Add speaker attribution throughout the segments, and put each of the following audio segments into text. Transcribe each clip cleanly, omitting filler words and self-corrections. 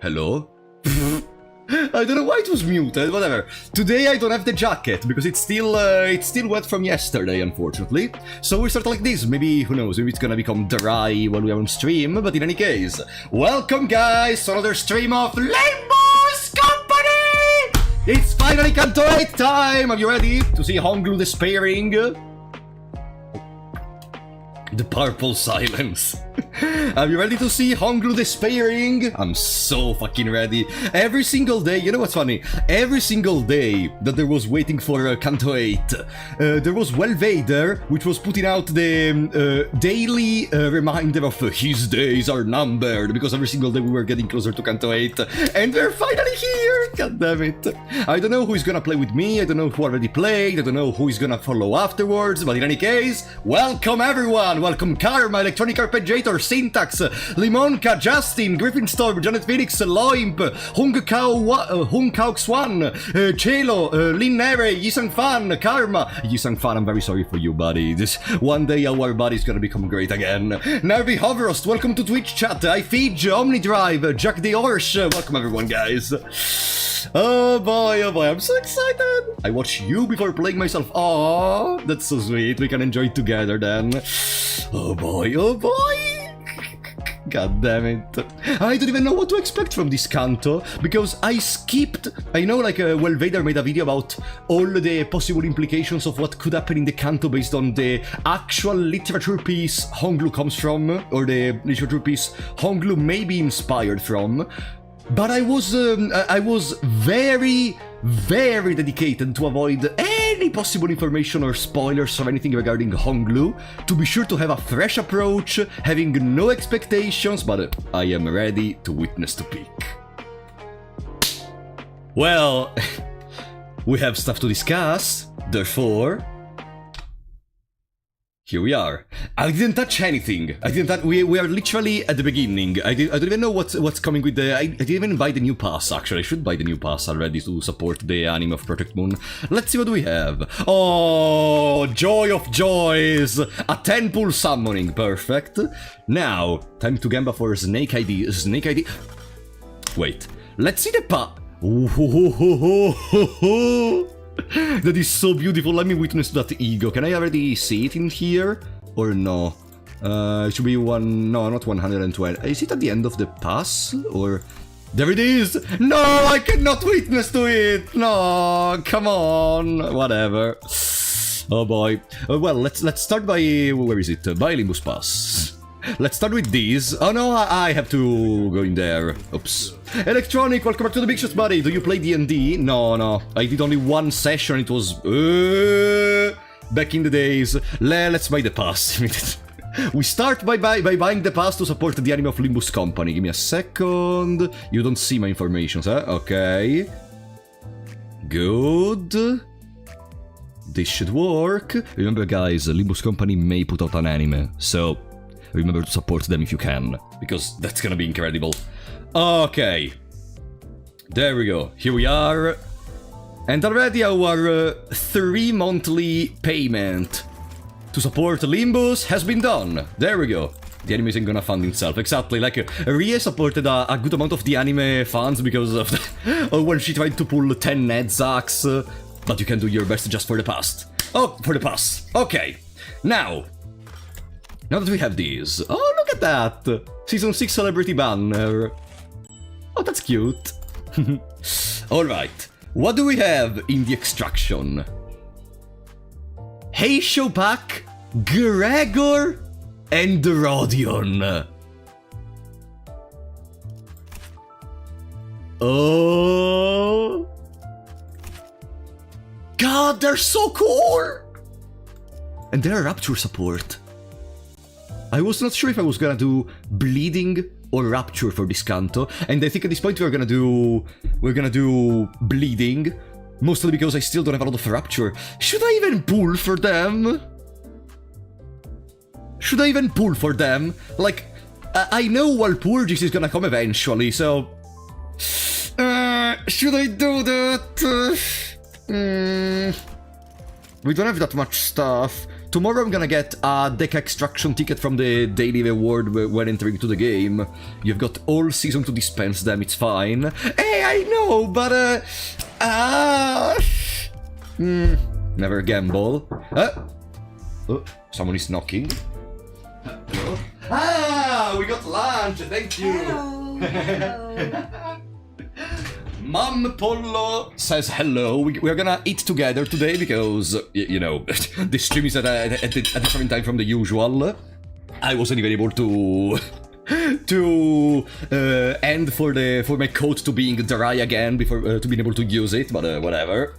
Speaker 1: Hello? I don't know why it was muted, whatever. Today I don't have the jacket, because it's still wet from yesterday, unfortunately. So we start like this, maybe, who knows, maybe it's gonna become dry while we are on stream, but in any case, welcome guys to another stream of Limbus Company! It's finally Canto 8 time! Are you ready to see Honglu despairing? The purple silence. Are you ready to see Honglu despairing? I'm so fucking ready. Every single day, you know what's funny? Every single day that there was waiting for Canto 8, there was Vader, which was putting out the daily reminder of his days are numbered, because every single day we were getting closer to Canto 8, and we're finally here! God damn it. I don't know who is gonna play with me, I don't know who already played, I don't know who is gonna follow afterwards, but in any case, welcome everyone! Welcome Karma, Electronic Arpeggiator, Syntax, Limonka, Justin, Griffin-Storm, Janet Phoenix, Loimp, Hung Kao Swan, Chelo, Lin Nere, Yisang Fan, Karma. Yisang Fan, I'm very sorry for you, buddy. This one day our body's gonna become great again. Nervy Hoverost, welcome to Twitch chat. I Feed, Omnidrive, Jack the Orsh. Welcome everyone, guys. Oh boy, I'm so excited. I watch you before playing myself. Aww, that's so sweet. We can enjoy it together then. Oh boy, oh boy. God damn it. I don't even know what to expect from this Canto, because I skipped... I know, like, Vader made a video about all the possible implications of what could happen in the Canto based on the actual literature piece Honglu comes from, or the literature piece Honglu may be inspired from. But I was very dedicated to avoid any possible information or spoilers or anything regarding Honglu, to be sure to have a fresh approach, having no expectations, but I am ready to witness the peak. Well, we have stuff to discuss, therefore... Here we are. I didn't touch anything. We are literally at the beginning. I don't even know what's coming with the... I didn't even buy the new pass, actually. I should buy the new pass already to support the anime of Project Moon. Let's see what we have. Oh, joy of joys! A 10-pool summoning, perfect. Now, time to gamba for Snake ID. Snake ID... Wait, let's see the That is so beautiful. Let me witness that ego. Can I already see it in here? Or no? It should be one... No, not 120. Is it at the end of the pass? Or... There it is! No, I cannot witness to it! No, come on! Whatever. Oh boy. Well, let's start by... Where is it? By Limbus Pass. Let's start with these. Oh no, I have to go in there. Oops. Electronic, welcome back to the Big Shots, buddy. Do you play D&D? No. I did only one session. It was... back in the days. Let's buy the pass. We start by buying the pass to support the anime of Limbus Company. Give me a second. You don't see my information, huh? Okay. Good. This should work. Remember, guys, Limbus Company may put out an anime, so... remember to support them if you can, because that's gonna be incredible. Okay. There we go. Here we are. And already our 3 monthly payment to support Limbus has been done. There we go. The anime isn't gonna fund itself. Exactly. Like, Rie supported a good amount of the anime funds because of when she tried to pull 10 Nedzaks. But you can do your best just for the past. Oh, for the pass. Okay. Now that we have these... Oh, look at that! Season 6 celebrity banner. Oh, that's cute. Alright, what do we have in the extraction? Hey Shopak, Gregor, and Rodion. Oh... God, they're so cool! And they're Rapture support. I was not sure if I was gonna do Bleeding or Rapture for this Canto, and I think at this point we're gonna do Bleeding, mostly because I still don't have a lot of Rapture. Should I even pull for them? Like, I know Walpurgis is gonna come eventually, so... should I do that? We don't have that much stuff. Tomorrow I'm gonna get a deck extraction ticket from the daily reward when entering to the game. You've got all season to dispense them, it's fine. Hey, I know, but never gamble. Oh, someone is knocking. Hello. We got lunch, thank you.
Speaker 2: Hello.
Speaker 1: Mom Polo says hello. We're gonna eat together today because, you know, the stream is at a different time from the usual. I wasn't even able to end for my coat to being dry again before to being able to use it, but whatever.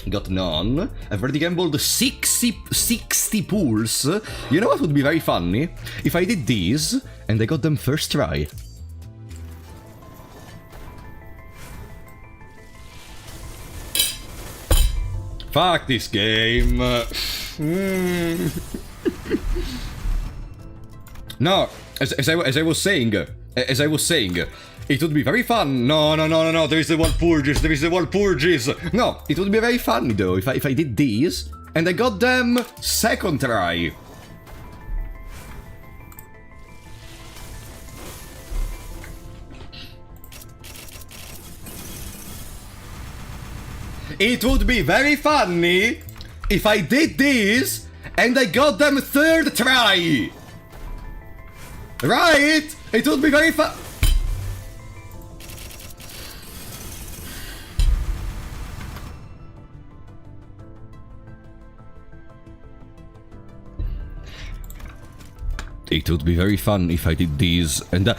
Speaker 1: Got none. I've already gambled 60 pools. You know what would be very funny? If I did these and I got them first try. Fuck this game. No, as I was saying, it would be very fun. No, there is the Walpurgis. No, it would be very funny though if I did these and I got them second try. It would be very funny if I did these and I got them third try. Right? It would be very fun. It would be very fun if I did these and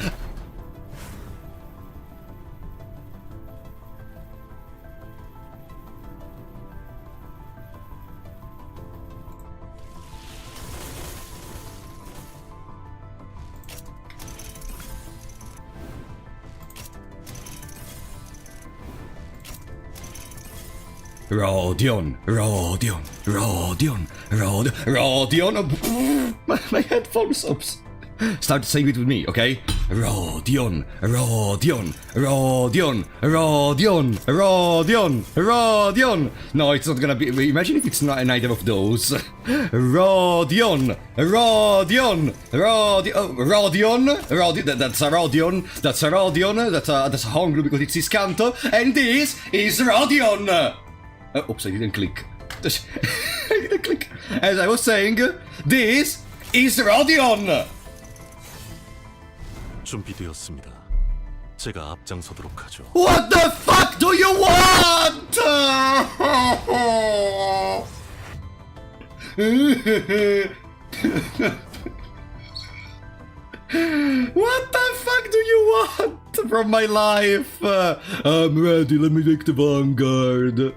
Speaker 1: Rodion. My headphone stops. Start saying it with me, okay? Rodion. No, it's not gonna be. Imagine if it's not an item of those. Rodion. That's a Rodion. That's a Hongru because it's his Canto. And this is Rodion. Oops, I didn't click. As I was saying, this is Rodion.
Speaker 3: 준비되었습니다. 제가 앞장서도록 하죠.
Speaker 1: What the fuck do you want? What the fuck do you want from my life? I'm ready, let me take the vanguard.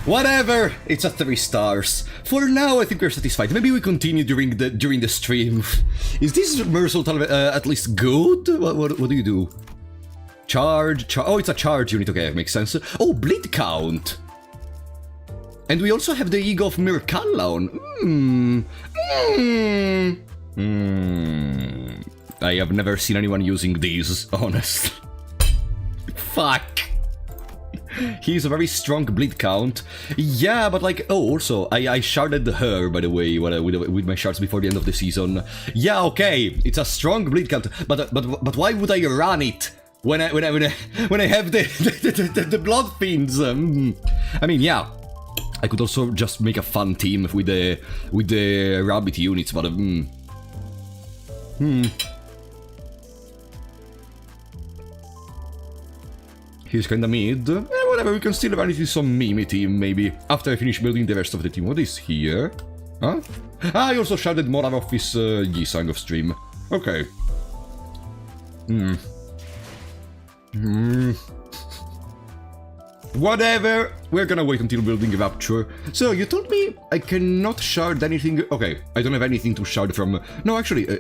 Speaker 1: Whatever, it's at 3 stars. For now, I think we're satisfied. Maybe we continue during the stream. Is this Merciltal at least good? What do you do? Charge. Oh, it's a charge unit. Okay, makes sense. Oh, bleed count. And we also have the Ego of Mirkallaon. I have never seen anyone using these, honestly. Fuck. He's a very strong bleed count. Yeah, but like, oh, also, I sharded her, by the way, with my shards before the end of the season. Yeah, okay, it's a strong bleed count, but why would I run it when I have the blood fiends? I mean, yeah, I could also just make a fun team with the rabbit units, but He's kinda mid. Whatever, we can still run it with some Mimi team, maybe. After I finish building the rest of the team. What is here? Huh? I also shouted more of his Yi-Sang of stream. Okay. Whatever, we're gonna wait until building Rapture. So, you told me I cannot shard anything. Okay, I don't have anything to shard from. No, actually,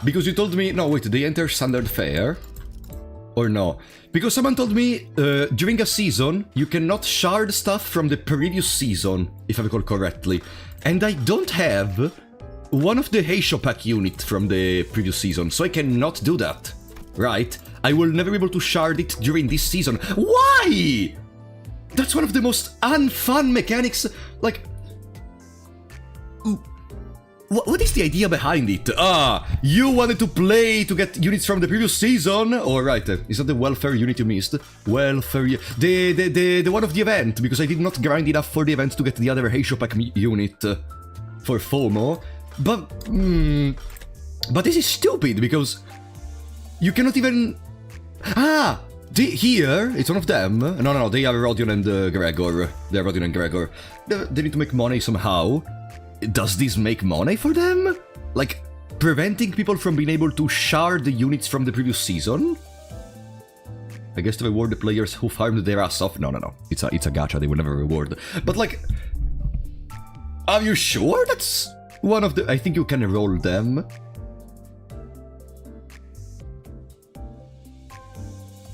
Speaker 1: because you told me... No, wait, they enter Standard Fare? Or no? Because someone told me during a season, you cannot shard stuff from the previous season, if I recall correctly. And I don't have one of the Heisho Pack unit from the previous season, so I cannot do that. Right? I will never be able to shard it during this season. Why? That's one of the most unfun mechanics. Like, what is the idea behind it? You wanted to play to get units from the previous season? Alright, is that the welfare unit you missed? Welfare... The one of the event, because I did not grind enough for the event to get the other Heisho Pack unit for FOMO. But this is stupid, because you cannot even... Here, it's one of them. No, they are Rodion and Gregor. They are Rodion and Gregor. They need to make money somehow. Does this make money for them? Like, preventing people from being able to shard the units from the previous season? I guess to reward the players who farmed their ass off. No. It's a gacha, they will never reward. But like, are you sure that's one of the... I think you can roll them.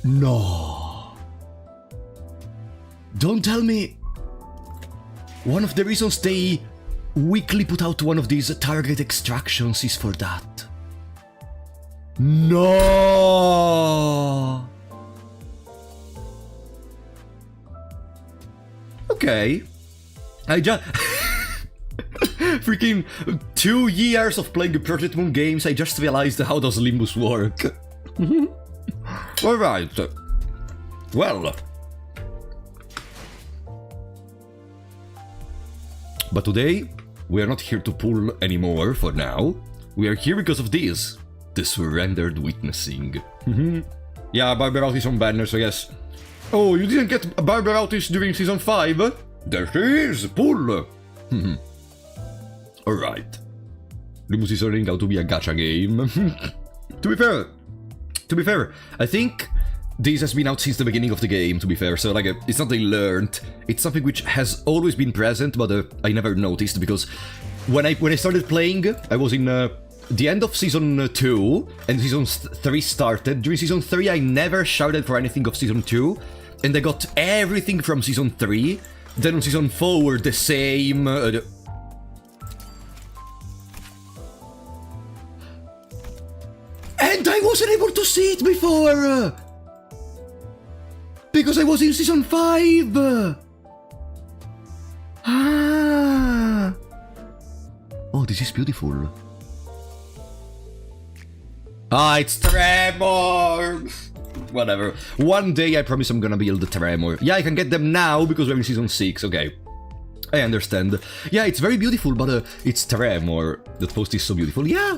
Speaker 1: No. Don't tell me one of the reasons they weekly put out one of these target extractions is for that. No. Okay. I just... Freaking 2 years of playing Project Moon games, I just realized how does Limbus work. Alright. Well. But today, we are not here to pull anymore for now. We are here because of this. The surrendered witnessing. Yeah, Barbarautis on banners, I guess. Oh, you didn't get Barbarautis during Season 5? There she is! Pull! Alright. Limbus is learning how to be a gacha game. To be fair, I think this has been out since the beginning of the game, to be fair, so like, it's not they learned, it's something which has always been present, but I never noticed, because when I started playing, I was in the end of Season 2, and Season 3 started. During Season 3, I never shouted for anything of Season 2, and I got everything from Season 3, then on Season 4, the same... And I wasn't able to see it before! Because I was in Season 5! Oh, this is beautiful. It's Tremor! Whatever. One day I promise I'm gonna build the Tremor. Yeah, I can get them now because we're in Season 6, okay. I understand. Yeah, it's very beautiful, but it's Tremor. That post is so beautiful. Yeah!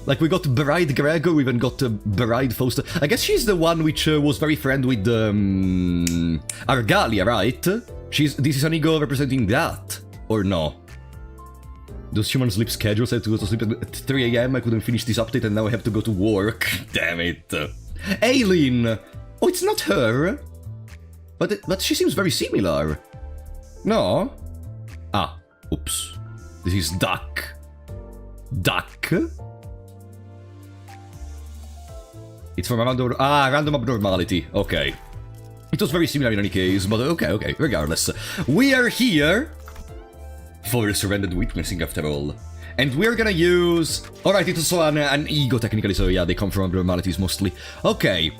Speaker 1: Like, we got Bride Gregor, we even got Bride Faust. I guess she's the one which was very friend with Argalia, right? This is an ego representing that, or no? Those human sleep schedules, I had to go to sleep at 3 AM, I couldn't finish this update and now I have to go to work. Damn it. Aileen! Oh, it's not her. But she seems very similar. No? Oops. This is Duck. Duck? It's from random abnormality. Okay. It was very similar in any case, but okay, regardless. We are here for surrendered witnessing after all. And we're gonna use... Alright, it's also an ego technically, so yeah, they come from abnormalities mostly. Okay.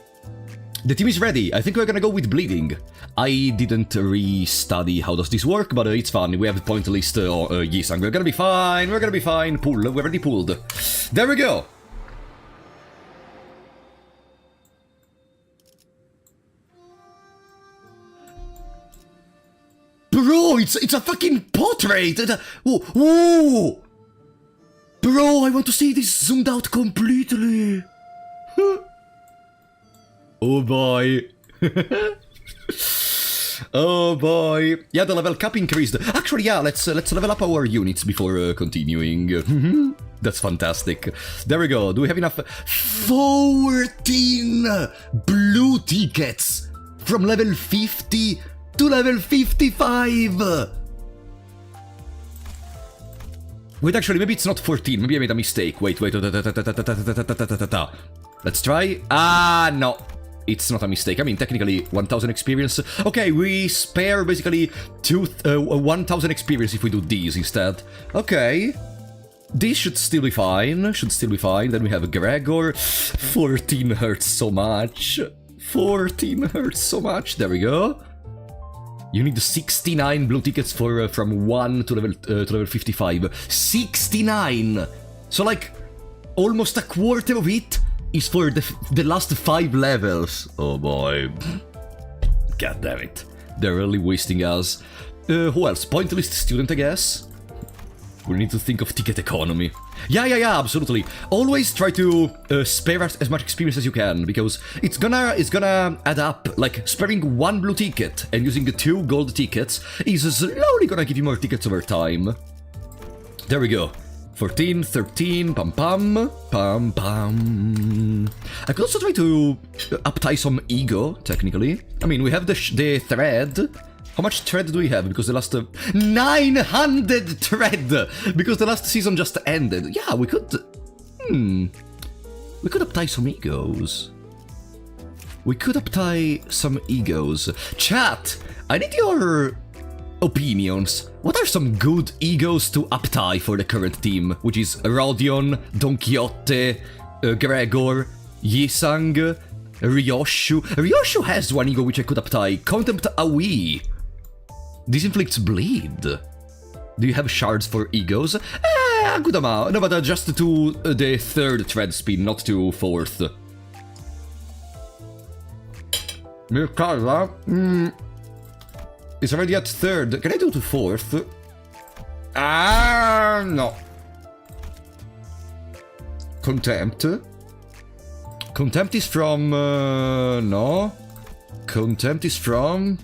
Speaker 1: The team is ready. I think we're gonna go with bleeding. I didn't re-study how does this work, but it's fun. We have the point list. Yisang. We're gonna be fine. Pull. We're already pulled. There we go. Bro, it's a fucking portrait! Whoa! Bro, I want to see this zoomed out completely! Oh boy. Oh boy. Yeah, the level cap increased. Actually, yeah, let's level up our units before continuing. That's fantastic. There we go. Do we have enough? 14 blue tickets from level 50 to level 55! Wait, actually, maybe it's not 14. Maybe I made a mistake. Wait. Let's try. No. It's not a mistake. I mean, technically, 1000 experience. Okay, we spare basically 1000 experience if we do these instead. Okay. This should still be fine. Then we have Gregor. 14 hurts so much. 14 hurts so much. There we go. You need 69 blue tickets for from 1 to level 55. 69! So like, almost a quarter of it is for the last 5 levels. Oh boy. God damn it. They're really wasting us. Who else? Pointless student, I guess? We need to think of ticket economy. Yeah, absolutely. Always try to spare as much experience as you can, because it's gonna add up. Like, sparing 1 blue ticket and using 2 gold tickets is slowly gonna give you more tickets over time. There we go. 14, 13, pam pam, pam pam. I could also try to uptie some ego, technically. I mean, we have the thread. How much thread do we have? Because the last... 900 thread! Because the last season just ended. Yeah, we could... We could uptie some egos. Chat! I need your opinions. What are some good egos to uptie for the current team? Which is Rodion, Don Quixote, Gregor, Yisang, Ryoshu. Ryoshu has 1 ego which I could uptie. Contempt Aoi. This inflicts bleed. Do you have shards for egos? A good amount. No, but just to the 3rd thread spin, not to 4th. Mirkala? It's already at 3rd. Can I do to 4th? No. Contempt? Contempt is from... no. Contempt is from...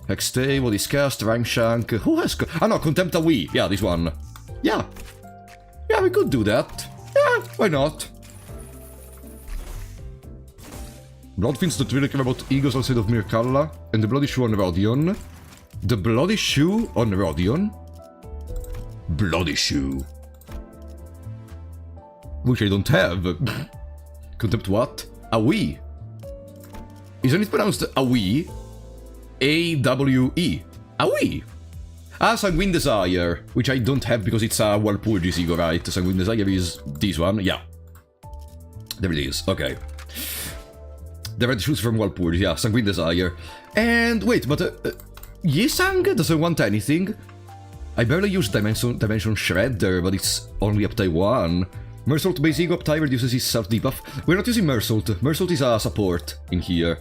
Speaker 1: Hextable, Disgust, Rangshank. Who has... no, Contempt Aoi. Yeah, this one. Yeah. Yeah, we could do that. Yeah, why not? Bloodfiends that really care about egos outside of Mirkalla. And the Bloody Shoe on Rodion. The Bloody Shoe on Rodion? Bloody Shoe. Which I don't have. Contempt what? Aoi. Isn't it pronounced Aoi? A-W-E. Aoi. Sanguine Desire, which I don't have because it's a Walpurgis ego, right? Sanguine Desire is this one. Yeah. There it is. Okay. The red shoes from Walpurgis. Yeah, Sanguine Desire. And wait, but Yisang doesn't want anything. I barely use Dimension Shredder, but it's only up to 1. Mersault base ego up reduces his self debuff. We're not using Mersault. Mersault is a support in here.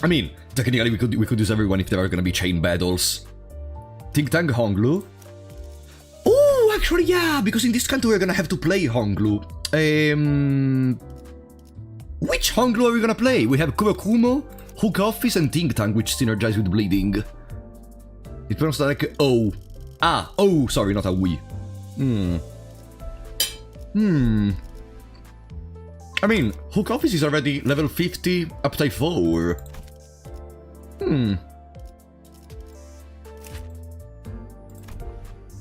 Speaker 1: I mean, technically we could use everyone if there are gonna be chain battles. Think Tank Honglu. Oh, actually, yeah, because in this Canto we're gonna have to play Honglu. Which Honglu are we gonna play? We have Kurokumo, Hook Office, and Think Tank, which synergize with bleeding. It pronounced like O. Oh, sorry, not a we. I mean, Hook Office is already level 50, up to 4.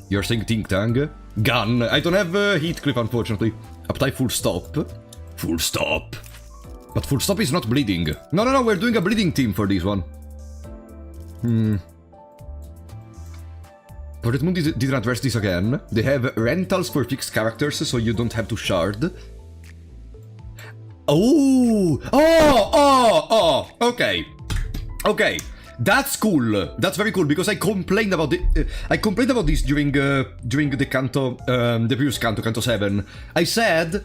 Speaker 1: You're saying Think Tank? Gun. I don't have Heathcliff, unfortunately. Apply Full Stop. Full Stop. But Full Stop is not bleeding. No, we're doing a bleeding team for this one. Project Moon didn't address this again. They have rentals for fixed characters, so you don't have to shard. Okay. Okay. That's cool. That's very cool because I complained about this during the Canto, the previous Canto, Canto 7. I said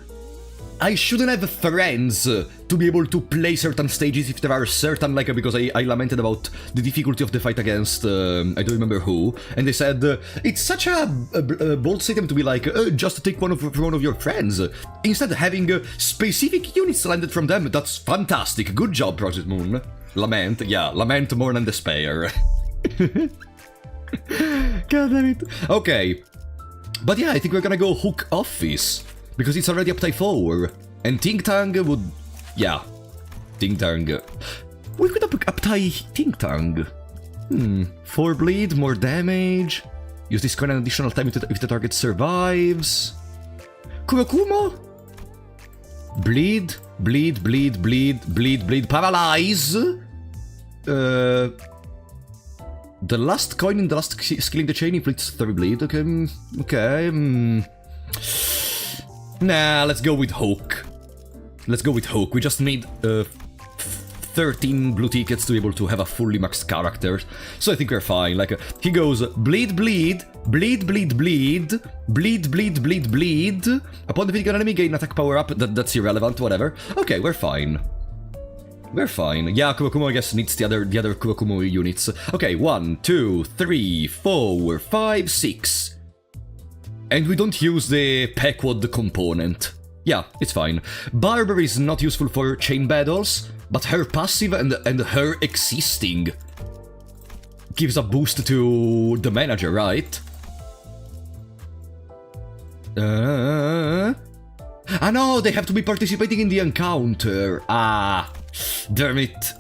Speaker 1: I shouldn't have friends to be able to play certain stages if there are certain, like, because I lamented about the difficulty of the fight against, I don't remember who, and they said, it's such a bold statement to be like, just take one of your friends. Instead, having specific units landed from them, that's fantastic. Good job, Project Moon. Lament, yeah, lament, mourn, and despair. God damn it. Okay. But yeah, I think we're gonna go Hook Office. Because it's already up to 4. And Think Tank would... Yeah. Think Tank. We could up-tie Think Tank. 4 bleed, more damage. Use this coin an additional time if the target survives. Kurokumo? Bleed, bleed, bleed, bleed, bleed, bleed, paralyze. The last coin in the last skill in the chain inflicts 30 bleed. Okay, okay. Nah, let's go with Hook. Let's go with Hook. We just need 13 blue tickets to be able to have a fully maxed character. So I think we're fine. Like, he goes bleed, bleed, bleed, bleed, bleed, bleed, bleed, bleed, bleed. Upon defeating an enemy, gain attack power up. That's irrelevant, whatever. Okay, we're fine. We're fine. Yeah, Kuwakumo, I guess, needs the other Kuwakumo units. Okay, 1, 2, 3, 4, 5, 6. And we don't use the Pequod component. Yeah, it's fine. Barber is not useful for chain battles, but her passive and her existing gives a boost to the manager, right? Ah no, they have to be participating in the encounter. Ah, damn it.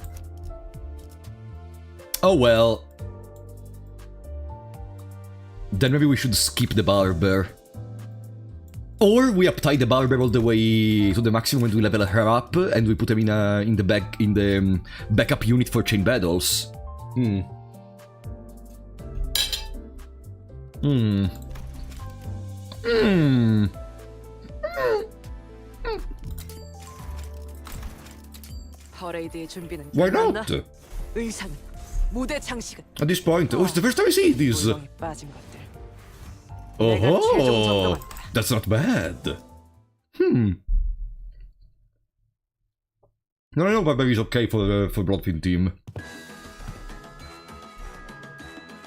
Speaker 1: Oh well. Then maybe we should skip the barber. Or we uptie the barber all the way to the maximum and we level her up, and we put him in the backup unit for chain battles. Why not? At this point, oh, it's the first time I see this. Oh, that's not bad. No, but maybe it's okay for Bloodfin team.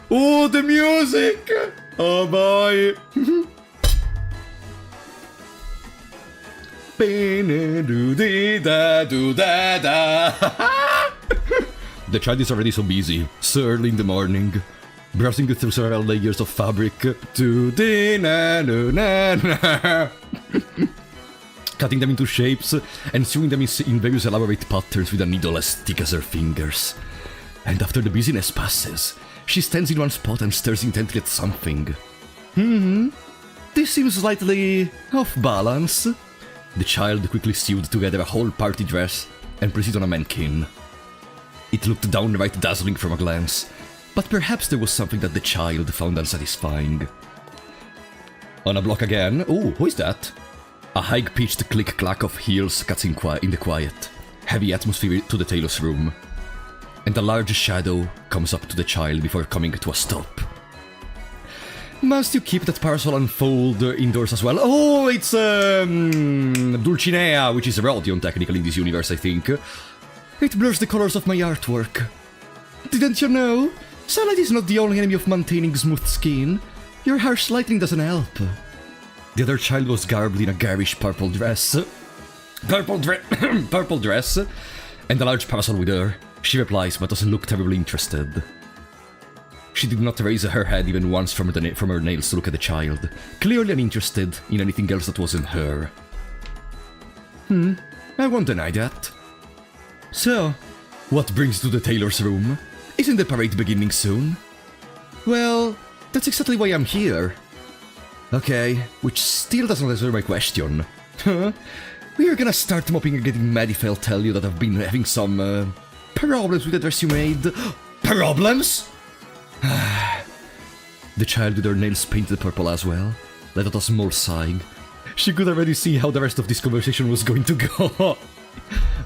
Speaker 1: Oh, the music! Oh boy! The child is already so busy, so early in the morning, browsing through several layers of fabric. Cutting them into shapes and sewing them in various elaborate patterns with a needle as thick as her fingers. And after the busyness passes, she stands in one spot and stares intently at something. This seems slightly off balance. The child quickly sewed together a whole party dress and placed it on a mannequin. It looked downright dazzling from a glance, but perhaps there was something that the child found unsatisfying. On a block again. Oh, who is that? A high-pitched click-clack of heels cuts in the quiet, heavy atmosphere to the tailor's room. And a large shadow comes up to the child before coming to a stop. Must you keep that parasol unfold indoors as well? Oh, it's Dulcinea, which is Rodion technically in this universe, I think. It blurs the colors of my artwork. Didn't you know? Sunlight is not the only enemy of maintaining smooth skin. Your harsh lighting doesn't help. The other child was garbed in a garish purple dress. Purple dress, and a large parasol with her. She replies, but doesn't look terribly interested. She did not raise her head even once from her nails to look at the child, clearly uninterested in anything else that wasn't her. I won't deny that. So, what brings you to the tailor's room? Isn't the parade beginning soon? Well, that's exactly why I'm here. Okay, which still doesn't answer my question. We are gonna start mopping and getting mad if I'll tell you that I've been having some problems with the dress you made. Problems? The child with her nails painted purple as well let out a small sigh. She could already see how the rest of this conversation was going to go.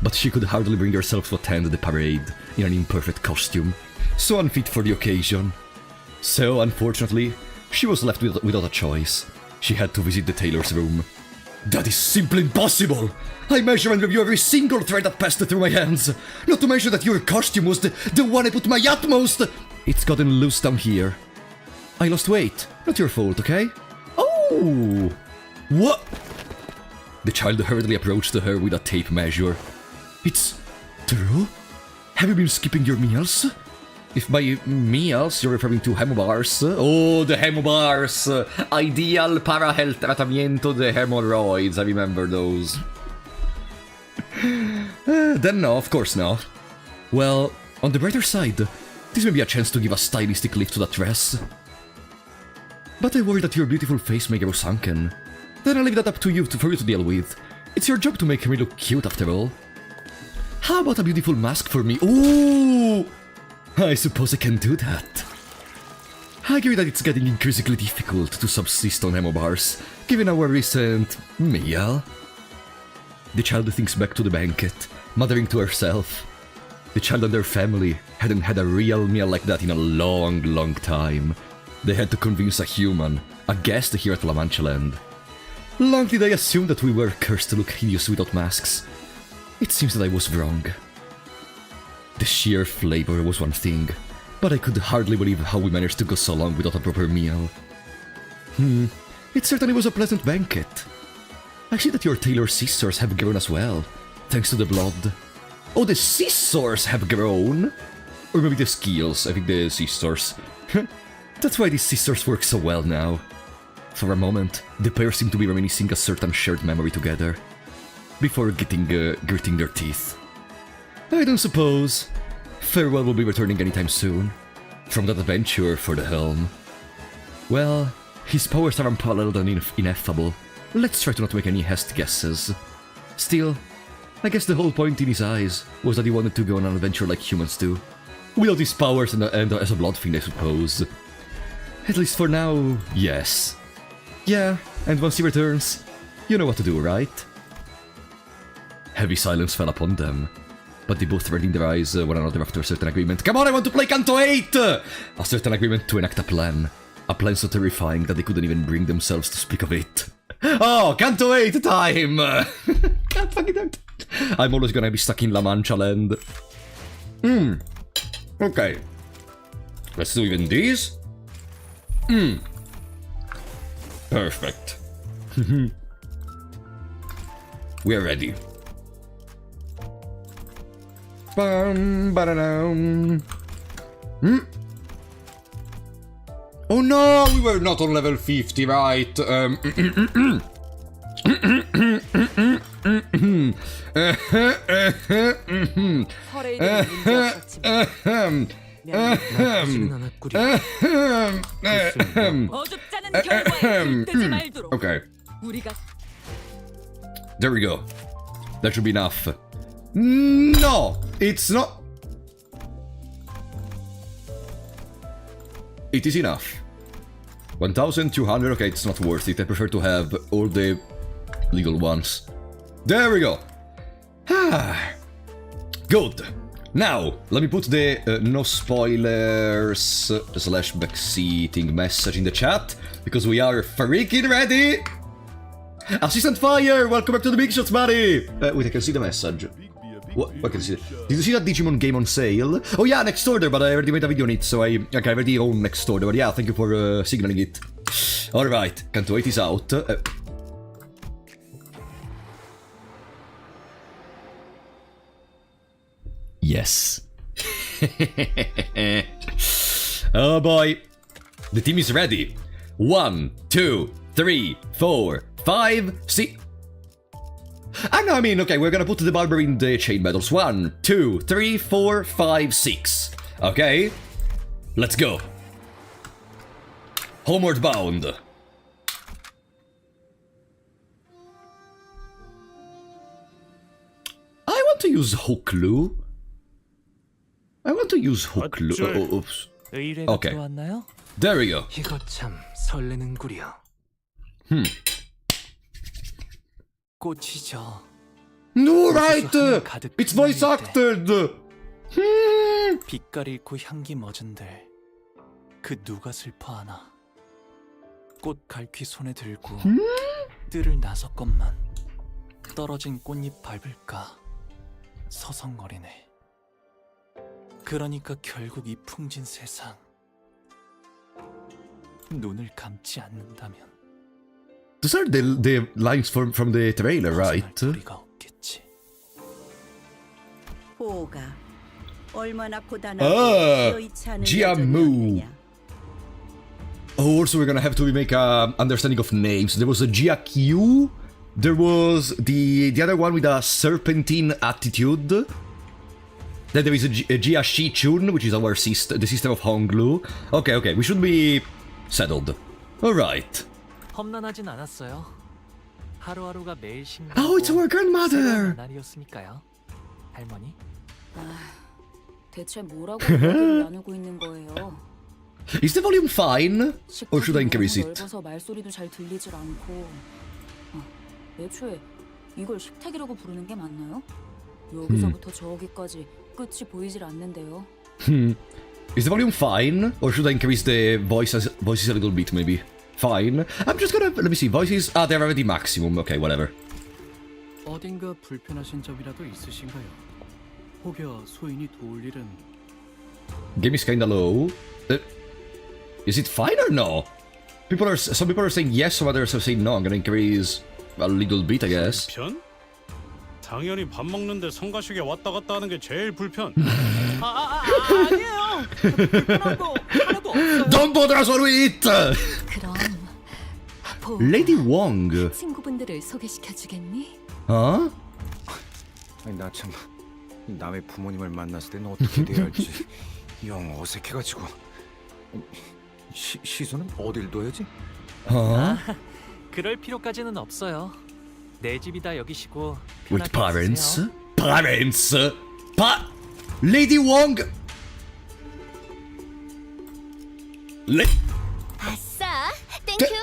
Speaker 1: But she could hardly bring herself to attend the parade in an imperfect costume, so unfit for the occasion. So, unfortunately, she was left without a choice. She had to visit the tailor's room. That is simply impossible! I measure and review every single thread that passed through my hands. Not to mention that your costume was the one I put my utmost. It's gotten loose down here. I lost weight. Not your fault, okay? Oh! What? The child hurriedly approached her with a tape measure. It's true? Have you been skipping your meals? If by meals you're referring to hemobars. Oh, the hemobars! Ideal para health tratamiento de hemorrhoids. I remember those. Then no, of course not. Well, on the brighter side, this may be a chance to give a stylistic lift to that dress. But I worry that your beautiful face may grow sunken. Then I'll leave that up to you for you to deal with. It's your job to make me look cute after all. How about a beautiful mask for me? Ooh! I suppose I can do that. I agree that it's getting increasingly difficult to subsist on ammo bars, given our recent meal. The child thinks back to the banquet, muttering to herself. The child and their family hadn't had a real meal like that in a long, long time. They had to convince a human, a guest here at La Mancha Land. Long did I assume that we were cursed to look hideous without masks. It seems that I was wrong. The sheer flavor was one thing, but I could hardly believe how we managed to go so long without a proper meal. It certainly was a pleasant banquet. I see that your tailor scissors have grown as well, thanks to the blood. Oh, the scissors have grown? Or maybe the skills, I think the scissors. That's why these scissors work so well now. For a moment, the pair seemed to be reminiscing a certain shared memory together, before gritting their teeth. I don't suppose Farewell will be returning anytime soon, from that adventure for the helm. Well, his powers are unparalleled and ineffable. Let's try to not make any hasty guesses. Still, I guess the whole point in his eyes was that he wanted to go on an adventure like humans do. Without his powers and as a blood fiend, I suppose. At least for now, yes. Yeah, and once he returns, you know what to do, right? Heavy silence fell upon them, but they both read in their eyes one another after a certain agreement. Come on, I want to play Canto 8! A certain agreement to enact a plan. A plan so terrifying that they couldn't even bring themselves to speak of it. Oh, Canto 8 time! Can't fucking do it. I'm always gonna be stuck in La Mancha Land. Okay. Let's do even these. Perfect. We're ready. Oh no, we were not on level 50, right? Okay. There we go. That should be enough. No! It's not. It is enough. 1,200, okay, it's not worth it. I prefer to have all the legal ones. There we go. Good. Now, let me put the no spoilers slash backseating message in the chat, because we are freaking ready. Assistant Fire, welcome back to the Big Shots, buddy. Wait, I can see the message. What can you see? Did you see that Digimon game on sale? Oh yeah, next order, but I already made a video on it, so I already own next order. But yeah, thank you for signaling it. Alright, Canto 8 is out. Yes. Oh boy. The team is ready. 1, 2, 3, 4, 5, 6... no, I mean, okay, we're gonna put the barber in the chain battles. 1, 2, 3, 4, 5, 6. Okay? Let's go. Homeward bound. I want to use Hooklu. I want to use Hooklu. Oops. Okay. There we go. No, right! It's voice acted!
Speaker 2: 빛깔 잃고 향기 멎은들 그 누가 슬퍼하나 꽃 갈퀴 손에 들고 뜰을 나섰건만 떨어진 꽃잎 밟을까 서성거리네. 그러니까 결국 이 풍진 세상 눈을 감지 않는다면
Speaker 1: Those are the lines from the trailer, right? Jiamu. Oh, also we're gonna have to make a understanding of names. There was a Jiakyu. There was the other one with a serpentine attitude. Then there is a Jia Shi-chun, which is our sister, the sister of Honglu. Okay, we should be settled. Alright.
Speaker 2: 험난하진 않았어요. 하루하루가 매일
Speaker 1: Oh, it's our grandmother.
Speaker 2: 날이었으니까요. 할머니.
Speaker 4: 대체 뭐라고 이야기를 나누고 있는 거예요?
Speaker 1: Is the volume fine? Or should I increase it?
Speaker 4: 넓어서 말소리도 잘 들리질 않고. 애초에 이걸 식탁이라고 부르는 게 맞나요? 여기서부터 저기까지 끝이 보이질 않는데요.
Speaker 1: Is the volume fine? Or should I increase the voices a little bit, maybe? Fine. I'm just gonna... Let me see. Voices... Ah, they're already maximum. Okay, whatever.
Speaker 5: 어딘가 불편하신 점이라도 있으신가요? 혹여 소인이 도울 일은
Speaker 1: Game is kinda low. Is it fine or no? Some people are saying yes, some others are saying no. I'm gonna increase a little bit, I guess.
Speaker 6: 불편? 당연히 밥 먹는데 성가시게 왔다 갔다 하는 게 제일 불편.
Speaker 5: 아니에요. 불편한 거 하나도 없어요.
Speaker 1: Don't bother us while we eat!
Speaker 4: 그럼
Speaker 1: Lady Wong.
Speaker 4: 친구분들을 소개시켜 주겠니?
Speaker 1: Huh?
Speaker 7: 아니 나 참 남의 부모님을 만났을 땐 어떻게 돼야 할지 영 어색해가지고 시선은 어딜 둬야지?
Speaker 1: Huh?
Speaker 2: 그럴 필요까지는 없어요. 내 집이다 여기시고
Speaker 1: With
Speaker 2: 편하게
Speaker 1: parents?
Speaker 2: 있으세요.
Speaker 1: Parents? Lady Wong!
Speaker 4: 아싸, 땡큐.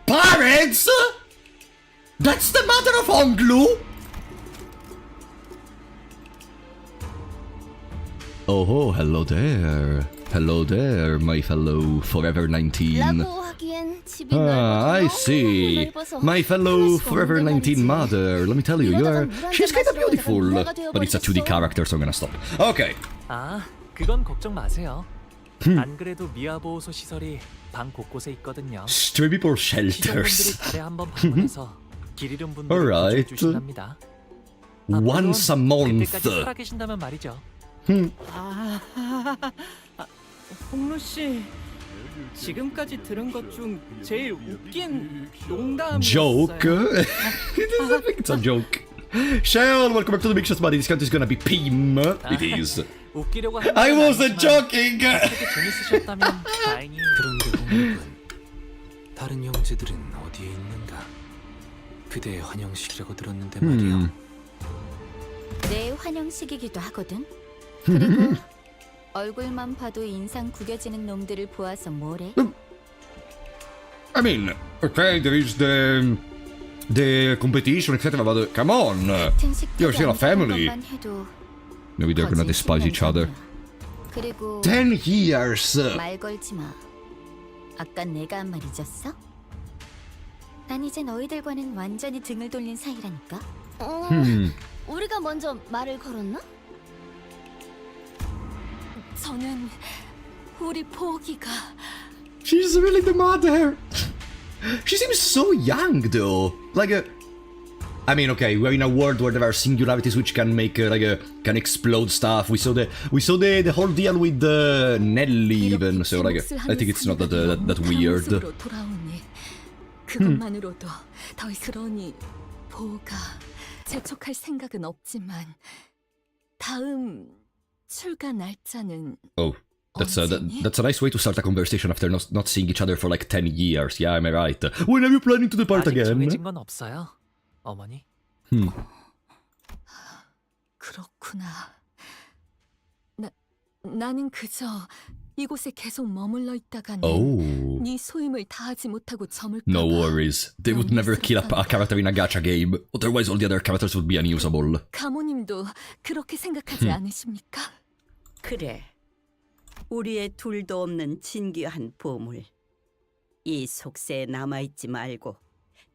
Speaker 1: Parents? That's the mother of Honglu? Oh, hello there. Hello there, my fellow Forever 19. I see. My fellow Forever 19 mother. Let me tell you, she's kind of beautiful. But it's a 2D character, so I'm gonna stop. Okay.
Speaker 2: 아, 그건 걱정 마세요. 안 그래도 미아보호소 시설이 방 곳곳에 있거든요.
Speaker 1: Stray people
Speaker 2: 시설분들이
Speaker 1: shelters.
Speaker 2: 달에 한번 방문해서 길 잃은 분들을
Speaker 1: Alright.
Speaker 2: 구조해 주신답니다.
Speaker 1: Once a month.
Speaker 2: 그때까지 살아계신다면 말이죠.
Speaker 5: 홍루 씨, 지금까지 들은 것 중 제일 웃긴 농담이었어요.
Speaker 1: Joke? It's a joke. Shell, welcome back to the Big Shots, buddy. This count is gonna be Pim. It is.
Speaker 2: 웃기려고 한
Speaker 1: I
Speaker 2: 건
Speaker 1: wasn't
Speaker 2: 아니지만
Speaker 1: joking!
Speaker 2: 되게 재밌으셨다면 다행히.
Speaker 5: 그런데 홍록은 다른 형제들은 어디에 있는가? 그대의 환영식이라고 들었는데 말이야.
Speaker 4: 내 환영식이기도 하거든. 그리고 얼굴만 봐도 인상 구겨지는 놈들을 보아서 뭐래?
Speaker 1: I mean, okay, there is the competition, etc. But come on, you're still a family. Maybe they're gonna despise each other.
Speaker 4: 그리고
Speaker 1: 10 years.
Speaker 4: 말 걸지 마. 아까 내가 한 말 잊었어? 난 이제 너희들과는 완전히 등을 돌린 사이라니까. 우리가 먼저 말을 걸었나? 저는 우리 포기가
Speaker 1: She's really the mother. She seems so young, though. I mean, okay, we're in a world where there are singularities which can make can explode stuff. We saw the whole deal with Nelly even. So I think it's not that weird.
Speaker 4: 그것만으로도 더 그러니 보가 재촉할 생각은 없지만 다음 출가 날짜는
Speaker 1: Oh, that's a nice way to start a conversation after not seeing each other for like 10 years. Yeah, am I right? When are you planning to depart
Speaker 2: 아직
Speaker 1: again?
Speaker 2: 정해진 건 없어요, 어머니.
Speaker 4: 그렇구나. 나는 그저 이곳에 계속 머물러 있다가는
Speaker 1: Oh.
Speaker 4: 네 소임을 다하지 못하고 저물까
Speaker 1: No
Speaker 4: 봐.
Speaker 1: worries. They would never kill a character in a gacha game. Otherwise, all the other characters would be unusable.
Speaker 4: 가모님도 그렇게 생각하지 않으십니까?
Speaker 8: 그래, 우리의 둘도 없는 진귀한 보물. 이 속세에 남아있지 말고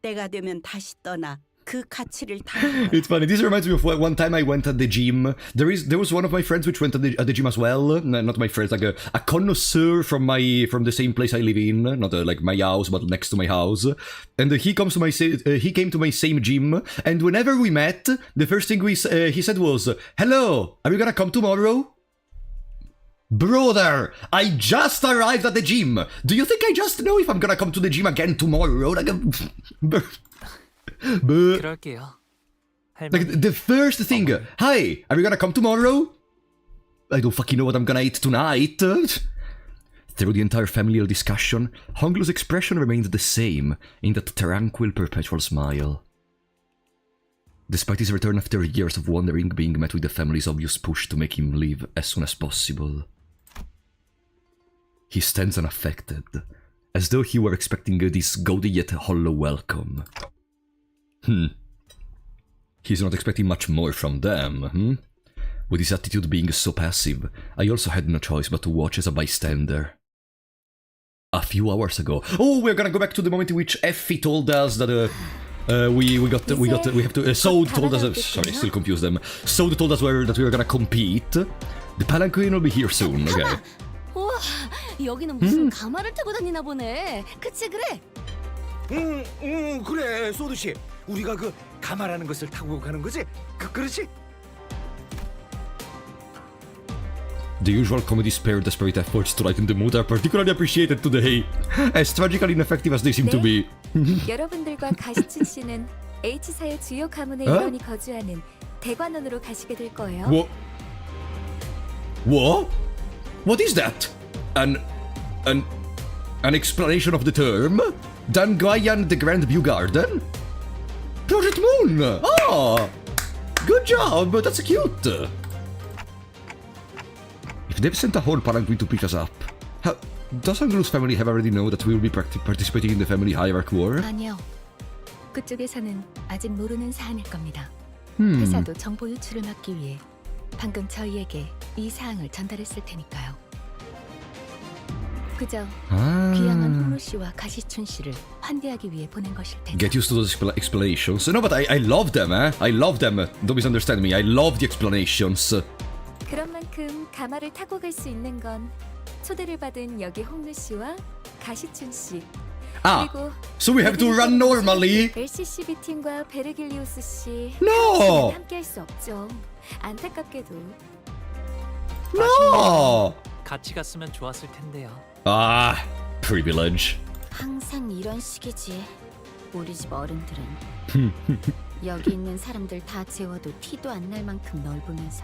Speaker 8: 때가 되면 다시 떠나 그 가치를 다.
Speaker 1: It's funny. This reminds me of one time I went at the gym. There was one of my friends which went at the gym as well. Not my friends, like a connoisseur from the same place I live in, not like my house, but next to my house. And he came to my same gym. And whenever we met, the first thing he said was, "Hello, are you gonna come tomorrow?" Brother, I just arrived at the gym. Do you think I just know if I'm gonna come to the gym again tomorrow?
Speaker 2: 그럴게요.
Speaker 1: Like the first thing, hi, are you gonna come tomorrow? I don't fucking know what I'm gonna eat tonight. Through the entire familial discussion, Honglu's expression remained the same, in that tranquil, perpetual smile. Despite his return after years of wandering, being met with the family's obvious push to make him leave as soon as possible. He stands unaffected, as though he were expecting this gaudy yet hollow welcome. He's not expecting much more from them, With his attitude being so passive, I also had no choice but to watch as a bystander. A few hours ago. Oh, we're gonna go back to the moment in which Effie told us that we have to. Sode told us. Sorry, still confuse them. Sode told us that we were gonna compete. The palanquin will be here soon. Okay.
Speaker 4: 우와, 여기는 무슨 가마를 타고 다니나 보네. 그치 그래?
Speaker 7: 그래 소드 씨. 우리가 그 가마라는 것을 타고 가는 거지? 그렇지?
Speaker 1: The usual comedy spare desperate efforts to lighten the mood are particularly appreciated today, as tragically ineffective as they seem to be.
Speaker 4: 여러분들과 가시춘 씨는 H사의 주요 가문의 일원이 거주하는 대관원으로 가시게 될 거예요.
Speaker 1: What? What is that? An explanation of the term? Daguanyuan the Grand View Garden? Project Moon! Ah! Good job, that's cute! If they've sent a whole palanquin to pick us up, does Anglo's family have already know that we will be participating in the family hierarchy war?
Speaker 4: 아니요. 그쪽에서는 아직 모르는 사안일 겁니다. 회사도 정보 유출을 막기 위해 방금 저희에게 이 사항을 전달했을 테니까요. 그저 귀향한 홍루 씨와 가시춘 씨를 환대하기 위해 보낸 것일 테죠.
Speaker 1: Get used to those explanations. No, but I love them, I love them. Don't misunderstand me. I love the explanations.
Speaker 4: 그런 만큼 가마를 타고 갈 수 있는 건 초대를 받은 여기 홍루 씨와 가시춘 씨. 그리고
Speaker 1: so we have to run normally.
Speaker 4: LCCB 팀과 베르길리우스 씨.
Speaker 1: No.
Speaker 4: 함께할 수 없죠. 안타깝게도.
Speaker 1: No.
Speaker 2: 같이 갔으면 좋았을 텐데요.
Speaker 1: Privilege.
Speaker 4: 항상 이런 식이지. 우리 집 어른들은 여기 있는 사람들 다 재워도 티도 안 날 만큼 넓으면서.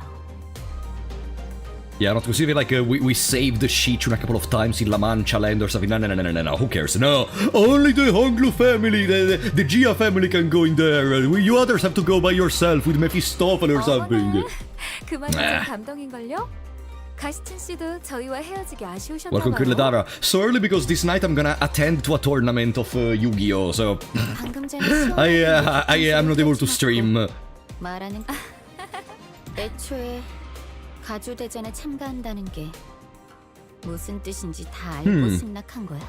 Speaker 1: Yeah, not considering like we saved the Shichun a couple of times in La Mancha land or something. No. Who cares? No, only the Honglu family, the Gia family can go in there. You others have to go by yourself with Mephistopheles or something.
Speaker 4: 그만 좀 감동인걸요? 가시춘 씨도 저희와 헤어지기 아쉬우셨나 봐요.
Speaker 1: Welcome, Kirledara. So early because this night I'm gonna attend to a tournament of Yu-Gi-Oh. So
Speaker 4: 방금 전에
Speaker 1: I am not able to stream.
Speaker 4: 말하는 애초에 가주 대전에 참가한다는 게 무슨 뜻인지 다 알고 승낙한 거야.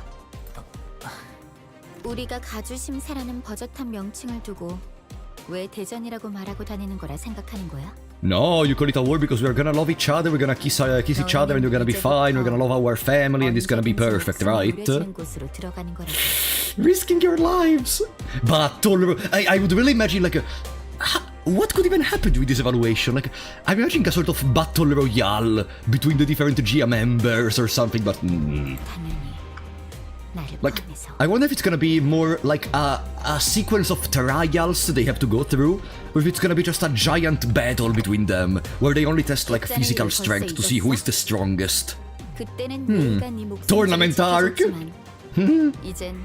Speaker 4: 우리가 가주 심사라는 버젓한 명칭을 두고 왜 대전이라고 말하고 다니는 거라 생각하는 거야?
Speaker 1: No, you call it a war because we're gonna love each other, we're gonna kiss each other, and we're gonna be fine, we're gonna love our family, and it's gonna be perfect, right? Risking your lives! Battle... I would really imagine, like, what could even happen with this evaluation? Like, I'm imagining a sort of battle royale between the different GIA members or something, but... Like, I wonder if it's gonna be more like a sequence of trials they have to go through, or if it's gonna be just a giant battle between them, where they only test like physical strength to see who is the strongest. Tournament arc?
Speaker 4: 이젠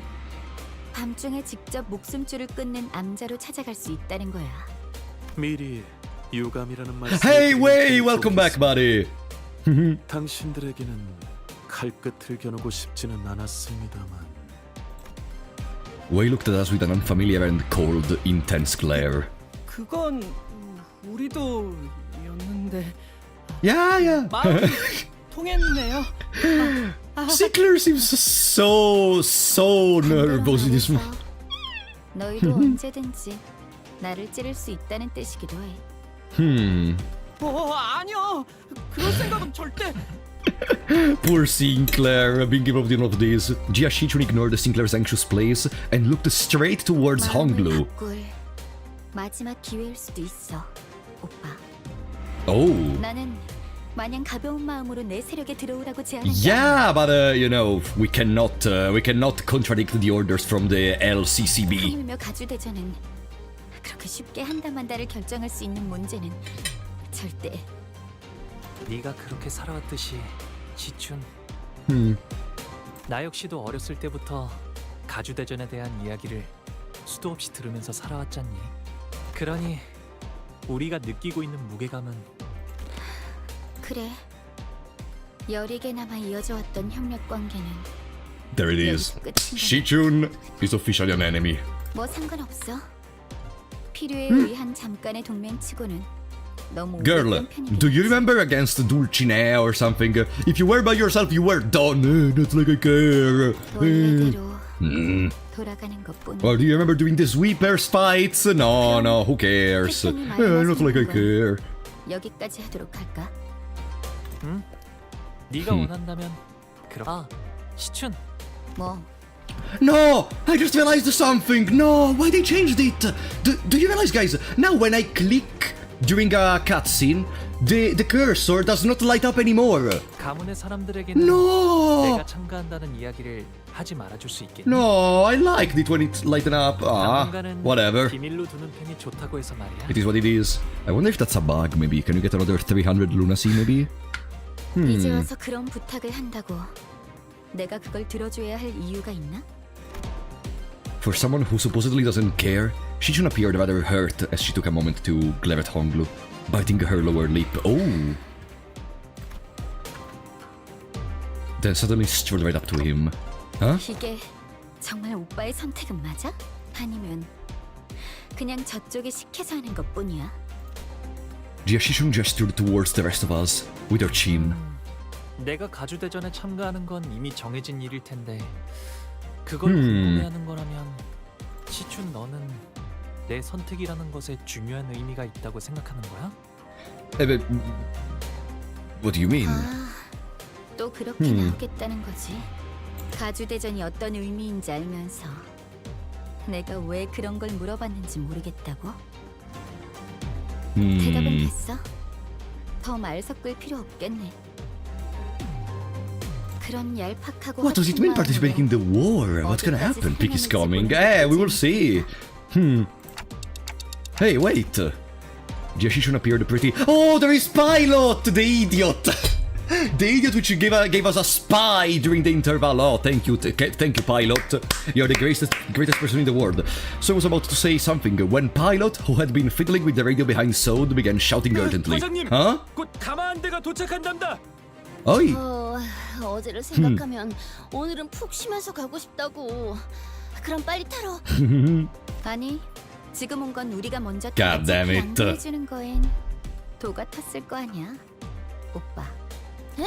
Speaker 4: 밤중에 직접 목숨줄을 끊는 암자로 찾아갈 수 있다는 거야.
Speaker 3: 미리 유감이라는 말씀.
Speaker 1: Hey, Wei! Welcome back, buddy!
Speaker 3: 당신들에게는 칼끝을 겨누고 싶지는 않았습니다만.
Speaker 1: Wei looked at us with an unfamiliar and cold, intense glare.
Speaker 5: 그건 우리도였는데.
Speaker 1: Yeah.
Speaker 5: 마음이 통했네요.
Speaker 1: Sickler seems so nervous in this moment.
Speaker 4: 너희도 언제든지 나를 찌를 수 있다는 뜻이기도 해.
Speaker 5: 아니요. 그런 생각은 절대.
Speaker 1: Poor Sinclair, being involved in all of this. Jia Shichun ignored Sinclair's anxious place and looked straight towards Honglu.
Speaker 4: 마지막 기회일 수도 있어, 오빠.
Speaker 1: Oh.
Speaker 4: 나는 마냥 가벼운 마음으로 내 세력에 들어오라고 제안한
Speaker 1: Yeah, but you know, we cannot contradict the orders from the LCCB.
Speaker 4: 하물며 가주 대전은 그렇게 쉽게 한다만다를 결정할 수 있는 문제는 절대.
Speaker 2: 네가 그렇게 살아왔듯이 지춘. 나 역시도 어렸을 때부터 가주대전에 대한 이야기를 수도 없이 들으면서 살아왔잖니. 그러니 우리가 느끼고 있는 무게감은
Speaker 4: 그래. 여리게 남아 이어져 왔던 협력 관계는
Speaker 1: There it is. Shichun is officially an enemy.
Speaker 4: 뭐 상관없어. 필요에 의한 잠깐의 동맹치고는 너무
Speaker 1: Girl,
Speaker 4: 오래된 편이긴
Speaker 1: do you
Speaker 4: 하지.
Speaker 1: remember against Dulcinea or something? If you were by yourself, you were done. Not like I care.
Speaker 4: 원래대로 돌아가는 것뿐.
Speaker 1: Or do you remember doing the sweepers fights? No, no, who cares? Not like I care.
Speaker 4: 여기까지 하도록 할까?
Speaker 2: 네가 원한다면 그럼. 시춘.
Speaker 4: 뭐
Speaker 1: No, I just realized something. No, why they changed it? Do you realize, guys? Now when I click during a cutscene, the cursor does not light up anymore.
Speaker 2: 가문의 사람들에게는
Speaker 1: No,
Speaker 2: 내가 참가한다는 이야기를 하지 말아줄 수 있겠니?
Speaker 1: no, I liked it when it lightened up. Ah,
Speaker 2: 당분간은
Speaker 1: whatever.
Speaker 2: 비밀로 두는 편이 좋다고 해서 말이야.
Speaker 1: It is what it is. I wonder if that's a bug. Maybe can you get another 300 lunacy? Maybe.
Speaker 4: 이제 와서 그런 부탁을 한다고 내가 그걸 들어줘야 할 이유가 있나?
Speaker 1: For someone who supposedly doesn't care, Shichun appeared rather hurt as she took a moment to glare at Honglu, biting her lower lip. Oh! Then suddenly strode right up to him. Huh?
Speaker 4: 이게 정말 오빠의 선택은 맞아? 아니면 그냥 저쪽이 시켜서 하는 것뿐이야?
Speaker 1: Jia Shichun gestured towards the rest of us, with her chin.
Speaker 2: 내가 가주대전에 참가하는 건 이미 정해진 일일 텐데 그걸 궁금해하는 거라면 시춘 너는 내 선택이라는 것에 중요한 의미가 있다고 생각하는 거야?
Speaker 1: But what do you mean?
Speaker 4: 아, 또 그렇게 나오겠다는 거지. 가주대전이 어떤 의미인지 알면서 내가 왜 그런 걸 물어봤는지 모르겠다고? 대답은 됐어. 더 말 섞을 필요 없겠네. 그런 얄팍하고
Speaker 1: What does it mean participating in the war? What's gonna happen? Peak is coming. Eh, we will see. Hey, wait. Jia Shichun appeared pretty. Oh, there is Pilot, the idiot. The idiot which gave us a spy during the interval. Oh, thank you, Pilot. You're the greatest person in the world. So I was about to say something when Pilot, who had been fiddling with the radio behind Sode, began shouting urgently. Huh?
Speaker 5: 곧 가마한대가 도착한답니다.
Speaker 1: Oi!
Speaker 4: 어제를 생각하면 오늘은 푹 쉬면서 가고 싶다고. 그럼 빨리 타러. 아니, 지금 온 건 우리가 먼저
Speaker 1: God damn it.
Speaker 4: 양보해주는 거엔 도가 탔을 거 아니야, 오빠. 에?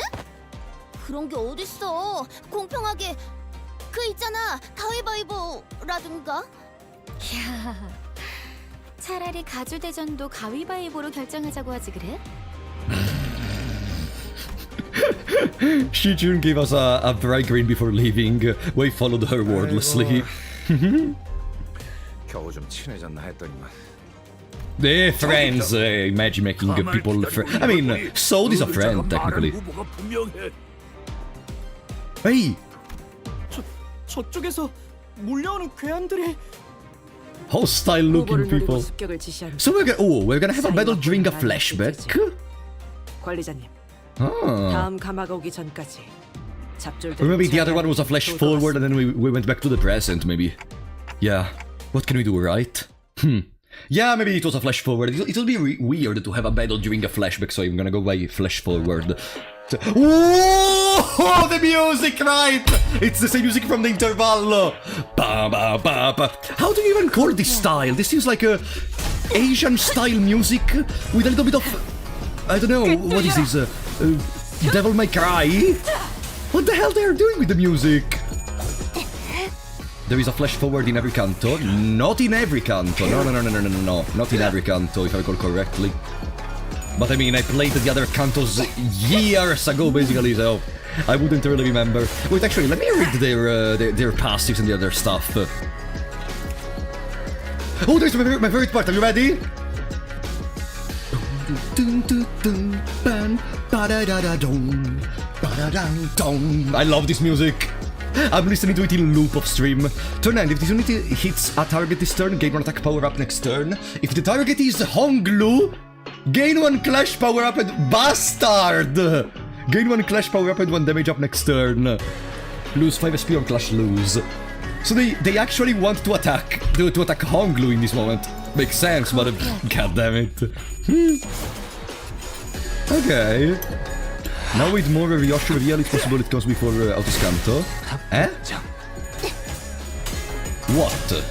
Speaker 4: 그런 게 어딨어? 공평하게 그 있잖아, 가위바위보라든가. 야, 차라리 가주대전도 가위바위보로 결정하자고 하지 그래?
Speaker 1: Shichun gave us a bright grin before leaving. We followed her wordlessly.
Speaker 7: 겨우 좀 친해졌나 했더니만.
Speaker 1: They're friends, imagine making people I mean, Sode is a friend, technically. Hey!
Speaker 5: 저쪽에서 몰려오는 괴한들이
Speaker 1: Hostile looking people. So we're gonna have a battle during a flashback?
Speaker 9: 관리자님,
Speaker 1: Ah.
Speaker 9: 다음 가마가 오기 전까지 잡졸들.
Speaker 1: Or maybe the other one was a flash forward and then we went back to the present, maybe. Yeah. What can we do, right? Yeah, maybe it was a flash forward. It'll be weird to have a battle during a flashback, so I'm gonna go by flash forward. Oh, the music, right? It's the same music from the interval. Ba, ba, ba, ba. How do you even call this style? This seems like a Asian style music with a little bit of, I don't know, what is this? Devil May Cry? What the hell they are doing with the music? There is a flash forward in every canto. Not in every canto. No. Not in every canto, if I recall correctly. But I mean, I played the other cantos years ago, basically, so I wouldn't really remember. Wait, actually, let me read their passives and the other stuff. Oh, there's my favorite part. Are you ready? I love this music. I'm listening to it in loop off stream. Turn 9. If this unit hits a target this turn, gain 1 attack power up next turn. If the target is Honglu, gain 1 clash power up and bastard! Gain 1 clash power up and 1 damage up next turn. Lose 5 SP on clash lose. So they actually want to attack Honglu in this moment. Makes sense, but god damn it. Okay. Now with more Ryosho reveal, it's possible it comes before Autis Canto. Eh? What?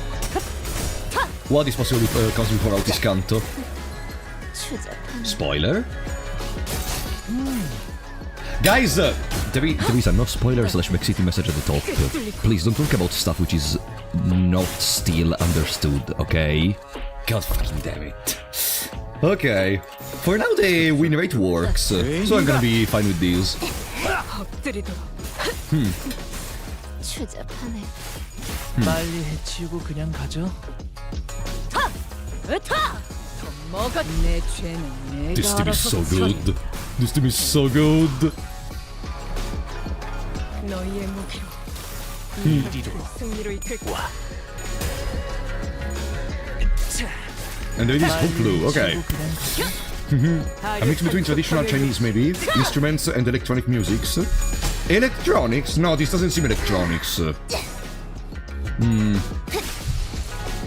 Speaker 1: What is possible it comes before Autis Canto? Spoiler? Guys, there is a no spoiler / Mexity message at the top. Please don't talk about stuff which is not still understood, okay? God fucking damn it. Okay. For now the win rate works, so I'm gonna be fine with these.
Speaker 2: 빨리 해치우고 그냥 가죠.
Speaker 1: This team is so good. This team is so good. And there it is Hoplu, okay. A mix between traditional Chinese maybe, instruments and electronic musics. Electronics? No, this doesn't seem electronics.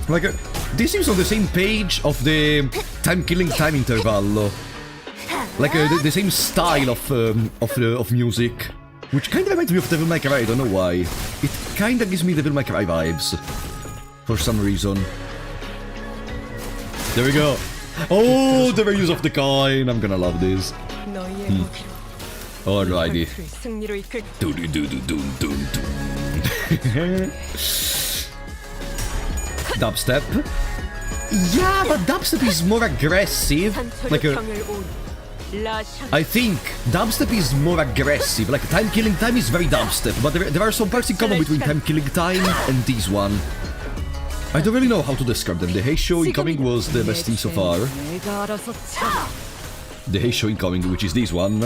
Speaker 1: Like, this seems on the same page of the time-killing time interval. Like the same style of music. Which kind of reminds me of Devil May Cry, I don't know why. It kind of gives me Devil May Cry vibes. For some reason. There we go. Oh, the reuse of the coin. I'm gonna love this. Alrighty. Dubstep. Yeah, but dubstep is more aggressive. Like I think dubstep is more aggressive. Like time killing time is very dubstep, but there are some parts in common between time killing time and this one. I don't really know how to describe them. The Heisho incoming was the best thing so far. The Heisho incoming, which is this one.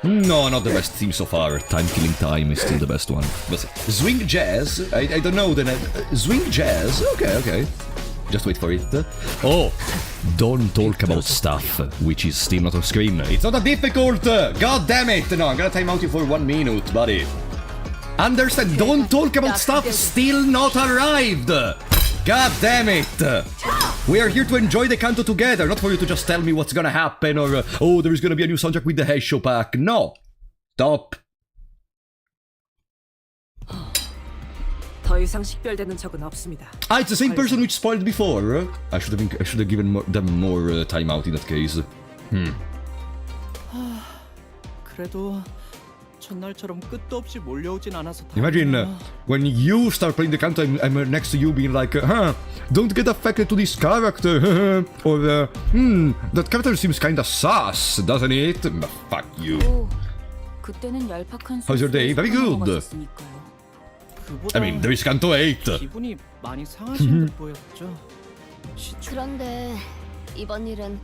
Speaker 1: No, not the best theme so far. Time Killing Time is still the best one. But Swing Jazz? I don't know the name. Swing Jazz? Okay. Just wait for it. Oh, don't talk about stuff which is still not on screen. It's not that difficult! God damn it! No, I'm gonna time out you for 1 minute, buddy. Understand? Don't talk about stuff still not arrived! God damn it! We are here to enjoy the Canto together, not for you to just tell me what's gonna happen or, oh, there is gonna be a new soundtrack with the Heisho pack. No! Stop.
Speaker 9: 더 이상 식별되는 적은 없습니다.
Speaker 1: Ah, it's the same person which spoiled before. I should have given them more time out in that case.
Speaker 5: 그래도 첫날처럼 끝도 없이 몰려오진 않아서
Speaker 1: Imagine when you start playing the Canto, I'm next to you being like, don't get affected to this character, or, that character seems kinda sus, doesn't it? Fuck you.
Speaker 4: 그때는 얄팍한
Speaker 1: How's your day? Very good. I mean, there is Canto 8.
Speaker 5: 기분이 많이 상하신 듯 보였죠.
Speaker 4: 그런데 이번 일은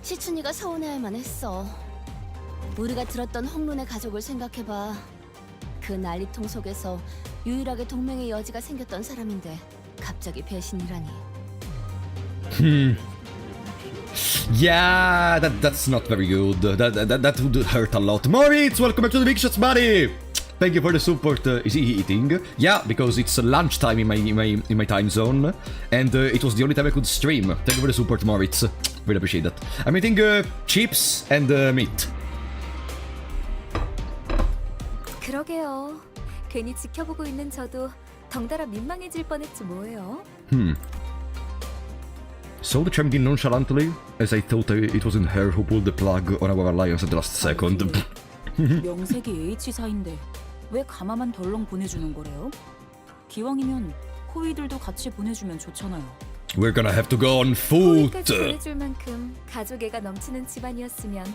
Speaker 4: 시춘이가 서운해할만 했어. 우리가 들었던 헝룬의 가족을 생각해봐. 그 난리통 속에서 유일하게 동맹의 여지가 생겼던 사람인데 갑자기 배신이라니.
Speaker 1: Yeah, that's not very good. That would hurt a lot. Moritz, welcome back to the Big Shots, buddy. Thank you for the support. Is he eating? Yeah, because it's lunchtime in my time zone, and it was the only time I could stream. Thank you for the support, Moritz. Really appreciate that. I'm eating chips and meat.
Speaker 4: 그러게요. 괜히 지켜보고 있는 저도 덩달아 민망해질 뻔했지 뭐예요.
Speaker 1: So the champion nonchalantly, as I thought it wasn't her who pulled the plug on our alliance at the last second.
Speaker 10: 명색이 H사인데 왜 가마만 덜렁 보내주는 거래요? 기왕이면 호위들도 같이 보내주면 좋잖아요.
Speaker 1: We're gonna have to go on foot.
Speaker 4: 호위까지 보내줄 만큼 가족애가 넘치는 집안이었으면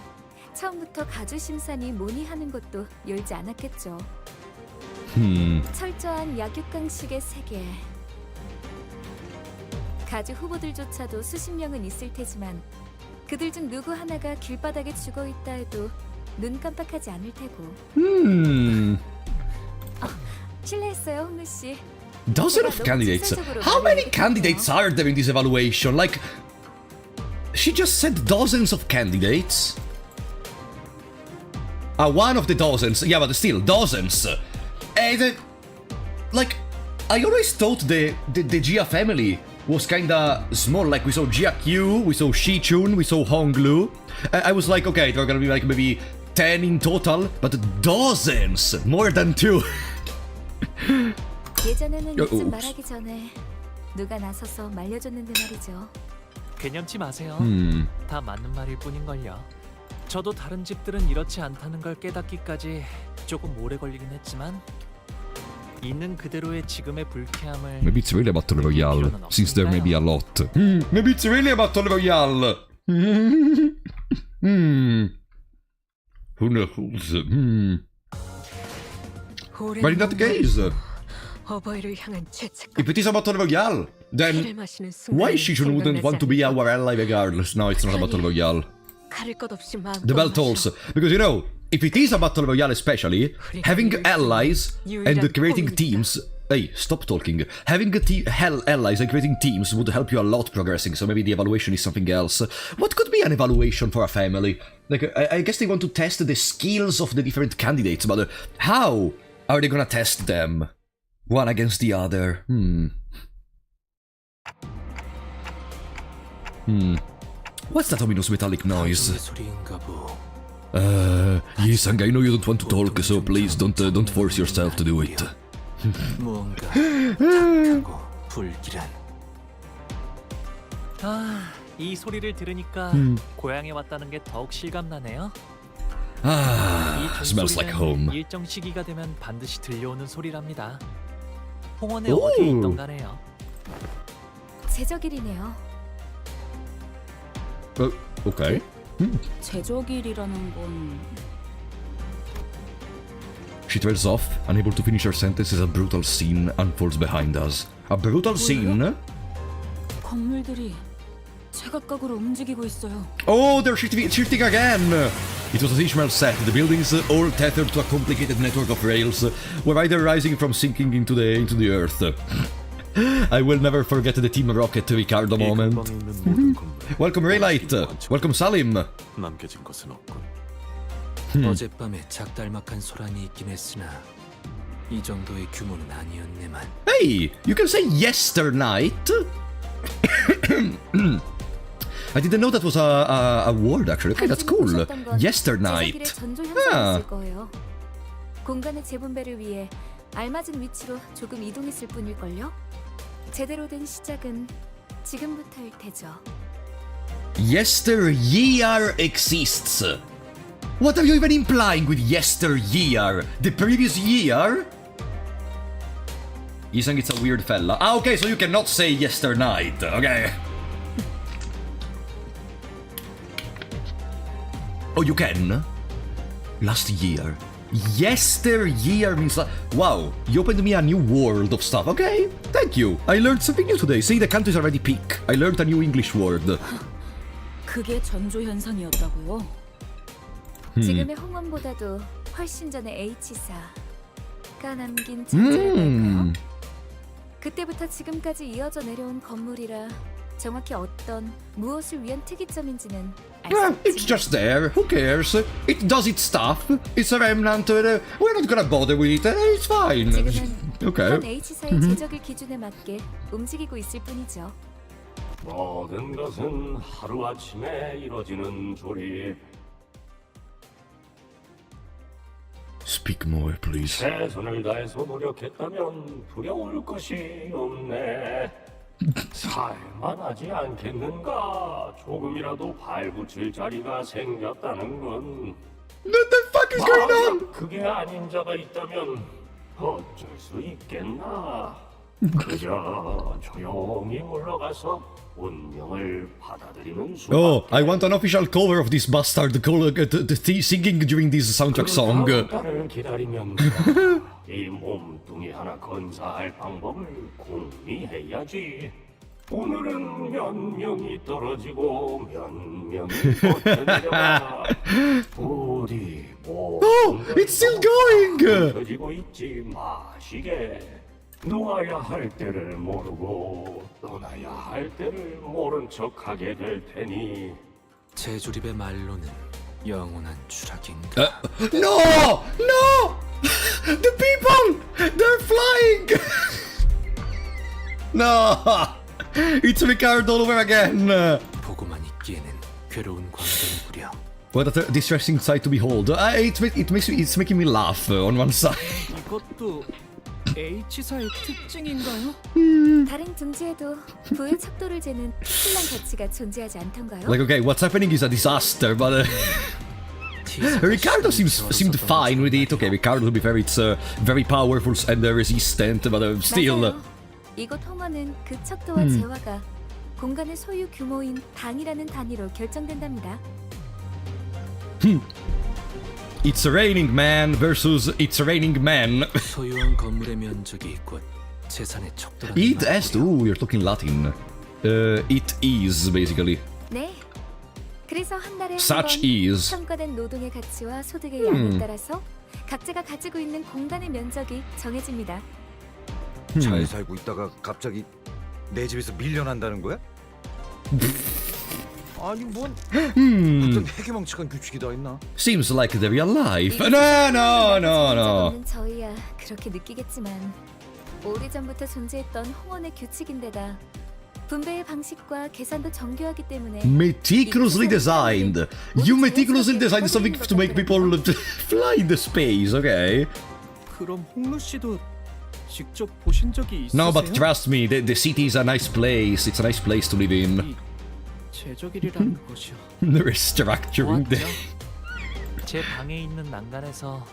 Speaker 4: 처음부터 가주 심산이 뭐니 하는 것도 열지 않았겠죠. 철저한 약육강식의 세계. 가주 후보들조차도 수십 명은 있을 테지만 그들 중 누구 하나가 길바닥에 죽어 있다 해도 눈 깜빡하지 않을 테고. 실례했어요, 홍루 씨.
Speaker 1: Dozen of candidates. How many candidates are there in this evaluation? Like, she just said dozens of candidates. One of the dozens. Yeah, but still, dozens. And, like, I always thought the Jia family was kinda small. Like, we saw Jia Q, we saw Shichun, we saw Honglu. I was like, okay, there are gonna be, like, maybe 10 in total, but dozens, more than 2.
Speaker 4: 예전에는
Speaker 1: oops.
Speaker 4: 이쯤 말하기 전에 누가 나서서 말려줬는데 말이죠.
Speaker 2: 개념치 마세요.
Speaker 1: Hmm.
Speaker 2: 다 맞는 말일 뿐인걸요. 저도 다른 집들은 이렇지 않다는 걸 깨닫기까지 조금 오래 걸리긴 했지만 있는 그대로의 지금의 불쾌함을
Speaker 1: Maybe it's really a battle royale, since there may be a lot. Maybe it's really a battle royale. Who knows? But in that case, if it is a battle royale, then why she wouldn't want to be our ally regardless? No, it's not a battle royale. The bell tolls. Because, you know, if it is a battle royale especially, having allies and creating teams... Hey, stop talking. Having allies and creating teams would help you a lot progressing, so maybe the evaluation is something else. What could be an evaluation for a family? Like, I guess they want to test the skills of the different candidates, but how are they gonna test them? One against the other. What's that ominous metallic noise? Yisang, I know you don't want to talk, so please don't force yourself to do it.
Speaker 2: 이 소리를 들으니까 고향에 왔다는 게 더욱 실감나네요. 이
Speaker 1: Smells like home.
Speaker 2: 일정 시기가 되면 반드시 들려오는 소리랍니다. 홍원에 어디에 있던 가네요.
Speaker 4: 제적일이네요.
Speaker 1: Okay.
Speaker 10: 제적일이라는 건
Speaker 1: She trails off, unable to finish her sentence as a brutal scene unfolds behind us. A brutal scene?
Speaker 10: 건물들이 제각각으로 움직이고 있어요.
Speaker 1: Oh, they're shifting again! It was as Ishmael said, the buildings, all tethered to a complicated network of rails, were either rising from sinking into the earth. I will never forget the Team Rocket Ricardo moment. Welcome Raylight! Welcome Salim!
Speaker 3: 남겨진 것은 없군.
Speaker 5: 어젯밤에 작달막한 소란이 있긴 했으나 이 정도의 규모는 아니었네만.
Speaker 1: Hey! You can say yesternight! I didn't know that was a word actually. Okay, that's cool. Yesternight. Ah.
Speaker 4: 공간의 재분배를 위해 알맞은 위치로 조금 이동했을 뿐일걸요. 제대로 된 시작은 지금부터일 테죠.
Speaker 1: Yesteryear exists. What are you even implying with yesteryear? The previous year? You think it's a weird fella. Ah, okay, so you cannot say yesternight. Okay. Oh, you can? Last year. Yesteryear means like... Wow, you opened me a new world of stuff. Okay, thank you. I learned something new today. See, the Canto is already peak. I learned a new English word.
Speaker 10: 그게 전조 현상이었다고요?
Speaker 4: 지금의 홍원보다도 훨씬 전에 H사가 남긴 잔재랄까요? 그때부터 지금까지 이어져 내려온 건물이라 정확히 어떤 무엇을 위한 특이점인지는 알 수
Speaker 1: It's
Speaker 4: 없지만
Speaker 1: just there. Who cares? It does its stuff. It's a remnant. We're not gonna bother with it. It's fine.
Speaker 4: 지금은
Speaker 1: Okay.
Speaker 4: 현 H사의 제적일 기준에 맞게 움직이고 있을 뿐이죠.
Speaker 11: 모든 것은 하루아침에 이루어지는 조립.
Speaker 1: Speak more, please.
Speaker 11: 최선을 다해서 노력했다면 두려울 것이 없네. 살만하지 않겠는가? 조금이라도 발붙일 자리가 생겼다는 건.
Speaker 1: What the fuck is going on?
Speaker 11: 그게 아닌 자가 있다면 어쩔 수 있겠나? 그저 조용히 물러가서 운명을 받아들이는 수밖에.
Speaker 1: Oh, I want an official cover of this bastard singing during this soundtrack song.
Speaker 11: 나를 기다리면 이 몸뚱이 하나 건사할 방법을 궁리해야지. 오늘은 몇 명이 떨어지고 몇 명이 버텨내려가. 부디
Speaker 1: Oh, it's still going!
Speaker 11: 터지고 있지 마시게. 놓아야 할 때를 모르고 떠나야 할 때를 모른 척하게 될 테니.
Speaker 5: 제조립의 말로는 영원한 추락인가.
Speaker 1: No! No! The people! They're flying! No! It's Ricardo all over again!
Speaker 5: 보고만 있기에는 괴로운 광경이구려.
Speaker 1: What a distressing sight to behold. It's making me laugh on one side.
Speaker 2: 이것도 H사의 특징인가요?
Speaker 4: 다른 둥지에도 부의 척도를 재는 특출난 가치가 존재하지 않던가요?
Speaker 1: Like, okay, what's happening is a disaster, but Ricardo seemed fine with it. Okay, Ricardo, to be fair, it's very powerful and resistant, but still.
Speaker 4: 맞아요. 이곳 홍어는 그 척도와 재화가 공간의 소유 규모인 방이라는 단위로 결정된답니다.
Speaker 1: It's raining man versus it's raining man.
Speaker 5: 소유한 건물의 면적이 곧 재산의 척도라는
Speaker 1: It
Speaker 5: 말이야.
Speaker 1: has to. You're talking Latin. It is basically.
Speaker 4: 네. 그래서 한 달에
Speaker 1: Such
Speaker 4: 한 번
Speaker 1: is.
Speaker 4: 평가된 노동의 가치와 소득의 양에 따라서 각자가 가지고 있는 공간의 면적이 정해집니다.
Speaker 7: 잘 살고 있다가 갑자기 내 집에서 밀려난다는 거야? 아니 뭔 어떤 해괴망측한 규칙이 다 있나?
Speaker 1: Seems like the real life. No.
Speaker 4: 없는 저희야 그렇게 느끼겠지만 오래전부터 존재했던 홍원의 규칙인데다 분배의 방식과 계산도 정교하기 때문에
Speaker 1: Meticulously designed. You meticulously designed something to make people fly in the space. Okay.
Speaker 2: 그럼 홍루 씨도 직접 보신 적이 있으세요?
Speaker 1: No, but trust me, the city is a nice place. It's a nice place to live in.
Speaker 2: 이 제적일이라는 것이요.
Speaker 1: The restructuring.
Speaker 2: 보았죠? 제 방에 있는 난간에서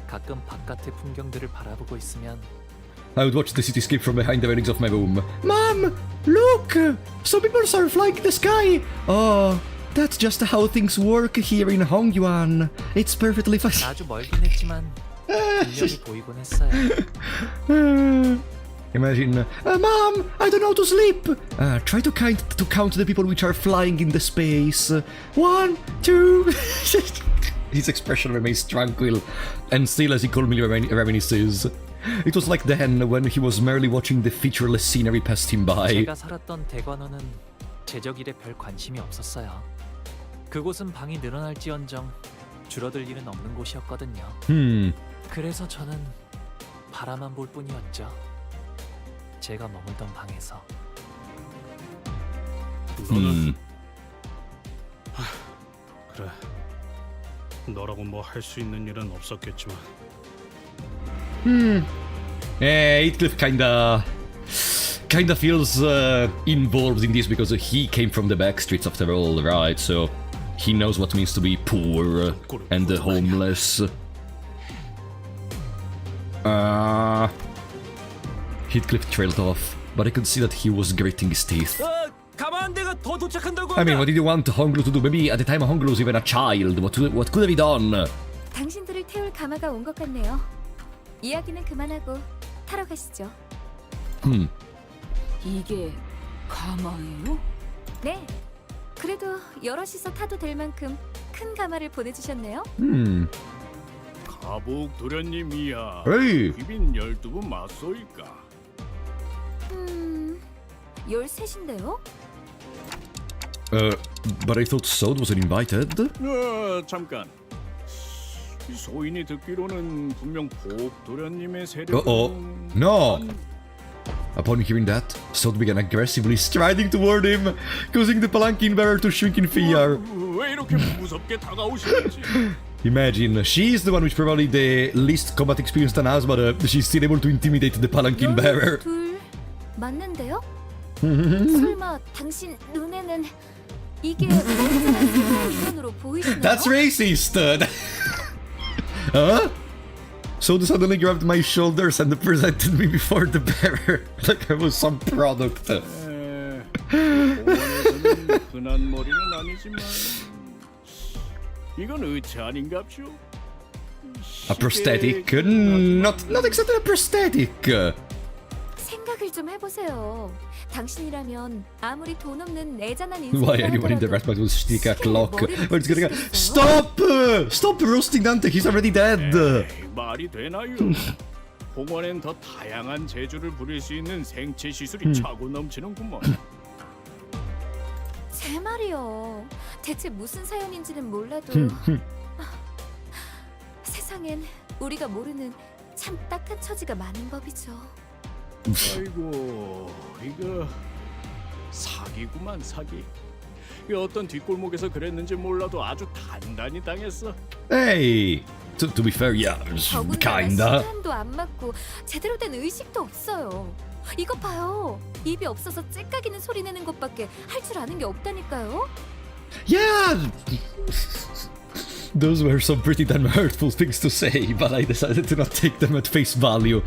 Speaker 2: 가끔 바깥의 풍경들을 바라보고 있으면
Speaker 1: I would watch the cityscape from behind the railings of my room. Mom, look! Some people are flying in the sky! Oh, that's just how things work here in Hongyuan. It's perfectly fine.
Speaker 2: 아주 멀긴 했지만 분명히 보이곤 했어요.
Speaker 1: Imagine, Mom, I don't know how to sleep. Try to count the people which are flying in the space. 1, 2. His expression remains tranquil and still as he calmly reminisces. It was like then when he was merely watching the featureless scenery pass him by.
Speaker 2: 제가 살았던 대관원은 제적일에 별 관심이 없었어요. 그곳은 방이 늘어날지언정 줄어들 일은 없는 곳이었거든요. 그래서 저는 바라만 볼 뿐이었죠. 제가 머물던 방에서.
Speaker 6: 너는 그래. 너라고 뭐 할 수 있는 일은 없었겠지만.
Speaker 1: Heathcliff kinda feels involved in this because he came from the back streets after all, right? So he knows what it means to be poor and homeless. Heathcliff trailed off, but I could see that he was gritting his teeth.
Speaker 5: 가만대가 더 도착한다고.
Speaker 1: I mean, what did you want Honglu to do? Maybe at the time Honglu was even a child. What could have he done?
Speaker 4: 당신들을 태울 가마가 온 것 같네요. 이야기는 그만하고 타러 가시죠.
Speaker 10: 이게 가마예요?
Speaker 4: 네. 그래도 여럿이서 타도 될 만큼 큰 가마를 보내주셨네요.
Speaker 6: 가복 도련님이야.
Speaker 1: Hey!
Speaker 6: 귀빈 12분 맞소이까.
Speaker 4: 13인데요?
Speaker 1: But I thought Sod wasn't invited.
Speaker 6: 잠깐. 소인이 듣기로는 분명 복 도련님의 세력은
Speaker 1: Uh-oh. No! Upon hearing that, Sod began aggressively striding toward him, causing the palanquin bearer to shrink in fear.
Speaker 6: 왜 이렇게 무섭게 다가오시는지.
Speaker 1: Imagine, she's the one with probably the least combat experience than us, but she's still able to intimidate the palanquin bearer.
Speaker 4: 둘 맞는데요? 설마 당신 눈에는 이게 멀쩡한 인간으로 보이시나요?
Speaker 1: That's racist! Huh? Sod suddenly grabbed my shoulders and presented me before the bearer like I was some product.
Speaker 6: 공원에서는 흔한 머리는 아니지만 이건 의체 아닌갑쇼?
Speaker 1: A prosthetic? Not exactly a prosthetic.
Speaker 4: 생각을 좀 해보세요. 당신이라면 아무리 돈 없는 내장한 인생.
Speaker 1: Why anyone in the rat would stick a clock? But it's gonna go. Stop! Stop roasting Dante. He's already dead.
Speaker 6: 에이, 말이 되나요? 공원엔 더 다양한 재주를 부릴 수 있는 생체 시술이 차고 넘치는구먼.
Speaker 4: 제 말이요. 대체 무슨 사연인지는 몰라도 세상엔 우리가 모르는 참 딱한 처지가 많은 법이죠.
Speaker 6: 아이고, 이거 사기구만 사기. 이 어떤 뒷골목에서 그랬는지 몰라도 아주 단단히 당했어.
Speaker 1: Hey, to be fair, yeah,
Speaker 4: 더군다나
Speaker 1: kinda.
Speaker 4: 시간도 안 맞고 제대로 된 의식도 없어요. 이거 봐요. 입이 없어서 째까기는 소리 내는 것밖에 할 줄 아는 게 없다니까요.
Speaker 1: Yeah, those were some pretty damn hurtful things to say, but I decided to not take them at face value.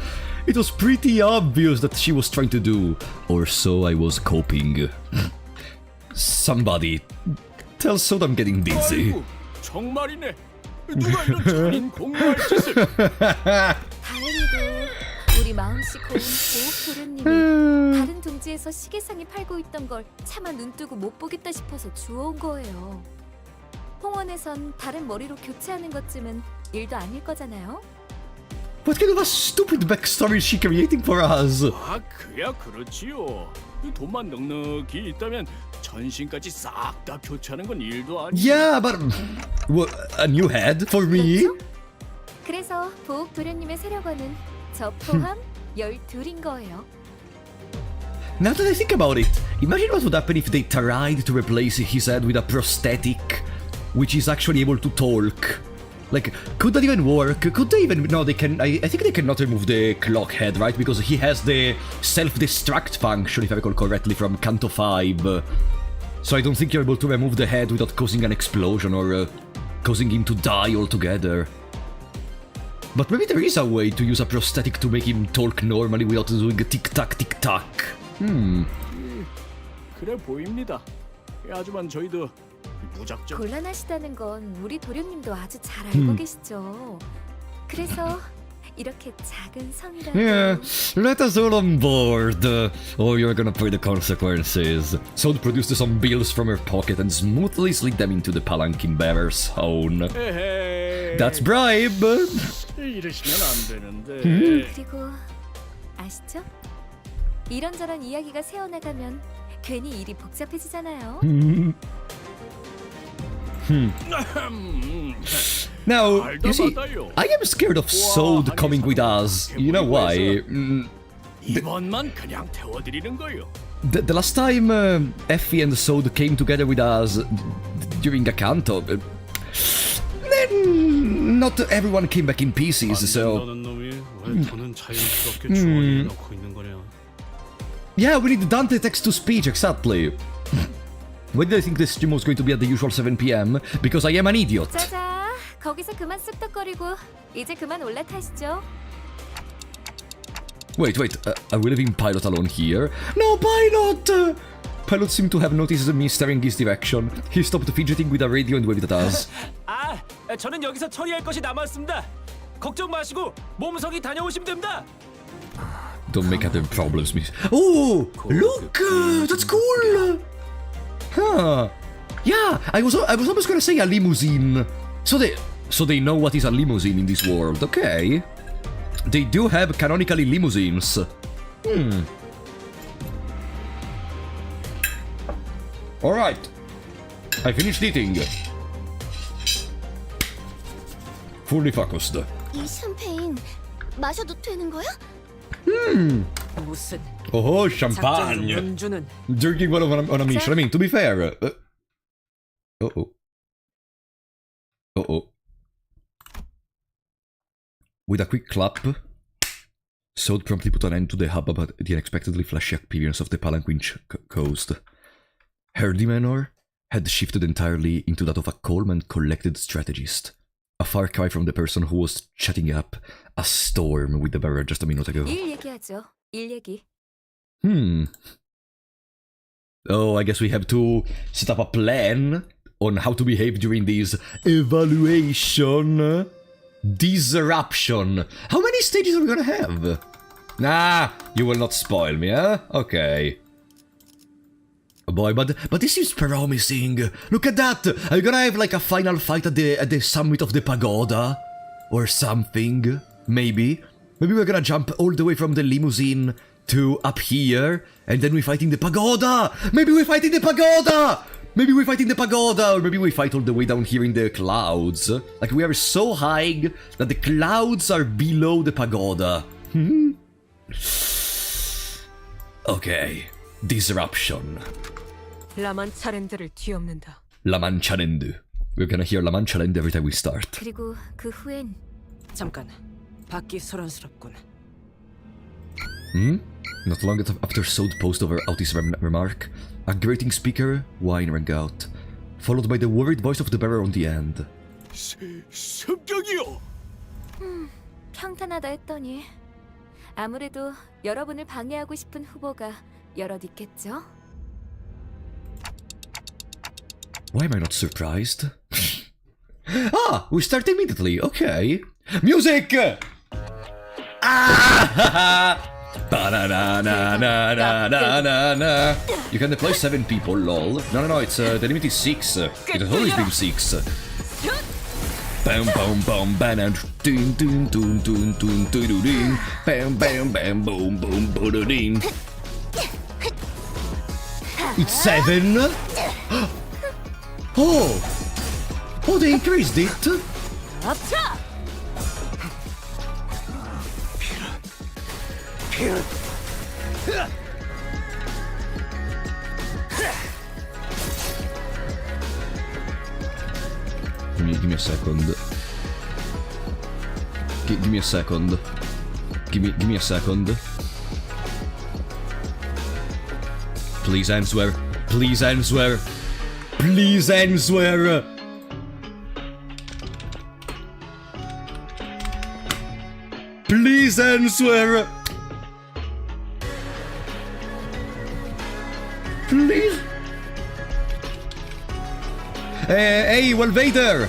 Speaker 1: It was pretty obvious that she was trying to do, or so I was coping. Somebody tell Soda I'm getting dizzy.
Speaker 6: 아이고, 정말이네. 누가 이런 잔인 공유할 짓을?
Speaker 4: 다행히도 우리 마음씨 고운 보호 도련님이 다른 동지에서 시계상이 팔고 있던 걸 차마 눈뜨고 못 보겠다 싶어서 주워온 거예요. 홍원에선 다른 머리로 교체하는 것쯤은 일도 아닐 거잖아요.
Speaker 1: What kind of a stupid backstory is she creating for us?
Speaker 6: 아, 그야 그렇지요. 돈만 넉넉히 있다면 전신까지 싹 다 교체하는 건 일도 아니고.
Speaker 1: Yeah, but what, a new head for me?
Speaker 4: 그렇죠? 그래서 보호 도련님의 세력원은 저 포함 12인 거예요.
Speaker 1: Now that I think about it, imagine what would happen if they tried to replace his head with a prosthetic, which is actually able to talk. Like, could that even work? Could they even... No, they can... I think they cannot remove the clock head, right? Because he has the self-destruct function, if I recall correctly, from Canto 5. So I don't think you're able to remove the head without causing an explosion or causing him to die altogether. But maybe there is a way to use a prosthetic to make him talk normally without doing a tic-tac, tic-tac.
Speaker 6: 그래 보입니다. 하지만 저희도 무작정
Speaker 4: 곤란하시다는 건 우리 도련님도 아주 잘 알고 계시죠. 그래서 이렇게 작은 성이라도
Speaker 1: Yeah, let us all on board, or you're gonna pay the consequences. Sod produced some bills from her pocket and smoothly slid them into the palanquin bearer's own.
Speaker 6: 에헤이.
Speaker 1: That's bribe!
Speaker 6: 이러시면 안 되는데.
Speaker 4: 그리고 아시죠? 이런저런 이야기가 새어나가면 괜히 일이 복잡해지잖아요.
Speaker 1: Now, you see, I am scared of Sod coming with us. You know why?
Speaker 6: 이번만 그냥 태워드리는 거요.
Speaker 1: The last time Effie and Sod came together with us during a Canto, then not everyone came back in pieces, so... Yeah, we need Dante text-to-speech, exactly. When did I think this stream was going to be at the usual 7 PM? Because I am an idiot.
Speaker 4: 자자, 거기서 그만 쑥덕거리고 이제 그만 올라타시죠.
Speaker 1: Wait, are we leaving Pilot alone here? No, Pilot! Pilot seemed to have noticed me staring his direction. He stopped fidgeting with a radio and waved at us.
Speaker 5: 아, 저는 여기서 처리할 것이 남았습니다. 걱정 마시고 몸성이 다녀오시면 됩니다.
Speaker 1: Don't make other problems, miss. Oh, look! That's cool! Huh. Yeah, I was almost gonna say a limousine. So they know what is a limousine in this world, okay? They do have canonically limousines. Alright. I finished eating. Fully focused.
Speaker 4: 이 샴페인 마셔도 되는 거야?
Speaker 9: 무슨
Speaker 1: Oh,
Speaker 9: 작전
Speaker 1: champagne!
Speaker 9: 음주는
Speaker 1: Drinking one on a mission. I mean, to be fair... Uh-oh. With a quick clap, Sod promptly put an end to the hubbub at the unexpectedly flashy appearance of the palanquin coast. Her demeanor had shifted entirely into that of a calm and collected strategist. A far cry from the person who was chatting up a storm with the bearer just a minute ago.
Speaker 4: 일 얘기하죠. 일 얘기.
Speaker 1: Oh, I guess we have to set up a plan on how to behave during this evaluation. Disruption. How many stages are we gonna have? Nah, you will not spoil me, huh? Okay. Oh boy, but this is promising. Look at that! Are you gonna have like a final fight at the summit of the pagoda? Or something? Maybe? Maybe we're gonna jump all the way from the limousine to up here, and then we fight in the pagoda! Maybe we fight in the pagoda! Maybe we fight in the pagoda, or maybe we fight all the way down here in the clouds. Like, we are so high that the clouds are below the pagoda. Okay. Disruption.
Speaker 9: 라만차랜드를 뒤엎는다.
Speaker 1: 라만차랜드. We're gonna hear 라만차랜드 every time we start.
Speaker 4: 그리고 그 후엔
Speaker 9: 잠깐, 밖이 소란스럽군.
Speaker 1: Not long after Sode post over Autis' remark, a grating speaker whine rang out, followed by the worried voice of the bearer on the end.
Speaker 6: 습격이요.
Speaker 4: 평탄하다 했더니 아무래도 여러분을 방해하고 싶은 후보가 여럿 있겠죠?
Speaker 1: Why am I not surprised? Ah, we start immediately, okay. Music! Ah! Ba-na-na-na-na-na-na-na. You can deploy 7 people, lol. No, it's the limit is 6. It has always been 6. Bam bam bam bam ding ding ding ding ding ding ding bam bam bam boom boom boom ding. It's 7. Oh, they increased it. Give me a second. Give me a second. Give me a second. Please answer. Please answer. Please answer. Please answer. Please. Hey, well, Vader.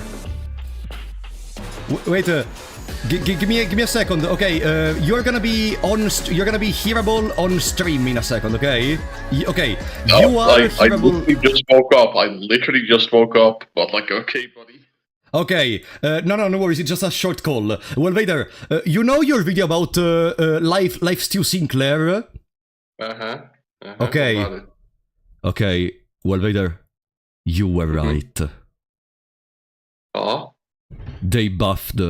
Speaker 1: Wait. Give me a second. Okay. You're gonna be hearable on stream in a second. Okay. Okay. You are hearable.
Speaker 12: I just woke up. I literally just woke up. But like, okay, buddy.
Speaker 1: Okay. No worries. It's just a short call. Well, Vader. You know your video about Life Stew Sinclair? Okay. Okay. Well, Vader. You were right. They buffed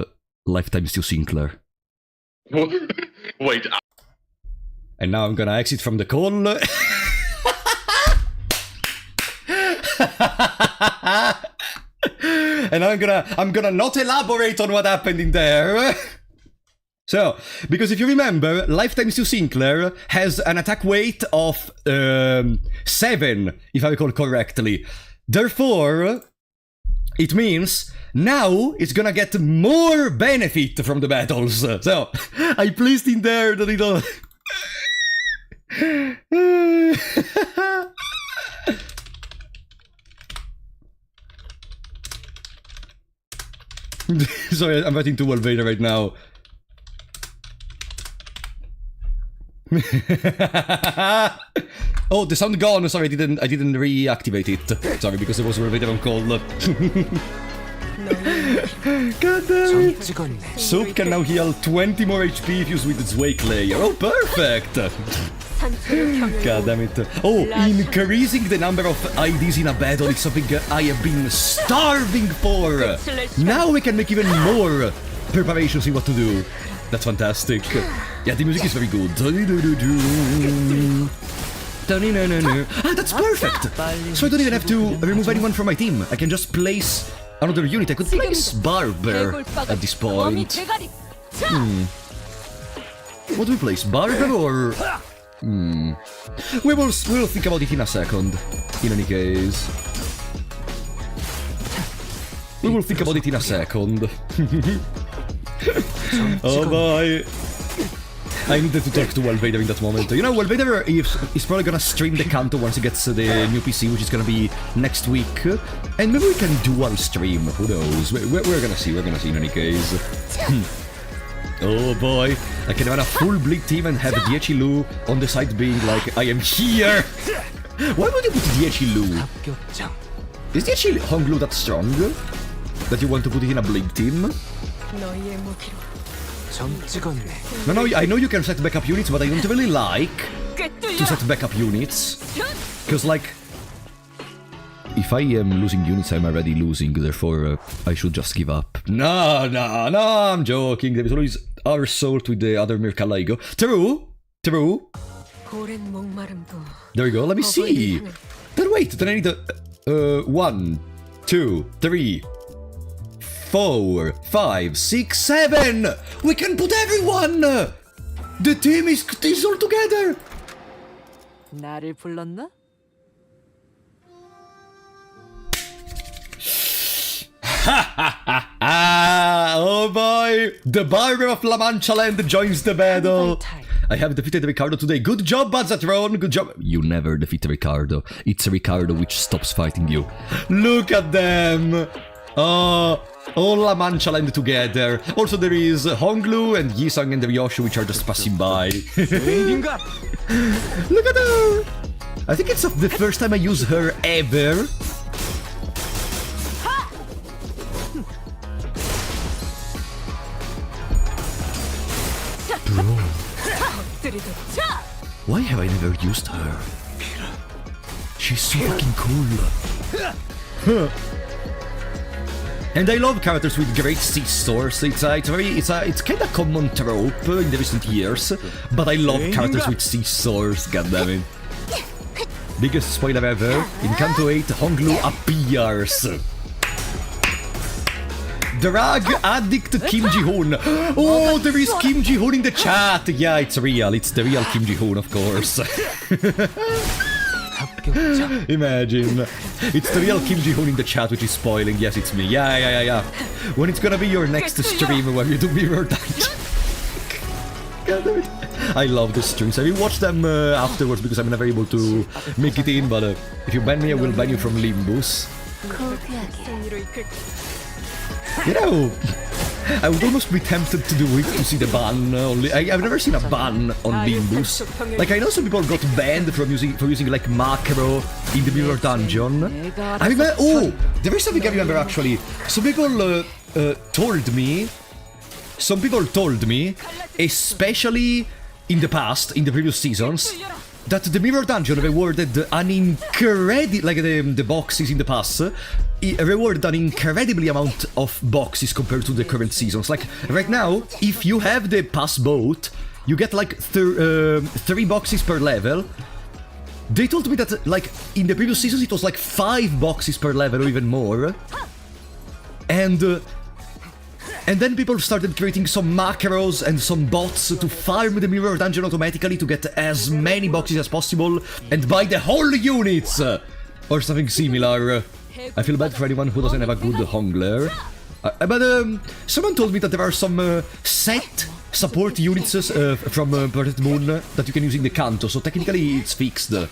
Speaker 1: Lifetime Stu Sinclair.
Speaker 12: Wait.
Speaker 1: And now I'm gonna exit from the call. And I'm gonna not elaborate on what happened in there. So, because if you remember, Lifetime Stu Sinclair has an attack weight of 7, if I recall correctly. Therefore, it means now it's gonna get more benefit from the battles. So, I placed in there the little... Sorry, I'm writing to Wolvader right now. Oh, the sound gone. Sorry, I didn't reactivate it. Sorry, because there was a bit of a call. God damn it. Soap can now heal 20 more HP if used with its wake layer. Oh, perfect. God damn it. Oh, increasing the number of IDs in a battle is something I have been starving for. Now we can make even more preparations in what to do. That's fantastic. Yeah, the music is very good. Ah, that's perfect! So I don't even have to remove anyone from my team. I can just place another unit. I could place Barber at this point. What do we place? Barber or... We'll think about it in a second. In any case. We will think about it in a second. Oh boy. I needed to talk to Wolvader in that moment. You know, Wolvader is probably gonna stream the Canto once he gets the new PC, which is gonna be next week. And maybe we can dual stream, who knows? We're gonna see in any case. Oh boy, I can run a full bleed team and have Diachilu on the side being like, I am here! Why would you put Diachilu? Is Diachilu Honglu that strong? That you want to put it in a bleed team? No, I know you can set backup units, but I don't really like to set backup units. Because, like, if I am losing units, I'm already losing, therefore I should just give up. No, I'm joking. There is always our salt with the other Mirkalaigo. True.
Speaker 9: 오랜 목마름도
Speaker 1: There we go. Let me see. Then wait. Then I need a 1, 2, 3, 4, 5, 6, 7. We can put everyone. The team is all together.
Speaker 9: 나를 불렀나?
Speaker 1: Oh boy! The Barber of La Mancha Land joins the battle! I have defeated Ricardo today. Good job, Bazzatron! Good job! You never defeat Ricardo. It's Ricardo which stops fighting you. Look at them! Oh, all La Mancha Land together. Also there is Honglu and Yisang and Ryoshi which are just passing by. Look at her! I think it's the first time I use her ever. Bro. Why have I never used her? She's so fucking cool. And I love characters with great C-stores. It's kind of common trope in the recent years, but I love characters with C-stores. Goddammit. Biggest spoiler ever: in Canto 8, Honglu appears. Drag addict Kim Ji-hoon. Oh, there is Kim Ji-hoon in the chat. Yeah, it's real. It's the real Kim Ji-hoon, of course. Imagine. It's the real Kim Ji-hoon in the chat which is spoiling. Yes, it's me. Yeah. When it's gonna be your next stream where you do Mirror Dungeon. I love the streams. I will watch them afterwards because I'm never able to make it in, but if you ban me, I will ban you from Limbus. You know, I would almost be tempted to do it to see the ban. Only I've never seen a ban on Limbus. Like I know some people got banned from using like macro in the Mirror Dungeon. I remember. Oh, there is something I remember actually. Some people told me, especially in the past, in the previous seasons, that the Mirror Dungeon rewarded an incredible, like the boxes in the past, it rewarded an incredibly amount of boxes compared to the current seasons. Like right now, if you have the pass boat, you get like 3 boxes per level. They told me that like in the previous seasons it was like 5 boxes per level or even more. And then people started creating some macros and some bots to farm the Mirror Dungeon automatically to get as many boxes as possible and buy the whole units! Or something similar. I feel bad for anyone who doesn't have a good Hongler. But someone told me that there are some set support units from Project Moon that you can use in the Canto, so technically it's fixed. But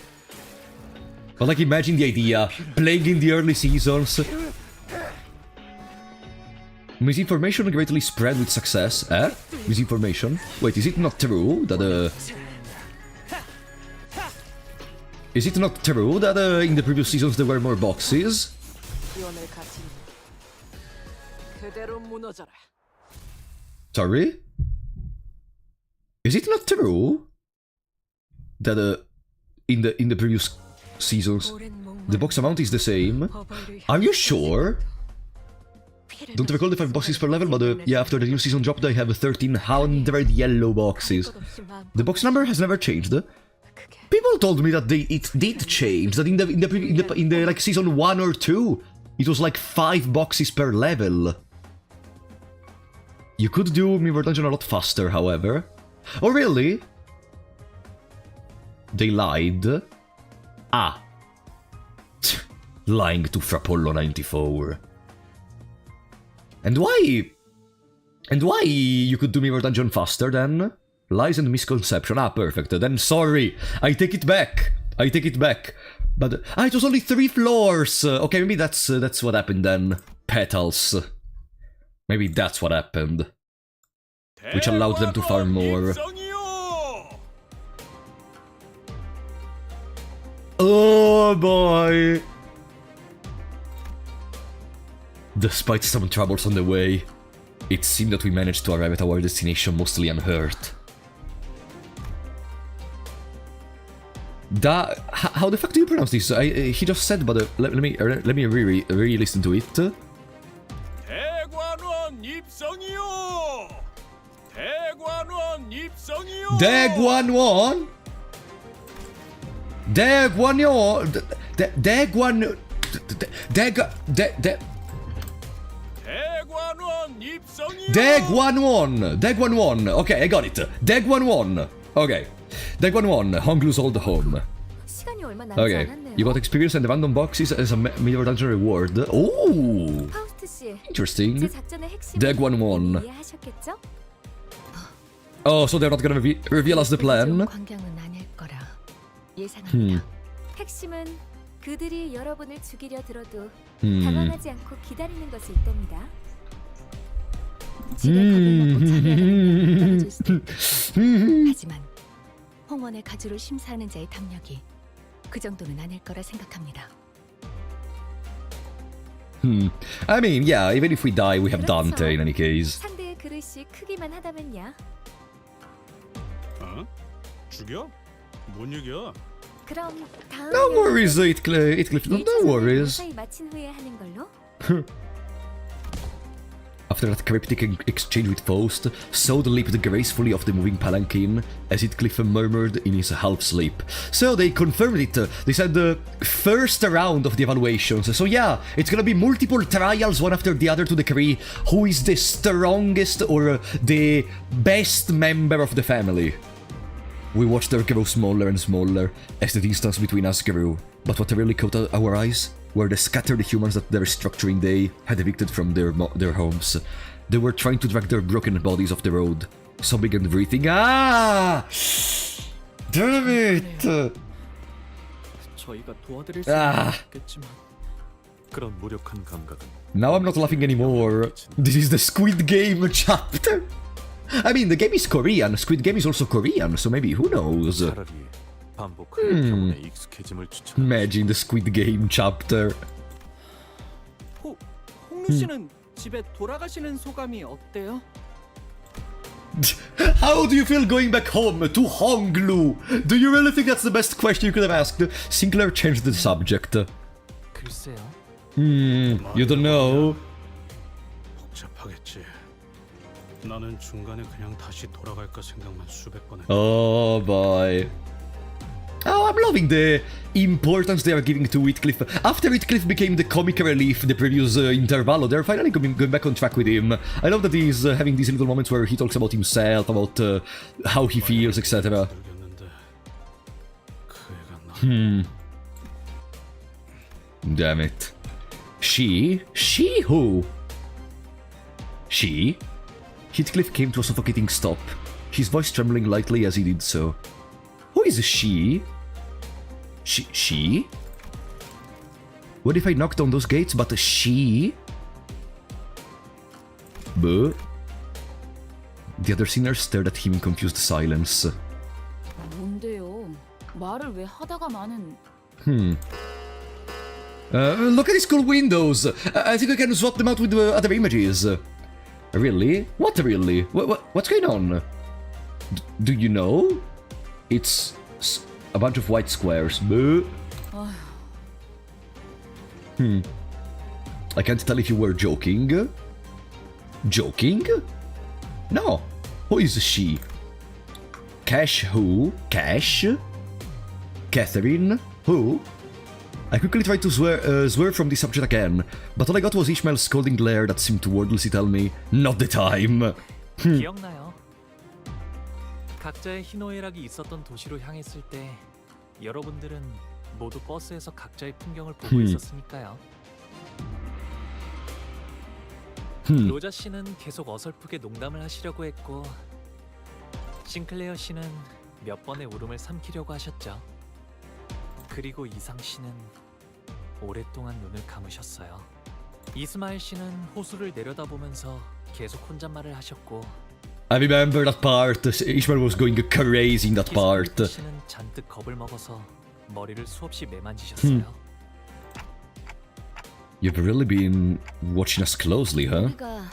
Speaker 1: like imagine the idea, playing in the early seasons. Misinformation greatly spread with success, eh? Misinformation? Wait, is it not true that, Is it not true that, in the previous seasons there were more boxes? Sorry? Is it not true that, in the previous seasons the box amount is the same? Are you sure? Don't recall the 5 boxes per level, but yeah, after the new season dropped I have 1300 yellow boxes. The box number has never changed. People told me that it did change, that in the like season 1 or 2, it was like 5 boxes per level. You could do Mirror Dungeon a lot faster, however. Oh really? They lied. Ah. Lying to Frapollo94. And why you could do Mirror Dungeon faster then? Lies and misconception. Ah, perfect. Then sorry. I take it back. But it was only 3 floors. Okay, maybe that's what happened then. Petals. Maybe that's what happened. Which allowed them to farm more. Oh boy. Despite some troubles on the way, it seemed that we managed to arrive at our destination mostly unhurt. How the fuck do you pronounce this? He just said, but let me re-listen to it. Daguanyuan? Daguanyuan.
Speaker 6: 대관원 입성이요.
Speaker 1: Daguanyuan. Okay, I got it. Daguanyuan. Okay. Daguanyuan, Honglu's old home.
Speaker 4: 시간이 얼마 남지
Speaker 1: Okay.
Speaker 4: 않았네요.
Speaker 1: You got experience and random boxes as a mirror dungeon reward. Oh,
Speaker 4: 파우스트 씨, 제
Speaker 1: interesting.
Speaker 4: 작전의 핵심
Speaker 1: Daguanyuan.
Speaker 4: 이해하셨겠죠?
Speaker 1: Oh, so they're not gonna reveal us the plan?
Speaker 4: 광경은 아닐 거라 예상합니다. 핵심은 그들이 여러분을 죽이려 들어도 당황하지 않고 기다리는 것일 때입니다. 집에 겁을 먹고 자려는 떨어질 수도 있고. 하지만 홍원의 가주를 심사하는 자의 담력이 그 정도는 아닐 거라 생각합니다.
Speaker 1: I mean, yeah, even if we die, we have
Speaker 4: 그렇죠.
Speaker 1: Dante in any case.
Speaker 4: 상대의 그릇이 크기만 하다면야.
Speaker 6: 어? 죽여? 못 이겨.
Speaker 4: 그럼 다음
Speaker 1: No worries, Heathcliff, no worries.
Speaker 4: 무사히 마친 후에 하는 걸로.
Speaker 1: After that cryptic exchange with Faust, Sod leaped gracefully off the moving palanquin as Heathcliff murmured in his half-sleep. So they confirmed it. They said the first round of the evaluations. So yeah, it's gonna be multiple trials one after the other to decree who is the strongest or the best member of the family. We watched her grow smaller and smaller as the distance between us grew. But what really caught our eyes were the scattered humans that the restructuring day had evicted from their homes. They were trying to drag their broken bodies off the road, sobbing and breathing. Ah! Damn it!
Speaker 3: 저희가 도와드릴 수 있겠지만 그런 무력한 감각은
Speaker 1: Now I'm not laughing anymore. This is the Squid Game chapter. I mean, the game is Korean. Squid Game is also Korean, so maybe who knows?
Speaker 3: 차라리 반복하는 경험에 익숙해짐을 추천.
Speaker 1: Imagine the Squid Game chapter.
Speaker 9: 홍루 씨는 집에 돌아가시는 소감이 어때요?
Speaker 1: How do you feel going back home to Honglu? Do you really think that's the best question you could have asked? Sinclair changed the subject.
Speaker 2: 글쎄요.
Speaker 1: You don't know?
Speaker 6: 복잡하겠지. 나는 중간에 그냥 다시 돌아갈까 생각만 수백 번 했다.
Speaker 1: Oh boy. Oh, I'm loving the importance they are giving to Heathcliff. After Heathcliff became the comic relief the previous intervallo, they're finally going back on track with him. I love that he's having these little moments where he talks about himself, about how he feels, etc. Damn it. She? She who? She? Heathcliff came to a suffocating stop, his voice trembling lightly as he did so. Who is she? She? What if I knocked on those gates, but she? Buh. The other sinners stared at him in confused silence.
Speaker 10: 뭔데요? 말을 왜 하다가 마는?
Speaker 1: Look at these cool windows! I think I can swap them out with other images. Really? What really? What's going on? Do you know? It's a bunch of white squares. I can't tell if you were joking. Joking? No. Who is she? Cash who? Cash? Catherine? Who? I quickly tried to swerve from this subject again, but all I got was Ishmael's scolding glare that seemed to wordlessly tell me, not the time.
Speaker 2: 기억나요? 각자의 희노애락이 있었던 도시로 향했을 때 여러분들은 모두 버스에서 각자의 풍경을 보고 있었으니까요. 로자 씨는 계속 어설프게 농담을 하시려고 했고 싱클레어 씨는 몇 번의 울음을 삼키려고 하셨죠. 그리고 이상 씨는 오랫동안 눈을 감으셨어요. 이스마일 씨는 호수를 내려다보면서 계속 혼잣말을 하셨고
Speaker 1: I remember that part. Ishmael was going crazy in that part.
Speaker 2: 씨는 잔뜩 겁을 먹어서 머리를 수없이 매만지셨어요.
Speaker 1: You've really been watching us closely, huh?
Speaker 4: 내가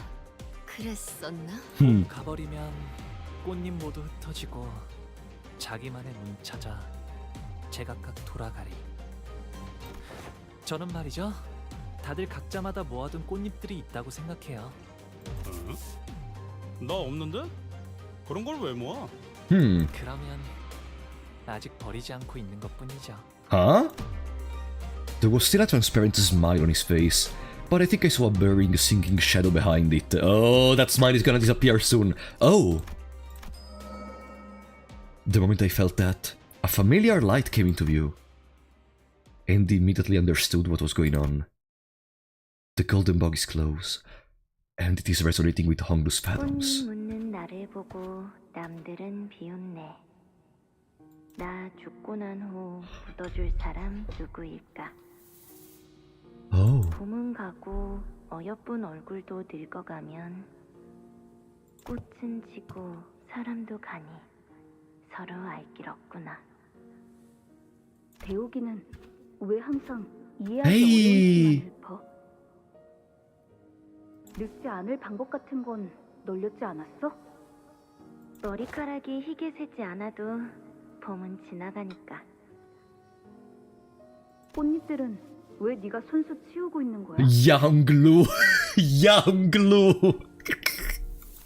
Speaker 4: 그랬었나?
Speaker 2: 가버리면 꽃잎 모두 흩어지고 자기만의 문이 찾아 제각각 돌아가리. 저는 말이죠. 다들 각자마다 모아둔 꽃잎들이 있다고 생각해요.
Speaker 6: 나 없는데? 그런 걸 왜 모아?
Speaker 2: 그러면 아직 버리지 않고 있는 것뿐이죠.
Speaker 1: Huh? There was still a transparent smile on his face, but I think I saw a blurring, sinking shadow behind it. Oh, that smile is gonna disappear soon. Oh! The moment I felt that, a familiar light came into view, and immediately understood what was going on. The golden bog is close, and it is resonating with Honglu's phantoms.
Speaker 4: 묻는 나를 보고 남들은 비웃네. 나 죽고 난 후 묻어줄 사람 누구일까?
Speaker 1: Oh.
Speaker 4: 봄은 가고 어여쁜 얼굴도 늙어가면 꽃은 지고 사람도 가니 서로 알 길 없구나. 배우기는 왜 항상 이해하기 어려운 수만을 짚어? 늙지 않을 방법 같은 건 널렸지 않았어? 머리카락이 희게 새지 않아도 봄은 지나가니까. 꽃잎들은 왜 네가 손수 치우고 있는 거야?
Speaker 1: Young Glue!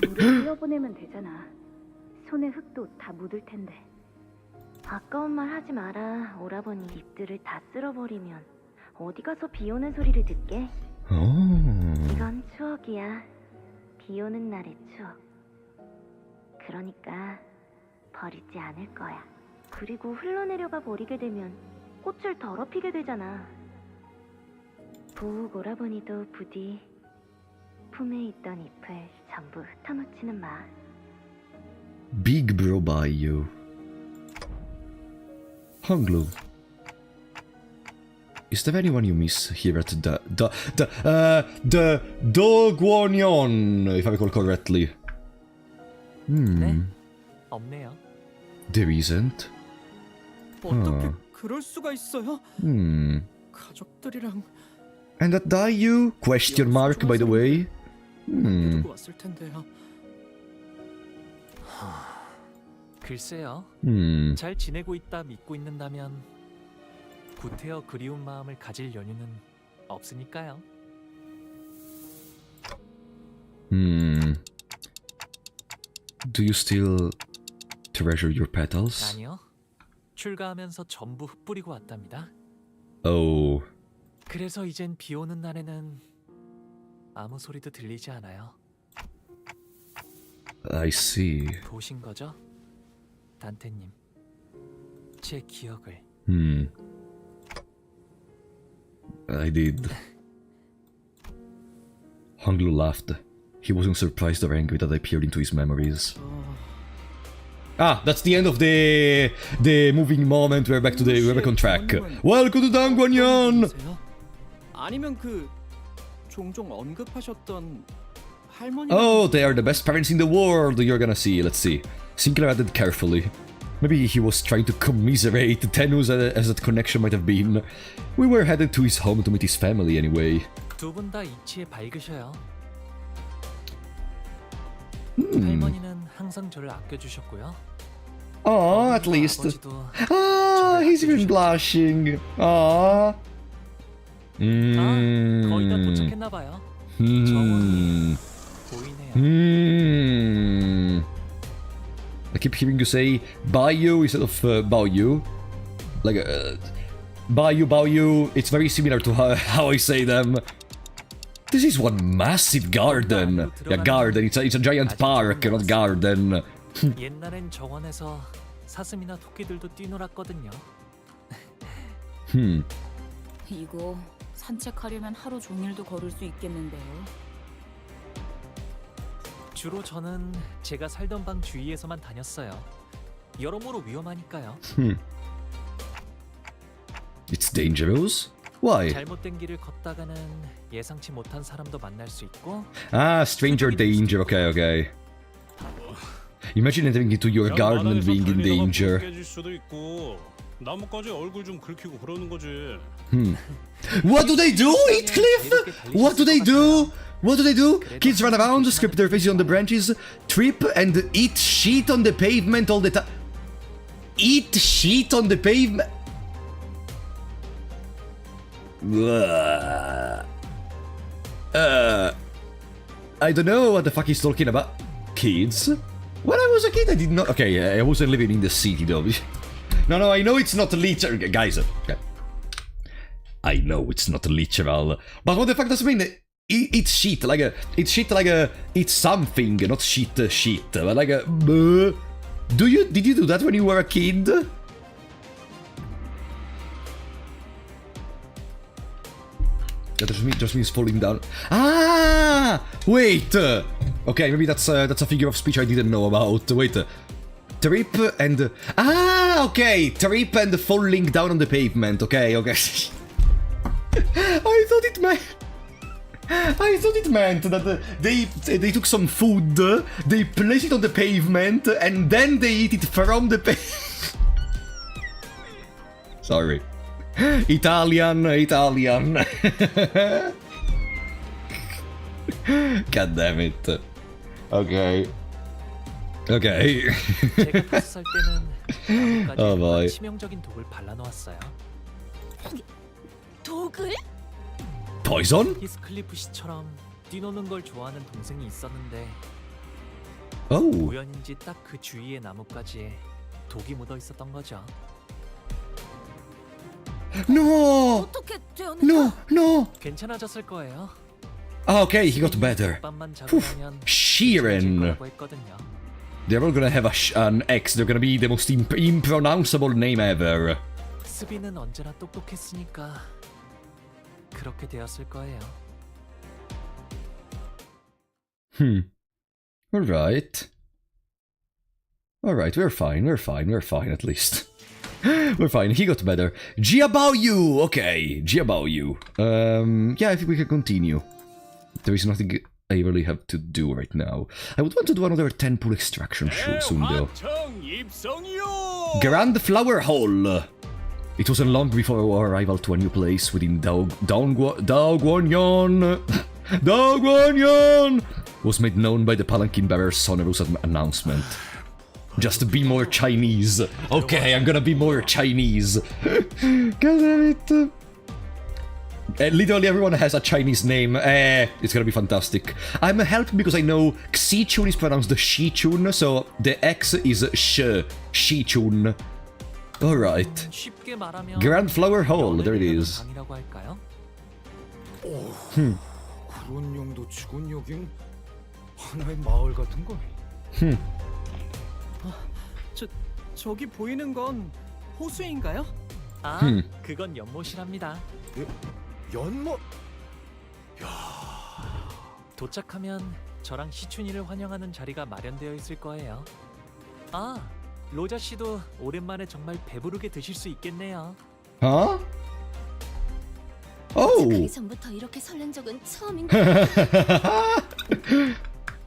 Speaker 4: 물을 흘려보내면 되잖아. 손에 흙도 다 묻을 텐데. 아까운 말 하지 마라. 오라버니 잎들을 다 쓸어버리면 어디 가서 비 오는 소리를 듣게?
Speaker 1: Oh.
Speaker 4: 이건 추억이야. 비 오는 날의 추억. 그러니까 버리지 않을 거야. 그리고 흘러내려가 버리게 되면 꽃을 더럽히게 되잖아. 부욱 오라버니도 부디 품에 있던 잎을 전부 흩어놓지는 마.
Speaker 1: Big bro by you. Honglu. Is there anyone you miss here at the Daguanyuan, if I recall correctly?
Speaker 2: 네? 없네요.
Speaker 1: There isn't.
Speaker 9: 어떻게 그럴 수가 있어요? 가족들이랑
Speaker 1: And that Dayu? Question mark, by the way.
Speaker 9: 두고 왔을 텐데요.
Speaker 2: 글쎄요. 잘 지내고 있다 믿고 있는다면 구태여 그리운 마음을 가질 연유는 없으니까요.
Speaker 1: Do you still treasure your petals?
Speaker 2: 아니요. 출가하면서 전부 흩뿌리고 왔답니다.
Speaker 1: Oh.
Speaker 2: 그래서 이젠 비 오는 날에는 아무 소리도 들리지 않아요.
Speaker 1: I see.
Speaker 2: 보신 거죠? 단테님. 제 기억을.
Speaker 1: I did. Honglu laughed. He wasn't surprised or angry that I peered into his memories. Ah, that's the end of the moving moment. We're back on track. Welcome to Daguanyuan.
Speaker 9: 아니면 그 종종 언급하셨던 할머니.
Speaker 1: Oh, they are the best parents in the world. You're gonna see. Let's see. Sinclair added carefully. Maybe he was trying to commiserate, tenuous as that connection might have been. We were headed to his home to meet his family anyway.
Speaker 2: 두 분 다 이치에 밝으셔요. 할머니는 항상 저를 아껴주셨고요.
Speaker 1: Oh, at least. Ah, he's even blushing. Ah.
Speaker 2: 거의 다 도착했나 봐요. 정원이 보이네요.
Speaker 1: I keep hearing you say Bayou instead of Baoyu. Like Bayou. It's very similar to how I say them. This is one massive garden. Yeah, garden. It's a giant park, not garden.
Speaker 2: 옛날엔 정원에서 사슴이나 토끼들도 뛰놀았거든요.
Speaker 10: 이거 산책하려면 하루 종일도 걸을 수 있겠는데요.
Speaker 2: 주로 저는 제가 살던 방 주위에서만 다녔어요. 여러모로 위험하니까요.
Speaker 1: It's dangerous? Why?
Speaker 2: 잘못된 길을 걷다가는 예상치 못한 사람도 만날 수 있고.
Speaker 1: Ah, stranger danger. Okay. Imagine entering into your garden and being in danger.
Speaker 6: 나뭇가지 얼굴 좀 긁히고 그러는 거지.
Speaker 1: What do they do, Heathcliff? What do they do? What do they do? Kids run around, scrape their faces on the branches, trip and eat shit on the pavement all the time. Eat shit on the pavement? I don't know what the fuck he's talking about. Kids? When I was a kid, I did not. Okay, I wasn't living in the city though. No, I know it's not literal, guys. I know it's not literal, but what the fuck does it mean? It's shit, it's something, not shit, but like did you do that when you were a kid? That just means falling down. Ah, wait. Okay, maybe that's a figure of speech I didn't know about. Wait, trip and okay, trip and falling down on the pavement. Okay. I thought it meant that they took some food, they placed it on the pavement, and then they eat it from the pavement. Sorry. Italian. God damn it. Okay.
Speaker 2: 제가 가서 살 때는
Speaker 1: Oh boy.
Speaker 2: 치명적인 독을 발라놓았어요.
Speaker 4: 독을?
Speaker 1: Poison?
Speaker 2: 히스클리프 씨처럼 뛰노는 걸 좋아하는 동생이 있었는데
Speaker 1: Oh.
Speaker 2: 우연인지 딱 그 주위의 나뭇가지에 독이 묻어 있었던 거죠.
Speaker 1: No.
Speaker 4: 어떻게 되었는가?
Speaker 1: No.
Speaker 2: 괜찮아졌을 거예요.
Speaker 1: Okay, he got better.
Speaker 2: 밥만
Speaker 1: Phew.
Speaker 2: 잡으면
Speaker 1: Sheeran.
Speaker 2: 거라고 했거든요.
Speaker 1: They're all gonna have an X. They're gonna be the most impronounceable name ever.
Speaker 2: 스비는 언제나 똑똑했으니까 그렇게 되었을 거예요.
Speaker 1: Alright, we're fine at least. We're fine, he got better. Jiabaoyu! Okay, Jiabaoyu. Yeah, I think we can continue. There is nothing I really have to do right now. I would want to do another 10 pool extraction soon though. Grand Flower Hall! It wasn't long before our arrival to a new place within Daguanyuan. Daguanyuan was made known by the palanquin bearer's sonorous announcement. Just be more Chinese. Okay, I'm gonna be more Chinese. God damn it. Literally everyone has a Chinese name. It's gonna be fantastic. I'm helped because I know Xichun is pronounced Shichun, so the X is Shichun. Alright.
Speaker 2: 쉽게 말하면
Speaker 1: Grand Flower Hall, there it is.
Speaker 2: 방이라고 할까요?
Speaker 7: 그런 용도 치곤 여긴 하나의 마을 같은 거.
Speaker 9: 저기 보이는 건 호수인가요?
Speaker 2: 아, 그건 연못이랍니다.
Speaker 7: 연못?
Speaker 2: 도착하면 저랑 시춘이를 환영하는 자리가 마련되어 있을 거예요. 아, 로자 씨도 오랜만에 정말 배부르게 드실 수 있겠네요.
Speaker 1: Huh? Oh.
Speaker 4: 가기 전부터 이렇게 설렌 적은 처음인 것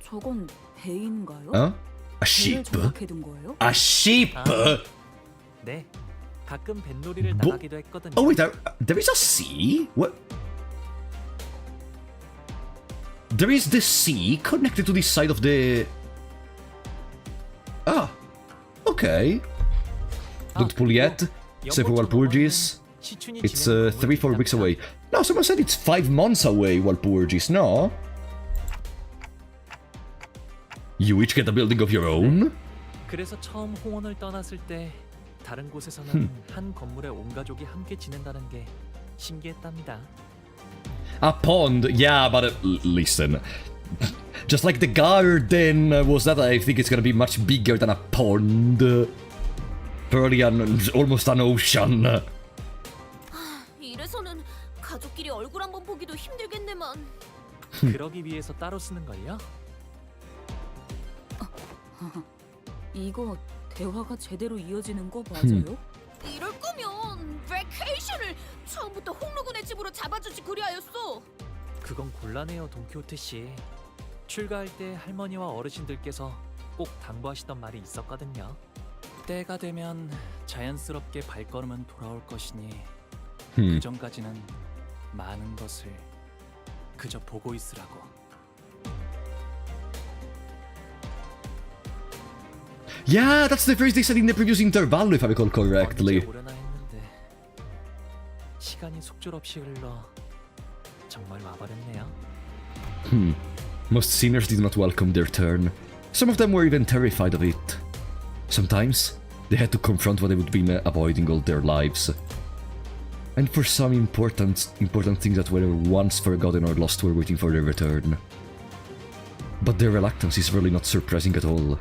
Speaker 10: 저건 배인가요?
Speaker 1: Huh? A sheep?
Speaker 10: 조각해둔 거예요?
Speaker 1: A sheep?
Speaker 2: 네, 가끔 뱃놀이를 나가기도 했거든요.
Speaker 1: Oh wait, there is a sea? What? There is the sea connected to this side of the... Ah, okay. Don't pull yet. Save for Walpurgis. It's 3-4 weeks away. No, someone said it's 5 months away, Walpurgis, no? You each get a building of your own?
Speaker 2: 그래서 처음 홍원을 떠났을 때 다른 곳에서는 한 건물에 온 가족이 함께 지낸다는 게 신기했답니다.
Speaker 1: A pond, yeah, but listen. Just like the garden was that, I think it's gonna be much bigger than a pond. Probably almost an ocean.
Speaker 4: 이래서는 가족끼리 얼굴 한번 보기도 힘들겠네만.
Speaker 2: 그러기 위해서 따로 쓰는 걸요?
Speaker 10: 이거 대화가 제대로 이어지는 거 맞아요?
Speaker 4: 이럴 거면 베케이션을 처음부터 홍로군의 집으로 잡아주지 그리하였어.
Speaker 2: 그건 곤란해요, 돈키호테 씨. 출가할 때 할머니와 어르신들께서 꼭 당부하시던 말이 있었거든요. 때가 되면 자연스럽게 발걸음은 돌아올 것이니 그 전까지는 많은 것을 그저 보고 있으라고.
Speaker 1: Yeah, that's the phrase they said in the previous interval, if I recall correctly.
Speaker 2: 오래나 했는데 시간이 속절없이 흘러 정말 와버렸네요.
Speaker 1: Most sinners did not welcome their turn. Some of them were even terrified of it. Sometimes, They had to confront what they've been avoiding all their lives. And for some important things that were once forgotten or lost were waiting for their return. But their reluctance is really not surprising at all.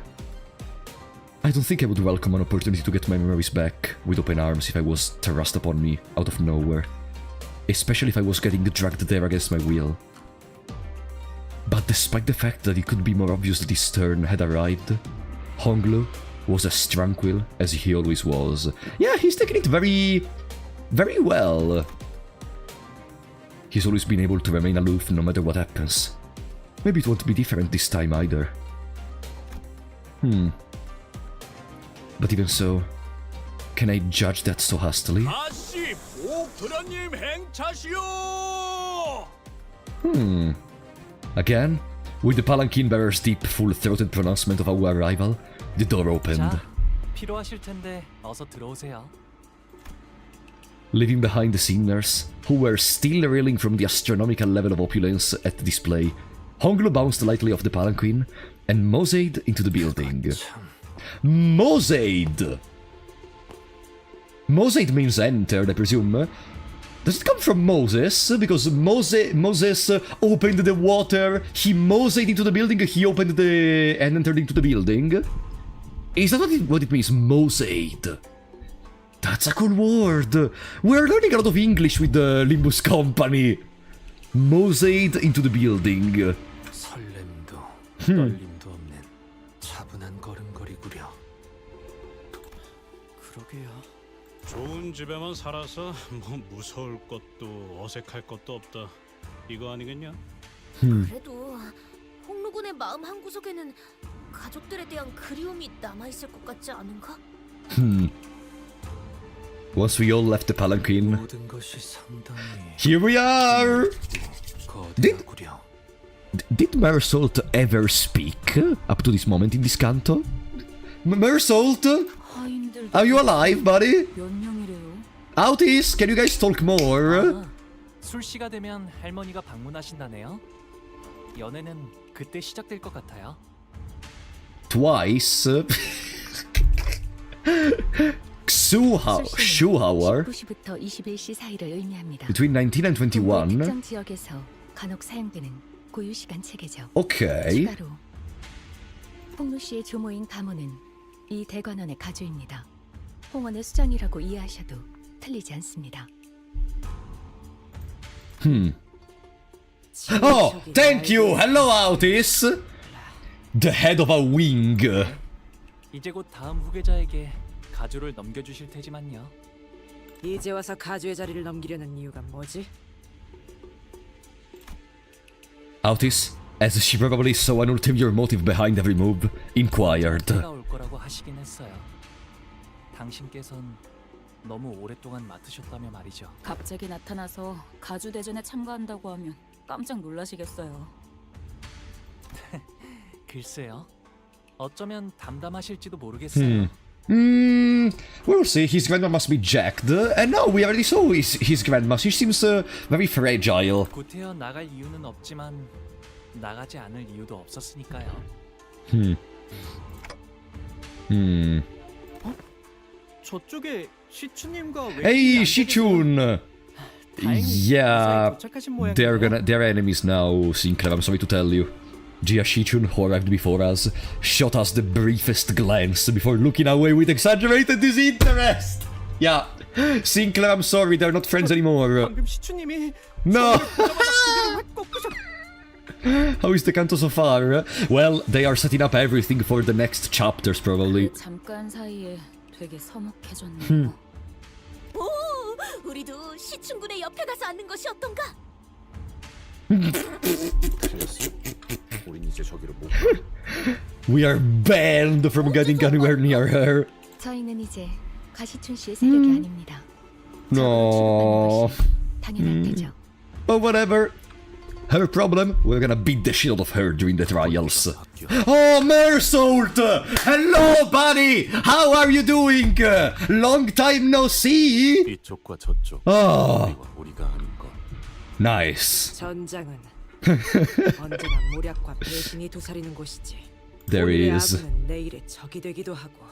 Speaker 1: I don't think I would welcome an opportunity to get my memories back with open arms if I was thrust upon me out of nowhere. Especially if I was getting dragged there against my will. But despite the fact that it could be more obvious that his turn had arrived, Honglu was as tranquil as he always was. Yeah, he's taking it very well. He's always been able to remain aloof no matter what happens. Maybe it won't be different this time either. But even so, can I judge that so hastily?
Speaker 6: 다시 보프라님 행차시오.
Speaker 1: Again, with the palanquin bearer's deep, full-throated pronouncement of our arrival, the door opened.
Speaker 2: 자, 필요하실 텐데 어서 들어오세요.
Speaker 1: Leaving behind the singers, who were still reeling from the astronomical level of opulence at the display, Honglu bounced lightly off the palanquin and moseyed into the building. Moseyed! Moseyed means entered, I presume. Does it come from Moses? Because Moses opened the water, he moseyed into the building, he opened the... and entered into the building? Is that what it means, moseyed? That's a cool word! We're learning a lot of English with the Limbus company! Moseyed into the building.
Speaker 3: 설렘도 떨림도 없는 차분한 걸음걸이구려. 그러게요.
Speaker 6: 좋은 집에만 살아서 뭐 무서울 것도 어색할 것도 없다. 이거 아니겠냐?
Speaker 4: 그래도 홍루군의 마음 한구석에는 가족들에 대한 그리움이 남아있을 것 같지 않은가?
Speaker 1: Once we all left the palanquin,
Speaker 3: 모든 것이 상당히
Speaker 1: here we are!
Speaker 3: 거대하구려.
Speaker 1: Did Mersault ever speak up to this moment in this canto? Mersault? Are you alive, buddy?
Speaker 10: 몇 명이래요?
Speaker 1: Autis, can you guys talk more?
Speaker 2: 술시가 되면 할머니가 방문하신다네요. 연애는 그때 시작될 것 같아요.
Speaker 1: Twice. Schuhauer
Speaker 4: 19시부터 21시 사이를 의미합니다.
Speaker 1: between 19 and 21.
Speaker 4: 특정 지역에서 간혹 사용되는 고유 시간 체계죠.
Speaker 1: Okay.
Speaker 4: 추가로 홍루 씨의 조모인 가모는 이 대관원의 가주입니다. 홍원의 수장이라고 이해하셔도 틀리지 않습니다.
Speaker 1: Oh, thank you. Hello, Autis. The head of a wing.
Speaker 2: 이제 곧 다음 후계자에게 가주를 넘겨주실 테지만요.
Speaker 13: 이제 와서 가주의 자리를 넘기려는 이유가 뭐지?
Speaker 1: Autis, as she probably saw an ulterior motive behind every move, inquired.
Speaker 2: 때가 올 거라고 하시긴 했어요. 당신께선 너무 오랫동안 맡으셨다며 말이죠.
Speaker 10: 갑자기 나타나서 가주 대전에 참가한다고 하면 깜짝 놀라시겠어요.
Speaker 2: 글쎄요. 어쩌면 담담하실지도 모르겠어요.
Speaker 1: We'll see. His grandma must be jacked. And no, we already saw his grandma. She seems very fragile.
Speaker 2: 구태여 나갈 이유는 없지만 나가지 않을 이유도 없었으니까요.
Speaker 9: 저쪽에 시추님과
Speaker 1: Hey, Shichun! Yeah, they're enemies now, Sinclair, I'm sorry to tell you. Jia Shichun, who arrived before us, shot us the briefest glance before looking away with exaggerated disinterest! Yeah, Sinclair, I'm sorry, they're not friends anymore.
Speaker 9: 방금 시추님이
Speaker 1: No! How is the canto so far? Well, they are setting up everything for the next chapters, probably.
Speaker 10: 잠깐 사이에 되게 서먹해졌네요.
Speaker 4: 오, 우리도 시춘군의 옆에 가서 앉는 것이 어떤가?
Speaker 3: 우린 이제 저기로 못.
Speaker 1: We are banned from getting anywhere near her.
Speaker 4: 저희는 이제 가시춘 씨의 세력이 아닙니다.
Speaker 1: No.
Speaker 4: 당연할 테죠.
Speaker 1: But whatever. Her problem, we're gonna beat the shit out of her during the trials. Oh, Mersault! Hello, buddy! How are you doing? Long time no see!
Speaker 3: 이쪽과 저쪽.
Speaker 1: Oh.
Speaker 3: 우리가 아닌 것.
Speaker 1: Nice.
Speaker 13: 전장은 언제나 모략과 배신이 도사리는 곳이지.
Speaker 1: There
Speaker 13: 오늘의
Speaker 1: is.
Speaker 13: 아군은 내일의 적이 되기도 하고.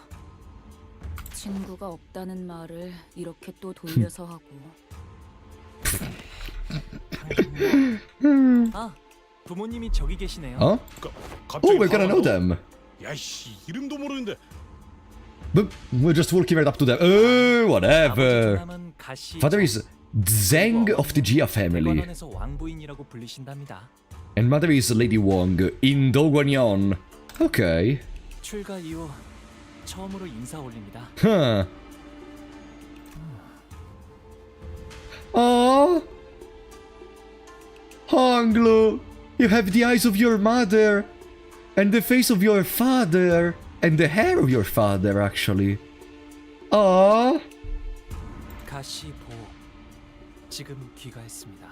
Speaker 10: 친구가 없다는 말을 이렇게 또 돌려서 하고.
Speaker 2: 아, 부모님이 저기 계시네요.
Speaker 1: Huh? Oh, we're gonna know them.
Speaker 6: 야씨 이름도 모르는데.
Speaker 1: But we're just walking right up to them. Oh,
Speaker 2: 아버지
Speaker 1: whatever.
Speaker 2: 조남은 가시.
Speaker 1: Father is Zheng of the Jia family.
Speaker 2: 대관원에서 왕부인이라고 불리신답니다.
Speaker 1: And mother is Lady Wong in Daguanyuan. Okay.
Speaker 2: 출가 이후 처음으로 인사 올립니다.
Speaker 1: Huh. Oh. Honglu, you have the eyes of your mother, and the face of your father, and the hair of your father, actually. Oh.
Speaker 2: 가시 보. 지금 귀가했습니다.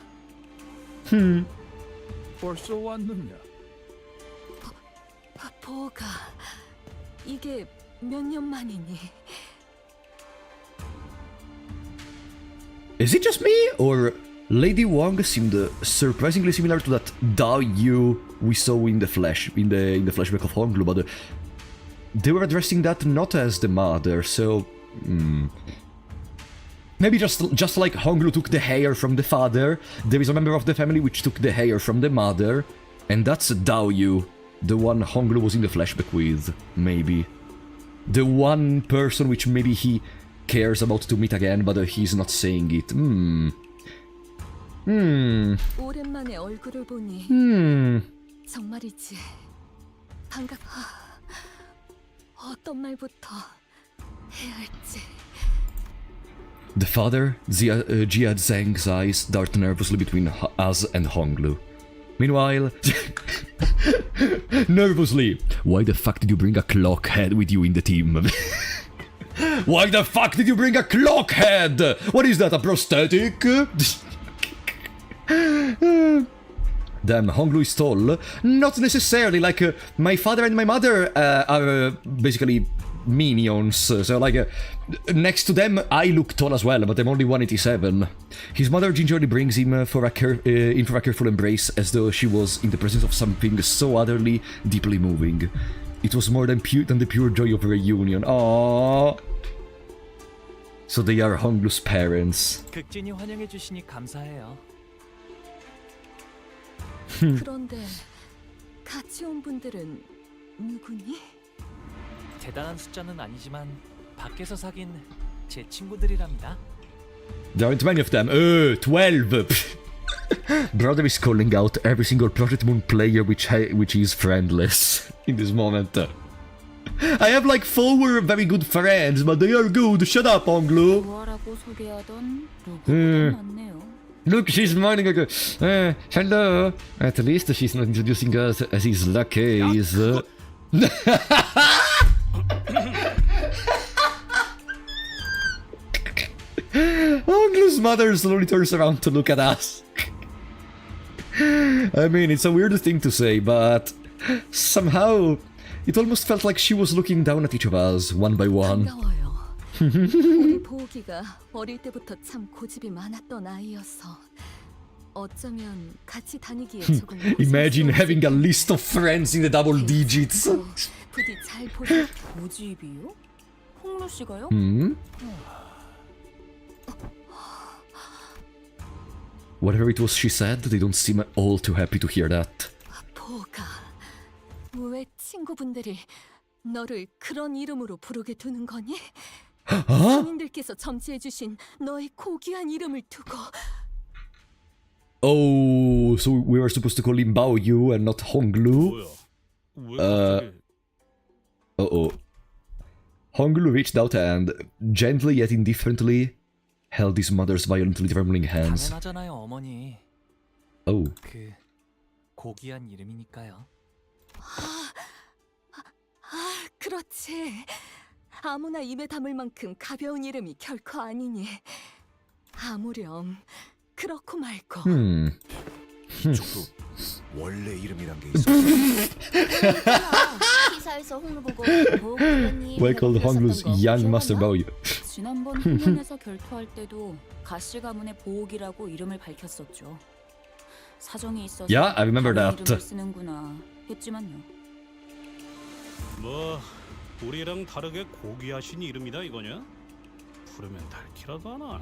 Speaker 6: 벌써 왔느냐?
Speaker 4: 보가 이게 몇 년 만이니?
Speaker 1: Is it just me, or Lady Wong seemed surprisingly similar to that Dao Yu we saw in the flash, in the flashback of Honglu, but they were addressing that not as the mother, so maybe just like Honglu took the hair from the father, there is a member of the family which took the hair from the mother, and that's Dao Yu, the one Honglu was in the flashback with, maybe. The one person which maybe he cares about to meet again, but he's not saying it.
Speaker 4: 오랜만에 얼굴을 보니 정말이지. 어떤 말부터 해야 할지.
Speaker 1: The father, Jia Zheng's eyes dart nervously between us and Honglu. Meanwhile, nervously, why the fuck did you bring a clock head with you in the team? Why the fuck did you bring a clock head? What is that, a prosthetic? Damn, Honglu is tall. Not necessarily, like, my father and my mother are basically minions, so like, next to them I look tall as well, but I'm only 187. His mother gingerly brings him in for a careful embrace, as though she was in the presence of something so utterly, deeply moving. It was more than the pure joy of a reunion. Aww. So they are Honglu's parents.
Speaker 2: 극진히 환영해 주시니 감사해요.
Speaker 4: 그런데 같이 온 분들은 누구니?
Speaker 2: 대단한 숫자는 아니지만 밖에서 사귄 제 친구들이랍니다.
Speaker 1: There aren't many of them. 12! Brother is calling out every single Project Moon player which is friendless in this moment. I have like 4 very good friends, but they are good. Shut up, Honglu.
Speaker 10: 좋아라고 소개하던 누구보다 낫네요.
Speaker 1: Look, she's smiling like hello. At least she's not introducing us as his lackeys. Honglu's mother slowly turns around to look at us. I mean, it's a weird thing to say, but somehow it almost felt like she was looking down at each of us, one by one.
Speaker 4: 반가워요. 우리 보기가 어릴 때부터 참 고집이 많았던 아이여서 어쩌면 같이 다니기에 조금
Speaker 1: Imagine having a list of friends in the double digits.
Speaker 4: 부디 잘 보자.
Speaker 10: 고집이요? 홍루 씨가요?
Speaker 1: Whatever it was she said, they don't seem all too happy to hear that.
Speaker 4: 보가, 왜 친구분들이 너를 그런 이름으로 부르게 두는 거니? 주민들께서 점치해주신 너의 고귀한 이름을 두고.
Speaker 1: Oh, so we were supposed to call him Bao Yu and not Honglu? Uh-oh. Honglu reached out and, gently yet indifferently, held his mother's violently trembling hands.
Speaker 2: 당연하잖아요, 어머니.
Speaker 1: Oh.
Speaker 2: 그 고귀한 이름이니까요.
Speaker 4: 그렇지. 아무나 입에 담을 만큼 가벼운 이름이 결코 아니니. 아무렴 그렇고 말고.
Speaker 7: 이쪽도 원래 이름이란 게 있어.
Speaker 4: 기사에서 홍루 보고
Speaker 1: Why called Honglu's young master Bao Yu?
Speaker 10: 지난번 훈련에서 결투할 때도 가시 가문의 보옥이라고 이름을 밝혔었죠. 사정이 있어서
Speaker 1: Yeah, I remember
Speaker 10: 다른
Speaker 1: that.
Speaker 10: 이름을 쓰는구나 했지만요.
Speaker 6: 뭐 우리랑 다르게 고귀하신 이름이다 이거냐? 부르면 닳기라도 하나?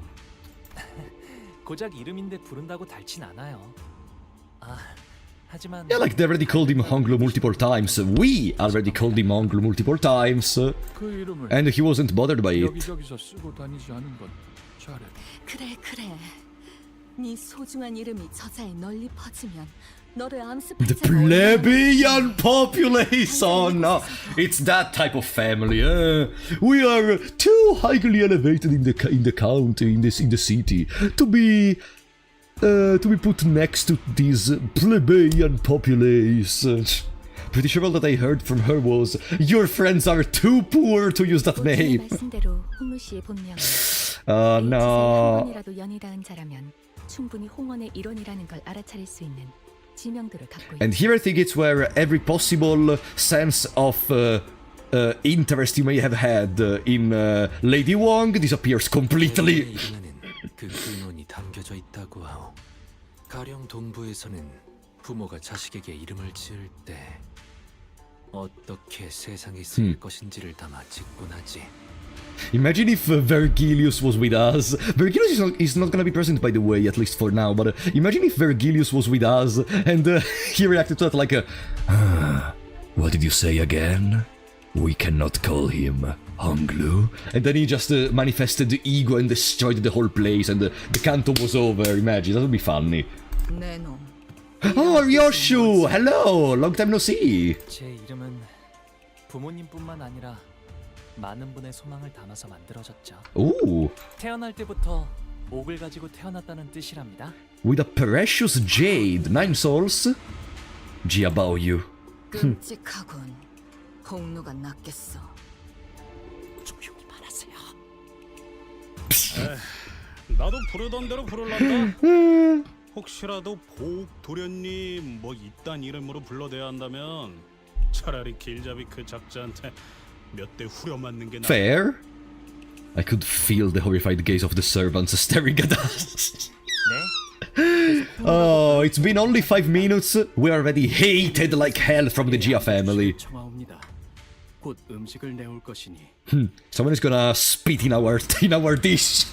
Speaker 2: 고작 이름인데 부른다고 닳진 않아요. 아, 하지만
Speaker 1: Yeah, like they already called him Honglu multiple times. We already called him Honglu multiple times.
Speaker 11: 그 이름을
Speaker 1: And he wasn't bothered by it.
Speaker 11: 여기저기서 쓰고 다니지 않은 건 잘해.
Speaker 4: 그래. 네 소중한 이름이 저자에 널리 퍼지면 너를
Speaker 1: The
Speaker 4: 암습할 자가
Speaker 1: plebeian population! It's that type of family. We are too highly elevated in the county, in the city, to be put next to this plebeian populace. Pretty sure all that I heard from her was, your friends are too poor to use that name.
Speaker 4: 말씀대로 홍루 씨의 본명은
Speaker 1: Oh
Speaker 4: 한
Speaker 1: no.
Speaker 4: 번이라도 연이 닿은 자라면 충분히 홍원의 일원이라는 걸 알아차릴 수 있는 지명도를 갖고
Speaker 1: And here I think it's where every possible sense of interest you may have had in Lady Wong disappears completely.
Speaker 14: 그 근원이 담겨져 있다고 하오. 가령 동부에서는 부모가 자식에게 이름을 지을 때 어떻게 세상에 쓰일 것인지를 담아 짓곤 하지.
Speaker 1: Imagine if Vergilius was with us. Vergilius is not gonna be present, by the way, at least for now, but imagine if Vergilius was with us and he reacted to that like what did you say again? We cannot call him Honglu. And then he just manifested the ego and destroyed the whole place and the Canto was over. Imagine, that would be funny. Oh, Ryoshu! Hello! Long time no see!
Speaker 2: 제 이름은 부모님뿐만 아니라 많은 분의 소망을 담아서 만들어졌죠.
Speaker 1: Ooh!
Speaker 2: 태어날 때부터 옥을 가지고 태어났다는 뜻이랍니다.
Speaker 1: With a precious jade, 9 souls? Jiabaoyu.
Speaker 10: 끔찍하군. 홍루가 낫겠어. 조용히 말하세요.
Speaker 6: 나도 부르던 대로 부를란다. 혹시라도 보옥 도련님 뭐 이딴 이름으로 불러대야 한다면 차라리 길잡이 그 작자한테 몇 대 후려 맞는 게
Speaker 1: Fair? I could feel the horrified gaze of the servants staring at us. Oh, it's been only 5 minutes. We're already hated like hell from the Gia family.
Speaker 3: 청하옵니다. 곧 음식을 내올 것이니.
Speaker 1: Someone is gonna spit in our dish.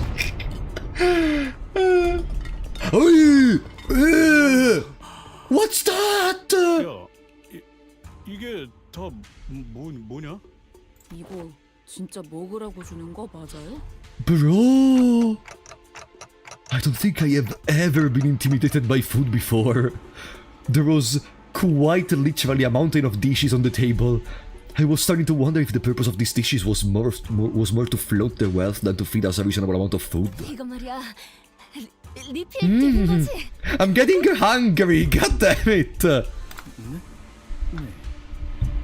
Speaker 1: What's that?
Speaker 6: 야, 이게 다 뭐냐?
Speaker 10: 이거 진짜 먹으라고 주는 거 맞아요?
Speaker 1: Bro, I don't think I have ever been intimidated by food before. There was quite literally a mountain of dishes on the table. I was starting to wonder if the purpose of these dishes was more to float their wealth than to feed us a reasonable amount of food.
Speaker 4: 이거 말이야. 리필 되는 거지?
Speaker 1: I'm getting hungry, god damn it!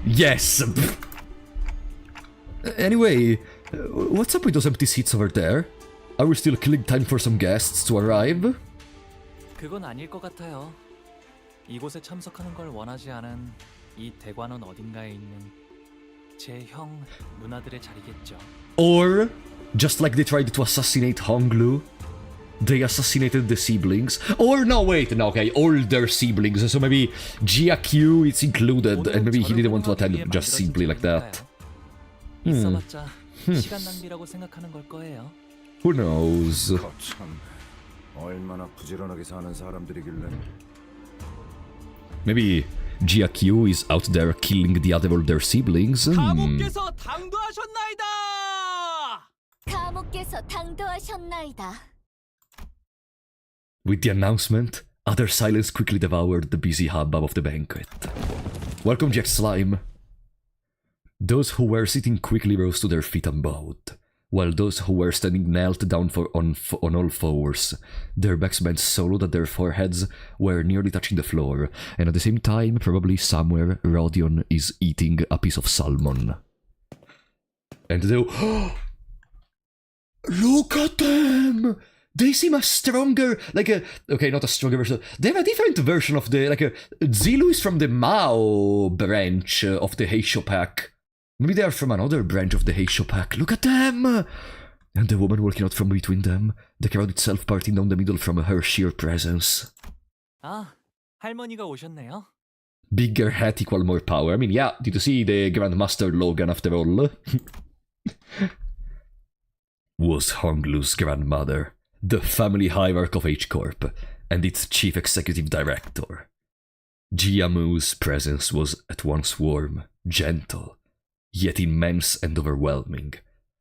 Speaker 1: Yes! Anyway, what's up with those empty seats over there? Are we still killing time for some guests to arrive?
Speaker 2: 그건 아닐 것 같아요. 이곳에 참석하는 걸 원하지 않은 이 대관원 어딘가에 있는 제 형 누나들의 자리겠죠.
Speaker 1: Or, just like they tried to assassinate Honglu, they assassinated the siblings. Or, no, wait, no, okay, all their siblings. So maybe GQ is included, and maybe he didn't want to attend just simply like that.
Speaker 2: 있어봤자 시간 낭비라고 생각하는 걸 거예요.
Speaker 1: Who knows?
Speaker 7: 참, 얼마나 부지런하게 사는 사람들이길래.
Speaker 1: Maybe GQ is out there killing the other older siblings.
Speaker 5: 감옥께서 당도하셨나이다.
Speaker 4: 감옥께서 당도하셨나이다.
Speaker 1: With the announcement, utter silence quickly devoured the busy hubbub of the banquet. Welcome, Jack Slime. Those who were sitting quickly rose to their feet and bowed, while those who were standing knelt down on all fours. Their backs bent so low that their foreheads were nearly touching the floor, and at the same time, probably somewhere, Rodion is eating a piece of salmon. And they... Look at them! They seem a stronger, okay, not a stronger version. They have a different version of the, Zilu is from the Mao branch of the Heisho pack. Maybe they are from another branch of the Heisho pack. Look at them! And the woman walking out from between them, the crowd itself parting down the middle from her sheer presence.
Speaker 2: 아, 할머니가 오셨네요.
Speaker 1: Bigger hat equal more power. I mean, yeah, did you see the Grandmaster Logan after all? Was Honglu's grandmother, the family hierarch of H-Corp, and its chief executive director. Jiamu's presence was at once warm, gentle, yet immense and overwhelming,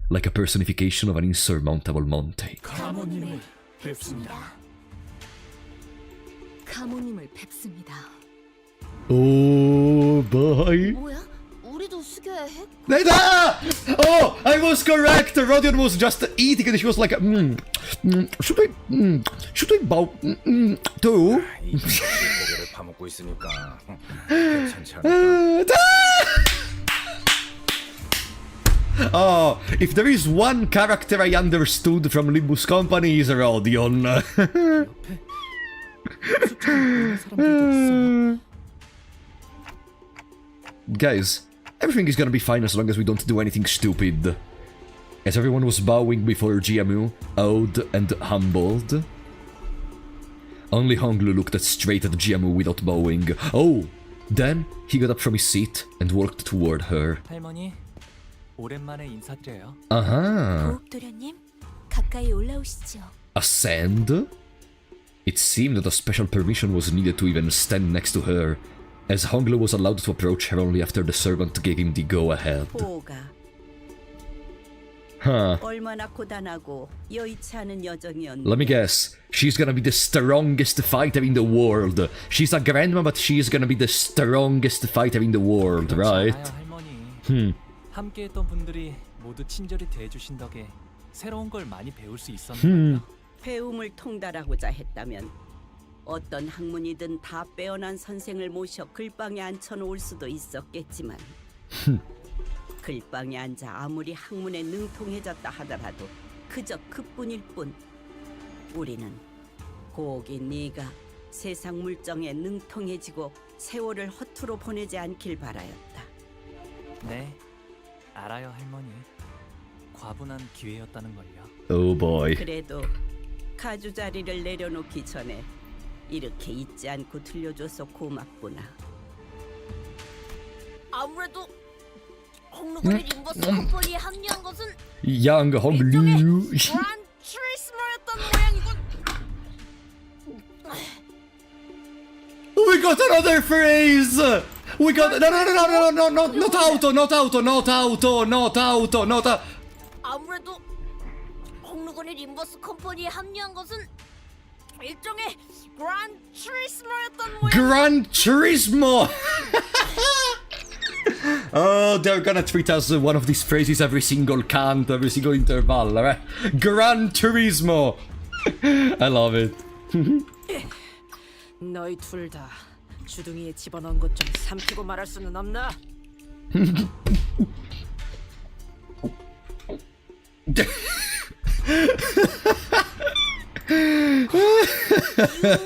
Speaker 1: like a personification of an insurmountable mountain.
Speaker 4: 가모님을 뵙습니다. 가모님을 뵙습니다.
Speaker 1: Oh boy.
Speaker 4: 뭐야? 우리도 수교해야 해?
Speaker 1: Neda! Oh, I was correct. Rodion was just eating and she was like, should we bow too?
Speaker 7: 이 고개를 파먹고 있으니까 괜찮지 않을까?
Speaker 1: Oh, if there is one character I understood from Limbus Company is Rodion. Guys, everything is gonna be fine as long as we don't do anything stupid. As everyone was bowing before Jiamu, awed and humbled. Only Honglu looked straight at Jiamu without bowing. Oh! Then he got up from his seat and walked toward her.
Speaker 2: 할머니, 오랜만에 인사드려요.
Speaker 1: Uh-huh.
Speaker 4: 도련님, 가까이 올라오시죠.
Speaker 1: Ascend? It seemed that a special permission was needed to even stand next to her, as Honglu was allowed to approach her only after the servant gave him the go-ahead.
Speaker 8: 보호가
Speaker 1: Huh.
Speaker 8: 얼마나 고단하고 여의치 않은 여정이었는데.
Speaker 1: Let me guess. She's gonna be the strongest fighter in the world. She's a grandma, but she's gonna be the strongest fighter in the world, right?
Speaker 2: 할머니. 함께했던 분들이 모두 친절히 대해주신 덕에 새로운 걸 많이 배울 수 있었는데요.
Speaker 8: 배움을 통달하고자 했다면 어떤 학문이든 다 빼어난 선생을 모셔 글방에 앉혀놓을 수도 있었겠지만 글방에 앉아 아무리 학문에 능통해졌다 하더라도 그저 그뿐일 뿐. 우리는 고기 네가 세상 물정에 능통해지고 세월을 허투루 보내지 않길 바라였다.
Speaker 2: 네, 알아요 할머니. 과분한 기회였다는걸요.
Speaker 1: Oh boy.
Speaker 8: 그래도 가주 자리를 내려놓기 전에 이렇게 잊지 않고 들려줘서 고맙구나.
Speaker 4: 아무래도 홍루군이 림버스 컴퍼니에 합류한 것은
Speaker 1: Young Honglu.
Speaker 4: 그란 트리스머였던 모양이군.
Speaker 1: We got another phrase! We got no, not auto.
Speaker 4: 아무래도 홍루군이 림버스 컴퍼니에 합류한 것은 일종의 그란 트리스머였던 모양.
Speaker 1: Gran Turismo! Oh, they're gonna treat us one of these phrases every single canto, every single interval, right? Gran Turismo! I love it.
Speaker 13: 너희 둘 다 주둥이에 집어넣은 것 좀 삼키고 말할 수는 없나?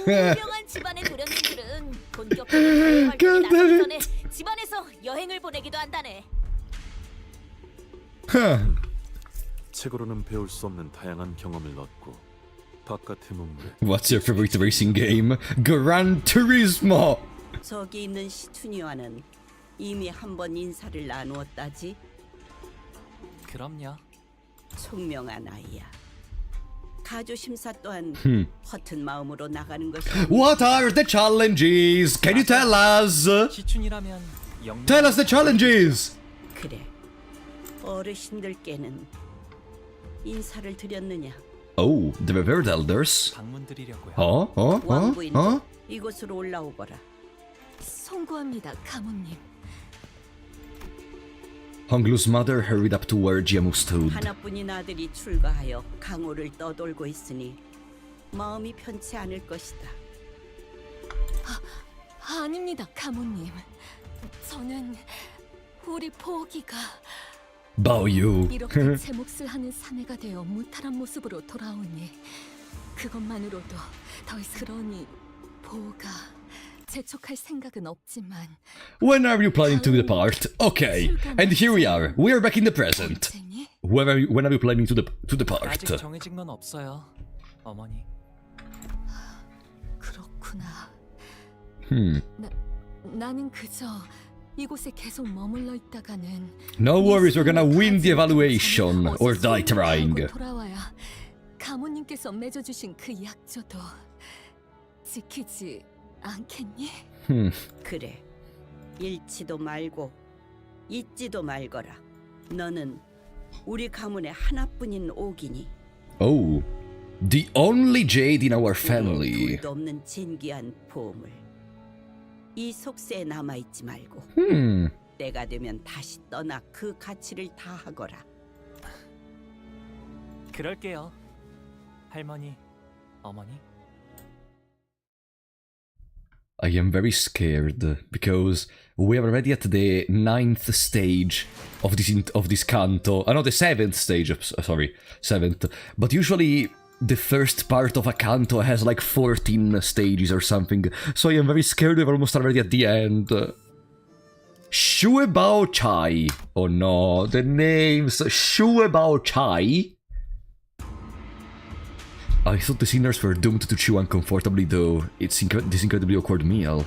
Speaker 4: 유명한 집안의 도련님들은 본격적인 활동에 나서기 전에 집안에서 여행을 보내기도 한다네.
Speaker 3: 책으로는 배울 수 없는 다양한 경험을 얻고 바깥의 문물에
Speaker 1: What's your favorite racing game? Gran Turismo!
Speaker 8: 저기 있는 시춘이와는 이미 한 번 인사를 나누었다지.
Speaker 2: 그럼요.
Speaker 8: 총명한 아이야. 가주 심사 또한 허튼 마음으로 나가는 것이.
Speaker 1: What are the challenges? Can you tell us?
Speaker 2: 시춘이라면
Speaker 1: Tell us the challenges!
Speaker 8: 그래. 어르신들께는 인사를 드렸느냐?
Speaker 1: Oh, the revered elders?
Speaker 2: 방문드리려고요.
Speaker 8: 왕부인도 이곳으로 올라오거라.
Speaker 4: 송구합니다, 가문님.
Speaker 1: Honglu's mother hurried up to where Jiamu stood.
Speaker 8: 하나뿐인 아들이 출가하여 강호를 떠돌고 있으니 마음이 편치 않을 것이다.
Speaker 4: 아닙니다, 가문님. 저는 우리 보기가
Speaker 1: Baoyu.
Speaker 4: 이렇게 제 몫을 하는 사내가 되어 무탈한 모습으로 돌아오니 그것만으로도 더 이상 그러니 보가 재촉할 생각은 없지만
Speaker 1: When are you planning to depart? Okay, and here we are. We are back in the present. When are you planning to depart?
Speaker 2: 아직 정해진 건 없어요, 어머니.
Speaker 4: 그렇구나. 나는 그저 이곳에 계속 머물러 있다가는
Speaker 1: No worries, we're gonna win the evaluation or die trying.
Speaker 4: 돌아와야 가모님께서 맺어주신 그 약조도 지키지 않겠니?
Speaker 8: 그래. 잃지도 말고 잊지도 말거라. 너는 우리 가문의 하나뿐인 옥이니.
Speaker 1: Oh, the only jade in our family.
Speaker 8: 둘도 없는 진귀한 보물. 이 속세에 남아있지 말고 때가 되면 다시 떠나 그 가치를 다하거라.
Speaker 2: 그럴게요. 할머니, 어머니.
Speaker 1: I am very scared because we are already at the 9th stage of this canto. No, the 7th stage. Sorry, 7th. But usually the first part of a canto has like 14 stages or something. So I am very scared we're almost already at the end. Shui Bao Chai. Oh no, the names. Shui Bao Chai. I thought the sinners were doomed to chew uncomfortably, though. It's this incredibly awkward meal.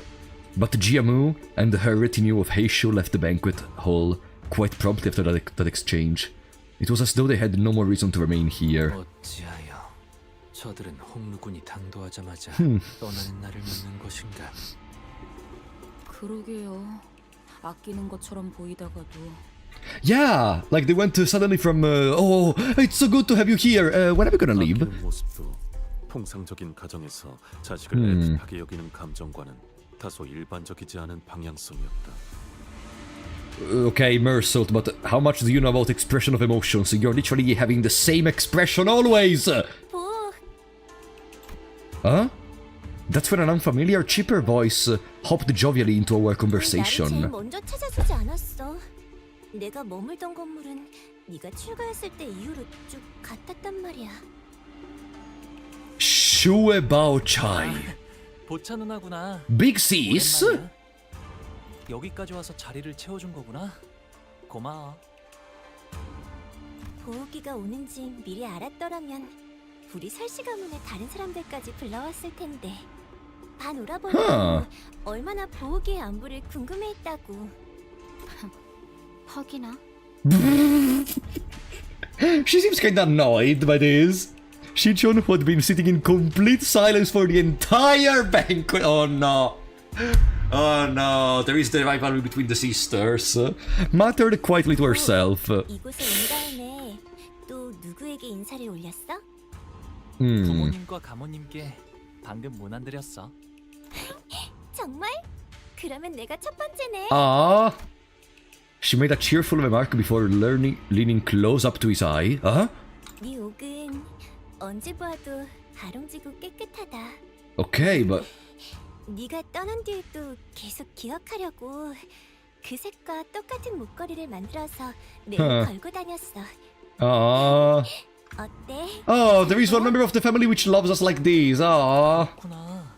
Speaker 1: But Jiamu and her retinue of Heishu left the banquet hall quite promptly after that exchange. It was as though they had no more reason to remain here.
Speaker 14: 어찌하여 저들은 홍루군이 당도하자마자 떠나는 날을 묻는 것인가?
Speaker 10: 그러게요. 아끼는 것처럼 보이다가도.
Speaker 1: Yeah, like they went suddenly from oh, it's so good to have you here. When are we gonna leave?
Speaker 3: 아끼는 모습도 통상적인 가정에서 자식을 애틋하게 여기는 감정과는 다소 일반적이지 않은 방향성이었다.
Speaker 1: Okay, Mersault, but how much do you know about expression of emotions? You're literally having the same expression always! Huh? That's when an unfamiliar, cheaper voice hopped jovially into our conversation.
Speaker 4: 먼저 찾아주지 않았어. 내가 머물던 건물은 네가 출가했을 때 이후로 쭉 같았단 말이야.
Speaker 1: Shue Bao Chai.
Speaker 2: 보차 누나구나.
Speaker 1: Big Sis?
Speaker 2: 오랜만이야. 여기까지 와서 자리를 채워준 거구나. 고마워.
Speaker 4: 보호기가 오는지 미리 알았더라면 우리 설씨 가문의 다른 사람들까지 불러왔을 텐데. 반 오라버니도 얼마나 보호기의 안부를 궁금해했다고. 퍽이나?
Speaker 1: She seems kinda annoyed by this. Shichun, who had been sitting in complete silence for the entire banquet. Oh no. Oh no, there is the rivalry between the sisters. Muttered quietly to herself.
Speaker 4: 이곳에 온 다음에 또 누구에게 인사를 올렸어?
Speaker 2: 부모님과 가모님께 방금 문안 드렸어.
Speaker 4: 정말? 그러면 내가 첫 번째네.
Speaker 1: Ah. She made a cheerful remark before leaning close up to his eye. Huh?
Speaker 4: 네 옥은 언제 보아도 아롱지고 깨끗하다.
Speaker 1: Okay, but...
Speaker 4: 네가 떠난 뒤에도 계속 기억하려고 그 색과 똑같은 목걸이를 만들어서 내가 걸고 다녔어.
Speaker 1: Ah.
Speaker 4: 어때?
Speaker 1: Oh, there is one member of the family which loves us like this. Ah.
Speaker 2: 그렇구나.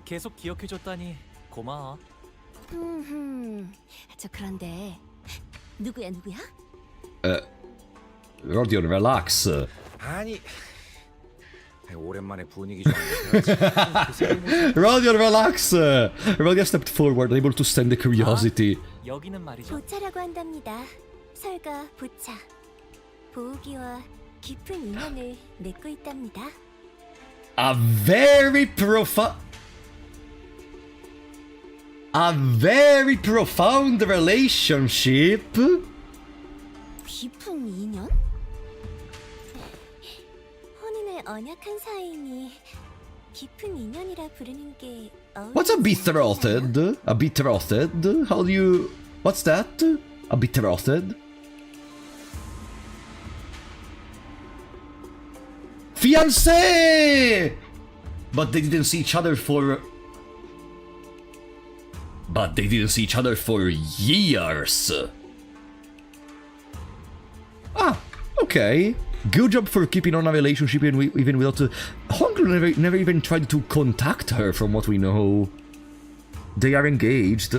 Speaker 2: 계속 기억해줬다니 고마워.
Speaker 4: 저 그런데 누구야?
Speaker 1: Rodion, relax.
Speaker 7: 아니, 오랜만에 분위기 좀.
Speaker 1: Rodion, relax. Rodion stepped forward, able to stand the curiosity.
Speaker 2: 여기는 말이죠.
Speaker 4: 보차라고 한답니다. 설과 보차. 보호기와 깊은 인연을 맺고 있답니다.
Speaker 1: A very profound relationship.
Speaker 4: 깊은 인연? 혼인의 언약한 사이니 깊은 인연이라 부르는 게
Speaker 1: What's a betrothed? A betrothed? How do you... What's that? A betrothed? Fiancé! But they didn't see each other for... But they didn't see each other for years. Ah, okay. Good job for keeping on a relationship even without... Honglu never even tried to contact her from what we know. They are engaged.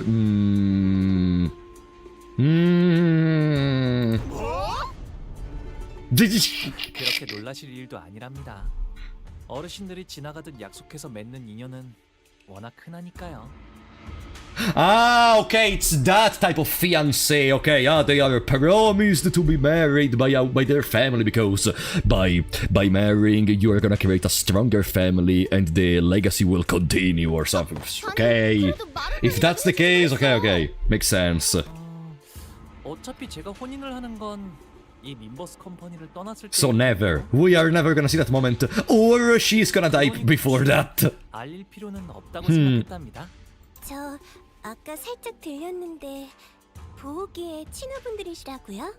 Speaker 2: 그렇게 놀라실 일도 아니랍니다. 어르신들이 지나가듯 약속해서 맺는 인연은 워낙 흔하니까요.
Speaker 1: Ah, okay, it's that type of fiancé. Okay, they are promised to be married by their family because by marrying you are gonna create a stronger family and the legacy will continue or something. Okay, if that's the case, okay, makes sense.
Speaker 2: 어차피 제가 혼인을 하는 건 이 림버스 컴퍼니를 떠났을 때.
Speaker 1: So never, we are never gonna see that moment, or she's gonna die before that.
Speaker 2: 알릴 필요는 없다고 생각했답니다.
Speaker 4: 저 아까 살짝 들렸는데 보호기의 친구분들이시라고요?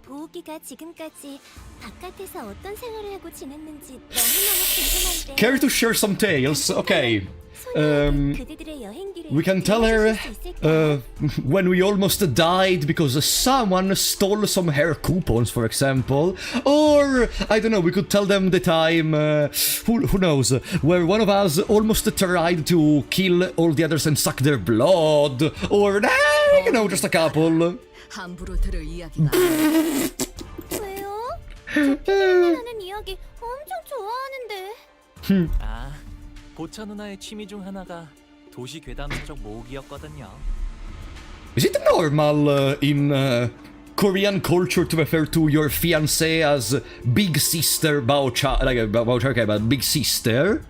Speaker 4: 보호기가 지금까지 바깥에서 어떤 생활을 하고 지냈는지 너무너무 궁금한데.
Speaker 1: Care to share some tales? Okay.
Speaker 4: 그들의 여행기를
Speaker 1: We can tell her when we almost died because someone stole some hair coupons, for example. Or, I don't know, we could tell them the time, who knows, where one of us almost tried to kill all the others and suck their blood. Or, you know, just a couple.
Speaker 13: 함부로 들을 이야기가.
Speaker 4: 왜요? 저 피디님이라는 이야기 엄청 좋아하는데.
Speaker 2: 아, 보차 누나의 취미 중 하나가 도시 괴담적 모으기였거든요.
Speaker 1: Is it normal in Korean culture to refer to your fiancé as big sister Bao-cha, like Bao-cha, okay, but big sister?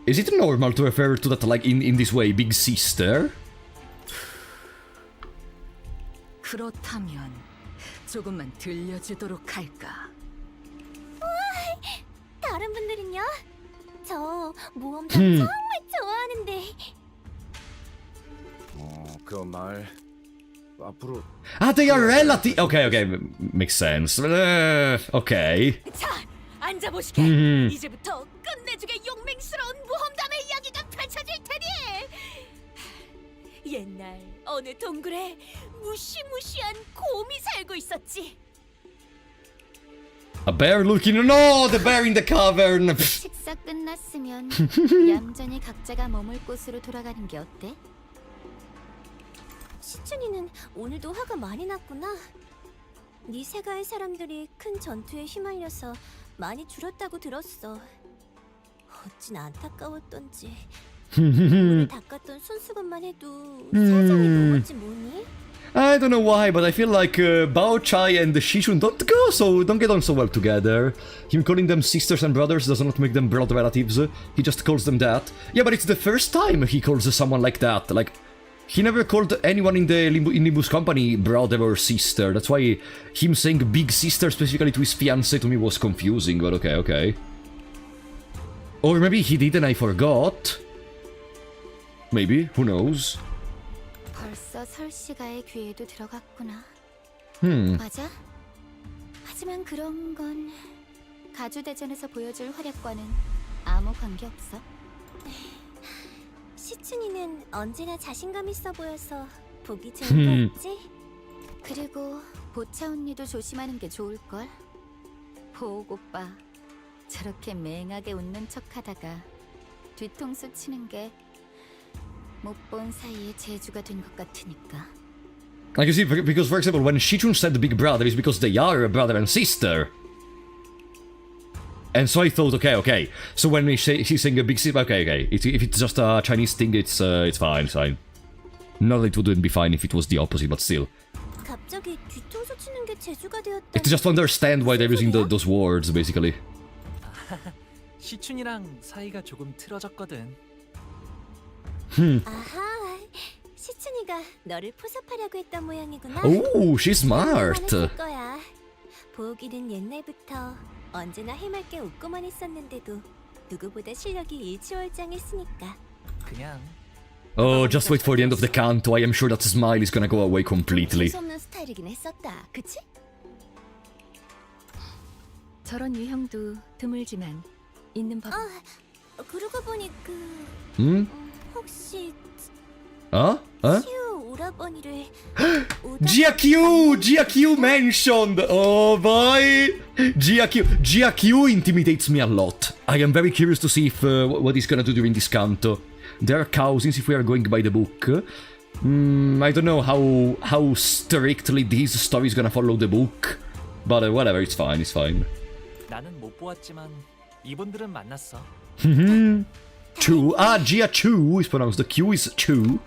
Speaker 1: Is it normal to refer to that like in this way, big sister?
Speaker 13: 그렇다면 조금만 들려주도록 할까?
Speaker 4: 다른 분들은요? 저 모험담 정말 좋아하는데.
Speaker 7: 그 말 앞으로.
Speaker 1: Ah, they are relative. Okay, makes sense. Okay.
Speaker 13: 자, 앉아보시게. 이제부터 끝내주게 용맹스러운 모험담의 이야기가 펼쳐질 테니. 옛날 어느 동굴에 무시무시한 곰이 살고 있었지.
Speaker 1: A bear looking. No, the bear in the cavern.
Speaker 4: 식사 끝났으면 얌전히 각자가 머물 곳으로 돌아가는 게 어때? 시춘이는 오늘도 화가 많이 났구나. 네 세가의 사람들이 큰 전투에 휘말려서 많이 줄었다고 들었어. 어찌나 안타까웠던지. 물을 닦았던 손수건만 해도 세상이 녹았지 뭐니?
Speaker 1: I don't know why, but I feel like Bao Chai and Shishun don't get on so well together. Him calling them sisters and brothers does not make them blood relatives. He just calls them that. Yeah, but it's the first time he calls someone like that. Like, he never called anyone in the Limbus company brother or sister. That's why him saying big sister specifically to his fiancé to me was confusing, but okay. Or maybe he did and I forgot. Maybe, who knows?
Speaker 4: 벌써 설씨가의 귀에도 들어갔구나. 맞아? 하지만 그런 건 가주대전에서 보여줄 활약과는 아무 관계없어. 시춘이는 언제나 자신감 있어 보여서 보기 좋은 거였지? 그리고 보차 언니도 조심하는 게 좋을걸? 보옥 오빠 저렇게 맹하게 웃는 척하다가 뒤통수 치는 게 못 본 사이에 재주가 된 것 같으니까.
Speaker 1: Like you see, because for example, when Shichun said the big brother, it's because they are a brother and sister. And so I thought, okay. So when she's saying a big sister, okay. If it's just a Chinese thing, it's fine. Not that it wouldn't be fine if it was the opposite, but still.
Speaker 4: 갑자기 뒤통수 치는 게 재주가 되었다.
Speaker 1: It's just to understand why they're using those words, basically.
Speaker 2: 시춘이랑 사이가 조금 틀어졌거든.
Speaker 4: 아하, 시춘이가 너를 포섭하려고 했던 모양이구나.
Speaker 1: Oh, she's smart.
Speaker 4: 거야. 보기는 옛날부터 언제나 해맑게 웃고만 있었는데도 누구보다 실력이 일취월장했으니까.
Speaker 2: 그냥.
Speaker 1: Oh, just wait for the end of the Canto. I am sure that smile is gonna go away completely.
Speaker 4: 없는 스타일이긴 했었다, 그치? 저런 유형도 드물지만 있는 법. 그러고 보니 혹시 시우 오라버니를
Speaker 1: GQ mentioned. Oh boy, GQ intimidates me a lot. I am very curious to see if what he's gonna do during this Canto. There are cousins if we are going by the book. I don't know how strictly this story is gonna follow the book, but whatever, it's fine.
Speaker 2: 나는 못 보았지만 이분들은 만났어.
Speaker 1: Chu. Ah, Jia Chu is pronounced. The Q is Chu.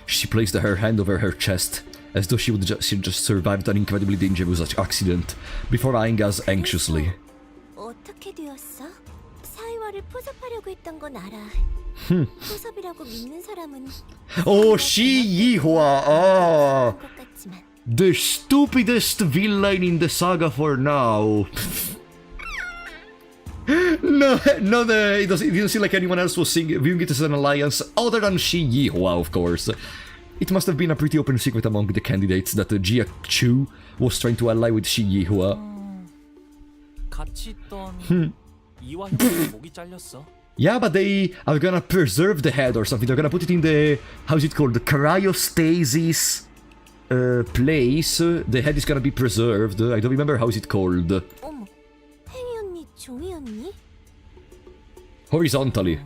Speaker 1: She placed her hand over her chest, as though she just survived an incredibly dangerous accident, before eyeing us anxiously.
Speaker 4: 어떻게 되었어? 사이와를 포섭하려고 했던 건 알아. 포섭이라고 믿는 사람은
Speaker 1: Oh, Shi Yihua! Ah,
Speaker 4: 것 같지만
Speaker 1: the stupidest villain in the saga for now. No, it didn't seem like anyone else was viewing it as an alliance, other than Shi Yihua, of course. It must have been a pretty open secret among the candidates that Jia Chu was trying to ally with Shi Yihua.
Speaker 2: 같이 있던 이와 형제의 목이 잘렸어.
Speaker 1: Yeah, but they are gonna preserve the head or something. They're gonna put it in the... how's it called? The cryostasis place. The head is gonna be preserved. I don't remember how's it called.
Speaker 4: 어머, 팽이 언니 종이었니?
Speaker 1: Horizontally.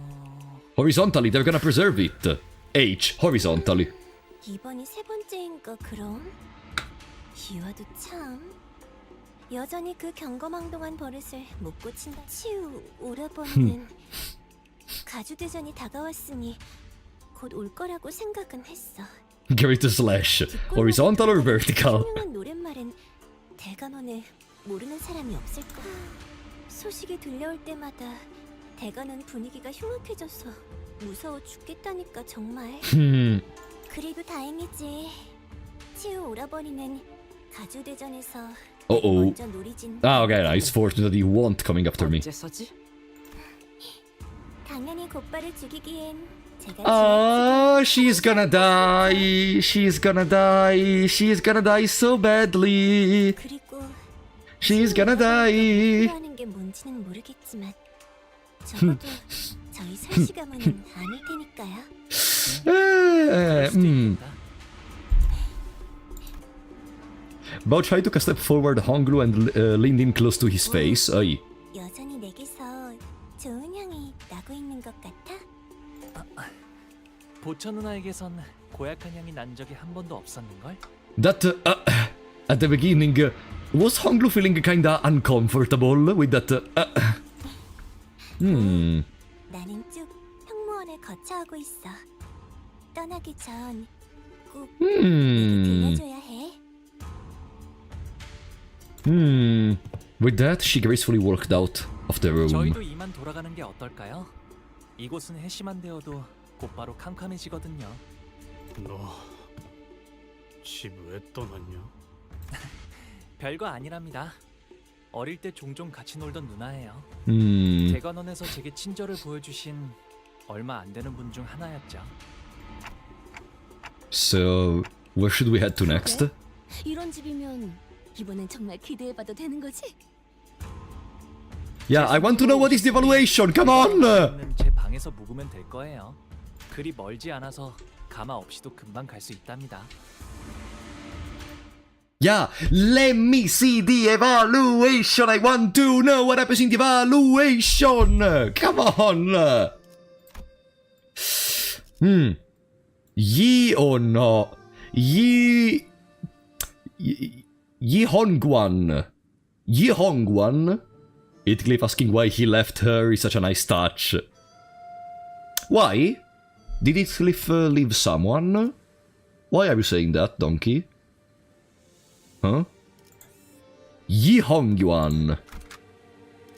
Speaker 1: Horizontally, they're gonna preserve it. H, horizontally.
Speaker 4: 이번이 세 번째인가 그럼? 이와도 참 여전히 그 경거망동한 버릇을 못 고친다. 치우 오라버니는 가주대전이 다가왔으니 곧 올 거라고 생각은 했어.
Speaker 1: Give it a slash. Horizontal or vertical?
Speaker 4: 유명한 노랫말은 대관원에 모르는 사람이 없을 거야. 소식이 들려올 때마다 대관원 분위기가 흉악해져서 무서워 죽겠다니까 정말. 그래도 다행이지. 치우 오라버니는 가주대전에서 먼저 노리진.
Speaker 1: Ah, okay, it's fortunate that you won't coming after me.
Speaker 13: 어째서지?
Speaker 4: 당연히 곧바를 죽이기엔 제가
Speaker 1: Oh, she's gonna die. She's gonna die. She's gonna die so badly.
Speaker 4: 그리고
Speaker 1: She's gonna die.
Speaker 4: 하는 게 뭔지는 모르겠지만 적어도 저희 설씨 가문은 아닐 테니까요.
Speaker 1: Bao Chai took a step forward, Honglu, and leaned in close to his face. Ay.
Speaker 4: 여전히 내게서 좋은 향이 나고 있는 것 같아?
Speaker 2: 보천 누나에게선 고약한 향이 난 적이 한 번도 없었는걸?
Speaker 1: That, at the beginning, was Honglu feeling kinda uncomfortable with that?
Speaker 4: 나는 쭉 형무원을 거쳐하고 있어. 떠나기 전 꼭 들려줘야 해.
Speaker 1: With that, she gracefully walked out of the room.
Speaker 2: 저희도 이만 돌아가는 게 어떨까요? 이곳은 해심한 데어도 곧바로 캄캄해지거든요.
Speaker 6: 너 집 왜 떠났냐?
Speaker 2: 별거 아니랍니다. 어릴 때 종종 같이 놀던 누나예요. 대관원에서 제게 친절을 보여주신 얼마 안 되는 분 중 하나였죠.
Speaker 1: So, where should we head to next?
Speaker 4: 이런 집이면 이번엔 정말 기대해봐도 되는 거지?
Speaker 1: Yeah, I want to know what is the evaluation. Come on!
Speaker 2: 제 방에서 묵으면 될 거예요. 그리 멀지 않아서 가마 없이도 금방 갈 수 있답니다.
Speaker 1: Yeah, let me see the evaluation. I want to know what happens in the evaluation. Come on. Yi or no? Yi Hongguan. Yi Hongguan? Heathcliff asking why he left her is such a nice touch. Why? Did Heathcliff leave someone? Why are you saying that, donkey? Huh? Yi Hongyuan.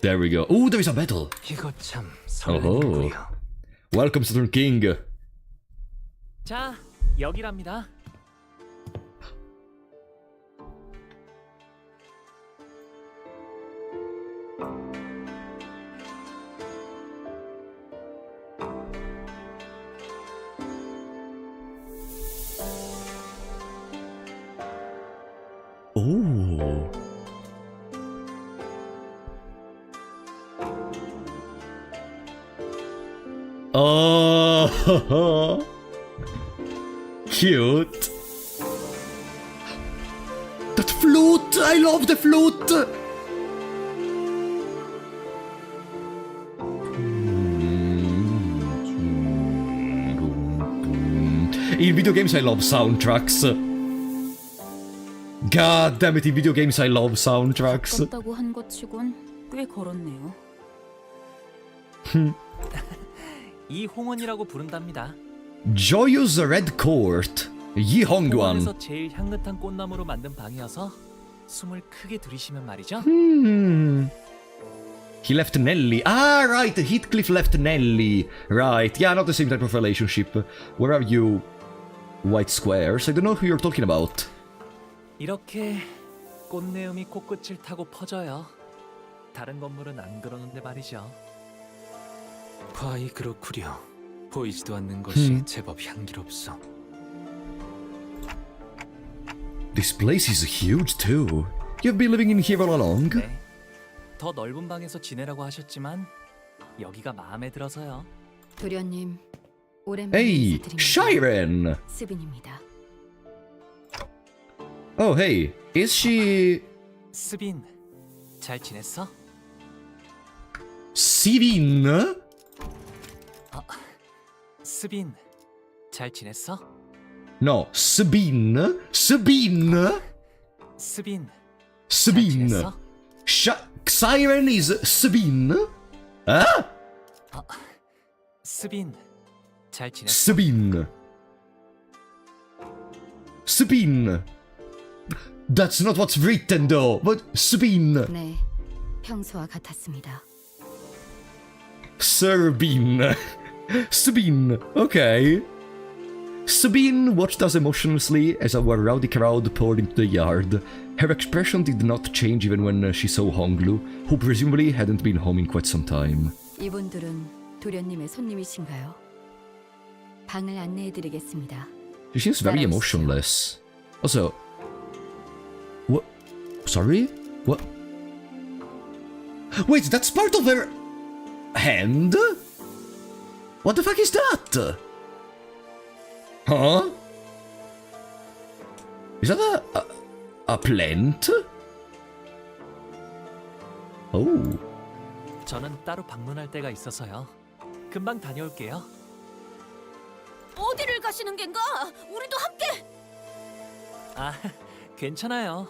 Speaker 1: There we go. Oh, there is a battle.
Speaker 14: 이거 참
Speaker 1: Oh.
Speaker 14: 설레는구려.
Speaker 1: Welcome, Saturn King.
Speaker 2: 자, 여기랍니다.
Speaker 1: Oh. Oh. Cute. That flute! I love the flute! In video games I love soundtracks. God damn it, in video games I love soundtracks.
Speaker 10: 걷다고 한 것 치곤 꽤 걸었네요.
Speaker 2: 이 홍원이라고 부른답니다.
Speaker 1: Joyous Red Court. 이홍관.
Speaker 2: 홍원에서 제일 향긋한 꽃나무로 만든 방이어서 숨을 크게 들이쉬면 말이죠.
Speaker 1: He left Nelly. Ah, right. Heathcliff left Nelly. Right. Yeah, not the same type of relationship. Where are you? White squares. I don't know who you're talking about.
Speaker 2: 이렇게 꽃내음이 코끝을 타고 퍼져요. 다른 건물은 안 그러는데 말이죠.
Speaker 14: 과히 그렇구려. 보이지도 않는 것이 제법 향기롭소.
Speaker 1: This place is huge too. You've been living in here all along?
Speaker 2: 네. 더 넓은 방에서 지내라고 하셨지만 여기가 마음에 들어서요.
Speaker 4: 도련님, 오랜만에
Speaker 1: Hey,
Speaker 4: 인사드립니다.
Speaker 1: Shiren.
Speaker 4: 스빈입니다.
Speaker 1: Oh, hey. Is she...
Speaker 2: 스빈, 잘 지냈어?
Speaker 1: Sivin?
Speaker 2: 스빈, 잘 지냈어?
Speaker 1: No, Sabine. Sabine.
Speaker 2: 스빈, 잘
Speaker 1: Sabine.
Speaker 2: 지냈어?
Speaker 1: Siren is Sabine? Huh?
Speaker 2: 스빈, 잘 지냈어?
Speaker 1: Sabine. Sabine. That's not what's written though, but Sabine.
Speaker 4: 네, 평소와 같았습니다.
Speaker 1: Sabine. Sabine. Okay. Sabine watched us emotionlessly as our rowdy crowd poured into the yard. Her expression did not change even when she saw Honglu, who presumably hadn't been home in quite some time.
Speaker 4: 이분들은 도련님의 손님이신가요? 방을 안내해드리겠습니다.
Speaker 1: She seems very emotionless. Also, what? Sorry? What? Wait, that's part of her hand? What the fuck is that? Huh? Is that a plant? Oh.
Speaker 2: 저는 따로 방문할 때가 있어서요. 금방 다녀올게요.
Speaker 10: 어디를 가시는 겐가? 우리도 함께.
Speaker 2: 아, 괜찮아요.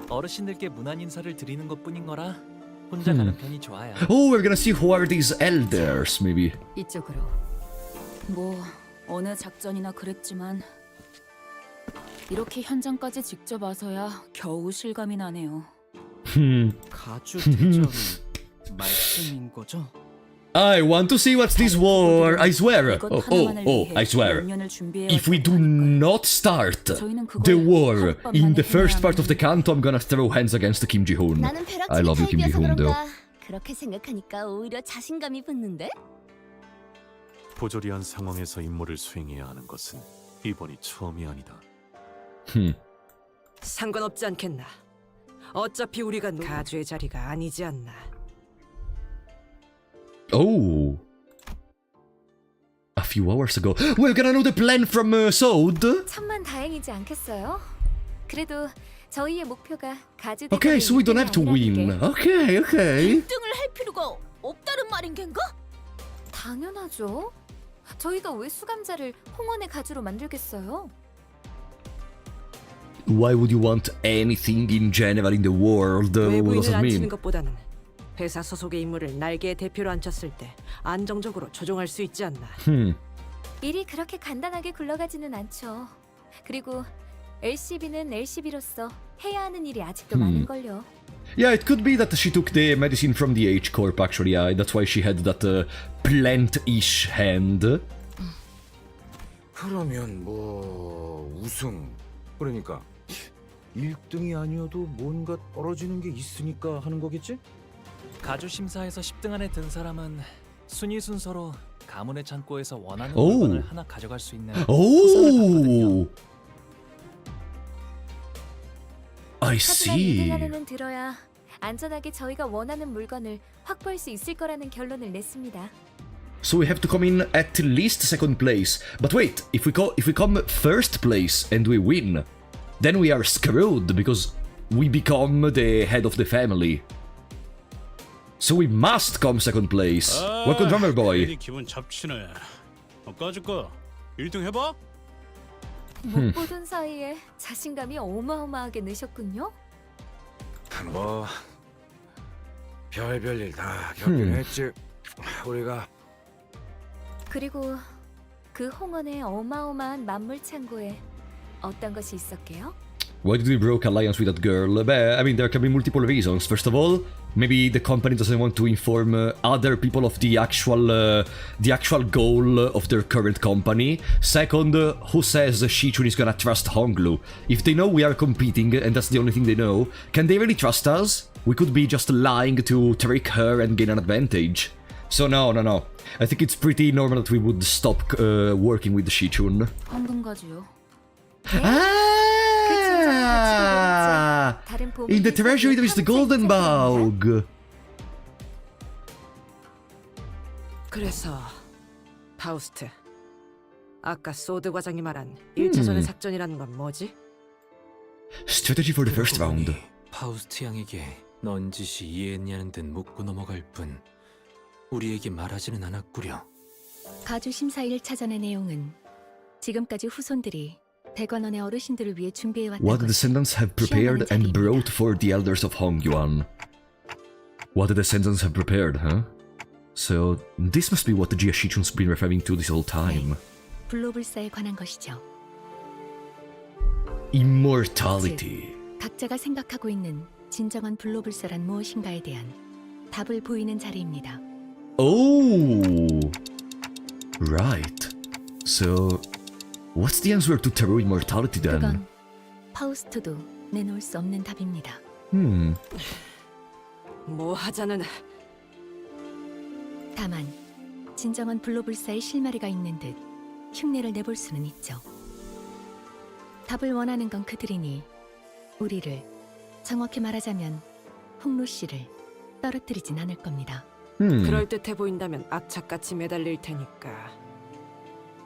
Speaker 2: 어르신들께 문안 인사를 드리는 것뿐인 거라 혼자 가는 편이 좋아요.
Speaker 1: Oh, we're gonna see who are these elders, maybe.
Speaker 4: 이쪽으로.
Speaker 10: 뭐 어느 작전이나 그랬지만 이렇게 현장까지 직접 와서야 겨우 실감이 나네요.
Speaker 9: 가주 대전 말씀인 거죠?
Speaker 1: I want to see what's this war. I swear.
Speaker 10: 이것
Speaker 1: Oh,
Speaker 10: 하나만을 위해
Speaker 1: I swear.
Speaker 10: 몇 년을 준비해
Speaker 1: If we do not start the war in the first part of the Canto, I'm gonna throw hands against Kim Ji-hoon.
Speaker 4: 나는 벼락치기
Speaker 1: I love you, Kim
Speaker 4: 타입이어서
Speaker 1: Ji-hoon, though.
Speaker 4: 그런가. 그렇게 생각하니까 오히려 자신감이 붙는데?
Speaker 3: 부조리한 상황에서 임무를 수행해야 하는 것은 이번이 처음이 아니다.
Speaker 13: 상관없지 않겠나. 어차피 우리가 가주의 자리가 아니지 않나.
Speaker 1: Oh. A few hours ago. We're gonna know the plan from Sod.
Speaker 4: 천만 다행이지 않겠어요? 그래도 저희의 목표가 가주
Speaker 1: Okay, so we don't have to win. Okay, okay.
Speaker 10: 1등을 할 필요가 없다는 말인 겐가?
Speaker 4: 당연하죠. 저희가 왜 수감자를 홍원의 가주로 만들겠어요?
Speaker 1: Why would you want anything in general in the world? What does
Speaker 13: 외부인을
Speaker 1: that
Speaker 13: 앉히는
Speaker 1: mean?
Speaker 13: 것보다는 회사 소속의 인물을 날개의 대표로 앉혔을 때 안정적으로 조종할 수 있지 않나.
Speaker 4: 일이 그렇게 간단하게 굴러가지는 않죠. 그리고 LCB는 LCB로서 해야 하는 일이 아직도 많은걸요.
Speaker 1: Yeah, it could be that she took the medicine from the H-Corp, actually. Yeah, that's why she had that plant-ish hand.
Speaker 7: 그러면 뭐 우승 그러니까 1등이 아니어도 뭔가 떨어지는 게 있으니까 하는 거겠지?
Speaker 2: 가주 심사에서 10등 안에 든 사람은 순위 순서로 가문의 창고에서 원하는
Speaker 1: 오.
Speaker 2: 물건을 하나 가져갈 수 있는 포상을
Speaker 1: Oh,
Speaker 2: 받거든요.
Speaker 1: I
Speaker 4: 하지만 2등
Speaker 1: see.
Speaker 4: 안에는 들어야 안전하게 저희가 원하는 물건을 확보할 수 있을 거라는 결론을 냈습니다.
Speaker 1: So we have to come in at least second place. But wait, if we come first place and we win, then we are screwed because we become the head of the family. So we must come second place. Welcome, drummer boy.
Speaker 6: 괜히 기분 잡치네. 까짓거 1등 해봐?
Speaker 4: 못 보던 사이에 자신감이 어마어마하게 느셨군요.
Speaker 7: 뭐 별별 일 다 겪긴 했지. 우리가
Speaker 4: 그리고 그 홍원의 어마어마한 만물 창고에 어떤 것이 있었게요?
Speaker 1: Why did we broke alliance with that girl? I mean, there can be multiple reasons. First of all, maybe the company doesn't want to inform other people of the actual goal of their current company. Second, who says Shichun is gonna trust Honglu? If they know we are competing and that's the only thing they know, can they really trust us? We could be just lying to trick her and gain an advantage. So no. I think it's pretty normal that we would stop working with Shichun.
Speaker 10: 황금가지요.
Speaker 1: In the treasury there is the golden bog.
Speaker 13: 그래서 파우스트, 아까 소드 과장이 말한 1차전의 작전이라는 건 뭐지?
Speaker 1: Strategy for the first round.
Speaker 14: 파우스트 양에게 넌지시 이해했냐는 듯 묻고 넘어갈 뿐 우리에게 말하지는 않았구려.
Speaker 4: 가주 심사 1차전의 내용은 지금까지 후손들이 대관원의 어르신들을 위해 준비해왔던
Speaker 1: What the descendants have prepared and brought for the elders of Hongyuan. What the descendants have prepared, huh? So this must be what the Jia Shichun's been referring to this whole time.
Speaker 4: 불로불사에 관한 것이죠.
Speaker 1: Immortality.
Speaker 4: 각자가 생각하고 있는 진정한 불로불사란 무엇인가에 대한 답을 보이는 자리입니다.
Speaker 1: Oh, right. So, what's the answer to tarot immortality then?
Speaker 4: 그건 파우스트도 내놓을 수 없는 답입니다.
Speaker 13: 뭐 하자는.
Speaker 4: 다만 진정한 불로불사의 실마리가 있는 듯 흉내를 내볼 수는 있죠. 답을 원하는 건 그들이니 우리를, 정확히 말하자면 홍루 씨를 떨어뜨리진 않을 겁니다.
Speaker 13: 그럴듯해 보인다면 악착같이 매달릴 테니까.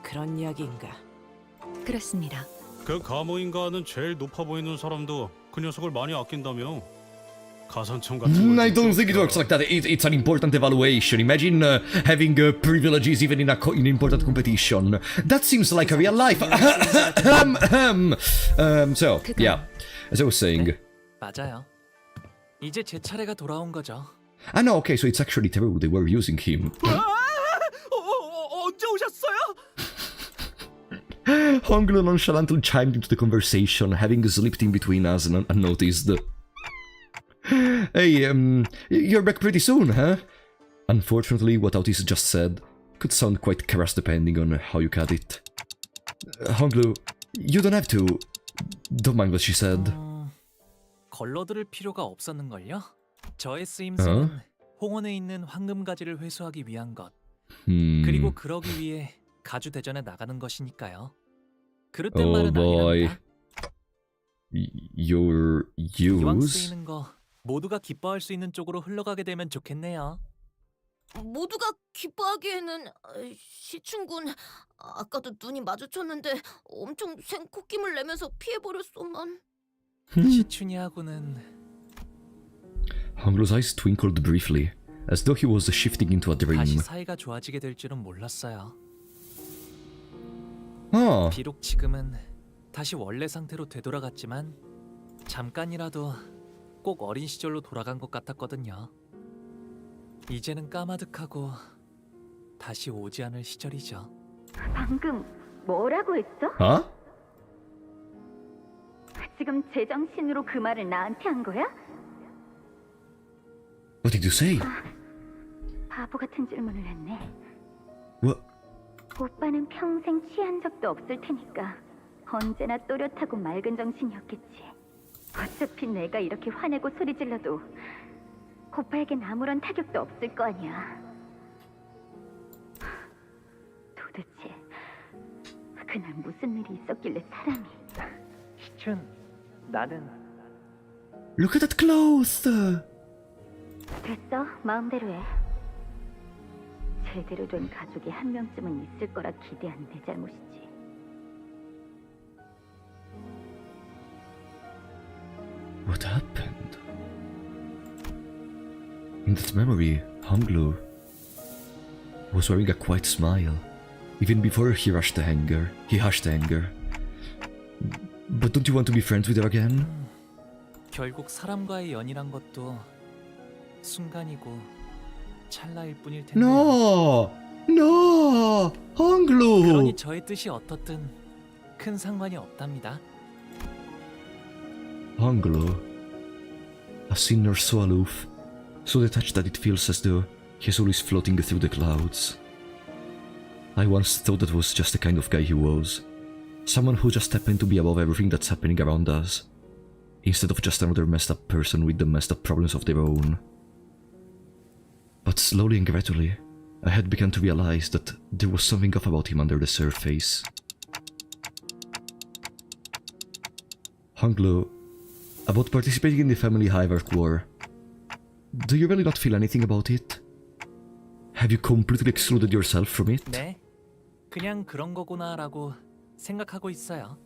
Speaker 13: 그런 이야기인가?
Speaker 4: 그렇습니다.
Speaker 6: 그 가모인가는 제일 높아 보이는 사람도 그 녀석을 많이 아낀다며. 가산청 같은
Speaker 1: I don't think it works like that. It's an important evaluation. Imagine having privileges even in an important competition. That seems like a real life. So, yeah, as I was saying.
Speaker 2: 맞아요. 이제 제 차례가 돌아온 거죠.
Speaker 1: No, okay, so it's actually true. They were using him.
Speaker 5: 언제 오셨어요?
Speaker 1: Honglu nonchalantly chimed into the conversation, having slipped in between us unnoticed. Hey, you're back pretty soon, huh? Unfortunately, what Otis just said could sound quite crass depending on how you cut it. Honglu, you don't have to. Don't mind what she said.
Speaker 2: 걸러들을 필요가 없었는걸요? 저의 쓰임새는 홍원에 있는 황금가지를 회수하기 위한 것. 그리고 그러기 위해 가주 대전에 나가는 것이니까요. 그릇된 말은 아니랍니다.
Speaker 1: Your
Speaker 2: 이왕
Speaker 1: use?
Speaker 2: 쓰이는 거 모두가 기뻐할 수 있는 쪽으로 흘러가게 되면 좋겠네요.
Speaker 4: 모두가 기뻐하기에는 시춘군 아까도 눈이 마주쳤는데 엄청 생콧김을 내면서 피해버렸소만.
Speaker 2: 시춘이하고는
Speaker 1: Honglu's eyes twinkled briefly, as though he was shifting into a dream.
Speaker 2: 다시 사이가 좋아지게 될 줄은 몰랐어요. 비록 지금은 다시 원래 상태로 되돌아갔지만 잠깐이라도 꼭 어린 시절로 돌아간 것 같았거든요. 이제는 까마득하고 다시 오지 않을 시절이죠.
Speaker 4: 방금 뭐라고 했어? 지금 제정신으로 그 말을 나한테 한 거야?
Speaker 1: What did you say?
Speaker 4: 바보 같은 질문을 했네.
Speaker 1: What?
Speaker 4: 오빠는 평생 취한 적도 없을 테니까 언제나 또렷하고 맑은 정신이었겠지. 어차피 내가 이렇게 화내고 소리 질러도 오빠에겐 아무런 타격도 없을 거 아니야. 도대체 그날 무슨 일이 있었길래 사람이...
Speaker 2: 시춘, 나는...
Speaker 1: Look at that clothes!
Speaker 4: 됐어, 마음대로 해. 제대로 된 가족이 한 명쯤은 있을 거라 기대한 내 잘못이지.
Speaker 1: What happened? In that memory, Honglu was wearing a quiet smile, even before he hushed the anger. But don't you want to be friends with her again?
Speaker 2: 결국 사람과의 연이란 것도 순간이고 찰나일 뿐일 텐데.
Speaker 1: No! Oh, Honglu!
Speaker 2: 그러니 저의 뜻이 어떻든 큰 상관이 없답니다.
Speaker 1: Honglu. A sinner so aloof, so detached that it feels as though he's always floating through the clouds. I once thought that was just the kind of guy he was. Someone who just happened to be above everything that's happening around us, instead of just another messed up person with the messed up problems of their own. But slowly and gradually, I had begun to realize that there was something off about him under the surface. Honglu, about participating in the family hierarchy war, do you really not feel anything about it? Have you completely excluded yourself from it?
Speaker 2: 네, 그냥 그런 거구나라고 생각하고 있어요.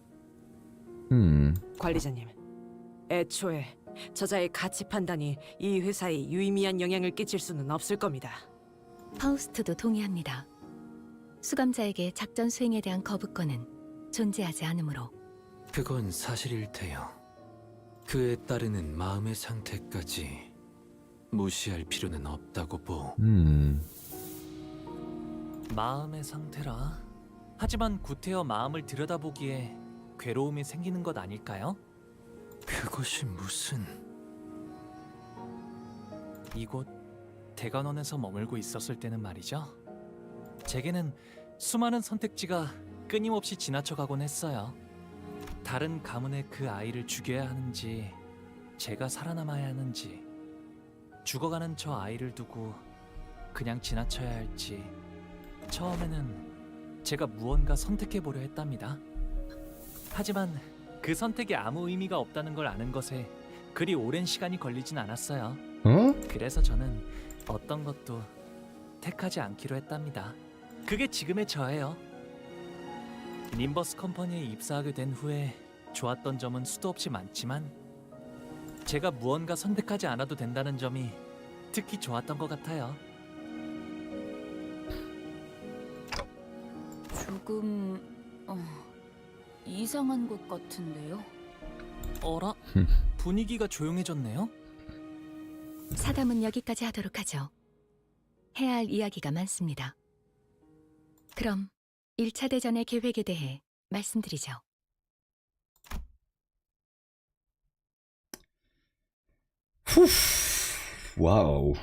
Speaker 13: 관리자님, 애초에 저자의 가치 판단이 이 회사에 유의미한 영향을 끼칠 수는 없을 겁니다.
Speaker 4: 파우스트도 동의합니다. 수감자에게 작전 수행에 대한 거부권은 존재하지 않으므로.
Speaker 14: 그건 사실일 테요. 그에 따르는 마음의 상태까지 무시할 필요는 없다고 보.
Speaker 2: 마음의 상태라. 하지만 구태여 마음을 들여다보기에 괴로움이 생기는 것 아닐까요?
Speaker 14: 그것이 무슨...
Speaker 2: 이곳 대관원에서 머물고 있었을 때는 말이죠. 제게는 수많은 선택지가 끊임없이 지나쳐가곤 했어요. 다른 가문에 그 아이를 죽여야 하는지, 제가 살아남아야 하는지, 죽어가는 저 아이를 두고 그냥 지나쳐야 할지. 처음에는 제가 무언가 선택해보려 했답니다. 하지만 그 선택이 아무 의미가 없다는 걸 아는 것에 그리 오랜 시간이 걸리진 않았어요. 그래서 저는 어떤 것도 택하지 않기로 했답니다. 그게 지금의 저예요. 림버스 컴퍼니에 입사하게 된 후에 좋았던 점은 수도 없이 많지만 제가 무언가 선택하지 않아도 된다는 점이 특히 좋았던 것 같아요.
Speaker 10: 조금 이상한 것 같은데요.
Speaker 2: 어라? 분위기가 조용해졌네요.
Speaker 4: 사담은 여기까지 하도록 하죠. 해야 할 이야기가 많습니다. 그럼 1차 대전의 계획에 대해 말씀드리죠.
Speaker 1: Wow.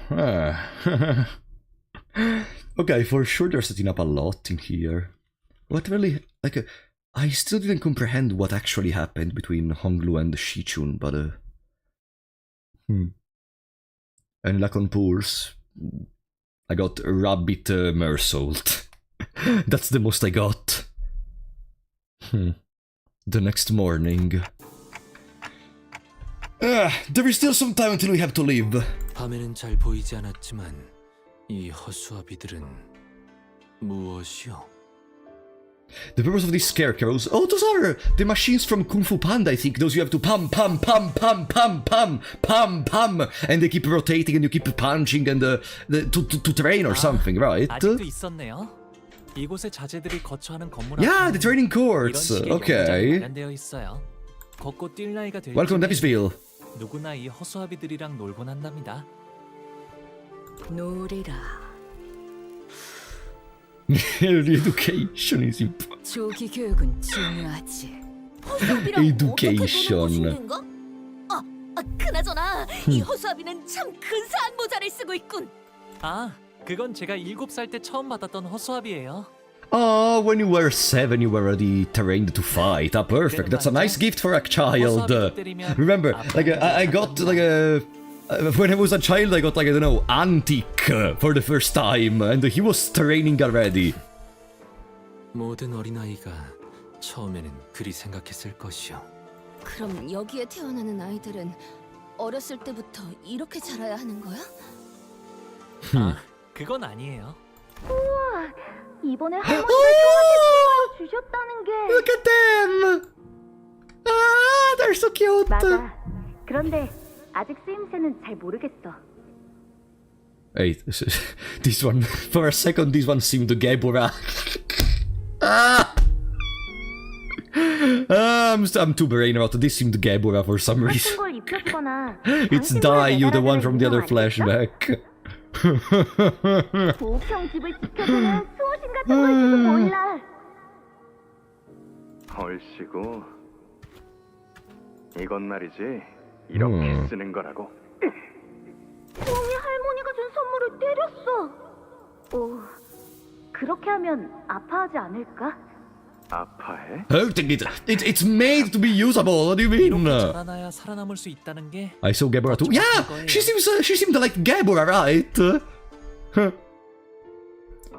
Speaker 1: Okay, for sure they're setting up a lot in here. What really, like, I still didn't comprehend what actually happened between Honglu and Shichun, but And luck on pools, I got rabbit mersault. That's the most I got. The next morning. There is still some time until we have to leave.
Speaker 14: 밤에는 잘 보이지 않았지만 이 허수아비들은 무엇이요?
Speaker 1: The purpose of these scarecrows? Oh, those are the machines from Kung Fu Panda, I think. Those you have to pam, pam, pam, pam, pam, pam, pam, pam, and they keep rotating and you keep punching and to train or something, right?
Speaker 2: 아직도 있었네요. 이곳의 자재들이 거처하는 건물
Speaker 1: Yeah, the training courts. Okay.
Speaker 2: 마련되어 있어요. 걷고 뛸 나이가 될
Speaker 1: Welcome to Nephisville.
Speaker 2: 누구나 이 허수아비들이랑 놀곤 한답니다.
Speaker 13: 놀이라.
Speaker 1: Education is important.
Speaker 13: 조기 교육은 중요하지.
Speaker 1: Education.
Speaker 4: 그나저나 이 허수아비는 참 근사한 모자를 쓰고 있군.
Speaker 2: 아, 그건 제가 7살 때 처음 받았던 허수아비예요.
Speaker 1: Oh, when you were 7, you were already trained to fight. Ah, perfect. That's a nice gift for a child. Remember, like I got like a. When I was a child, I got like, I don't know, antique for the first time, and he was training already.
Speaker 14: 모든 어린아이가 처음에는 그리 생각했을 것이요.
Speaker 4: 그럼 여기에 태어나는 아이들은 어렸을 때부터 이렇게 자라야 하는 거야?
Speaker 2: 아, 그건 아니에요.
Speaker 4: 우와, 이번에 할머니가 형한테 주셨다는 게.
Speaker 1: Look at them! Ah, they're so cute.
Speaker 4: 맞아. 그런데 아직 쓰임새는 잘 모르겠어.
Speaker 1: Hey, this one, for a second, this one seemed to Gebura. I'm too brain out. This seemed Gebura for some reason. It's Dayu, the one from the other flashback.
Speaker 4: 보평집을 지켜주는 수호신 같은 걸지도 몰라.
Speaker 15: 얼씨구. 이건 말이지. 이렇게 쓰는 거라고.
Speaker 4: 뽕이 할머니가 준 선물을 때렸어. 그렇게 하면 아파하지 않을까?
Speaker 15: 아파해?
Speaker 1: It's made to be usable. What do you
Speaker 2: 이렇게
Speaker 1: mean?
Speaker 2: 자라나야 살아남을 수 있다는 게
Speaker 1: I saw Gabora too. Yeah, she seemed like Gabora, right? Huh.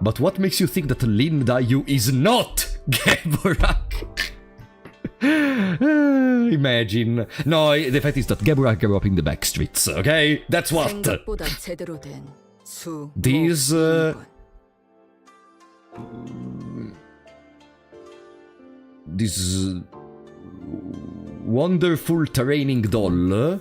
Speaker 1: But what makes you think that Linda Yu is not Gabora? Imagine. No, the fact is that Gabora grew up in the back streets. Okay, that's what.
Speaker 10: 생각보다 제대로 된 수.
Speaker 1: These. This wonderful training doll.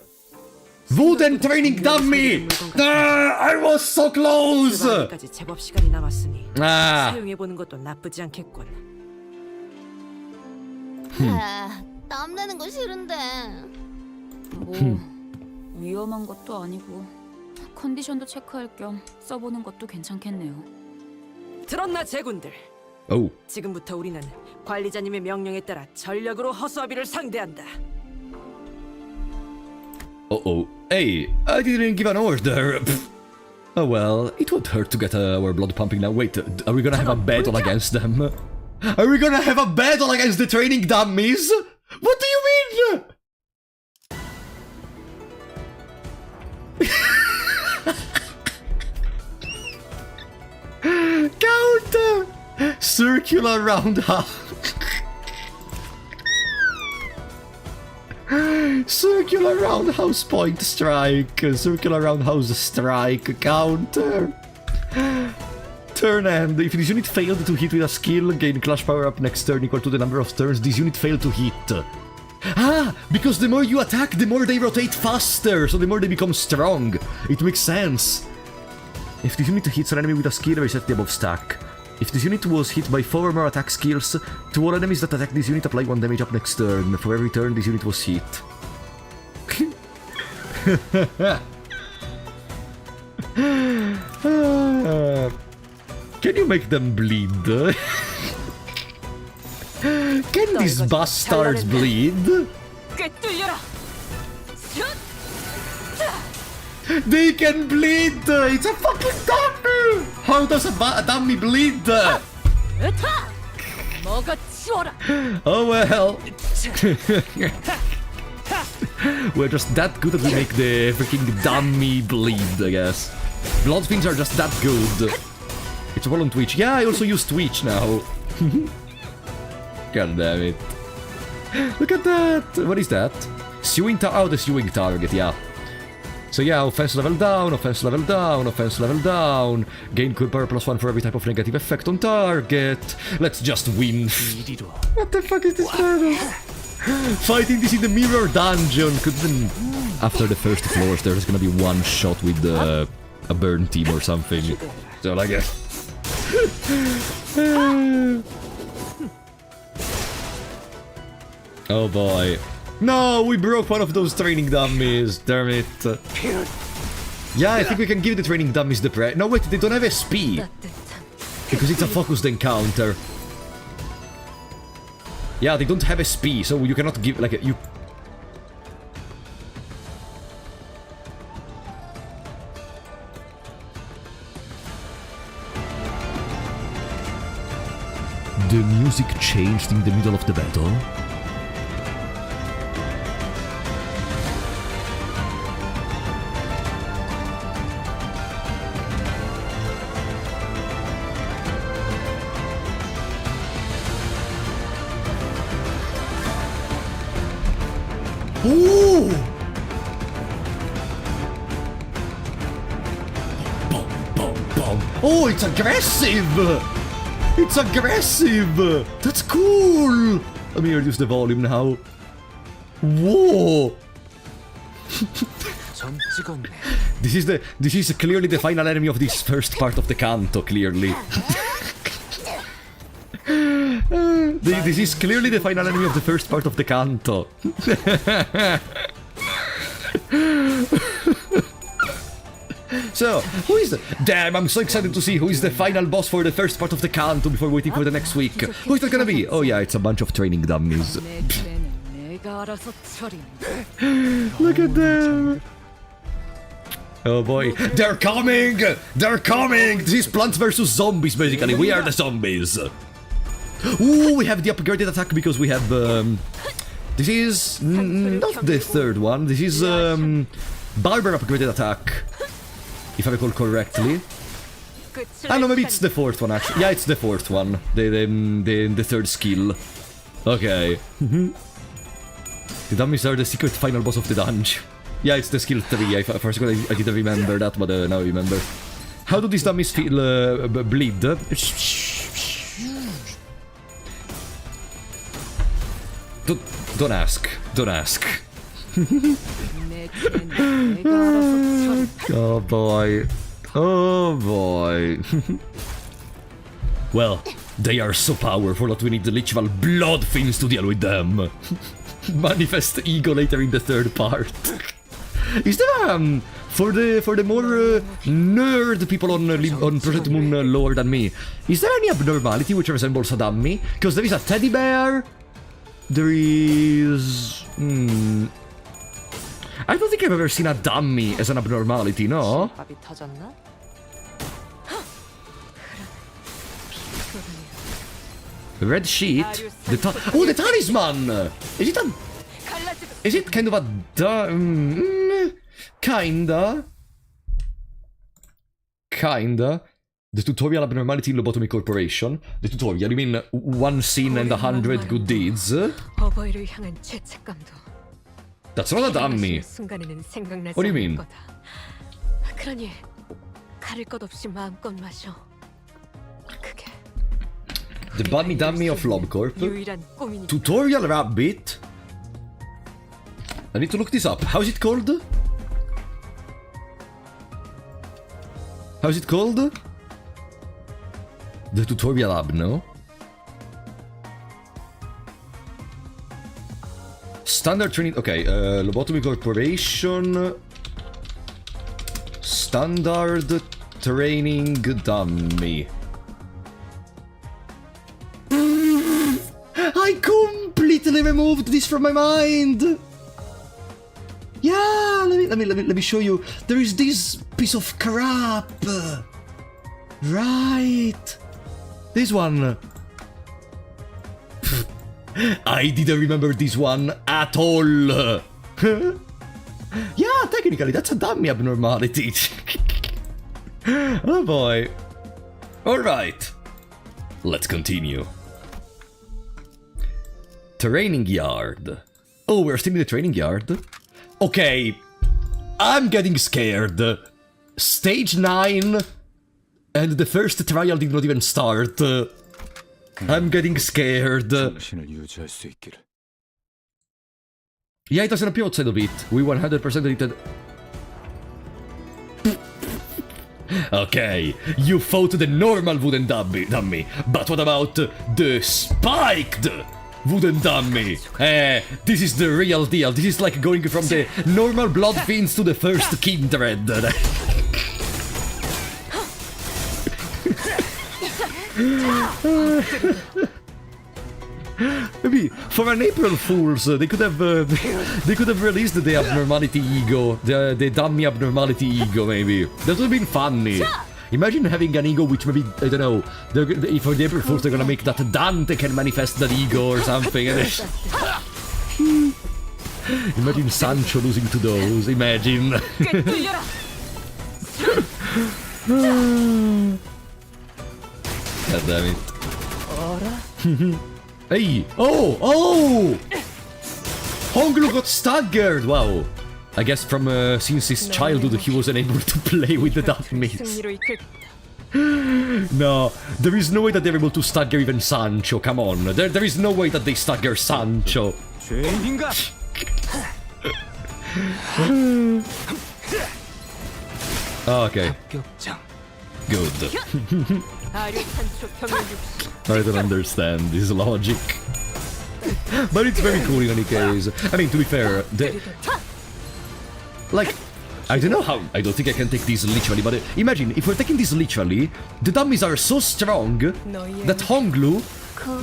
Speaker 1: Wooden training dummy! I was so close!
Speaker 13: 까지 제법 시간이 남았으니
Speaker 1: 아.
Speaker 13: 사용해 보는 것도 나쁘지 않겠군.
Speaker 4: 땀 내는 거 싫은데.
Speaker 10: 뭐 위험한 것도 아니고 컨디션도 체크할 겸 써보는 것도 괜찮겠네요.
Speaker 13: 들었나 제군들?
Speaker 1: Oh.
Speaker 13: 지금부터 우리는 관리자님의 명령에 따라 전력으로 허수아비를 상대한다.
Speaker 1: Uh-oh. Hey, I didn't give an order. Oh well, it won't hurt to get our blood pumping now. Wait, are we gonna have a battle against them? Are we gonna have a battle against the training dummies? What do you mean? Count! Circular roundhouse. Circular roundhouse point strike. Circular roundhouse strike. Counter. Turn end. If this unit failed to hit with a skill, gain clash power up next turn equal to the number of turns this unit failed to hit. Ah, because the more you attack, the more they rotate faster, so the more they become strong. It makes sense. If this unit hits an enemy with a skill, reset the above stack. If this unit was hit by 4 or more attack skills, to all enemies that attack this unit apply 1 damage up next turn. For every turn this unit was hit. Can you make them bleed? Can these bastards bleed? They can bleed! It's a fucking dummy! How does a dummy bleed? Oh well. We're just that good that we make the freaking dummy bleed, I guess. Bloodfiends are just that good. It's all on Twitch. Yeah, I also use Twitch now. God damn it. Look at that! What is that? Sewing the sewing target, yeah. So yeah, offense level down, offense level down, offense level down. Gain cool power +1 for every type of negative effect on target. Let's just win. What the fuck is this battle? Fighting this in the mirror dungeon. Couldn't. After the first floors, there's gonna be one shot with a burn team or something. So like it. Oh boy. No, we broke one of those training dummies, damn it. Yeah, I think we can give the training dummies the pre- No, wait, they don't have SP. Because it's a focused encounter. Yeah, they don't have SP, so you cannot give, like, you... The music changed in the middle of the battle. Ooh! Boom, boom, boom. Oh, it's aggressive! It's aggressive! That's cool! Let me reduce the volume now. Whoa! This is clearly the final enemy of this first part of the Canto, clearly. This is clearly the final enemy of the first part of the Canto. So, who is the... Damn, I'm so excited to see who is the final boss for the first part of the Canto before waiting for the next week. Who is that gonna be? Oh yeah, it's a bunch of training dummies. Look at them! Oh boy, they're coming! They're coming! This is Plants vs Zombies, basically. We are the zombies. Ooh, we have the upgraded attack because we have... this is... not the third one. This is... Barber upgraded attack. If I recall correctly. Ah no, maybe it's the fourth one actually. Yeah, it's the fourth one. The third skill. Okay. The dummies are the secret final boss of the dungeon. Yeah, it's the skill 3. For a second I didn't remember that, but now I remember. How do these dummies feel bleed? Don't ask. Don't ask. Oh boy. Oh boy. Well, they are so powerful that we need the literal blood fiends to deal with them. Manifest ego later in the third part. Is there for the more nerd people on Project Moon lore than me, is there any abnormality which resembles a dummy? Because there is a teddy bear. There is... I don't think I've ever seen a dummy as an abnormality, no? Red sheet? The talisman! Is it kind of a... Kinda. The tutorial abnormality in Lobotomy Corporation. The tutorial, you mean 1 scene and 100 good deeds? That's not a dummy. What do you mean? The bunny dummy of Lobcorp. Tutorial rabbit. I need to look this up. How's it called? How's it called? The tutorial abno. Standard training. Okay, Lobotomy Corporation. Standard training dummy. I completely removed this from my mind. Yeah, let me show you. There is this piece of crap. Right. This one. I didn't remember this one at all. Yeah, technically, that's a dummy abnormality. Oh boy. Alright. Let's continue. Training yard. Oh, we're still in the training yard? Okay. I'm getting scared. Stage 9. And the first trial did not even start. I'm getting scared. Yeah, it doesn't appear outside of it. We 100% deleted. Okay, you fought the normal wooden dummy, but what about the spiked wooden dummy? This is the real deal. This is like going from the normal blood fiends to the first kindred. Maybe for an April Fools, they could have released the abnormality ego, the dummy abnormality ego. Maybe that would have been funny. Imagine having an ego which maybe, I don't know, for the April Fools they're gonna make that Dante can manifest that ego or something. Imagine Sancho losing to those. Imagine. God damn it. Hey! Oh! Honglu got staggered! Wow. I guess from since his childhood he wasn't able to play with the dummies. No, there is no way that they're able to stagger even Sancho, come on. There is no way that they stagger Sancho. Okay. Good. I don't understand this logic. But it's very cool in any case. I mean, to be fair, like, I don't know how. I don't think I can take this literally, but imagine if we're taking this literally, the dummies are so strong that Honglu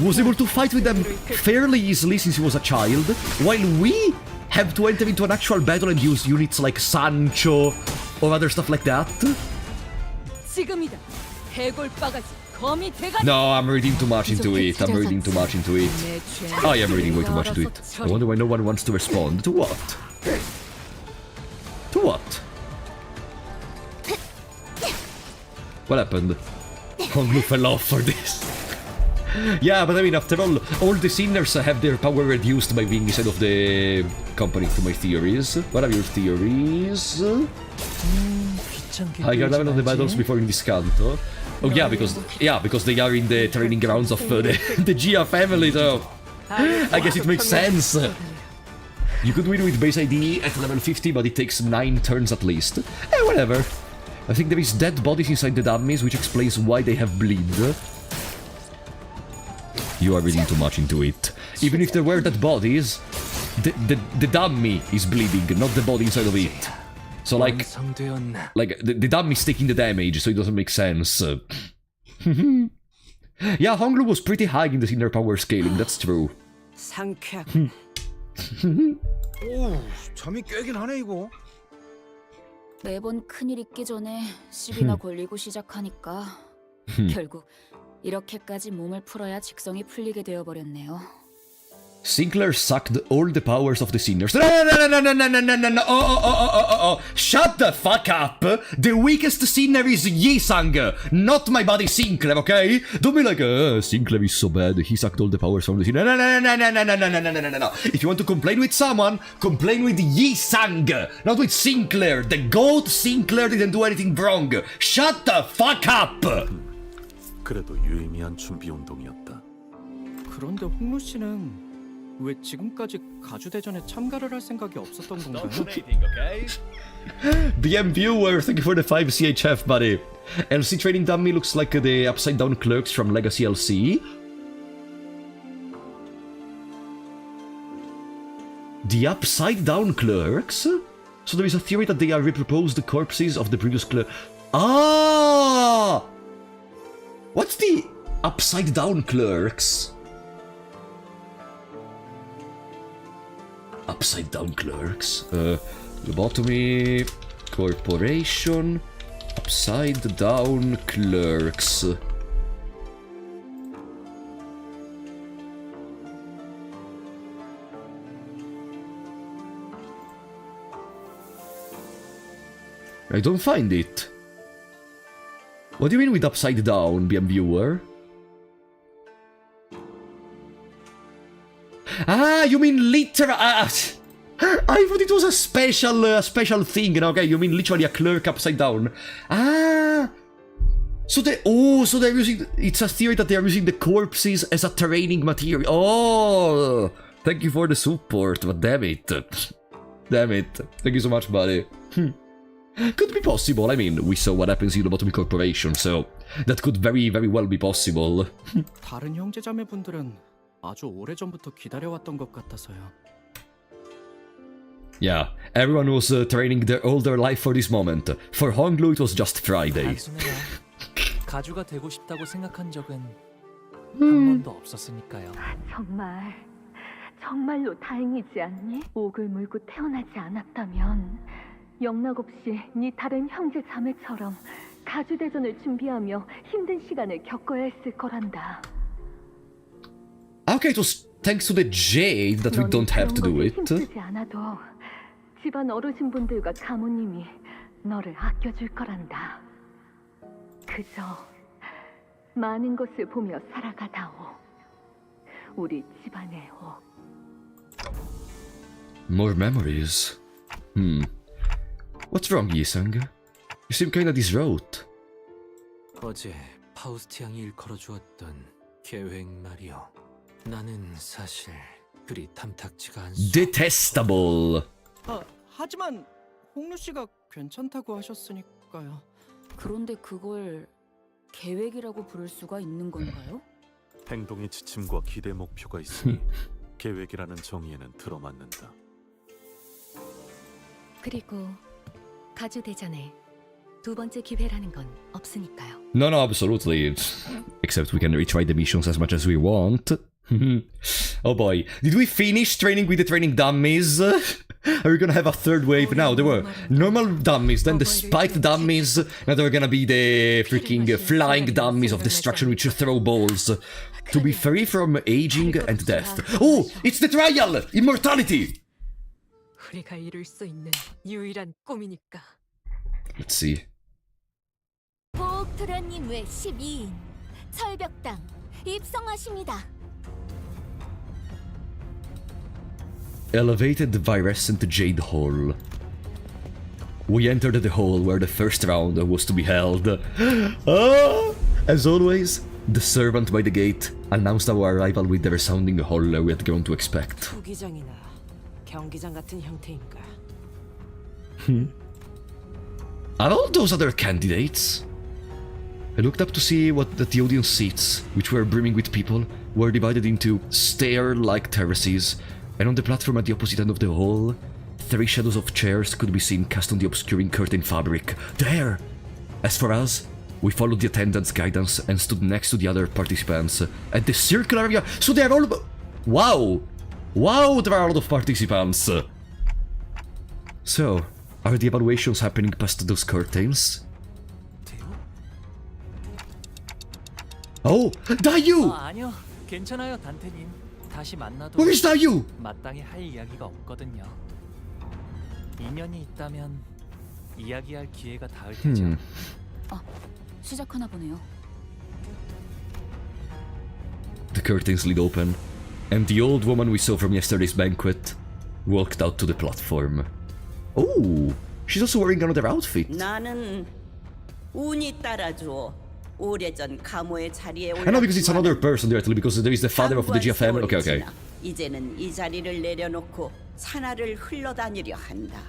Speaker 1: was able to fight with them fairly easily since he was a child, while we have to enter into an actual battle and use units like Sancho or other stuff like that.
Speaker 13: 지금이다. 해골바가지 거미 대가리.
Speaker 1: No, I'm reading too much into it. I'm reading too much into it. I am reading way too much into it. I wonder why no one wants to respond. To what? To what? What happened? Honglu fell off for this. Yeah, but I mean, after all the sinners have their power reduced by being inside of the company, to my theories. What are your theories? I got 11 of the battles before in this Canto. Oh yeah, because they are in the training grounds of the Gia family, so I guess it makes sense. You could win with base ID at level 50, but it takes 9 turns at least. Whatever. I think there is dead bodies inside the dummies, which explains why they have bleed. You are reading too much into it. Even if there were dead bodies, the dummy is bleeding, not the body inside of it. So like the dummy is taking the damage, so it doesn't make sense. Yeah, Honglu was pretty high in the inner power scaling, that's true.
Speaker 13: 상쾌하군.
Speaker 7: 오, 잠이 깨긴 하네 이거.
Speaker 10: 매번 큰일 있기 전에 시비나 걸리고 시작하니까 결국 이렇게까지 몸을 풀어야 직성이 풀리게 되어버렸네요.
Speaker 1: Sinclair sucked all the powers of the sinners. No. Oh. Shut the fuck up. The weakest sinner is Yisang, not my buddy Sinclair, okay? Don't be like, Sinclair is so bad, he sucked all the powers from the sinner. No. If you want to complain with someone, complain with Yisang, not with Sinclair. The goat Sinclair didn't do anything wrong. Shut the fuck up.
Speaker 3: 그래도 유의미한 준비 운동이었다.
Speaker 9: 그런데 홍루 씨는 왜 지금까지 가주대전에 참가를 할 생각이 없었던 건가요?
Speaker 1: BM viewer, thank you for the 5 CHF, buddy. LC training dummy looks like the upside down clerks from Legacy LC. The upside down clerks? So there is a theory that they are reproposed corpses of the previous clerk. Ah! What's the upside down clerks? Upside down clerks? Lobotomy Corporation. Upside down clerks. I don't find it. What do you mean with upside down, BM viewer? Ah, you mean literal... I thought it was a special thing, okay? You mean literally a clerk upside down. Ah! So they're using... It's a theory that they're using the corpses as a training material. Oh! Thank you for the support, but damn it. Damn it. Thank you so much, buddy. Could be possible. I mean, we saw what happens in Lobotomy Corporation, so that could very, very well be possible.
Speaker 9: 다른 형제자매분들은 아주 오래전부터 기다려왔던 것 같아서요.
Speaker 1: Yeah, everyone was training all their life for this moment. For Honglu, it was just Friday.
Speaker 2: 단순해요. 가주가 되고 싶다고 생각한 적은 한 번도 없었으니까요.
Speaker 16: 정말로 다행이지 않니? 옥을 물고 태어나지 않았다면 영락 없이 네 다른 형제 자매처럼 가주대전을 준비하며 힘든 시간을 겪어야 했을 거란다.
Speaker 1: Okay, it was thanks to the jade that we don't have to do it.
Speaker 16: 힘쓰지 않아도 집안 어르신분들과 가모님이 너를 아껴줄 거란다. 그저 많은 것을 보며 살아가다오. 우리 집안의 옥.
Speaker 1: More memories. What's wrong, Yisang? You seem kinda distraught.
Speaker 14: 어제 파우스트 양이 일컬어 주었던 계획 말이요. 나는 사실 그리 탐탁지가 않소.
Speaker 1: Detestable.
Speaker 9: 하지만 홍루 씨가 괜찮다고 하셨으니까요.
Speaker 10: 그런데 그걸 계획이라고 부를 수가 있는 건가요?
Speaker 3: 행동의 지침과 기대 목표가 있으니 계획이라는 정의에는 들어맞는다.
Speaker 16: 그리고
Speaker 4: 가주 대전에 두 번째 기회라는 건 없으니까요.
Speaker 1: No, no, absolutely. Except we can retry the missions as much as we want. Oh boy. Did we finish training with the training dummies? Are we gonna have a third wave now? There were normal dummies, then the spiked dummies, now there are gonna be the freaking flying dummies of destruction which throw balls. To be free from aging and death. Oh! It's the trial! Immortality!
Speaker 13: 우리가 이룰 수 있는 유일한 꿈이니까.
Speaker 1: Let's see.
Speaker 4: 보옥도련님 외 12인 철벽당 입성하십니다.
Speaker 1: Elevated Virescent Jade Hall. We entered the hall where the first round was to be held. As always, the servant by the gate announced our arrival with the resounding holler we had grown to expect.
Speaker 13: 투기장이나 경기장 같은 형태인가.
Speaker 1: Are all those other candidates? I looked up to see what the audience seats, which were brimming with people, were divided into stair-like terraces, and on the platform at the opposite end of the hall, 3 shadows of chairs could be seen cast on the obscuring curtain fabric. There! As for us, we followed the attendant's guidance and stood next to the other participants at the circular area. So they are all... Wow! Wow, there are a lot of participants! So, are the evaluations happening past those curtains? Oh! Dayu!
Speaker 2: 아니요. 괜찮아요, 단테님. 다시 만나도
Speaker 1: Where's Dayu?
Speaker 2: 마땅히 할 이야기가 없거든요. 인연이 있다면 이야기할 기회가 닿을 테죠.
Speaker 10: 시작하나 보네요.
Speaker 1: The curtains slid open, and the old woman we saw from yesterday's banquet walked out to the platform. Oh, she's also wearing another outfit.
Speaker 8: 나는 운이 따라줘. 오래전 가모의 자리에
Speaker 1: I know because it's another person directly, because there is the father of the Gia family. Okay, okay.
Speaker 8: 이제는 이 자리를 내려놓고 산하를 흘러다니려 한다.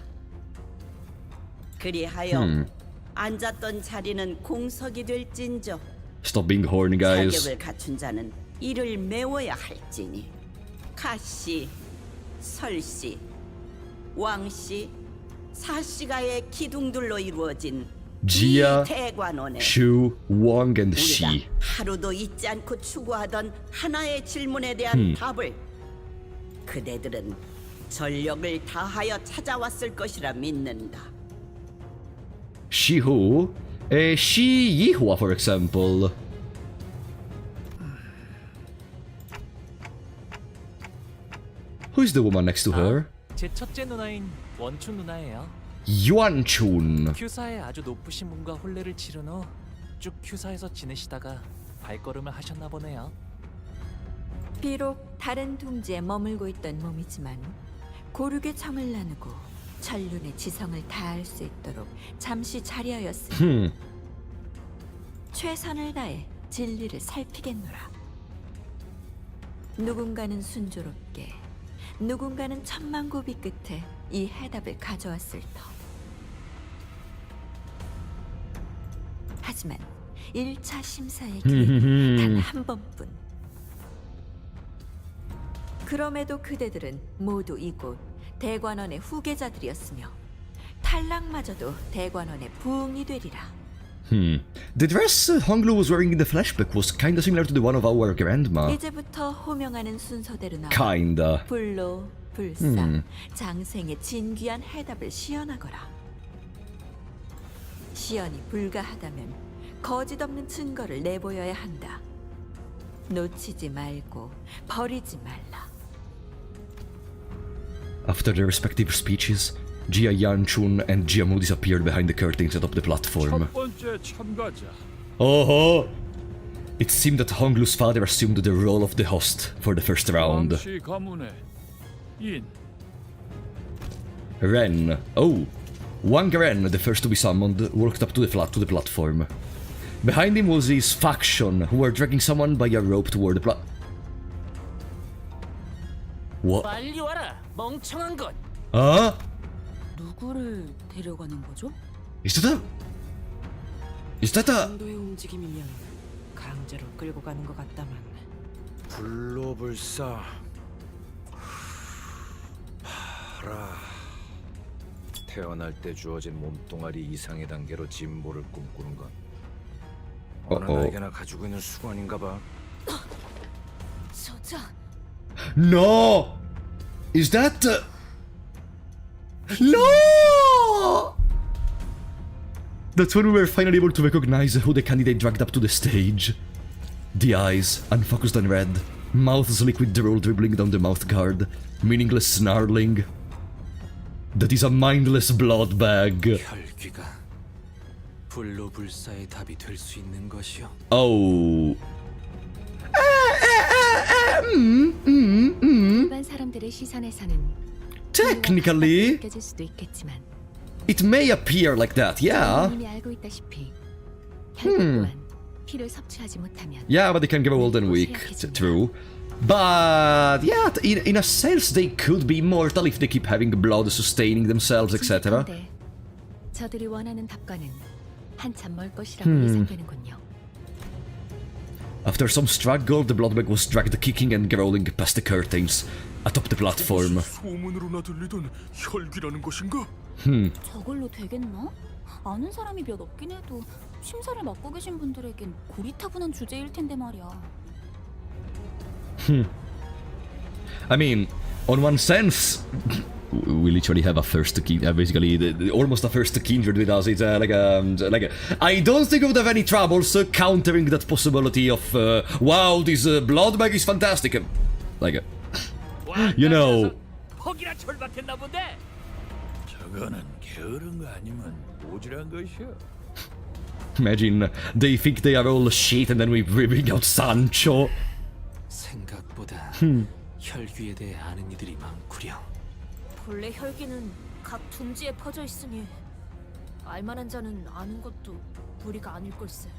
Speaker 8: 그리하여 앉았던 자리는 공석이 될진저.
Speaker 1: Stop being horny, guys.
Speaker 8: 자격을 갖춘 자는 이를 메워야 할지니 가씨, 설씨, 왕씨, 사씨가의 기둥들로 이루어진
Speaker 1: Gia,
Speaker 8: 이 대관원에
Speaker 1: Shu, Wang, and Shi.
Speaker 8: 하루도 잊지 않고 추구하던 하나의 질문에 대한 답을 그대들은 전력을 다하여 찾아왔을 것이라 믿는다.
Speaker 1: Shi-Hu? Shi-Yihua, for example. Who is the woman next to her?
Speaker 2: 제 첫째 누나인 원춘 누나예요.
Speaker 1: Yuan-chun.
Speaker 2: 큐사에 아주 높으신 분과 혼례를 치른 후 쭉 큐사에서 지내시다가 발걸음을 하셨나 보네요.
Speaker 4: 비록 다른 둥지에 머물고 있던 몸이지만 고륙의 정을 나누고 천륜의 지성을 다할 수 있도록 잠시 자리하였으니 최선을 다해 진리를 살피겠노라. 누군가는 순조롭게, 누군가는 천만고비 끝에 이 해답을 가져왔을 터. 하지만 1차 심사의 기회는 단 한 번뿐. 그럼에도 그대들은 모두 이곳 대관원의 후계자들이었으며 탈락마저도 대관원의 부흥이 되리라.
Speaker 1: The dress Honglu was wearing in the flashback was kinda similar to the one of our grandma.
Speaker 4: 이제부터 호명하는 순서대로 나와
Speaker 1: Kinda.
Speaker 4: 불로 불사 장생의 진귀한 해답을 시연하거라. 시연이 불가하다면 거짓 없는 증거를 내보여야 한다. 놓치지 말고 버리지 말라.
Speaker 1: After their respective speeches, Jia Yanchun and Jia Mu disappeared behind the curtains atop the platform.
Speaker 11: 첫 번째 참가자.
Speaker 1: Oh! It seemed that Honglu's father assumed the role of the host for the first round.
Speaker 11: 왕씨 가문의 인.
Speaker 1: Ren. Oh! Wang Ren, the first to be summoned, walked up to the platform. Behind him was his faction, who were dragging someone by a rope toward the What?
Speaker 5: 빨리 와라, 멍청한 것.
Speaker 1: Huh?
Speaker 10: 누구를 데려가는 거죠?
Speaker 1: Is that a...
Speaker 13: 정도의 움직임이면 강제로 끌고 가는 것 같다만.
Speaker 7: 불로불사 파라 태어날 때 주어진 몸뚱아리 이상의 단계로 진보를 꿈꾸는 건 어느 나에게나 가지고 있는 수관인가 봐.
Speaker 4: 저자.
Speaker 1: No! Is that... No! That's when we were finally able to recognize who the candidate dragged up to the stage. The eyes, unfocused and red. Mouth's liquid drool dribbling down the mouth guard. Meaningless snarling. That is a mindless blood bag.
Speaker 14: 혈귀가 불로불사의 답이 될 수 있는 것이요.
Speaker 1: Oh.
Speaker 4: 일반 사람들의 시선에서는
Speaker 1: Technically,
Speaker 4: 느껴질 수도 있겠지만
Speaker 1: it may appear like that, yeah.
Speaker 4: 이미 알고 있다시피 혈액 또한 피를 섭취하지 못하면
Speaker 1: Yeah, but they can get old and weak. True. But yeah, in a sense, they could be immortal if they keep having blood sustaining themselves, etc.
Speaker 4: 근데 저들이 원하는 답과는 한참 멀 것이라고 예상되는군요.
Speaker 1: After some struggle, the blood bag was dragged kicking and growling past the curtains atop the platform.
Speaker 3: 소문으로나 들리던 혈귀라는 것인가?
Speaker 10: 저걸로 되겠나? 아는 사람이 몇 없긴 해도 심사를 맡고 계신 분들에겐 고리타분한 주제일 텐데 말이야.
Speaker 1: I mean, on one sense, we literally have a first basically almost a first kindred with us. It's I don't think we would have any troubles countering that possibility of wow, this blood bag is fantastic. You know.
Speaker 5: 퍽이라 절박했나 본데.
Speaker 6: 저거는 게으른 거 아니면 모질한 것이야.
Speaker 1: Imagine they think they are all shit and then we bring out Sancho.
Speaker 14: 생각보다 혈귀에 대해 아는 이들이 많구려.
Speaker 4: 본래 혈기는 각 둥지에 퍼져 있으니 알만한 자는 아는 것도 무리가 아닐 걸세.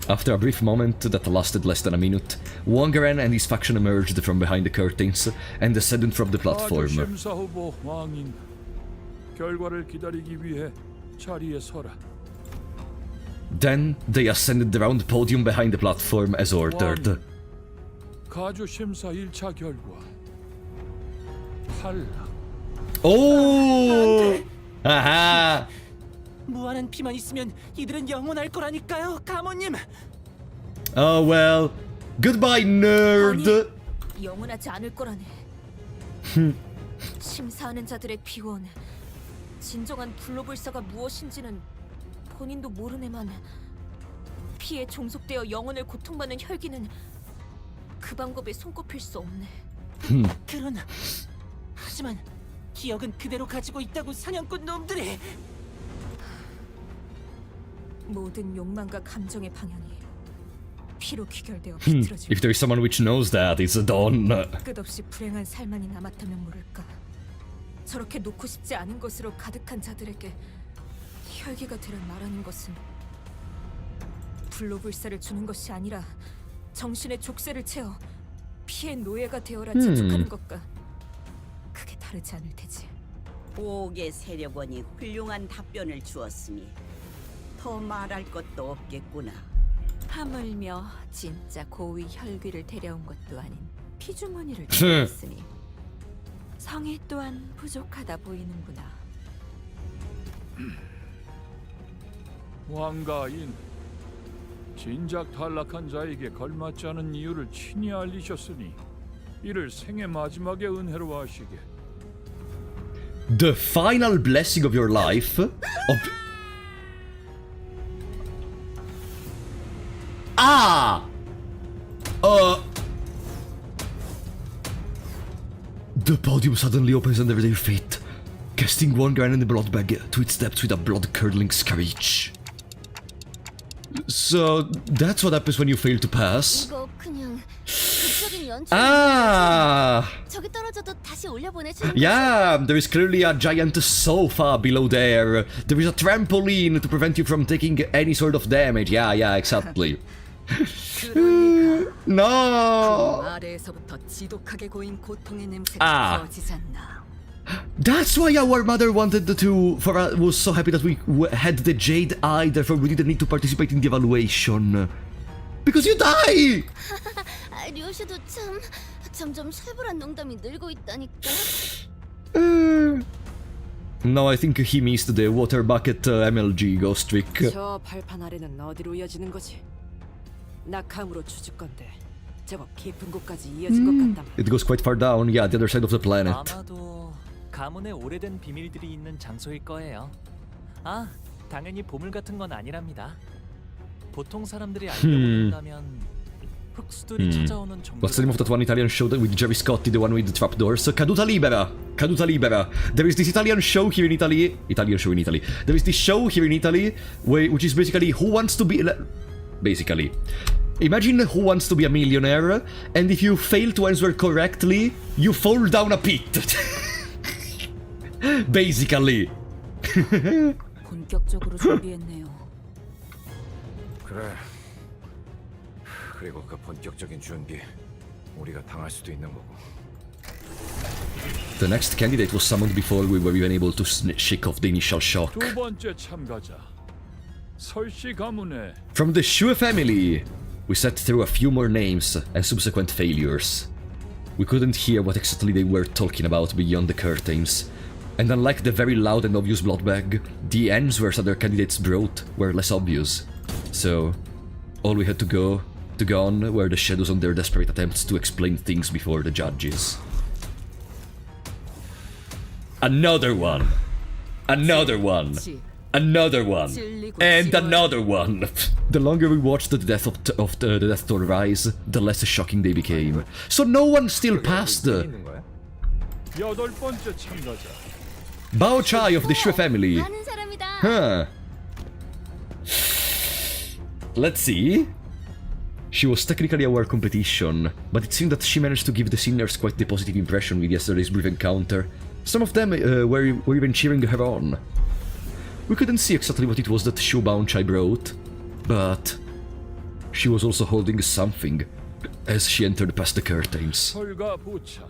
Speaker 1: After a brief moment that lasted less than a minute, Wongeran and his faction emerged from behind the curtains and descended from the platform.
Speaker 17: 심사 후보 왕인 결과를 기다리기 위해 자리에 서라.
Speaker 1: Then they ascended the round podium behind the platform as ordered.
Speaker 17: 가주 심사 1차 결과 탈락.
Speaker 1: Oh! Aha!
Speaker 5: 무한한 피만 있으면 이들은 영원할 거라니까요, 가모님.
Speaker 1: Oh well. Goodbye, nerd.
Speaker 4: 영원하지 않을 거라네. 심사하는 자들의 비원, 진정한 불로불사가 무엇인지는 본인도 모르네만 피에 종속되어 영혼을 고통받는 혈기는 그 방법에 손꼽힐 수 없네.
Speaker 5: 그러나 하지만 기억은 그대로 가지고 있다고 사냥꾼 놈들이.
Speaker 4: 모든 욕망과 감정의 방향이 피로 귀결되어 비틀어지고
Speaker 1: If there is someone which knows that, it's Dawn.
Speaker 4: 끝없이 불행한 삶만이 남았다면 모를까. 저렇게 놓고 싶지 않은 것으로 가득한 자들에게 혈기가 되려 말하는 것은 불로불사를 주는 것이 아니라 정신의 족쇄를 채워 피의 노예가 되어라 재촉하는 것과 크게 다르지 않을 테지.
Speaker 8: 보옥의 세력원이 훌륭한 답변을 주었으니 더 말할 것도 없겠구나.
Speaker 4: 하물며 진짜 고위 혈귀를 데려온 것도 아닌 피주머니를 데려왔으니 성의 또한 부족하다 보이는구나.
Speaker 17: 왕가인 진작 탈락한 자에게 걸맞지 않은 이유를 친히 알리셨으니 이를 생의 마지막의 은혜로 하시게.
Speaker 1: The final blessing of your life. The podium suddenly opens under their feet, casting one grain in the blood bag to its depths with a blood-curdling screech. So that's what happens when you fail to pass.
Speaker 4: 이거 그냥 극적인 연출. 저기 떨어져도 다시 올려보내주는.
Speaker 1: Yeah, there is clearly a giant sofa below there. There is a trampoline to prevent you from taking any sort of damage. Yeah, exactly. No.
Speaker 13: 아래에서부터 지독하게 고인 고통의 냄새가 퍼지잖나.
Speaker 1: That's why our mother wanted was so happy that we had the jade eye, therefore we didn't need to participate in the evaluation. Because you die!
Speaker 4: 류슈도 참 점점 살벌한 농담이 늘고 있다니까.
Speaker 1: No, I think he missed the water bucket MLG ghost trick.
Speaker 13: 저 발판 아래는 어디로 이어지는 거지? 낙함으로 추측 건데 제법 깊은 곳까지 이어진 것 같다.
Speaker 1: It goes quite far down, yeah, the other side of the planet.
Speaker 2: 아마도 가문의 오래된 비밀들이 있는 장소일 거예요. 아, 당연히 보물 같은 건 아니랍니다. 보통 사람들이 알려고 한다면 흑수들이 찾아오는 정보.
Speaker 1: What's the name of that one Italian show with Jerry Scotti, the one with the trapdoors? Caduta Libera! Caduta Libera! There is this Italian show here in Italy. Italian show in Italy. There is this show here in Italy, which is basically Who Wants to Be... Basically. Imagine Who Wants to Be a Millionaire, and if you fail to answer correctly, you fall down a pit. Basically.
Speaker 10: 본격적으로 준비했네요.
Speaker 7: 그래. 그리고 그 본격적인 준비 우리가 당할 수도 있는 거고.
Speaker 1: The next candidate was summoned before we were even able to shake off the initial shock.
Speaker 17: 두 번째 참가자 설씨 가문의
Speaker 1: From the Shue family, we sat through a few more names and subsequent failures. We couldn't hear what exactly they were talking about beyond the curtains, and unlike the very loud and obvious blood bag, the answers other candidates brought were less obvious. So, all we had to go on were the shadows on their desperate attempts to explain things before the judges. Another one! Another one! Another one! And another one! The longer we watched the death of the Death Toll rise, the less shocking they became. So no one still passed!
Speaker 17: 여덟 번째 참가자
Speaker 1: Bao Chai of the Shue family. Huh. Let's see. She was technically our competition, but it seemed that she managed to give the seniors quite the positive impression with yesterday's brief encounter. Some of them were even cheering her on. We couldn't see exactly what it was that Shu Bao Chai brought, but she was also holding something as she entered past the curtains.
Speaker 17: 설가 부차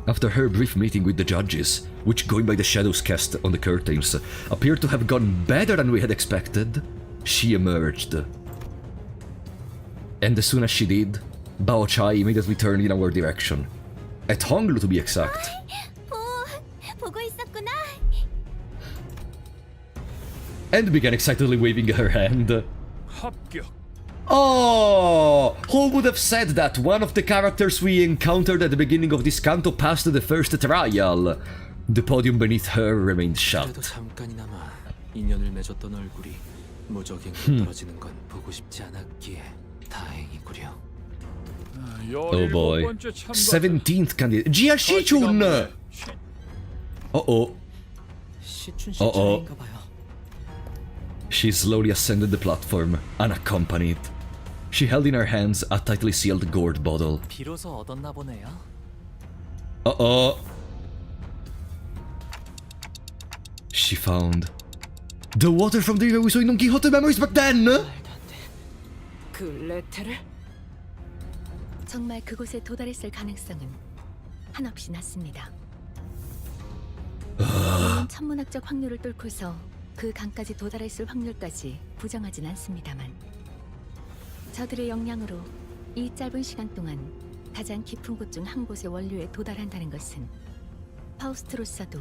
Speaker 1: After her brief meeting with the judges, which, going by the shadows cast on the curtains, appeared to have gone better than we had expected, she emerged. And as soon as she did, Bao Chai immediately turned in our direction. At Honglu, to be exact.
Speaker 4: 보고 있었구나.
Speaker 1: And began excitedly waving her hand.
Speaker 17: 합격
Speaker 1: Oh! Who would have said that one of the characters we encountered at the beginning of this Canto passed the first trial? The podium beneath her remained shut.
Speaker 14: 그래도 잠깐이나마 인연을 맺었던 얼굴이 무적행으로 떨어지는 건 보고 싶지 않았기에 다행이구려.
Speaker 1: Oh boy. 17th candidate. Jia Shichun! Uh-oh. Uh-oh. She slowly ascended the platform, unaccompanied. She held in her hands a tightly sealed gourd bottle.
Speaker 2: 비로소 얻었나 보네요.
Speaker 1: Uh-oh. She found the water from the river we saw in Don Quixote memories back then!
Speaker 13: 그 레테를?
Speaker 4: 정말 그곳에 도달했을 가능성은 한없이 낮습니다. 물론 천문학적 확률을 뚫고서 그 강까지 도달했을 확률까지 부정하진 않습니다만 저들의 역량으로 이 짧은 시간 동안 가장 깊은 곳 중 한 곳의 원료에 도달한다는 것은 파우스트로서도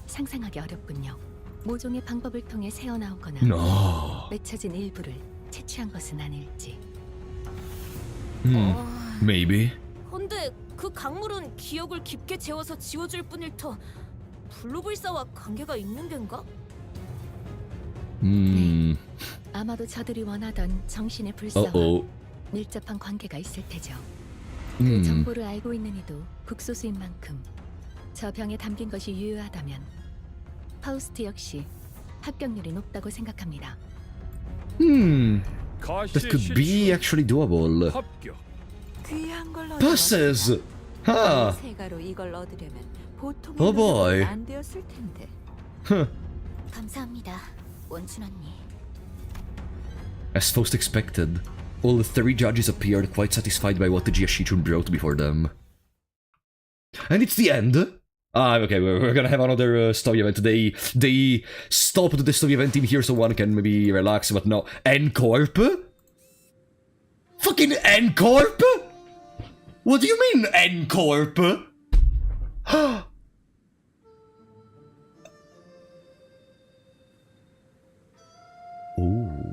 Speaker 4: 상상하기 어렵군요. 모종의 방법을 통해 새어나오거나 맺혀진 일부를 채취한 것은 아닐지.
Speaker 1: Maybe.
Speaker 4: 근데 그 강물은 기억을 깊게 재워서 지워줄 뿐일 터 블루불사와 관계가 있는 겐가? 네. 아마도 저들이 원하던 정신의 불사와 밀접한 관계가 있을 테죠. 그 정보를 알고 있는 이도 극소수인 만큼 저 병에 담긴 것이 유효하다면 파우스트 역시 합격률이 높다고 생각합니다.
Speaker 1: That could be actually doable.
Speaker 8: 귀한 걸
Speaker 1: Passes! Huh.
Speaker 8: 세가로 이걸 얻으려면 보통의
Speaker 1: Oh boy.
Speaker 8: 안 되었을 텐데.
Speaker 4: 감사합니다, 원춘 언니.
Speaker 1: As Faust expected, all three judges appeared quite satisfied by what the Jia Shichun brought before them. And it's the end? Okay, we're gonna have another story event. They stopped the story event in here so one can maybe relax, but no. N-Corp? Fucking N-Corp? What do you mean, N-Corp? Ooh.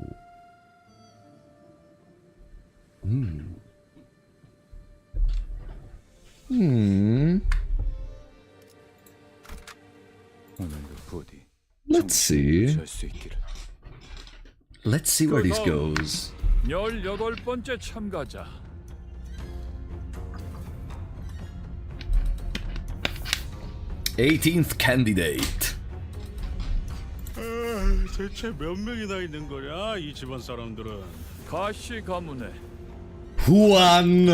Speaker 1: Let's see. Let's see where this goes.
Speaker 17: 18번째 참가자.
Speaker 1: (18th) candidate.
Speaker 6: 대체 몇 명이나 있는 거냐 이 집안 사람들은?
Speaker 17: 가시 가문에
Speaker 1: One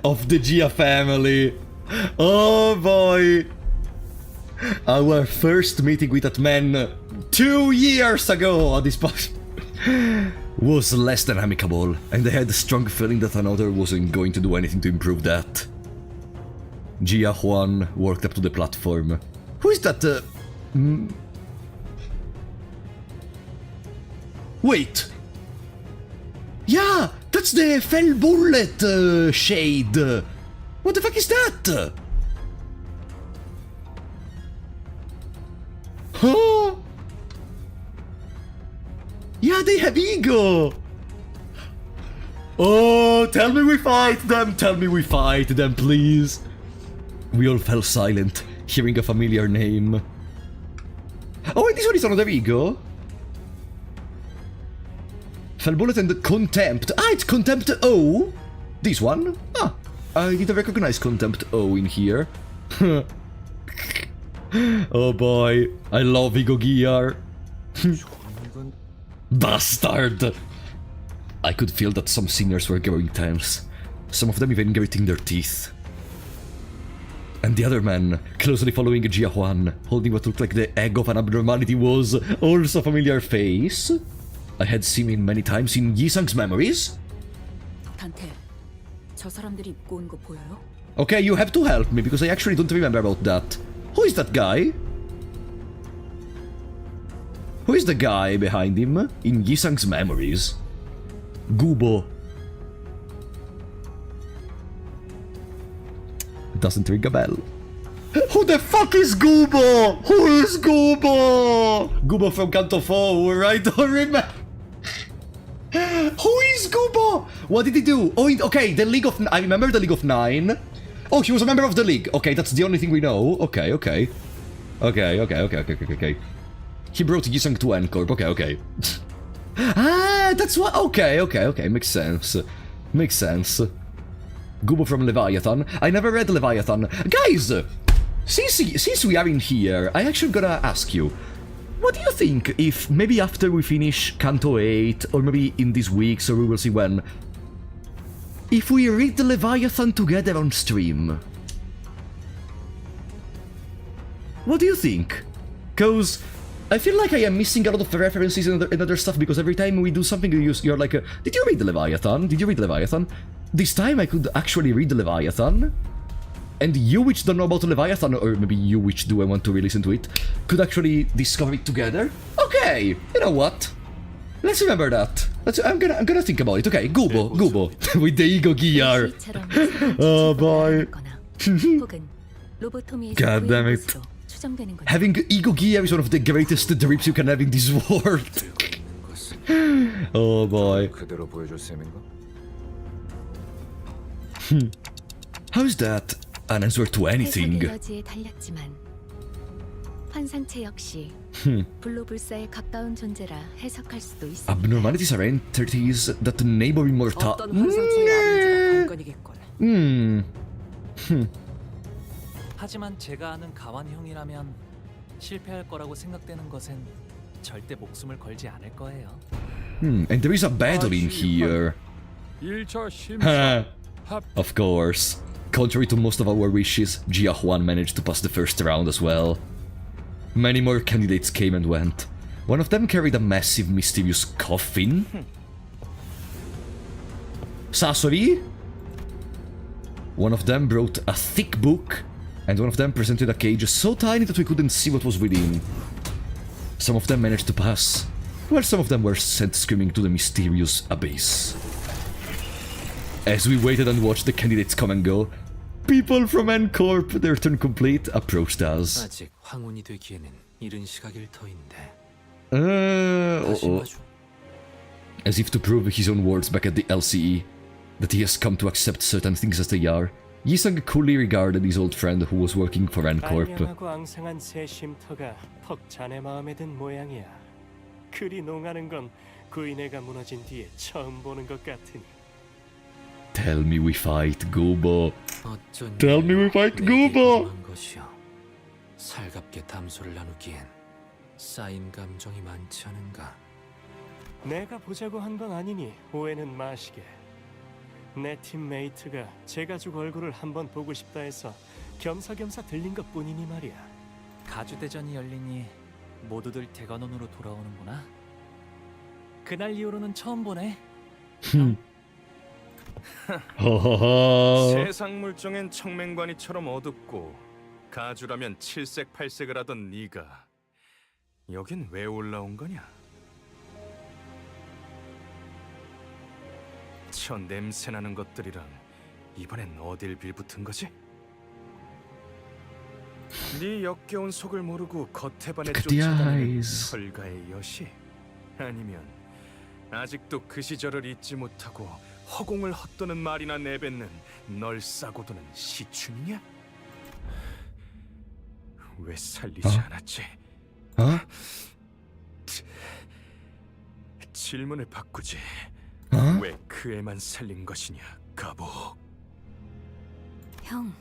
Speaker 1: of the Gia family. Oh boy. Our first meeting with that man 2 years ago at this point was less than amicable, and I had a strong feeling that another wasn't going to do anything to improve that. Gia Juan walked up to the platform. Who is that? Wait! Yeah! That's the Fell Bullet shade! What the fuck is that? Huh? Yeah, they have ego! Oh, tell me we fight them! Tell me we fight them, please! We all fell silent, hearing a familiar name. Oh, and this one is another ego? Fell Bullet and Contempt. Ah, it's Contempt O! This one? Ah, I didn't recognize Contempt O in here. Oh boy, I love Ego Gear. Bastard! I could feel that some seniors were growing tense. Some of them even gritting their teeth. And the other man, closely following Gia Juan, holding what looked like the egg of an abnormality, was also a familiar face. I had seen him many times in Yisang's memories.
Speaker 10: 단테, 저 사람들이 입고 온 거 보여요?
Speaker 1: Okay, you have to help me, because I actually don't remember about that. Who is that guy? Who is the guy behind him in Yisang's memories? Gubo. Doesn't ring a bell. Who the fuck is Gubo? Who is Gubo? Gubo from Canto 4, I don't remember. Who is Gubo? What did he do? Oh, okay, the League of... I remember the League of 9. Oh, he was a member of the League. Okay, that's the only thing we know. Okay. Okay. He brought Yisang to N-Corp. Okay. Ah, that's what... Okay. Makes sense. Gubo from Leviathan. I never read Leviathan. Guys! Since we are in here, I actually gotta ask you, what do you think if maybe after we finish Canto 8, or maybe in these weeks, or we will see when, if we read the Leviathan together on stream? What do you think? Cause I feel like I am missing a lot of references and other stuff, because every time we do something you're like, did you read the Leviathan? Did you read the Leviathan? This time I could actually read the Leviathan, and you which don't know about the Leviathan, or maybe you which do I want to re-listen to it, could actually discover it together. Okay, you know what? Let's remember that. I'm gonna think about it. Okay, Gubo with the Ego Gear. Oh boy. God damn it. Having Ego Gear is one of the greatest drips you can have in this world. Oh boy. How's that an answer to anything? Abnormalities are entities that neighbor immortality.
Speaker 2: 하지만 제가 아는 가완 형이라면 실패할 거라고 생각되는 것엔 절대 목숨을 걸지 않을 거예요.
Speaker 1: And there is a battle in here.
Speaker 17: 1차 심사.
Speaker 1: Of course. Contrary to most of our wishes, Gia Juan managed to pass the first round as well. Many more candidates came and went. One of them carried a massive, mysterious coffin. Sasori? One of them brought a thick book, and one of them presented a cage so tiny that we couldn't see what was within. Some of them managed to pass, while some of them were sent screaming to the mysterious abyss. As we waited and watched the candidates come and go, People from N-Corp, their turn complete, approached us.
Speaker 14: 아직 황혼이 되기에는 이른 시각일 터인데.
Speaker 1: As if to prove his own words back at the LCE, that he has come to accept certain things as they are, Yisung coolly regarded his old friend who was working for N-Corp.
Speaker 5: 빨강하고 앙상한 새 쉼터가 턱 자네 마음에 든 모양이야. 그리 농하는 건 구인회가 무너진 뒤에 처음 보는 것 같으니.
Speaker 1: Tell me we fight, Gooba.
Speaker 14: 어쩐
Speaker 1: Tell me we fight, Gooba.
Speaker 14: 것이요. 살갑게 담소를 나누기엔 쌓인 감정이 많지 않은가.
Speaker 5: 내가 보자고 한 건 아니니 오해는 마시게. 내 팀메이트가 제 가족 얼굴을 한번 보고 싶다 해서 겸사겸사 들린 것뿐이니 말이야.
Speaker 2: 가주대전이 열리니 모두들 대관원으로 돌아오는구나. 그날 이후로는 처음 보네.
Speaker 18: 세상 물정엔 청맹관이처럼 어둡고 가주라면 칠색팔색을 하던 네가 여긴 왜 올라온 거냐? 저 냄새나는 것들이랑 이번엔 어딜 빌붙은 거지? 네 역겨운 속을 모르고 겉에 반해 쫓아다니는 설가의 여시? 아니면 아직도 그 시절을 잊지 못하고 허공을 헛도는 말이나 내뱉는 널 싸고 도는 시춘이냐? 왜 살리지 않았지? 질문을 바꾸지. 왜 그 애만 살린 것이냐, 가보.
Speaker 4: 형,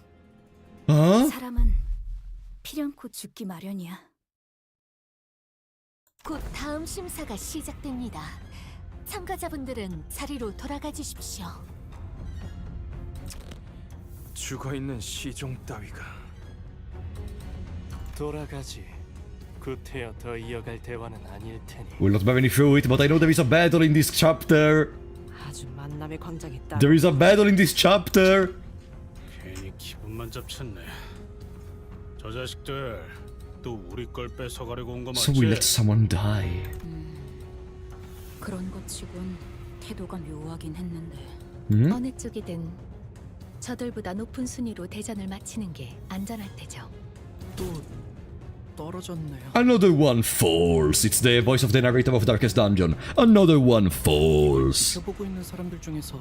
Speaker 1: 어?
Speaker 4: 사람은 필연코 죽기 마련이야. 곧 다음 심사가 시작됩니다. 참가자분들은 자리로 돌아가 주십시오.
Speaker 18: 죽어있는 시종 따위가
Speaker 5: 돌아가지. 구태여 더 이어갈 대화는 아닐 테니.
Speaker 1: We'll not bury through it, but I know there is a battle in this chapter.
Speaker 13: 아주 만남의 광장이 따로.
Speaker 1: There is a battle in this chapter.
Speaker 6: 괜히 기분만 잡쳤네. 저 자식들 또 우리 걸 뺏어가려고 온 거 맞지?
Speaker 1: So we let someone die.
Speaker 10: 그런 것 치곤 태도가 묘하긴 했는데.
Speaker 4: 어느 쪽이든 저들보다 높은 순위로 대전을 마치는 게 안전할 테죠.
Speaker 9: 또 떨어졌네요.
Speaker 1: Another one falls. It's the voice of the narrator of Darkest Dungeon. Another one falls.
Speaker 9: 지켜보고 있는 사람들 중에서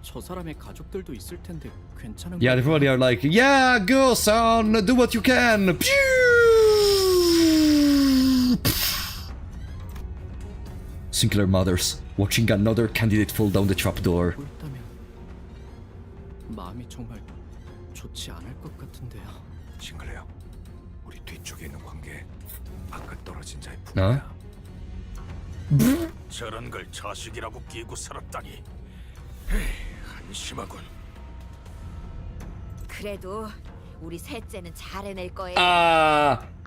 Speaker 9: 저 사람의 가족들도 있을 텐데 괜찮은
Speaker 1: Yeah, everybody are like, yeah, go son, do what you can. Singular mothers watching another candidate fall down the trapdoor.
Speaker 9: 있다면 마음이 정말 좋지 않을 것 같은데요.
Speaker 7: 싱글레어, 우리 뒤쪽에 있는 관계 아까 떨어진 자의
Speaker 1: 어?
Speaker 6: 저런 걸 자식이라고 끼고 살았다니. 한심하군.
Speaker 4: 그래도 우리 셋째는 잘 해낼 거예요.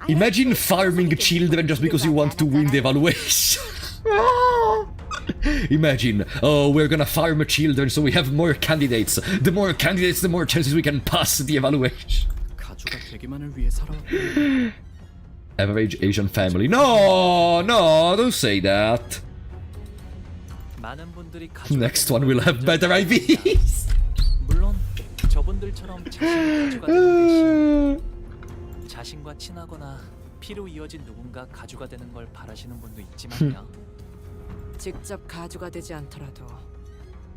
Speaker 1: Imagine farming children just because you want to win the evaluation. Imagine, oh, we're gonna farm children so we have more candidates. The more candidates, the more chances we can pass the evaluation.
Speaker 9: 가주가 되기만을 위해 살아.
Speaker 1: Average Asian family. No, no, don't say that.
Speaker 2: 많은 분들이
Speaker 1: Next one will have better IVs.
Speaker 2: 물론 저분들처럼 자신이 가주가 되는 대신 자신과 친하거나 피로 이어진 누군가 가주가 되는 걸 바라시는 분도 있지만요.
Speaker 13: 직접 가주가 되지 않더라도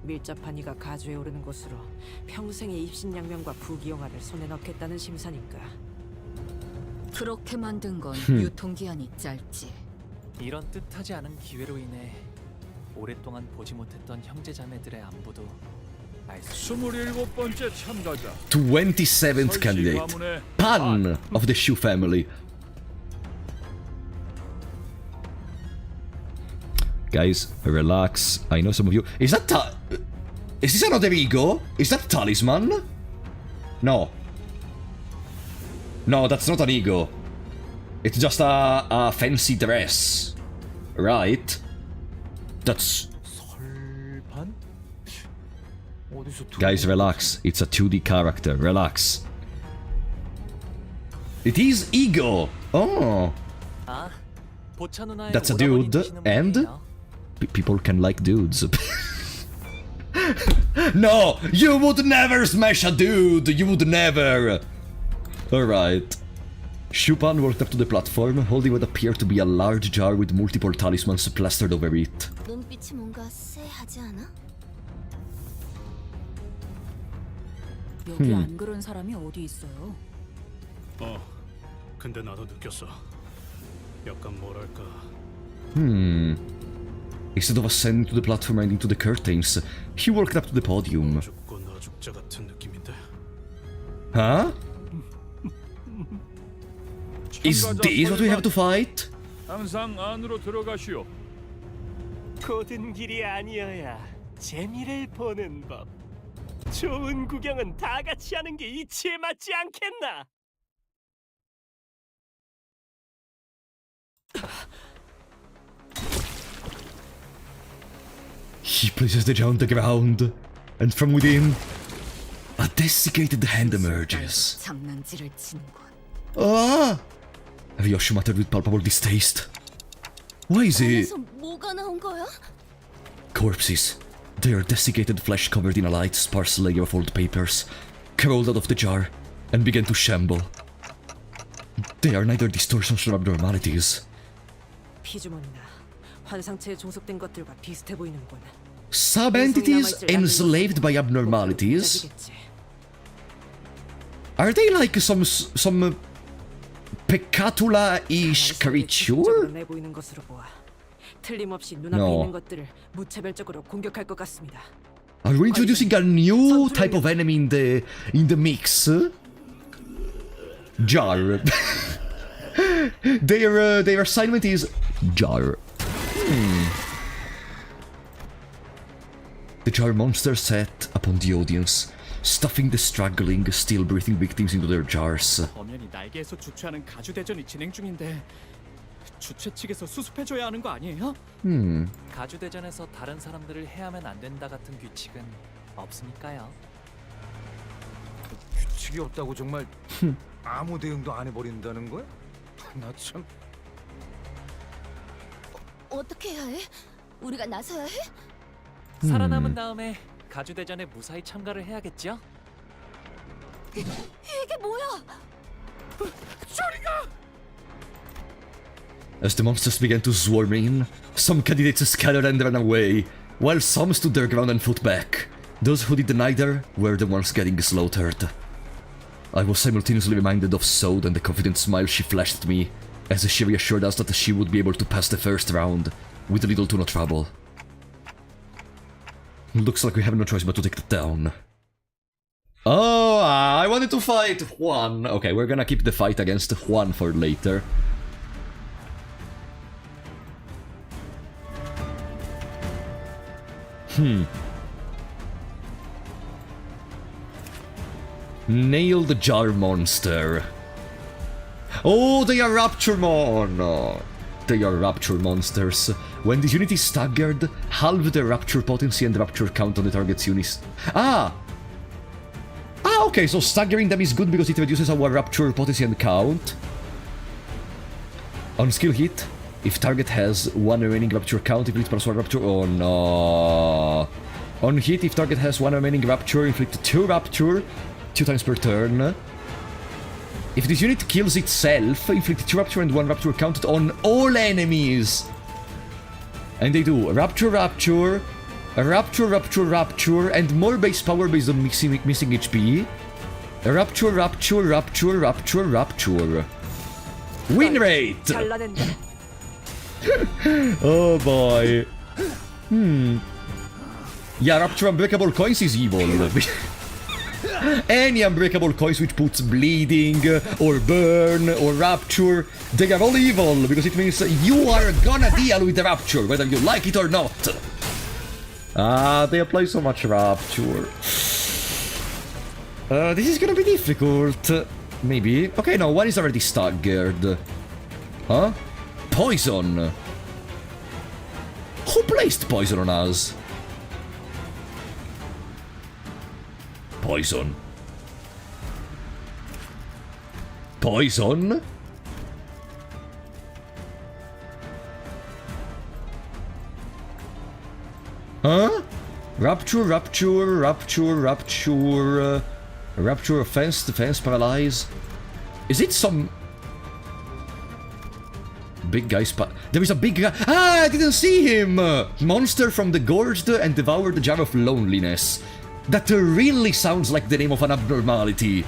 Speaker 13: 밀접한 이가 가주에 오르는 곳으로 평생의 입신양명과 부귀영화를 손에 넣겠다는 심사니까.
Speaker 4: 그렇게 만든 건 유통기한이 짧지.
Speaker 2: 이런 뜻하지 않은 기회로 인해 오랫동안 보지 못했던 형제자매들의 안부도 알 수.
Speaker 17: 27번째 참가자.
Speaker 1: 27th candidate. Pan of the Shu family. Guys, relax. I know some of you. Is that is this another ego? Is that talisman? No. No, that's not an ego. It's just a fancy dress. Right? That's...
Speaker 2: 설반? 어디서
Speaker 1: Guys, relax. It's a 2D character. Relax. It is ego. Oh.
Speaker 2: 아, 보차 누나의
Speaker 1: That's a
Speaker 2: 오라버니
Speaker 1: dude.
Speaker 2: 되시는
Speaker 1: And
Speaker 2: 분이에요.
Speaker 1: people can like dudes. No, you would never smash a dude! You would never! Alright. Shupan walked up to the platform, holding what appeared to be a large jar with multiple talismans plastered over it.
Speaker 4: 눈빛이 뭔가 쎄하지 않아?
Speaker 10: 여기 안 그런 사람이 어디 있어요?
Speaker 6: 근데 나도 느꼈어. 약간 뭐랄까.
Speaker 1: Instead of ascending to the platform and into the curtains, he walked up to the podium.
Speaker 6: 죽고 나 죽자 같은 느낌인데.
Speaker 1: Huh? Is this what we have to fight?
Speaker 17: 항상 안으로 들어가시오.
Speaker 5: 고든 길이 아니어야 재미를 보는 법. 좋은 구경은 다 같이 하는 게 이치에 맞지 않겠나?
Speaker 1: He places the jar on the ground, and from within, a desiccated hand emerges.
Speaker 4: 장난질을 치는군.
Speaker 1: Ah! Ryoshi muttered with palpable distaste. Why is it?
Speaker 4: 안에서 뭐가 나온 거야?
Speaker 1: Corpses. Their desiccated flesh covered in a light, sparse layer of old papers, crawled out of the jar and began to shamble. They are neither distortions nor abnormalities.
Speaker 13: 피주머니나 환상체에 종속된 것들과 비슷해 보이는군.
Speaker 1: Sub-entities enslaved by abnormalities? Are they like some Pecatula-ish creature?
Speaker 13: 내 보이는 것으로 보아 틀림없이 눈앞에 있는 것들을 무차별적으로 공격할 것 같습니다.
Speaker 1: Are we introducing a new type of enemy in the mix? Jar. Their assignment is jar. The jar monster sat upon the audience, stuffing the struggling, still breathing victims into their jars.
Speaker 9: 엄연히 날개에서 주최하는 가주 대전이 진행 중인데 주최 측에서 수습해줘야 하는 거 아니에요?
Speaker 2: 가주 대전에서 다른 사람들을 해하면 안 된다 같은 규칙은 없으니까요.
Speaker 7: 규칙이 없다고 정말 아무 대응도 안 해버린다는 거야? 나 참...
Speaker 4: 어떻게 해야 해? 우리가 나서야 해?
Speaker 2: 살아남은 다음에 가주 대전에 무사히 참가를 해야겠죠?
Speaker 4: 이게 뭐야?
Speaker 5: 저리가!
Speaker 1: As the monsters began to swarm in, some candidates scattered and ran away, while some stood their ground and fought back. Those who did neither were the ones getting slaughtered. I was simultaneously reminded of Sode and the confident smile she flashed at me, as she reassured us that she would be able to pass the first round, with little to no trouble. Looks like we have no choice but to take it down. Oh, I wanted to fight Juan. Okay, we're gonna keep the fight against Juan for later. Nail the jar monster. Oh, they are rapture no. They are rapture monsters. When this unit is staggered, halve the rapture potency and rapture count on the target's units. Okay, so staggering them is good because it reduces our rapture potency and count. On skill hit, if target has 1 remaining rapture count, inflict +1 rapture. Oh no. On hit, if target has 1 remaining rapture, inflict 2 rapture, 2 times per turn. If this unit kills itself, inflict 2 rapture and 1 rapture counted on all enemies. And they do rapture, rapture, rapture, rapture, rapture, and more base power based on missing HP. Rapture, rapture, rapture, rapture, rapture. Win rate! Oh boy. Yeah, rapture unbreakable coins is evil. Any unbreakable coins which puts bleeding, or burn, or rapture, they are all evil, because it means you are gonna deal with the rapture, whether you like it or not. They apply so much rapture. This is gonna be difficult. Maybe. Okay, no, one is already staggered. Huh? Poison. Who placed poison on us? Poison. Poison? Huh? Rupture, rupture, rupture, rupture. Rupture, offense, defense, paralyze. Is it some... big guy there is a big guy... Ah, I didn't see him! Monster from the Gorged and devoured the Jar of Loneliness. That really sounds like the name of an abnormality.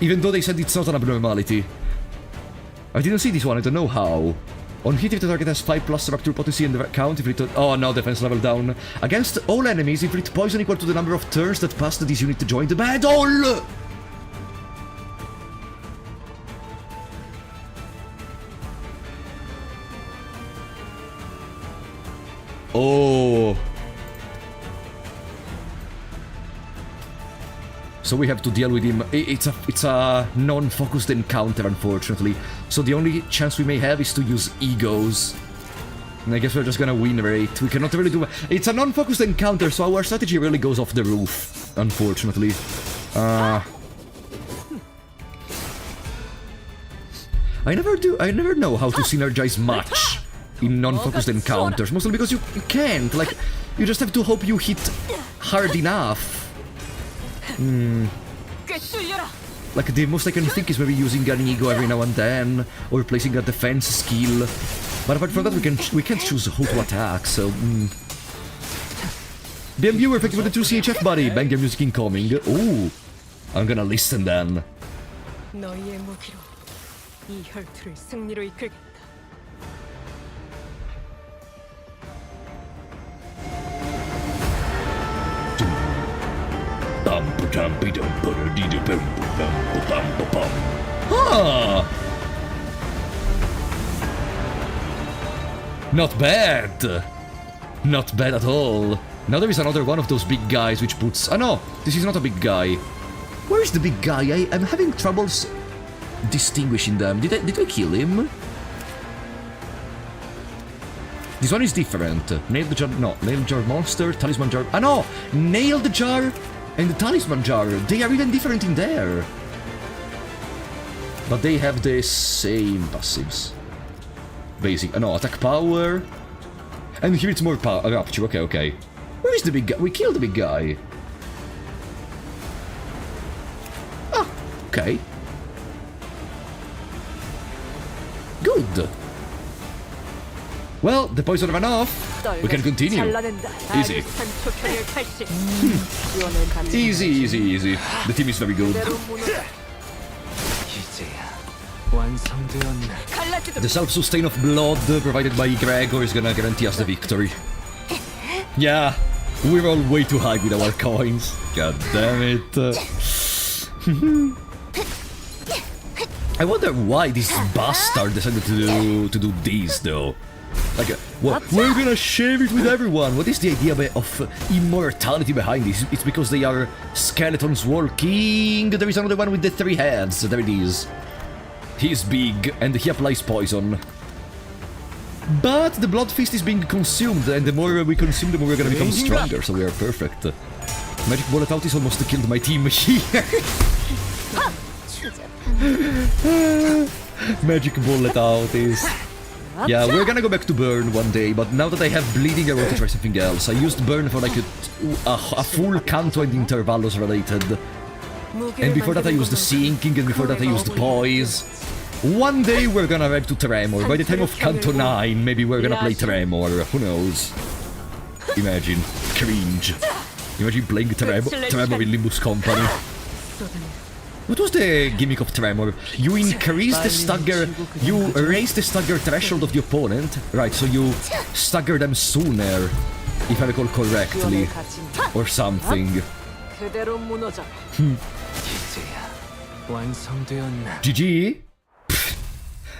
Speaker 1: Even though they said it's not an abnormality. I didn't see this one, I don't know how. On hit, if the target has 5+ rupture potency and the count, inflict... Oh, no, defense level down. Against all enemies, inflict poison equal to the number of turns that passed this unit to join the battle! Oh. So we have to deal with him. It's a non-focused encounter, unfortunately. So the only chance we may have is to use egos. And I guess we're just gonna win rate. We cannot really do... It's a non-focused encounter, so our strategy really goes off the roof, unfortunately. I never know how to synergize much in non-focused encounters, mostly because you can't. Like, you just have to hope you hit hard enough. Like, the most I can think is maybe using an ego every now and then, or placing a defense skill. But apart from that, we can't choose who to attack, so... BM viewer, thank you for the 2 CHF, buddy. Banger music incoming. Ooh, I'm gonna listen then.
Speaker 13: 너희의 무기로 이 혈투를 승리로 이끌겠다.
Speaker 1: Huh. Not bad. Not bad at all. Now there is another one of those big guys which puts... Oh no, this is not a big guy. Where is the big guy? I'm having troubles distinguishing them. Did I kill him? This one is different. Nailed jar... No, nailed jar monster, talisman jar... Ah no! Nailed jar and the talisman jar. They are even different in there. But they have the same passives. Basic... no, attack power. And here it's more power... Rupture, okay. Where is the big guy? We killed the big guy. Ah, okay. Good. Well, the poison ran off. We can continue. Easy. Easy. The team is very good. The self-sustain of blood provided by Gregor is gonna guarantee us the victory. Yeah, we're all way too high with our coins. God damn it. I wonder why this bastard decided to do this, though. Like, well, we're gonna share it with everyone. What is the idea of immortality behind this? It's because they are skeletons walking. There is another one with the 3 heads. There it is. He's big, and he applies poison. But the Blood Fist is being consumed, and the more we consume, the more we're gonna become stronger, so we are perfect. Magic Bullet Out is almost killed my team here. Magic Bullet Out is... Yeah, we're gonna go back to Burn one day, but now that I have Bleeding, I want to try something else. I used Burn for like a full Canto and Intervalos related. And before that I used Sinking, and before that I used Poise. One day we're gonna arrive to Tremor. By the time of Canto 9, maybe we're gonna play Tremor. Who knows? Imagine. Cringe. Imagine playing Tremor in Limbus Company. What was the gimmick of Tremor? You increase the stagger... You raise the stagger threshold of the opponent. Right, so you stagger them sooner, if I recall correctly. Or something. GG?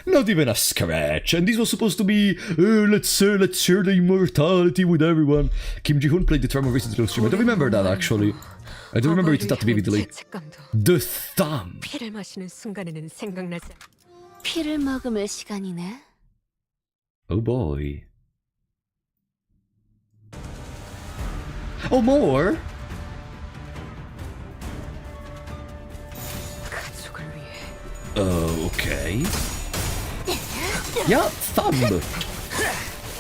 Speaker 1: Not even a scratch, and this was supposed to be, let's share the immortality with everyone. Kim Ji-hoon played the Tremor recently on stream. I don't remember that, actually. I don't remember it that vividly. The thumb. Oh boy. Oh, more? Okay. Yeah, thumb.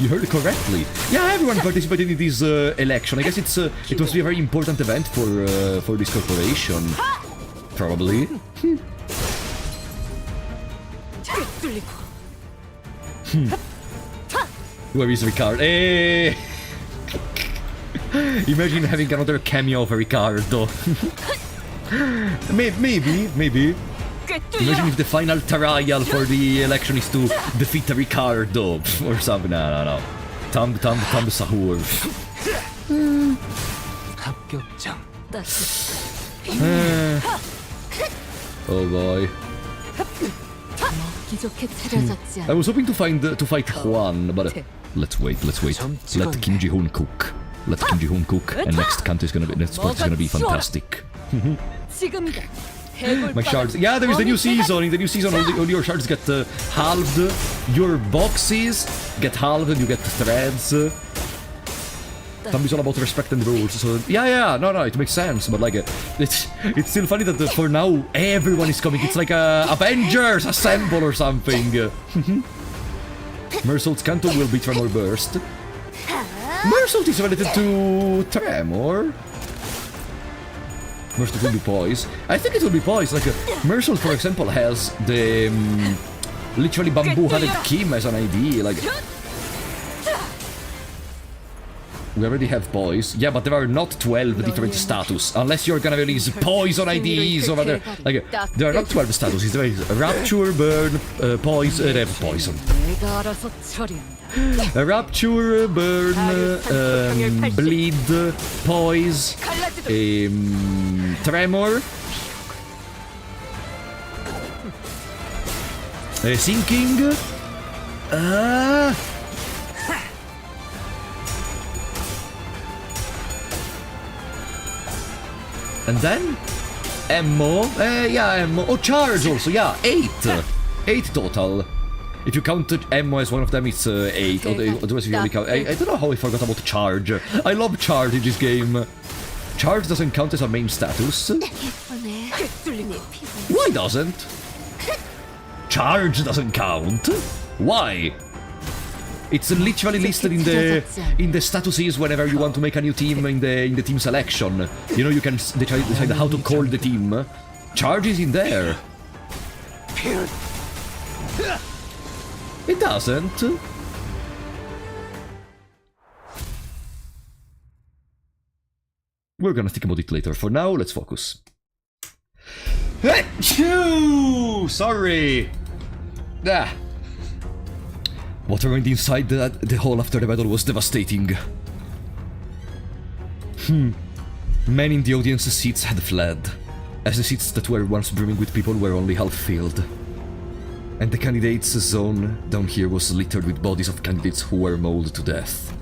Speaker 1: You heard correctly. Yeah, everyone participated in this election. I guess it must be a very important event for this corporation. Probably. Where is Ricardo? Hey! Imagine having another cameo of Ricardo. Maybe. Imagine if the final trial for the election is to defeat Ricardo or something. No. Tam Sahur. Oh boy. I was hoping to fight Juan, but let's wait. Let Kim Ji-hoon cook. And next part is gonna be fantastic. My shards. Yeah, there is the new season. In the new season, all your shards get halved. Your boxes get halved, and you get threads. It's all about respect and rules. So yeah, no, it makes sense. But like, it's still funny that for now everyone is coming. It's like Avengers Assemble or something. Mersault's Canto will be Tremor Burst. Mersault is related to Tremor. Mersault will be Poise. I think it will be Poise. Like, Mersault, for example, has the literally bamboo-headed Kim as an ID. Like, we already have Poise. Yeah, but there are not 12 different status. Unless you're gonna release Poison IDs over there. Like, there are not 12 statuses. There is Rapture, Burn, Poise, Rev Poison. Rapture, Burn, Bleed, Poise, Tremor, Sinking, and then Ammo, Ammo, oh, Charge also, yeah, 8 total. If you counted Ammo as one of them, it's 8. Otherwise, if you only count, I don't know how I forgot about Charge. I love Charge in this game. Charge doesn't count as a main status. Why doesn't? Charge doesn't count. Why? It's literally listed in the statuses whenever you want to make a new team in the team selection. You know, you can decide how to call the team. Charge is in there. It doesn't. We're gonna think about it later. For now, let's focus. Sorry! What remained inside the hall after the battle was devastating. Many in the audience seats had fled, as the seats that were once brimming with people were only half filled. And the candidates' zone down here was littered with bodies of candidates who were mauled to death.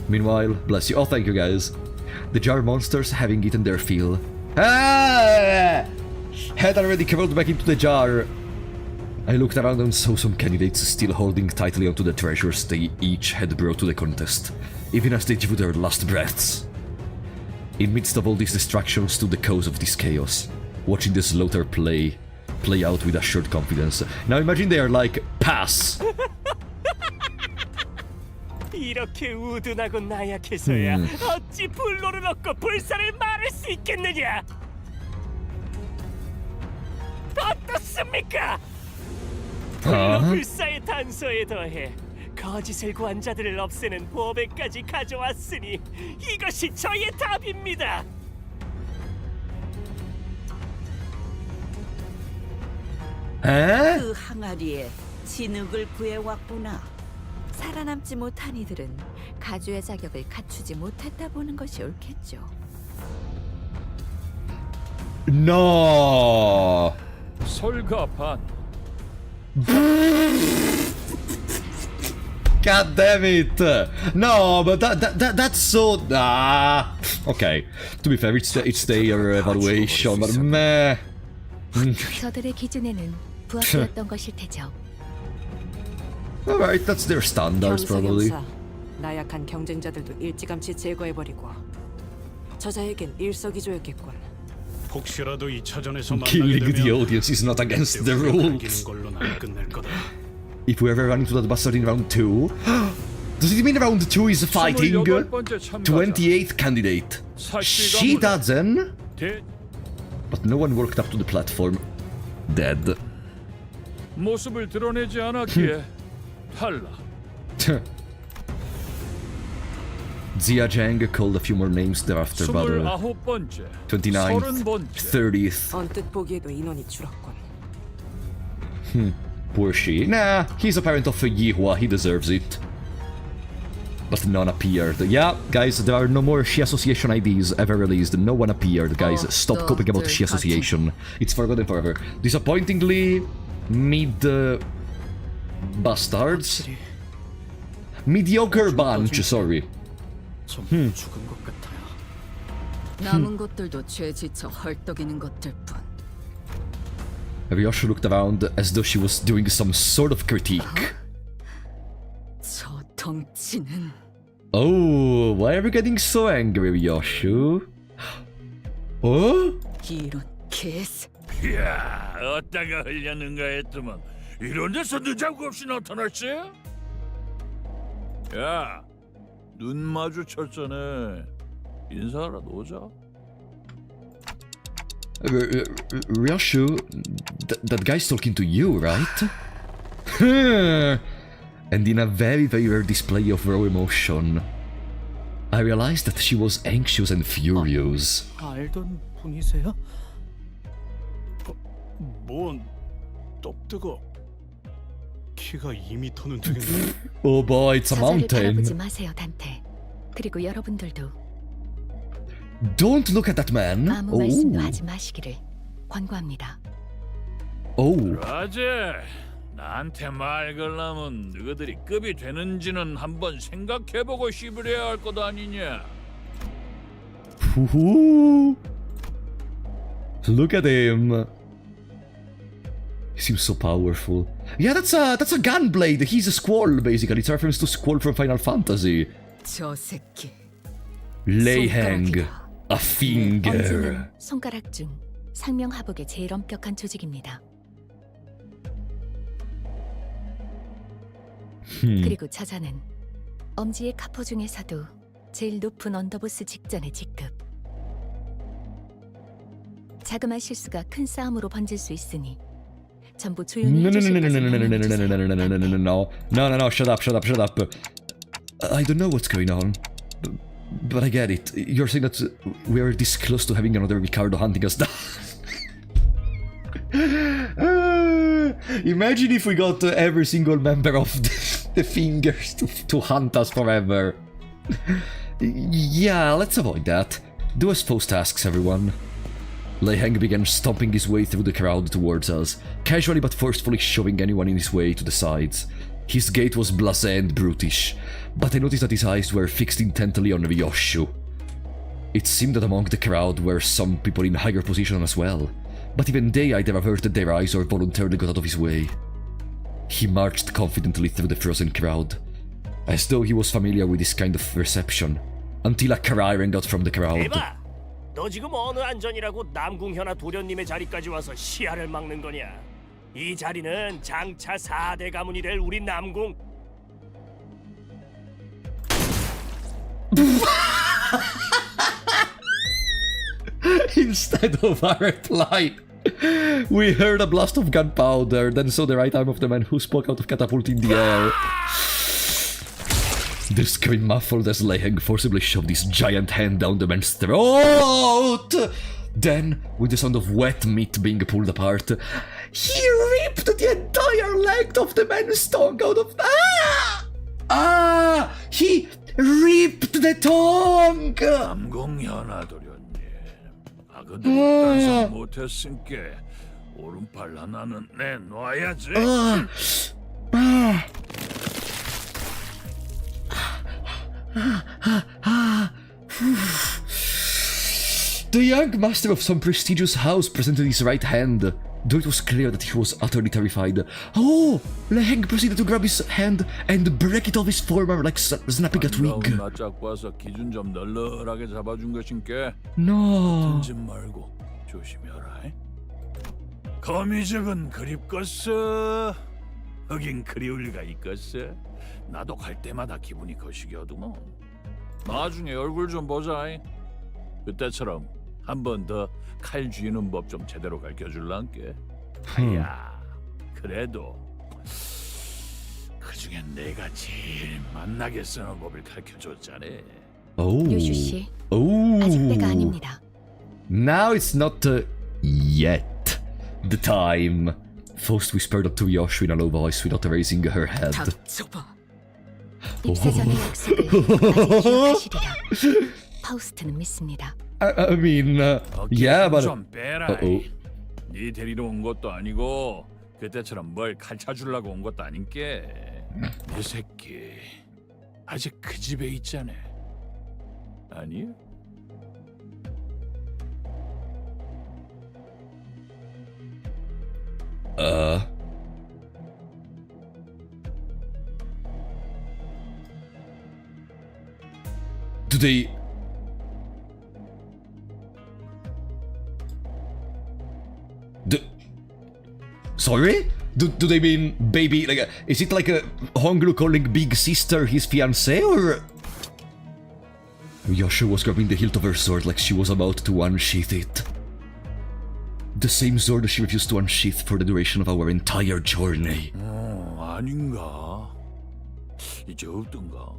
Speaker 1: Meanwhile, bless you. Oh, thank you guys. The jar monsters having eaten their fill. Had already crawled back into the jar. I looked around and saw some candidates still holding tightly onto the treasures they each had brought to the contest, even as they drew their last breaths. In midst of all this destruction stood the cause of this chaos, watching the slaughter play out with assured confidence. Now imagine they are like, pass!
Speaker 5: 이렇게 우둔하고 나약해서야 어찌 불로를 얻고 불사를 말할 수 있겠느냐? 어떻습니까? 불로 불사의 단서에 더해 거짓을 구한 자들을 없애는 보배까지 가져왔으니 이것이 저의 답입니다.
Speaker 8: 그 항아리에 진흙을 구해왔구나.
Speaker 4: 살아남지 못한 이들은 가주의 자격을 갖추지 못했다 보는 것이 옳겠죠.
Speaker 1: No.
Speaker 17: 솔가반.
Speaker 1: God damn it! No, but that's so... Okay. To be fair, it's their evaluation, but meh.
Speaker 4: 저들의 기준에는 부합되었던 것일 테죠.
Speaker 1: Alright, that's their standards, probably.
Speaker 13: 나약한 경쟁자들도 일찌감치 제거해버리고 저자에겐 일석이조였겠군.
Speaker 6: 혹시라도 2차전에서
Speaker 1: Killing the audience is not against the rules.
Speaker 6: 걸로 난 끝낼 거다.
Speaker 1: If we ever run into that bastard in round 2. Does it mean round 2 is fighting 28th candidate? She doesn't. But no one walked up to the platform. Dead.
Speaker 17: 모습을 드러내지 않았기에 탈락.
Speaker 1: Zia Zhang called a few more names thereafter, but
Speaker 17: 29번째,
Speaker 1: 29th, 30th.
Speaker 13: 언뜻 보기에도 인원이 줄었군.
Speaker 1: Poor she. Nah, he's a parent of Yihua, he deserves it. But none appeared. Yeah, guys, there are no more Shi Association IDs ever released. No one appeared, guys. Stop copying about Shi Association. It's forgotten forever. Disappointingly, bastards. Mediocre bunch, sorry.
Speaker 9: 죽은 것 같아요.
Speaker 19: 남은 것들도 죄 지쳐 헐떡이는 것들뿐.
Speaker 1: Ryoshu looked around as though she was doing some sort of critique.
Speaker 19: 저 덩치는.
Speaker 1: Oh, why are we getting so angry, Ryoshu? Oh?
Speaker 19: 이런 개새.
Speaker 17: 이야, 어디다가 흘렸는가 했더만 이런 데서 늦자고 없이 나타났지? 야, 눈 마주쳤잖아. 인사라도 오자.
Speaker 1: Ryoshu, that guy's talking to you, right? And in a very, very rare display of raw emotion, I realized that she was anxious and furious.
Speaker 9: 알던 분이세요?
Speaker 6: 뭔 떡뜨거. 키가 2m는 되겠네.
Speaker 1: Oh boy, it's a
Speaker 4: 저자를
Speaker 1: mountain.
Speaker 4: 바라보지 마세요, 단테. 그리고 여러분들도
Speaker 1: Don't look at that man.
Speaker 4: 아무 말씀도 하지 마시기를 권고합니다.
Speaker 1: Oh.
Speaker 17: 라제, 나한테 말 걸라면 너희들이 급이 되는지는 한번 생각해보고 씹으려야 할 것 아니냐?
Speaker 1: Look at him. He seems so powerful. Yeah, that's a gunblade. He's a squall, basically. It's a reference to Squall from Final Fantasy.
Speaker 19: 저 새끼.
Speaker 1: Leiheng, a finger.
Speaker 4: 엄지는 손가락 중 상명하복의 제일 엄격한 조직입니다. 그리고 저자는 엄지의 카포 중에서도 제일 높은 언더보스 직전의 직급. 자그마한 실수가 큰 싸움으로 번질 수 있으니 전부 조용히 해주실 것을
Speaker 1: No, shut up. I don't know what's going on. But I get it. You're saying that we are this close to having another Ricardo hunting us down. Imagine if we got every single member of the fingers to hunt us forever. Yeah, let's avoid that. Do as post tasks, everyone. Leiheng began stomping his way through the crowd towards us, casually but forcefully shoving anyone in his way to the sides. His gait was blasé and brutish, but I noticed that his eyes were fixed intently on Ryoshu. It seemed that among the crowd were some people in higher position as well, but even they either averted their eyes or voluntarily got out of his way. He marched confidently through the frozen crowd, as though he was familiar with this kind of reception, until a cry rang out from the crowd.
Speaker 5: 대박! 너 지금 어느 안전이라고 남궁현아 도련님의 자리까지 와서 시야를 막는 거냐? 이 자리는 장차 4대 가문이 될 우리 남궁.
Speaker 1: Instead of a reply, we heard a blast of gunpowder, then saw the right arm of the man who spoke out of catapult in the air. The scream muffled as Leiheng forcibly shoved his giant hand down the man's throat. Then, with the sound of wet meat being pulled apart, he ripped the entire leg of the man's tongue out of... He ripped the tongue!
Speaker 17: 남궁현아 도련님, 아그들이 단속 못했으니까 오른팔 하나는 내놔야지. The young master of some prestigious house presented his right hand, though it was clear that he was utterly terrified. Oh! Leiheng proceeded to grab his hand and break it off his forearm like snapping a twig. 낯짝 봐서 기준 좀 널널하게 잡아준 것인께.
Speaker 1: No.
Speaker 17: 던지 말고 조심해라. 거미적은 그립겠어.
Speaker 20: 하긴 그리울 리가 있겠어. 나도 갈 때마다 기분이 거시기하더만. 나중에 얼굴 좀 보자. 그때처럼 한 번 더 칼 쥐는 법 좀 제대로 가르쳐줄란께. 야, 그래도 그중엔 내가 제일 만나게 쓰는 법을 가르쳐줬잖아.
Speaker 17: 요슈
Speaker 4: 씨,
Speaker 17: Oh.
Speaker 4: 아직 때가 아닙니다.
Speaker 17: Now it's not yet the time. Faust whispered up to Yoshu in a low voice without raising her head.
Speaker 10: 닥쳐봐.
Speaker 4: 입사 전의 약속을 아직 기억하시리라. 파우스트는 믿습니다.
Speaker 17: I mean, yeah, but.
Speaker 20: 좀 빼라. 네 데리러 온 것도 아니고 그때처럼 뭘 가르쳐주려고 온 것도 아닌게. 이 새끼 아직 그 집에 있잖아. 아니야?
Speaker 17: Do they? Sorry? Do they mean baby? Like, is it like a Hongru calling big sister his fiancée, or? Yoshu was grabbing the hilt of her sword like she was about to unsheath it. The same sword she refused to unsheath for the duration of our entire journey.
Speaker 20: 아닌가? 이제 없던가?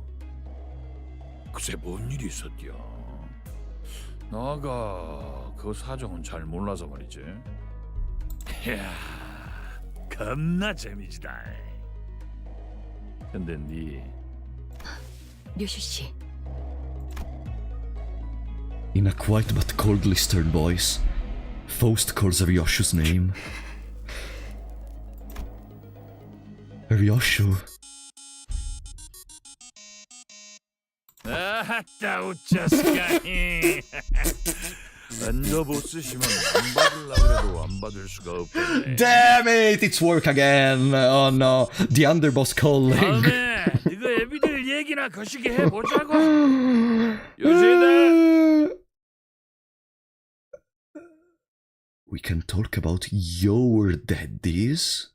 Speaker 20: 글쎄 뭔 일이 있었디야? 나가 그 사정은 잘 몰라서 말이지. 이야, 겁나 재미지다. 근데 니
Speaker 4: 류슈 씨,
Speaker 17: In a quiet but coldly stern voice, Faust calls Ryoshu's name. Ryoshu.
Speaker 20: 아따 웃자스까니. 언더보스시면 안 받으려고 해도 안 받을 수가 없네.
Speaker 17: Damn it! It's work again! Oh no, the underboss calling.
Speaker 20: 다음에 이거 애비들 얘기나 거시기 해보자고. 요새다.
Speaker 17: We can talk about your daddies?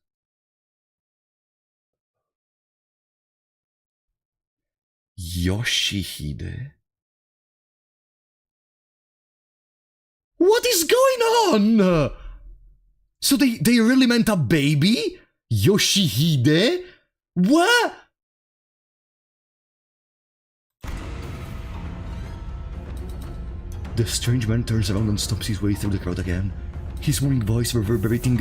Speaker 17: Yoshihide? What is going on? So they really meant a baby? Yoshihide? What? The strange man turns around and stomps his way through the crowd again. His moaning voice reverberating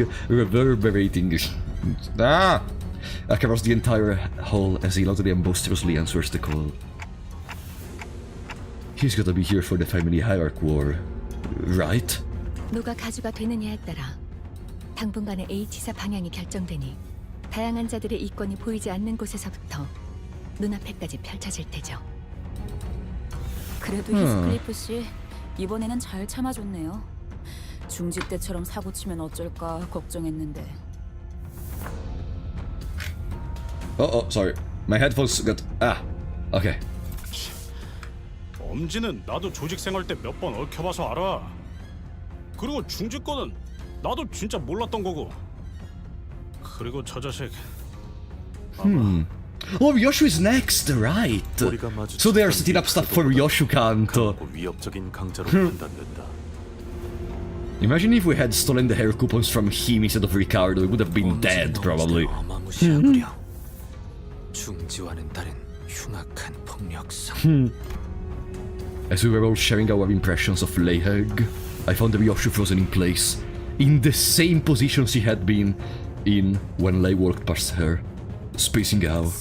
Speaker 17: across the entire hall as he loudly and boisterously answers the call. He's gotta be here for the family hierarch war, right?
Speaker 4: 누가 가주가 되느냐에 따라 당분간의 H사 방향이 결정되니 다양한 자들의 이권이 보이지 않는 곳에서부터 눈앞에까지 펼쳐질 테죠.
Speaker 10: 그래도 히스클리프 씨 이번에는 잘 참아줬네요. 중지 때처럼 사고 치면 어쩔까 걱정했는데.
Speaker 17: Oh, sorry. My headphones got... okay.
Speaker 6: 엄지는 나도 조직 생활 때 몇 번 얽혀봐서 알아. 그리고 중지 거는 나도 진짜 몰랐던 거고. 그리고 저 자식.
Speaker 17: Oh, Ryoshu is next, right? So they are setting up stuff for Ryoshu Canto.
Speaker 3: 위협적인 강자로 판단된다.
Speaker 17: Imagine if we had stolen the hair coupons from him instead of Ricardo, we would have been dead, probably.
Speaker 14: 중지와는 다른 흉악한 폭력성.
Speaker 17: As we were all sharing our impressions of Leiheg, I found Ryoshu frozen in place, in the same position she had been in when Lei walked past her, spacing out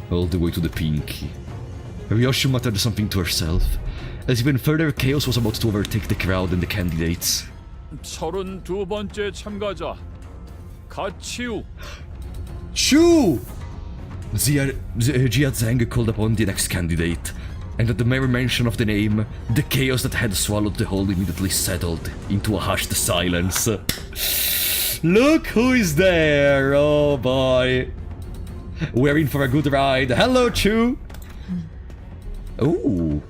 Speaker 17: all the way to the pinky. Ryoshu muttered something to herself, as even further chaos was about to overtake the crowd and the candidates.
Speaker 20: 32번째 참가자 가치우.
Speaker 17: Chu! Jia Zhang called upon the next candidate, and at the mere mention of the name, the chaos that had swallowed the hall immediately settled into a hushed silence. Look who is there! Oh boy! We're in for a good ride. Hello, Chu! Ooh.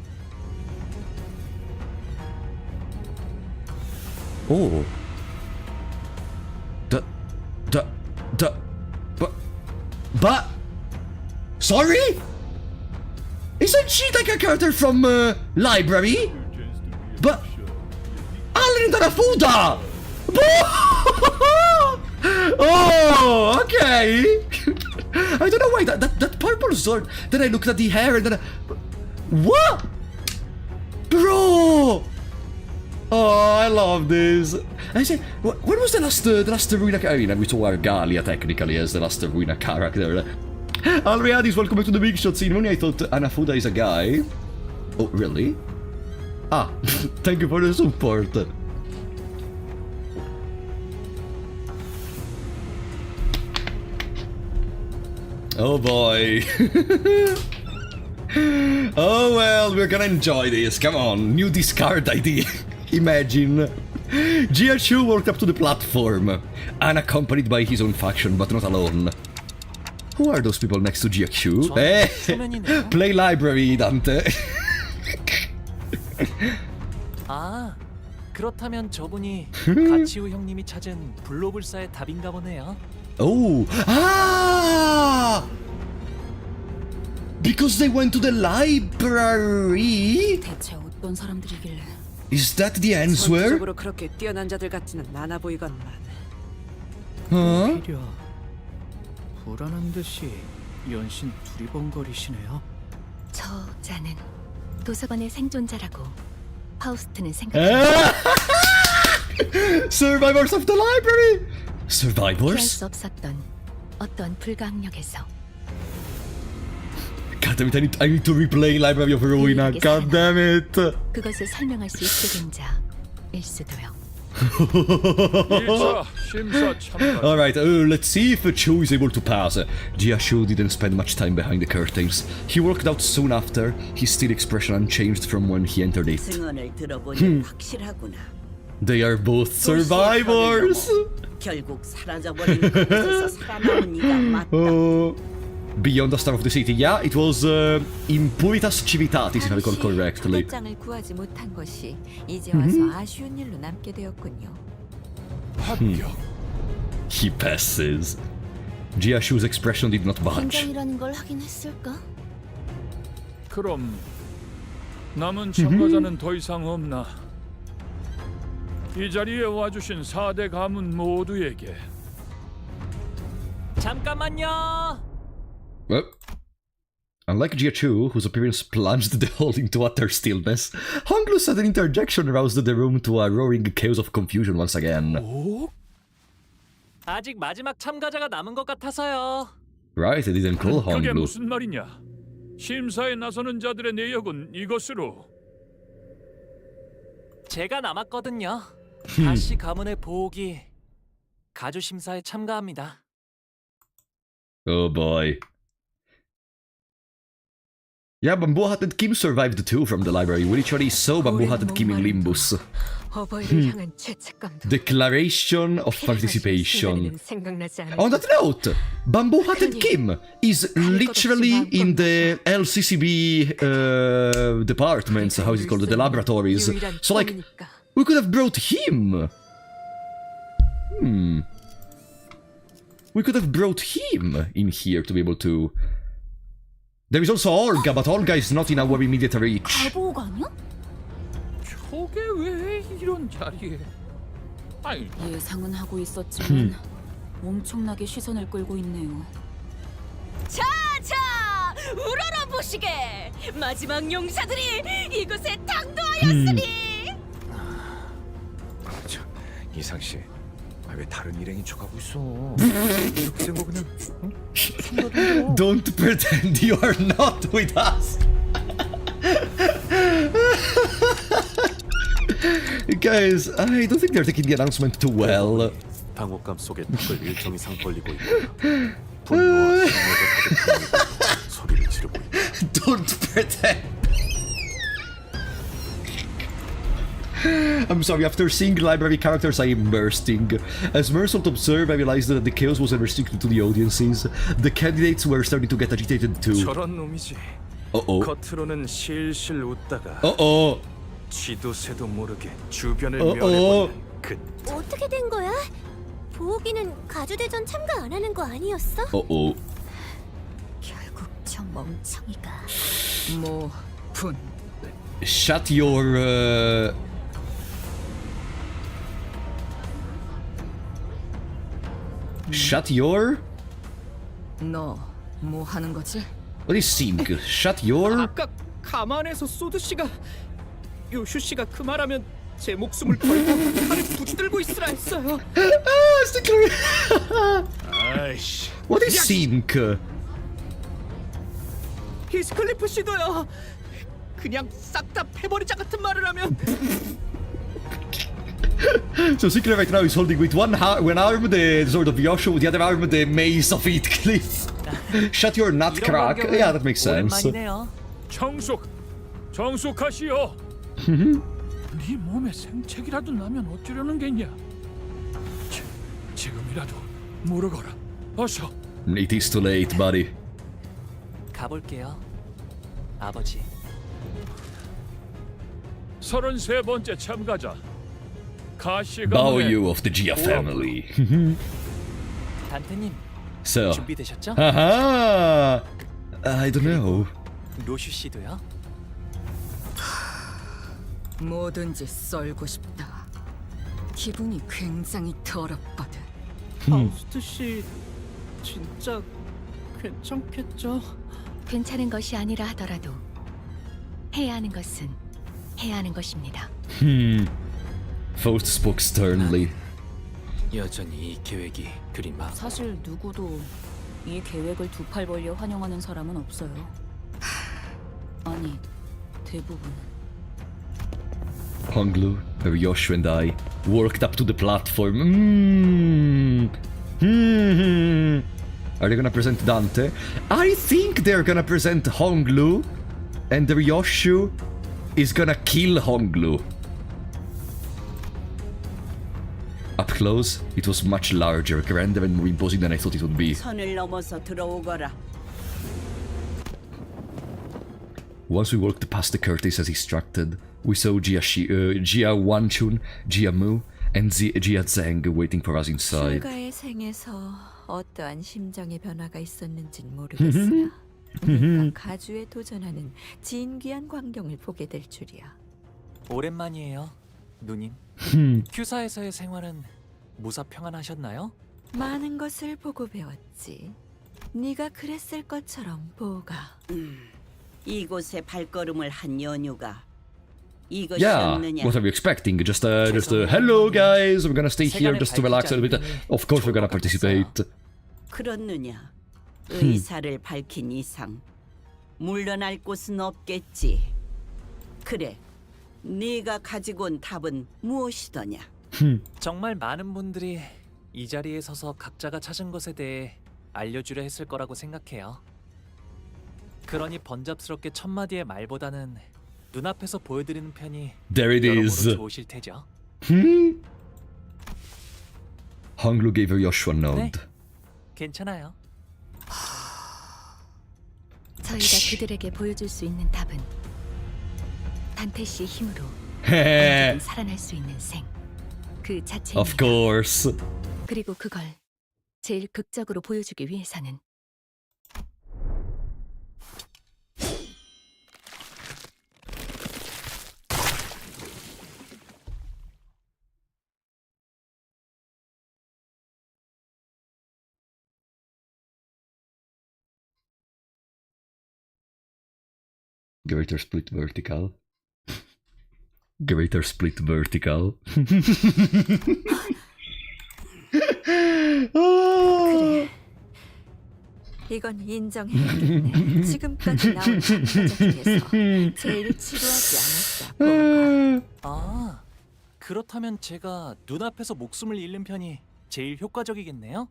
Speaker 17: Oh. But... Sorry? Isn't she like a character from Library? But... All'interno Fuda! Oh, okay. I don't know why that purple sword. Then I looked at the hair and then what? Bro! Oh, I love this. I say, when was the last Ruina? I mean, we saw Argalia technically as the last Ruina character. Alriadis, welcome back to the Big Shot scene. Only I thought Anafuda is a guy. Oh, really? Ah, thank you for the support. Oh boy. Oh well, we're gonna enjoy this. Come on, new discard idea. Imagine. Jiachu walked up to the platform, unaccompanied by his own faction, but not alone. Who are those people next to Jiachu? Eh, play library, Dante.
Speaker 2: 아, 그렇다면 저분이 가치우 형님이 찾은 블로불사의 답인가 보네요.
Speaker 17: Oh, ah! Because they went to the library?
Speaker 10: 대체 어떤 사람들이길래?
Speaker 17: Is that the answer?
Speaker 13: 전투적으로 그렇게 뛰어난 자들 같지는 않아 보이건만.
Speaker 9: 오히려 불안한 듯이 연신 두리번거리시네요.
Speaker 4: 저자는 도서관의 생존자라고 파우스트는
Speaker 17: Survivors of the library!
Speaker 4: 피할
Speaker 17: Survivors?
Speaker 4: 수 없었던 어떤 불가항력에서
Speaker 17: God damn it, I need to replay Library of Ruina. God damn it!
Speaker 4: 그것을 설명할 수 있게 된 자일 수도요.
Speaker 17: Alright, let's see if Chu is able to pass. Jiashu didn't spend much time behind the curtains. He walked out soon after, his still expression unchanged from when he entered it.
Speaker 8: 증언을 들어보니 확실하구나.
Speaker 17: They are both survivors!
Speaker 8: 결국 사라져버린 곳에서 살아남은 이가 맞다.
Speaker 17: Beyond the star of the city, yeah, it was Impuritas Civitatis, if I recall correctly.
Speaker 4: 장을 구하지 못한 것이 이제 와서 아쉬운 일로 남게 되었군요.
Speaker 17: He passes. Jiashu's expression did not budge.
Speaker 4: 긴장이라는 걸 하긴 했을까?
Speaker 20: 그럼 남은 참가자는 더 이상 없나? 이 자리에 와주신 4대 가문 모두에게
Speaker 2: 잠깐만요.
Speaker 17: Well, unlike Jiachu, whose appearance plunged the hall into utter stillness, Honglu's sudden interjection roused the room to a roaring chaos of confusion once again.
Speaker 2: 아직 마지막 참가자가 남은 것 같아서요.
Speaker 17: Right, they didn't call
Speaker 20: 그게
Speaker 17: Honglu.
Speaker 20: 무슨 말이냐? 심사에 나서는 자들의 내역은 이것으로.
Speaker 2: 제가 남았거든요. 다시 가문의 보호기 가주 심사에 참가합니다.
Speaker 17: Oh boy. Yeah, Bamboo-Hatted Kim survived too from the library. We literally saw Bamboo-Hatted Kim in Limbus. Declaration of participation. On that note, Bamboo-Hatted Kim is literally in the LCCB departments, how is it called, the laboratories. So like, we could have brought him. We could have brought him in here to be able to... There is also Olga, but Olga is not in our immediate reach.
Speaker 10: 가보가 아니야?
Speaker 20: 저게 왜 이런 자리에? 아이,
Speaker 10: 예상은 하고 있었지만 엄청나게 시선을 끌고 있네요.
Speaker 4: 자, 우러러 보시게! 마지막 용사들이 이곳에 당도하였으니!
Speaker 7: 이상 씨, 왜 다른 일행이 척하고 있어? 이렇게 된 거 그냥
Speaker 17: Don't pretend you are not with us. Guys, I don't think they're taking the announcement too well.
Speaker 3: 당혹감 속에 턱을 일정 이상 벌리고 있고 분노와 신뢰가 가득한 소리를 지르고 있다.
Speaker 17: Don't pretend. I'm sorry, after seeing library characters I am bursting. As Mercer to observe, I realized that the chaos wasn't restricted to the audiences. The candidates were starting to get agitated too.
Speaker 18: 저런 놈이지. 겉으로는 실실 웃다가 쥐도 새도 모르게 주변을 멸해버리는 그...
Speaker 4: 어떻게 된 거야? 보호기는 가주대전 참가 안 하는 거 아니었어? 멍청이가.
Speaker 19: 분.
Speaker 1: Shut your Shut your
Speaker 19: 너 뭐 하는 거지?
Speaker 1: What is sync? Shut your
Speaker 9: 아까 가만에서 소드 씨가 요슈 씨가 그 말하면 제 목숨을 걸고 칼을 부들고 있으라 했어요.
Speaker 6: 아이씨.
Speaker 1: What is sync?
Speaker 9: 히스클리프 씨도요. 그냥 싹 다 패버리자 같은 말을 하면.
Speaker 1: So Sinclair right now is holding with one arm the sword of Yosho, with the other arm the mace of Heathcliff. Shut your nutcrack. Yeah, that makes sense.
Speaker 20: 정숙하시오. 네 몸에 생책이라도 나면 어쩌려는 게냐? 지금이라도 물어거라. 어서.
Speaker 1: It is too late, buddy.
Speaker 2: 가볼게요, 아버지.
Speaker 20: 33번째 참가자 가시
Speaker 1: Bow
Speaker 20: 가문의
Speaker 1: you of the Gia family.
Speaker 2: 단테님,
Speaker 1: So,
Speaker 2: 준비되셨죠?
Speaker 1: I don't know.
Speaker 2: 로슈 씨도요?
Speaker 19: 뭐든지 썰고 싶다. 기분이 굉장히 더럽거든.
Speaker 9: 파우스트 씨 진짜 괜찮겠죠?
Speaker 16: 괜찮은 것이 아니라 하더라도 해야 하는 것은 해야 하는 것입니다.
Speaker 1: Faust spoke sternly.
Speaker 14: 여전히 이 계획이 그리
Speaker 10: 사실 누구도 이 계획을 두 팔 벌려 환영하는 사람은 없어요. 아니, 대부분은.
Speaker 1: Honglu, Ryoshu and I worked up to the platform. Are they gonna present Dante? I think they're gonna present Honglu, and Ryoshu is gonna kill Honglu. Up close, it was much larger, grander and more imposing than I thought it would be.
Speaker 8: 선을 넘어서 들어오거라.
Speaker 1: Once we walked past the curtains as instructed, we saw Jia Wanchun, Jia Mu, and Jia Zheng waiting for us inside.
Speaker 21: 슈가의 생에서 어떠한 심정의 변화가 있었는진 모르겠으나 우리가 가주에 도전하는 진귀한 광경을 보게 될 줄이야.
Speaker 2: 오랜만이에요, 누님. 큐사에서의 생활은 무사 평안하셨나요?
Speaker 21: 많은 것을 보고 배웠지. 네가 그랬을 것처럼 보가.
Speaker 8: 이곳에 발걸음을 한 연유가
Speaker 1: Yeah,
Speaker 8: 이것이었느냐?
Speaker 1: what are you expecting? Just hello guys, we're gonna stay here just to relax a little bit. Of course we're gonna participate.
Speaker 8: 그렇느냐? 의사를 밝힌 이상 물러날 곳은 없겠지. 그래, 네가 가지고 온 답은 무엇이더냐?
Speaker 2: 정말 많은 분들이 이 자리에 서서 각자가 찾은 것에 대해 알려주려 했을 거라고 생각해요. 그러니 번잡스럽게 첫 마디의 말보다는 눈앞에서 보여드리는 편이
Speaker 1: There it
Speaker 2: 여러모로
Speaker 1: is.
Speaker 2: 좋으실 테죠.
Speaker 1: Honglu gave Ryoshu a nod.
Speaker 2: 네, 괜찮아요.
Speaker 16: 저희가 그들에게 보여줄 수 있는 답은 단테 씨의 힘으로
Speaker 1: Heh.
Speaker 16: 언제든 살아날 수 있는 생, 그 자체입니다.
Speaker 1: Of course.
Speaker 16: 그리고 그걸 제일 극적으로 보여주기 위해서는
Speaker 1: Greater split vertical. Greater split vertical.
Speaker 21: 그래. 이건 인정해야겠네. 지금까지 나온 참가자 중에서 제일 지루하지 않았다.
Speaker 2: 아, 그렇다면 제가 눈앞에서 목숨을 잃는 편이 제일 효과적이겠네요?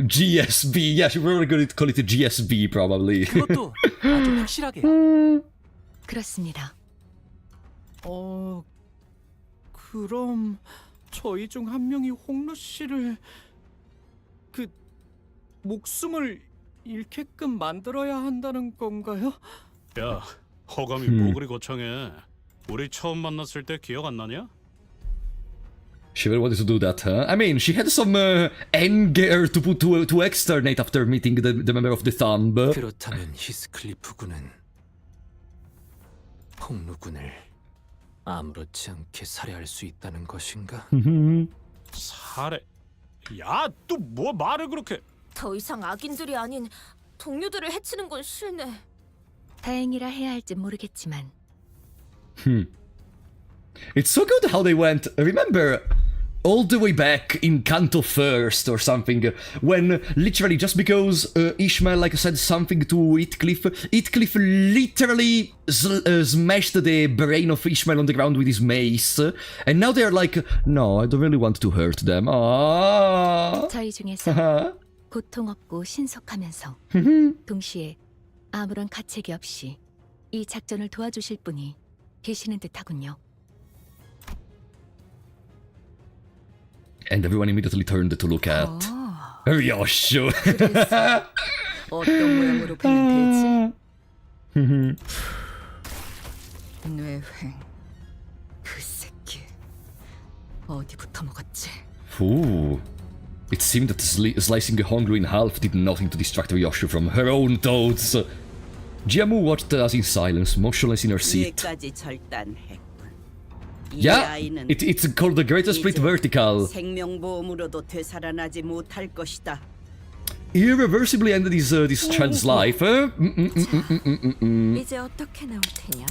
Speaker 1: GSB. Yeah, we're gonna call it a GSB probably.
Speaker 2: 그것도 아주 확실하게요.
Speaker 16: 그렇습니다.
Speaker 9: 그럼 저희 중 한 명이 홍루 씨를 그 목숨을 잃게끔 만들어야 한다는 건가요?
Speaker 6: 야, 허감이 뭐 그리 거창해. 우리 처음 만났을 때 기억 안 나냐?
Speaker 17: She really wanted to do that, huh? I mean, she had some anger to put to externate after meeting the member of the Thumb.
Speaker 14: 그렇다면 히스클리프군은 폭루군을 아무렇지 않게 살해할 수 있다는 것인가?
Speaker 6: 살해? 야, 또 뭐 말을 그렇게?
Speaker 4: 더 이상 악인들이 아닌 동료들을 해치는 건 싫네.
Speaker 12: 다행이라 해야 할지 모르겠지만.
Speaker 17: It's so good how they went. Remember, all the way back in Canto first or something, when literally just because Ishmael like said something to Heathcliff literally smashed the brain of Ishmael on the ground with his mace, and now they're like, no, I don't really want to hurt them. Aww.
Speaker 12: 저희 중에서 고통 없고 신속하면서 동시에 아무런 가책이 없이 이 작전을 도와주실 분이 계시는 듯하군요.
Speaker 17: And everyone immediately turned to look at Ryoshu.
Speaker 19: 어떤 모양으로 배면 되지? 뇌횡. 그 새끼. 어디부터 먹었지?
Speaker 17: Ooh. It seemed that slicing Honglu in half did nothing to distract Ryoshu from her own thoughts. Jiamu watched us in silence, motionless in her seat.
Speaker 8: 위에까지 절단했군.
Speaker 17: Yeah, it's called the Greatest Split Vertical.
Speaker 8: 생명보험으로도 되살아나지 못할 것이다.
Speaker 17: Irreversibly ended this child's life.
Speaker 21: 이제 어떻게 나올 테냐?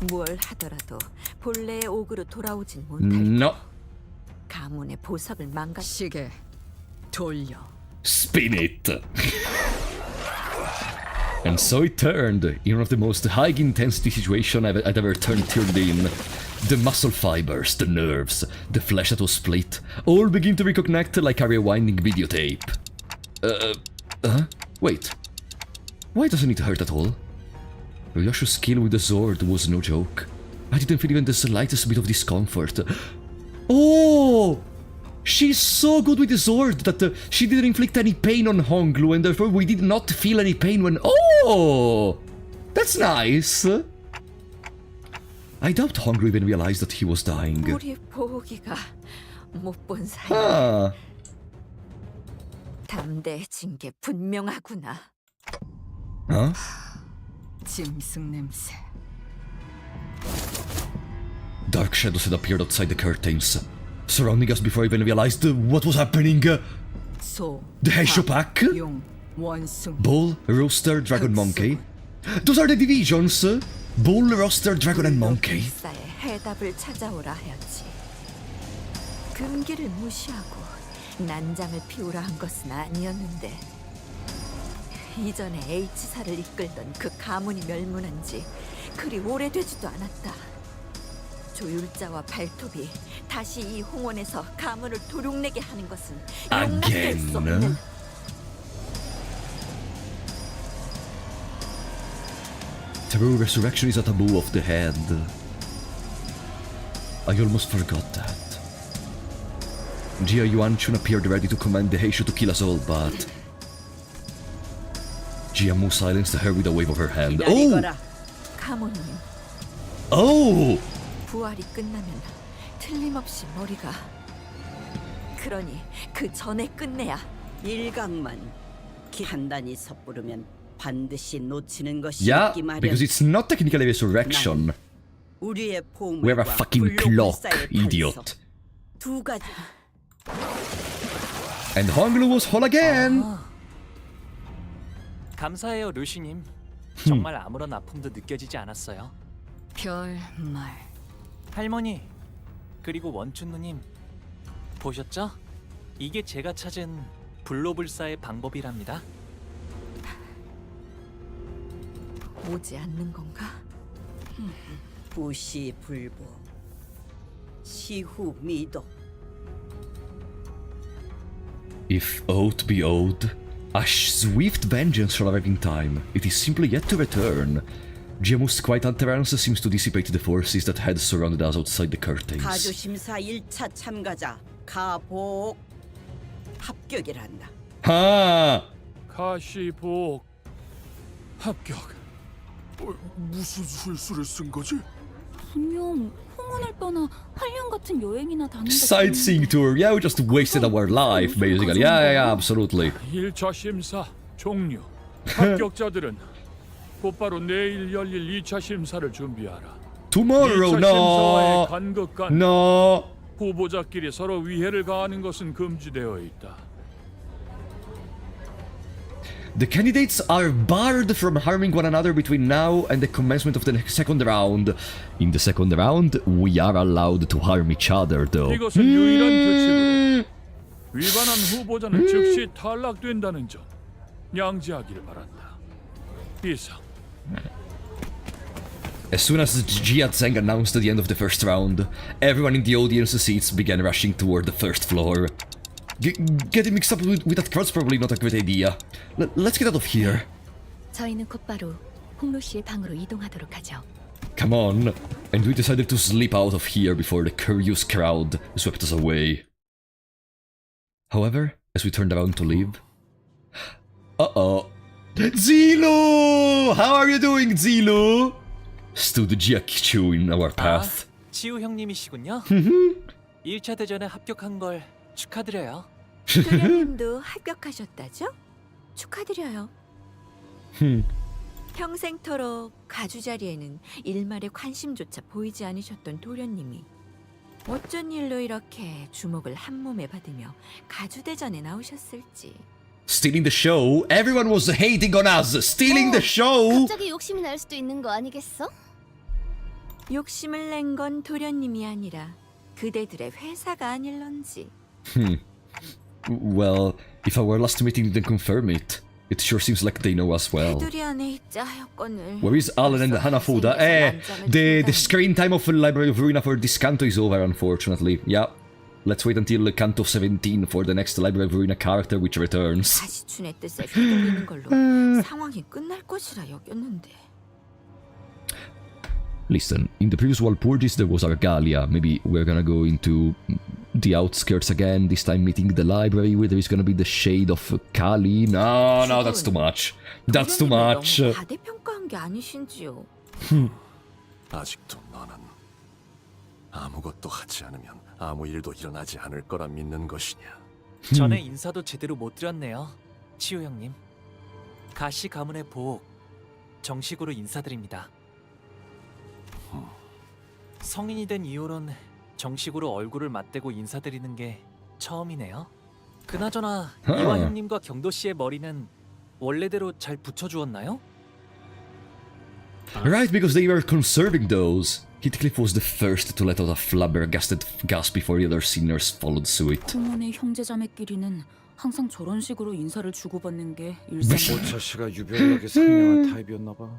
Speaker 21: 뭘 하더라도 본래의 옥으로 돌아오진 못할
Speaker 17: No.
Speaker 21: 가문의 보석을
Speaker 19: 시계 돌려.
Speaker 17: Spin it. And so it turned in one of the most high intensity situations I'd ever turned in. The muscle fibers, the nerves, the flesh that was split, all begin to reconnect like a rewinding videotape. Wait. Why doesn't it hurt at all? Ryoshu's skill with the sword was no joke. I didn't feel even the slightest bit of discomfort. Oh! She's so good with the sword that she didn't inflict any pain on Honglu, and therefore we did not feel any pain when... Oh! That's nice! I doubt Honglu even realized that he was dying.
Speaker 21: 우리 보기가 못 본 사이 담대해진 게 분명하구나.
Speaker 17: Huh?
Speaker 19: 짐승 냄새.
Speaker 17: Dark shadows had appeared outside the curtains, surrounding us before I even realized what was happening.
Speaker 19: 소,
Speaker 17: The Heisho Pack?
Speaker 19: 용, 원숭.
Speaker 17: Bull, Rooster, Dragon, Monkey. Those are the divisions. Bull, Rooster, Dragon and Monkey.
Speaker 21: 불사의 해답을 찾아오라 하였지. 금기를 무시하고 난장을 피우라 한 것은 아니었는데 이전에 H사를 이끌던 그 가문이 멸문한 지 그리 오래되지도 않았다. 조율자와 발톱이 다시 이 홍원에서 가문을 도륙내게 하는 것은 용납될 수 없는.
Speaker 17: True resurrection is a taboo of the head. I almost forgot that. Daguanyuan appeared ready to command the Heisho to kill us all, but... Jiamu silenced her with a wave of her hand. Oh!
Speaker 21: 가문님.
Speaker 17: Oh!
Speaker 21: 부활이 끝나면 틀림없이 머리가... 그러니 그 전에 끝내야.
Speaker 8: 일각만 단단히 섣부르면 반드시 놓치는 것이
Speaker 17: Yeah,
Speaker 8: 있기 마련.
Speaker 17: because it's not technically resurrection.
Speaker 8: 우리의 보물과
Speaker 17: We're a fucking clock, idiot.
Speaker 8: 두 가지.
Speaker 17: And Honglu was whole again!
Speaker 2: 감사해요, 루시님. 정말 아무런 아픔도 느껴지지 않았어요.
Speaker 19: 별말.
Speaker 2: 할머니, 그리고 원춘 누님, 보셨죠? 이게 제가 찾은 불로불사의 방법이랍니다.
Speaker 21: 오지 않는 건가?
Speaker 8: 부시불보, 시후미도.
Speaker 17: If aught be owed, a swift vengeance shall arrive in time. It is simply yet to return. Jiamu's quiet utterance seems to dissipate the forces that had surrounded us outside the curtains.
Speaker 8: 가주심사 1차 참가자 가복 합격이란다.
Speaker 17: 하!
Speaker 3: 가시복 합격. 무슨 술수를 쓴 거지?
Speaker 10: 분명 홍원을 떠나 한량 같은 여행이나 다닌다.
Speaker 17: Sightseeing tour. Yeah, we just wasted our life, basically. Yeah, absolutely.
Speaker 20: 1차 심사 종료. 합격자들은 곧바로 내일 열릴 2차 심사를 준비하라.
Speaker 17: Tomorrow,
Speaker 20: 2차
Speaker 17: no.
Speaker 20: 심사와의 간극 간
Speaker 17: No.
Speaker 20: 후보자끼리 서로 위해를 가하는 것은 금지되어 있다.
Speaker 17: The candidates are barred from harming one another between now and the commencement of the second round. In the second round, we are allowed to harm each other, though.
Speaker 20: 이것은 유일한 규칙으로 위반한 후보자는 즉시 탈락된다는 점 양지하기를 바란다. 이상.
Speaker 17: As soon as Jia Zheng announced the end of the first round, everyone in the audience seats began rushing toward the first floor. Getting mixed up with that crowd's probably not a great idea. Let's get out of here.
Speaker 12: 저희는 곧바로 홍로 씨의 방으로 이동하도록 하죠.
Speaker 17: Come on. And we decided to slip out of here before the curious crowd swept us away. However, as we turned around to leave... Uh-oh. Zilu! How are you doing, Zilu? Stood Jiakichu in our path.
Speaker 2: 지우 형님이시군요. 1차 대전에 합격한 걸 축하드려요.
Speaker 21: 도련님도 합격하셨다죠? 축하드려요. 평생토록 가주 자리에는 일말의 관심조차 보이지 않으셨던 도련님이 어쩐 일로 이렇게 주목을 한몸에 받으며 가주 대전에 나오셨을지.
Speaker 17: Stealing the show? Everyone was hating on us! Stealing the show!
Speaker 4: 갑자기 욕심이 날 수도 있는 거 아니겠어?
Speaker 21: 욕심을 낸 건 도련님이 아니라 그대들의 회사가 아닐런지.
Speaker 17: Well, if our last meeting didn't confirm it, it sure seems like they know us well.
Speaker 21: 테두리 안에 있자 하였거늘.
Speaker 17: Where is Alan and Hanafuda? The screen time of the Library of Ruina for this Canto is over, unfortunately. Yeah. Let's wait until Canto 17 for the next Library of Ruina character which returns.
Speaker 21: 가시춘의 뜻에 휘둘리는 걸로 상황이 끝날 것이라 여겼는데.
Speaker 17: Listen, in the previous Walpurgis there was Argalia. Maybe we're gonna go into the outskirts again, this time meeting the library where there is gonna be the shade of Kali. No, that's too much. That's too much.
Speaker 21: 과대평가한 게 아니신지요?
Speaker 3: 아직도 너는 아무것도 하지 않으면 아무 일도 일어나지 않을 거라 믿는 것이냐?
Speaker 2: 전에 인사도 제대로 못 드렸네요, 치우 형님. 가시 가문의 보옥 정식으로 인사드립니다. 성인이 된 이후론 정식으로 얼굴을 맞대고 인사드리는 게 처음이네요. 그나저나 이화 형님과 경도 씨의 머리는 원래대로 잘 붙여주었나요?
Speaker 17: Right, because they were conserving those. Heathcliff was the first to let out a flabbergasted gasp before the other seniors followed suit.
Speaker 10: 홍원의 형제자매끼리는 항상 저런 식으로 인사를 주고받는 게 일상.
Speaker 7: 오차 씨가 유별나게 상냥한 타입이었나 봐.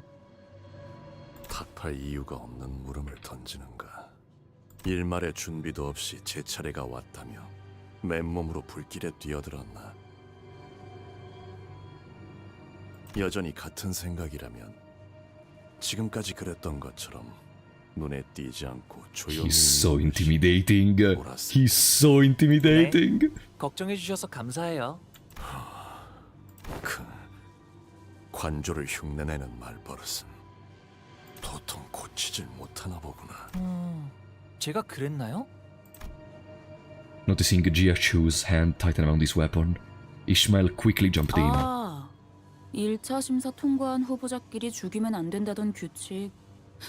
Speaker 3: 탓할 이유가 없는 물음을 던지는가. 일말의 준비도 없이 제 차례가 왔다며 맨몸으로 불길에 뛰어들었나. 여전히 같은 생각이라면 지금까지 그랬던 것처럼 눈에 띄지 않고 조용히.
Speaker 17: He's so intimidating. He's so intimidating.
Speaker 2: 네, 걱정해 주셔서 감사해요.
Speaker 3: 그 관조를 흉내내는 말버릇은 도통 고치질 못하나 보구나.
Speaker 2: 제가 그랬나요?
Speaker 17: Noticing Jiachu's hand tighten around his weapon, Ishmael quickly jumped in.
Speaker 10: 1차 심사 통과한 후보자끼리 죽이면 안 된다던 규칙.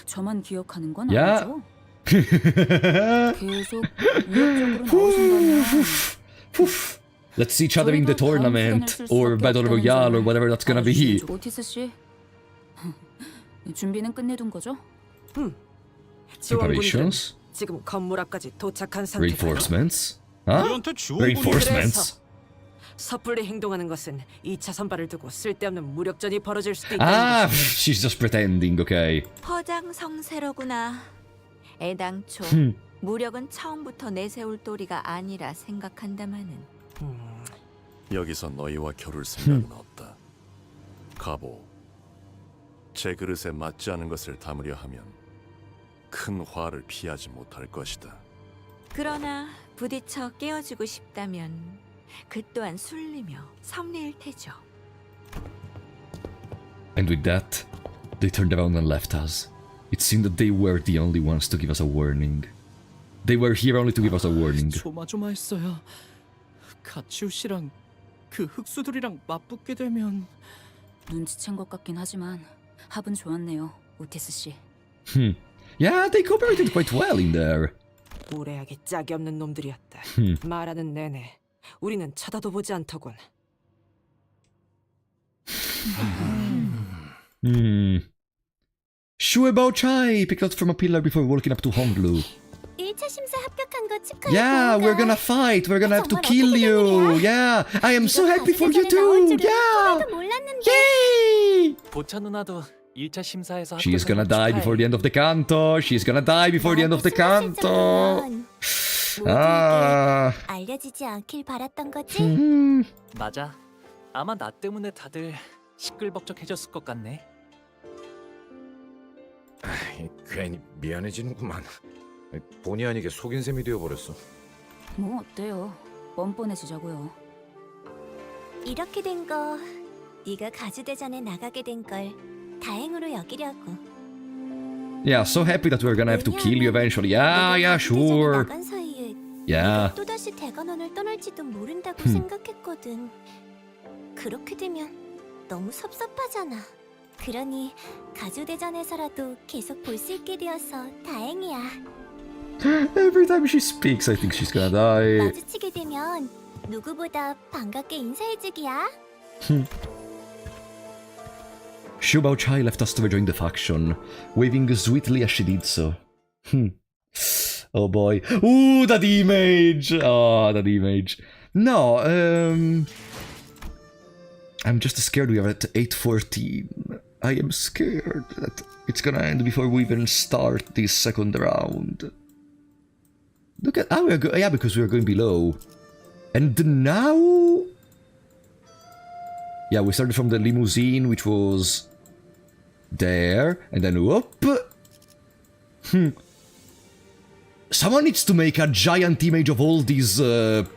Speaker 10: 저만 기억하는 건
Speaker 17: 야.
Speaker 10: 아니죠? 계속 위협적으로 나오신다면
Speaker 17: Let's see each other in the tournament, or Battle Royale, or whatever that's gonna be.
Speaker 10: 오티스 씨, 준비는 끝내둔 거죠?
Speaker 17: Preparations?
Speaker 13: 지금 건물 앞까지 도착한 상태.
Speaker 17: Reinforcements? Huh? Reinforcements?
Speaker 13: 섣불리 행동하는 것은 2차 선발을 두고 쓸데없는 무력전이 벌어질 수도 있다는 것이죠.
Speaker 17: She's just pretending, okay.
Speaker 21: 허장성세로구나. 애당초 무력은 처음부터 내세울 도리가 아니라 생각한다마는.
Speaker 3: 여기서 너희와 겨룰 생각은 없다. 가보. 제 그릇에 맞지 않은 것을 담으려 하면 큰 화를 피하지 못할 것이다.
Speaker 21: 그러나 부딪혀 깨어주고 싶다면 그 또한 순리며 섭리일 테죠.
Speaker 17: And with that, they turned around and left us. It seemed that they were the only ones to give us a warning. They were here only to give us a warning.
Speaker 9: 조마조마했어요. 가치우 씨랑 그 흑수들이랑 맞붙게 되면
Speaker 10: 눈치챈 것 같긴 하지만 합은 좋았네요, 오티스 씨.
Speaker 17: Yeah, they cooperated quite well in there.
Speaker 13: 무례하게 짝이 없는 놈들이었다. 말하는 내내 우리는 쳐다도 보지 않더군.
Speaker 17: Shuebao Chai picked out from a pillar before walking up to Honglu.
Speaker 4: 1차 심사 합격한 거 축하해.
Speaker 17: Yeah, we're gonna fight. We're gonna have to kill you. Yeah, I am so happy for you too. Yeah. Yay!
Speaker 2: 보차 누나도 1차 심사에서
Speaker 17: She's gonna die before the end of the canto. She's gonna die before the end of the canto. Ah.
Speaker 4: 알려지지 않길 바랐던 거지?
Speaker 2: 맞아. 아마 나 때문에 다들 시끌벅적해졌을 것 같네.
Speaker 7: 괜히 미안해지는구만. 본의 아니게 속인 셈이 되어버렸어.
Speaker 10: 뭐 어때요? 뻔뻔해지자고요.
Speaker 4: 이렇게 된 거 네가 가주대전에 나가게 된 걸 다행으로 여기려고.
Speaker 17: Yeah, so happy that we're gonna have to kill you eventually. Yeah, sure.
Speaker 4: 나간 사이에
Speaker 17: Yeah.
Speaker 4: 또다시 대관원을 떠날지도 모른다고 생각했거든. 그렇게 되면 너무 섭섭하잖아. 그러니 가주대전에서라도 계속 볼 수 있게 되어서 다행이야.
Speaker 17: Every time she speaks, I think she's gonna die.
Speaker 4: 마주치게 되면 누구보다 반갑게 인사해주기야.
Speaker 17: Shubao Chai left us to rejoin the faction, waving sweetly as she did so. Oh boy. Ooh, that image! Oh, that image. No, I'm just scared we are at 8:14. I am scared that it's gonna end before we even start this second round. Look at... Oh, yeah, because we're going below. And now... Yeah, we started from the limousine, which was... there, and then whoop! Someone needs to make a giant image of all these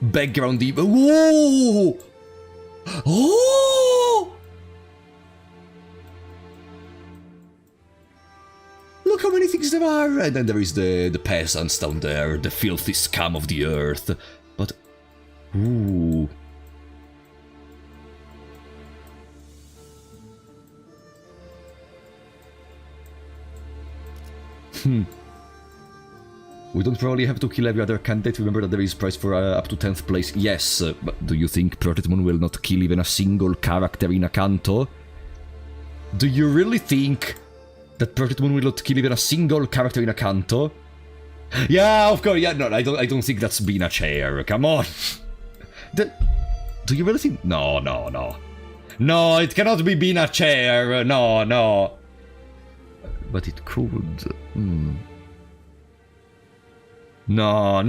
Speaker 17: background... Whoa! Oh! Look how many things there are! And then there is the peasants down there, the filthy scum of the earth. But... Ooh... We don't probably have to kill every other candidate. Remember that there is prize for up to 10th place. Yes, but do you think Project Moon will not kill even a single character in a Canto? Do you really think that Project Moon will not kill even a single character in a Canto? Yeah, of course. Yeah, no, I don't think that's been a chair. Come on. Do you really think? No. No, it cannot be been a chair. No. But it could. No.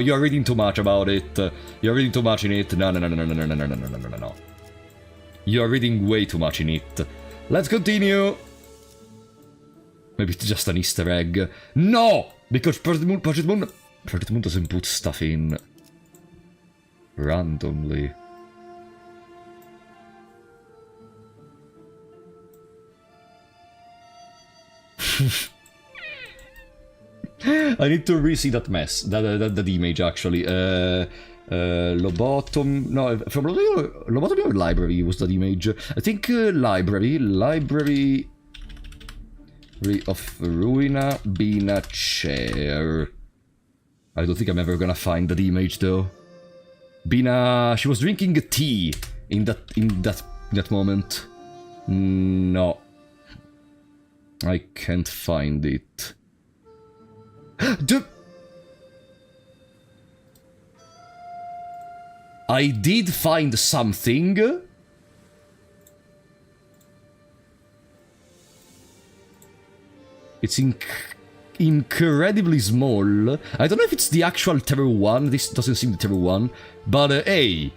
Speaker 17: You're reading too much about it. You're reading too much in it. No. You're reading way too much in it. Let's continue. Maybe it's just an Easter egg. No! Because Project Moon doesn't put stuff in randomly. I need to re-see that mess, that image actually. Lobotom, no, from Lobotomy or Library was that image? I think Library of Ruina Bina chair. I don't think I'm ever gonna find that image though. Bina, she was drinking tea in that moment. No, I can't find it. I did find something. It's incredibly small. I don't know if it's the actual Terror 1. This doesn't seem the Terror 1. But, hey.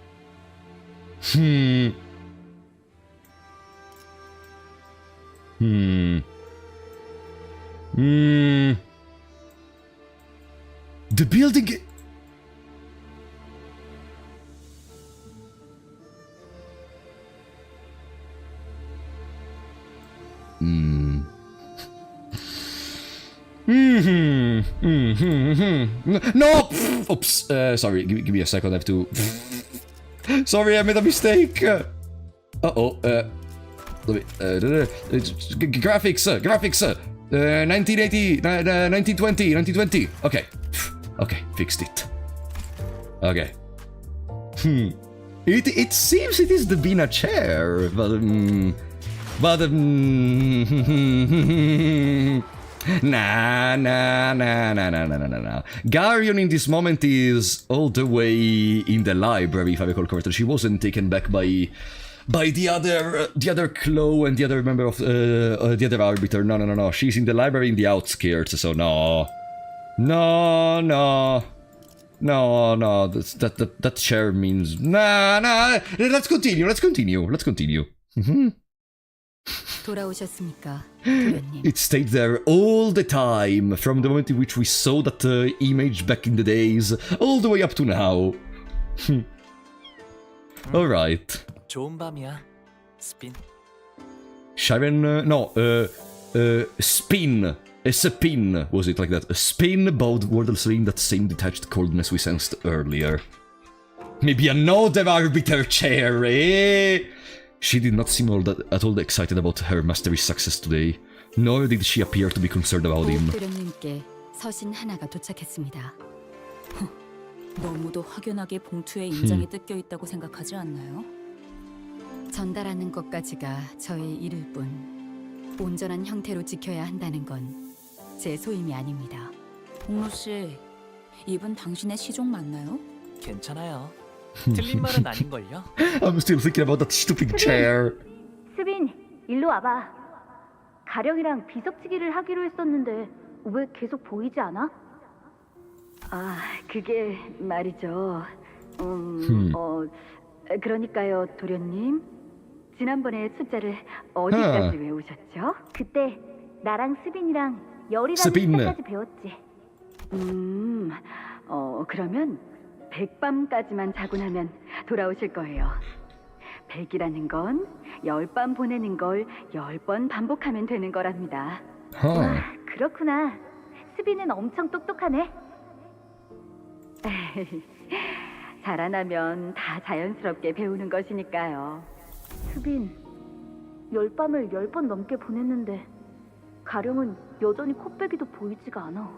Speaker 17: The building... No! Oops. Sorry, give me a second. I have to. Sorry, I made a mistake. Uh-oh. Graphics. 1980, 1920, 1920. Okay. Okay, fixed it. Okay. It seems it is the Bina chair, but nah. Garion in this moment is all the way in the library, if I recall correctly. She wasn't taken back by the other Claw and the other member of the other Arbiter. No. She's in the library in the outskirts, so no. That chair means nah. Let's continue.
Speaker 12: 돌아오셨습니까, 도련님?
Speaker 17: It stayed there all the time, from the moment in which we saw that image back in the days, all the way up to now. Alright.
Speaker 2: 좋은 밤이야, 스핀.
Speaker 17: Sharon, spin. A spin, was it like that? A spin bowed wordlessly in that same detached coldness we sensed earlier. Maybe another arbiter chair, eh? She did not seem at all excited about her mastery's success today, nor did she appear to be concerned about him.
Speaker 12: 도련님께 서신 하나가 도착했습니다.
Speaker 10: 너무도 확연하게 봉투에 인장이 뜯겨 있다고 생각하지 않나요?
Speaker 12: 전달하는 것까지가 저의 일일 뿐 온전한 형태로 지켜야 한다는 건 제 소임이 아닙니다.
Speaker 10: 공로 씨, 이분 당신의 시종 맞나요?
Speaker 2: 괜찮아요. 틀린 말은 아닌걸요?
Speaker 17: I'm still thinking about that stupid chair.
Speaker 16: 스빈, 일로 와봐. 가령이랑 비석치기를 하기로 했었는데 왜 계속 보이지 않아? 아, 그게 말이죠. 그러니까요, 도련님. 지난번에 숫자를 어디까지 외우셨죠? 그때 나랑 스빈이랑 열이라는 숫자까지 배웠지. 그러면 100밤까지만 자고 나면 돌아오실 거예요. 100이라는 건 10밤 보내는 걸 10번 반복하면 되는 거랍니다. 와, 그렇구나. 스빈은 엄청 똑똑하네. 자라나면 다 자연스럽게 배우는 것이니까요. 스빈, 10밤을 10번 넘게 보냈는데 가령은 여전히 코빼기도 보이지가 않아.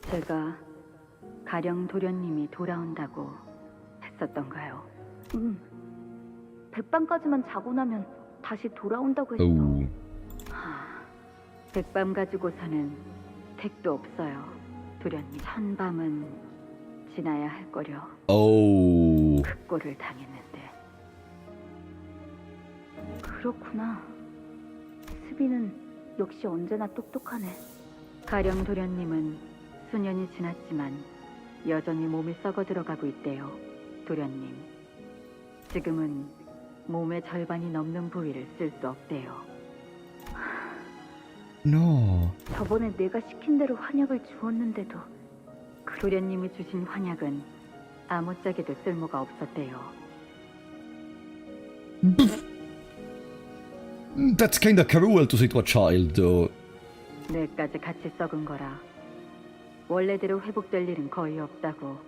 Speaker 12: 제가 가령 도련님이 돌아온다고 했었던가요?
Speaker 16: 100밤까지만 자고 나면 다시 돌아온다고 했어.
Speaker 12: 100밤 가지고서는 택도 없어요, 도련님. 1000밤은 지나야 할 거려. 극고를 당했는데.
Speaker 16: 그렇구나. 스빈은 역시 언제나 똑똑하네.
Speaker 12: 가령 도련님은 수년이 지났지만 여전히 몸이 썩어 들어가고 있대요, 도련님. 지금은 몸의 절반이 넘는 부위를 쓸 수 없대요.
Speaker 17: No.
Speaker 16: 저번에 내가 시킨 대로 환약을 주었는데도
Speaker 12: 도련님이 주신 환약은 아무짝에도 쓸모가 없었대요.
Speaker 17: That's kinda cruel to say to a child, though.
Speaker 12: 뇌까지 같이 썩은 거라 원래대로 회복될 일은 거의 없다고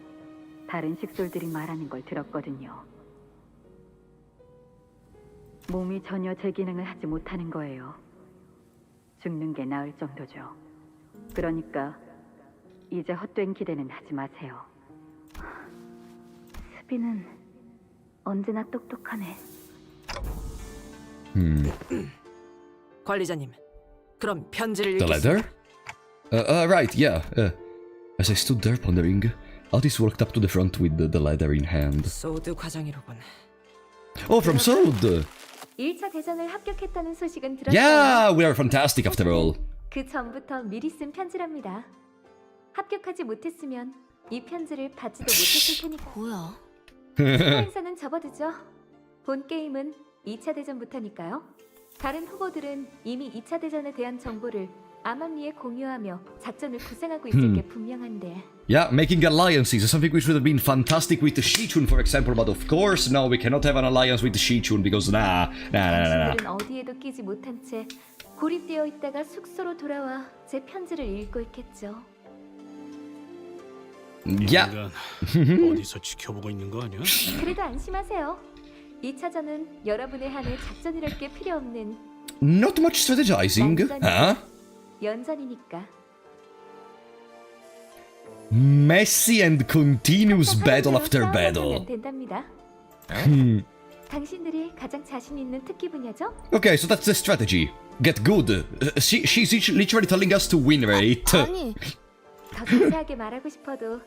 Speaker 12: 다른 식솔들이 말하는 걸 들었거든요. 몸이 전혀 제 기능을 하지 못하는 거예요. 죽는 게 나을 정도죠. 그러니까 이제 헛된 기대는 하지 마세요.
Speaker 16: 스빈은 언제나 똑똑하네.
Speaker 13: 관리자님, 그럼 편지를
Speaker 17: The letter? Right, yeah. As I stood there pondering, Otis walked up to the front with the letter in hand.
Speaker 13: 소드 과장이로군.
Speaker 17: Oh, from Sod!
Speaker 4: 1차 대전을 합격했다는 소식은 들었어요.
Speaker 17: Yeah, we are fantastic after all.
Speaker 4: 그 전부터 미리 쓴 편지랍니다. 합격하지 못했으면 이 편지를 받지도 못했을 테니까.
Speaker 10: 뭐야?
Speaker 4: 행사는 접어두죠. 본 게임은 2차 대전부터니까요. 다른 후보들은 이미 2차 대전에 대한 정보를 아말리에 공유하며 작전을 구상하고 있을 게 분명한데.
Speaker 17: Yeah, making alliances is something which would have been fantastic with the Shichun, for example, but of course, no, we cannot have an alliance with the Shichun because nah.
Speaker 4: 당신들은 어디에도 끼지 못한 채 고립되어 있다가 숙소로 돌아와 제 편지를 읽고 있겠죠.
Speaker 1: 야.
Speaker 6: 어디서 지켜보고 있는 거 아니야?
Speaker 4: 그래도 안심하세요. 2차전은 여러분의 한해 작전이랄 게 필요 없는
Speaker 1: Not much strategizing, huh?
Speaker 4: 연전이니까.
Speaker 1: Messy and continuous battle after battle.
Speaker 4: 된답니다. 당신들이 가장 자신 있는 특기 분야죠?
Speaker 1: Okay, so that's the strategy. Get good. She's literally telling us to win rate.
Speaker 4: 아니, 더 자세하게 말하고 싶어도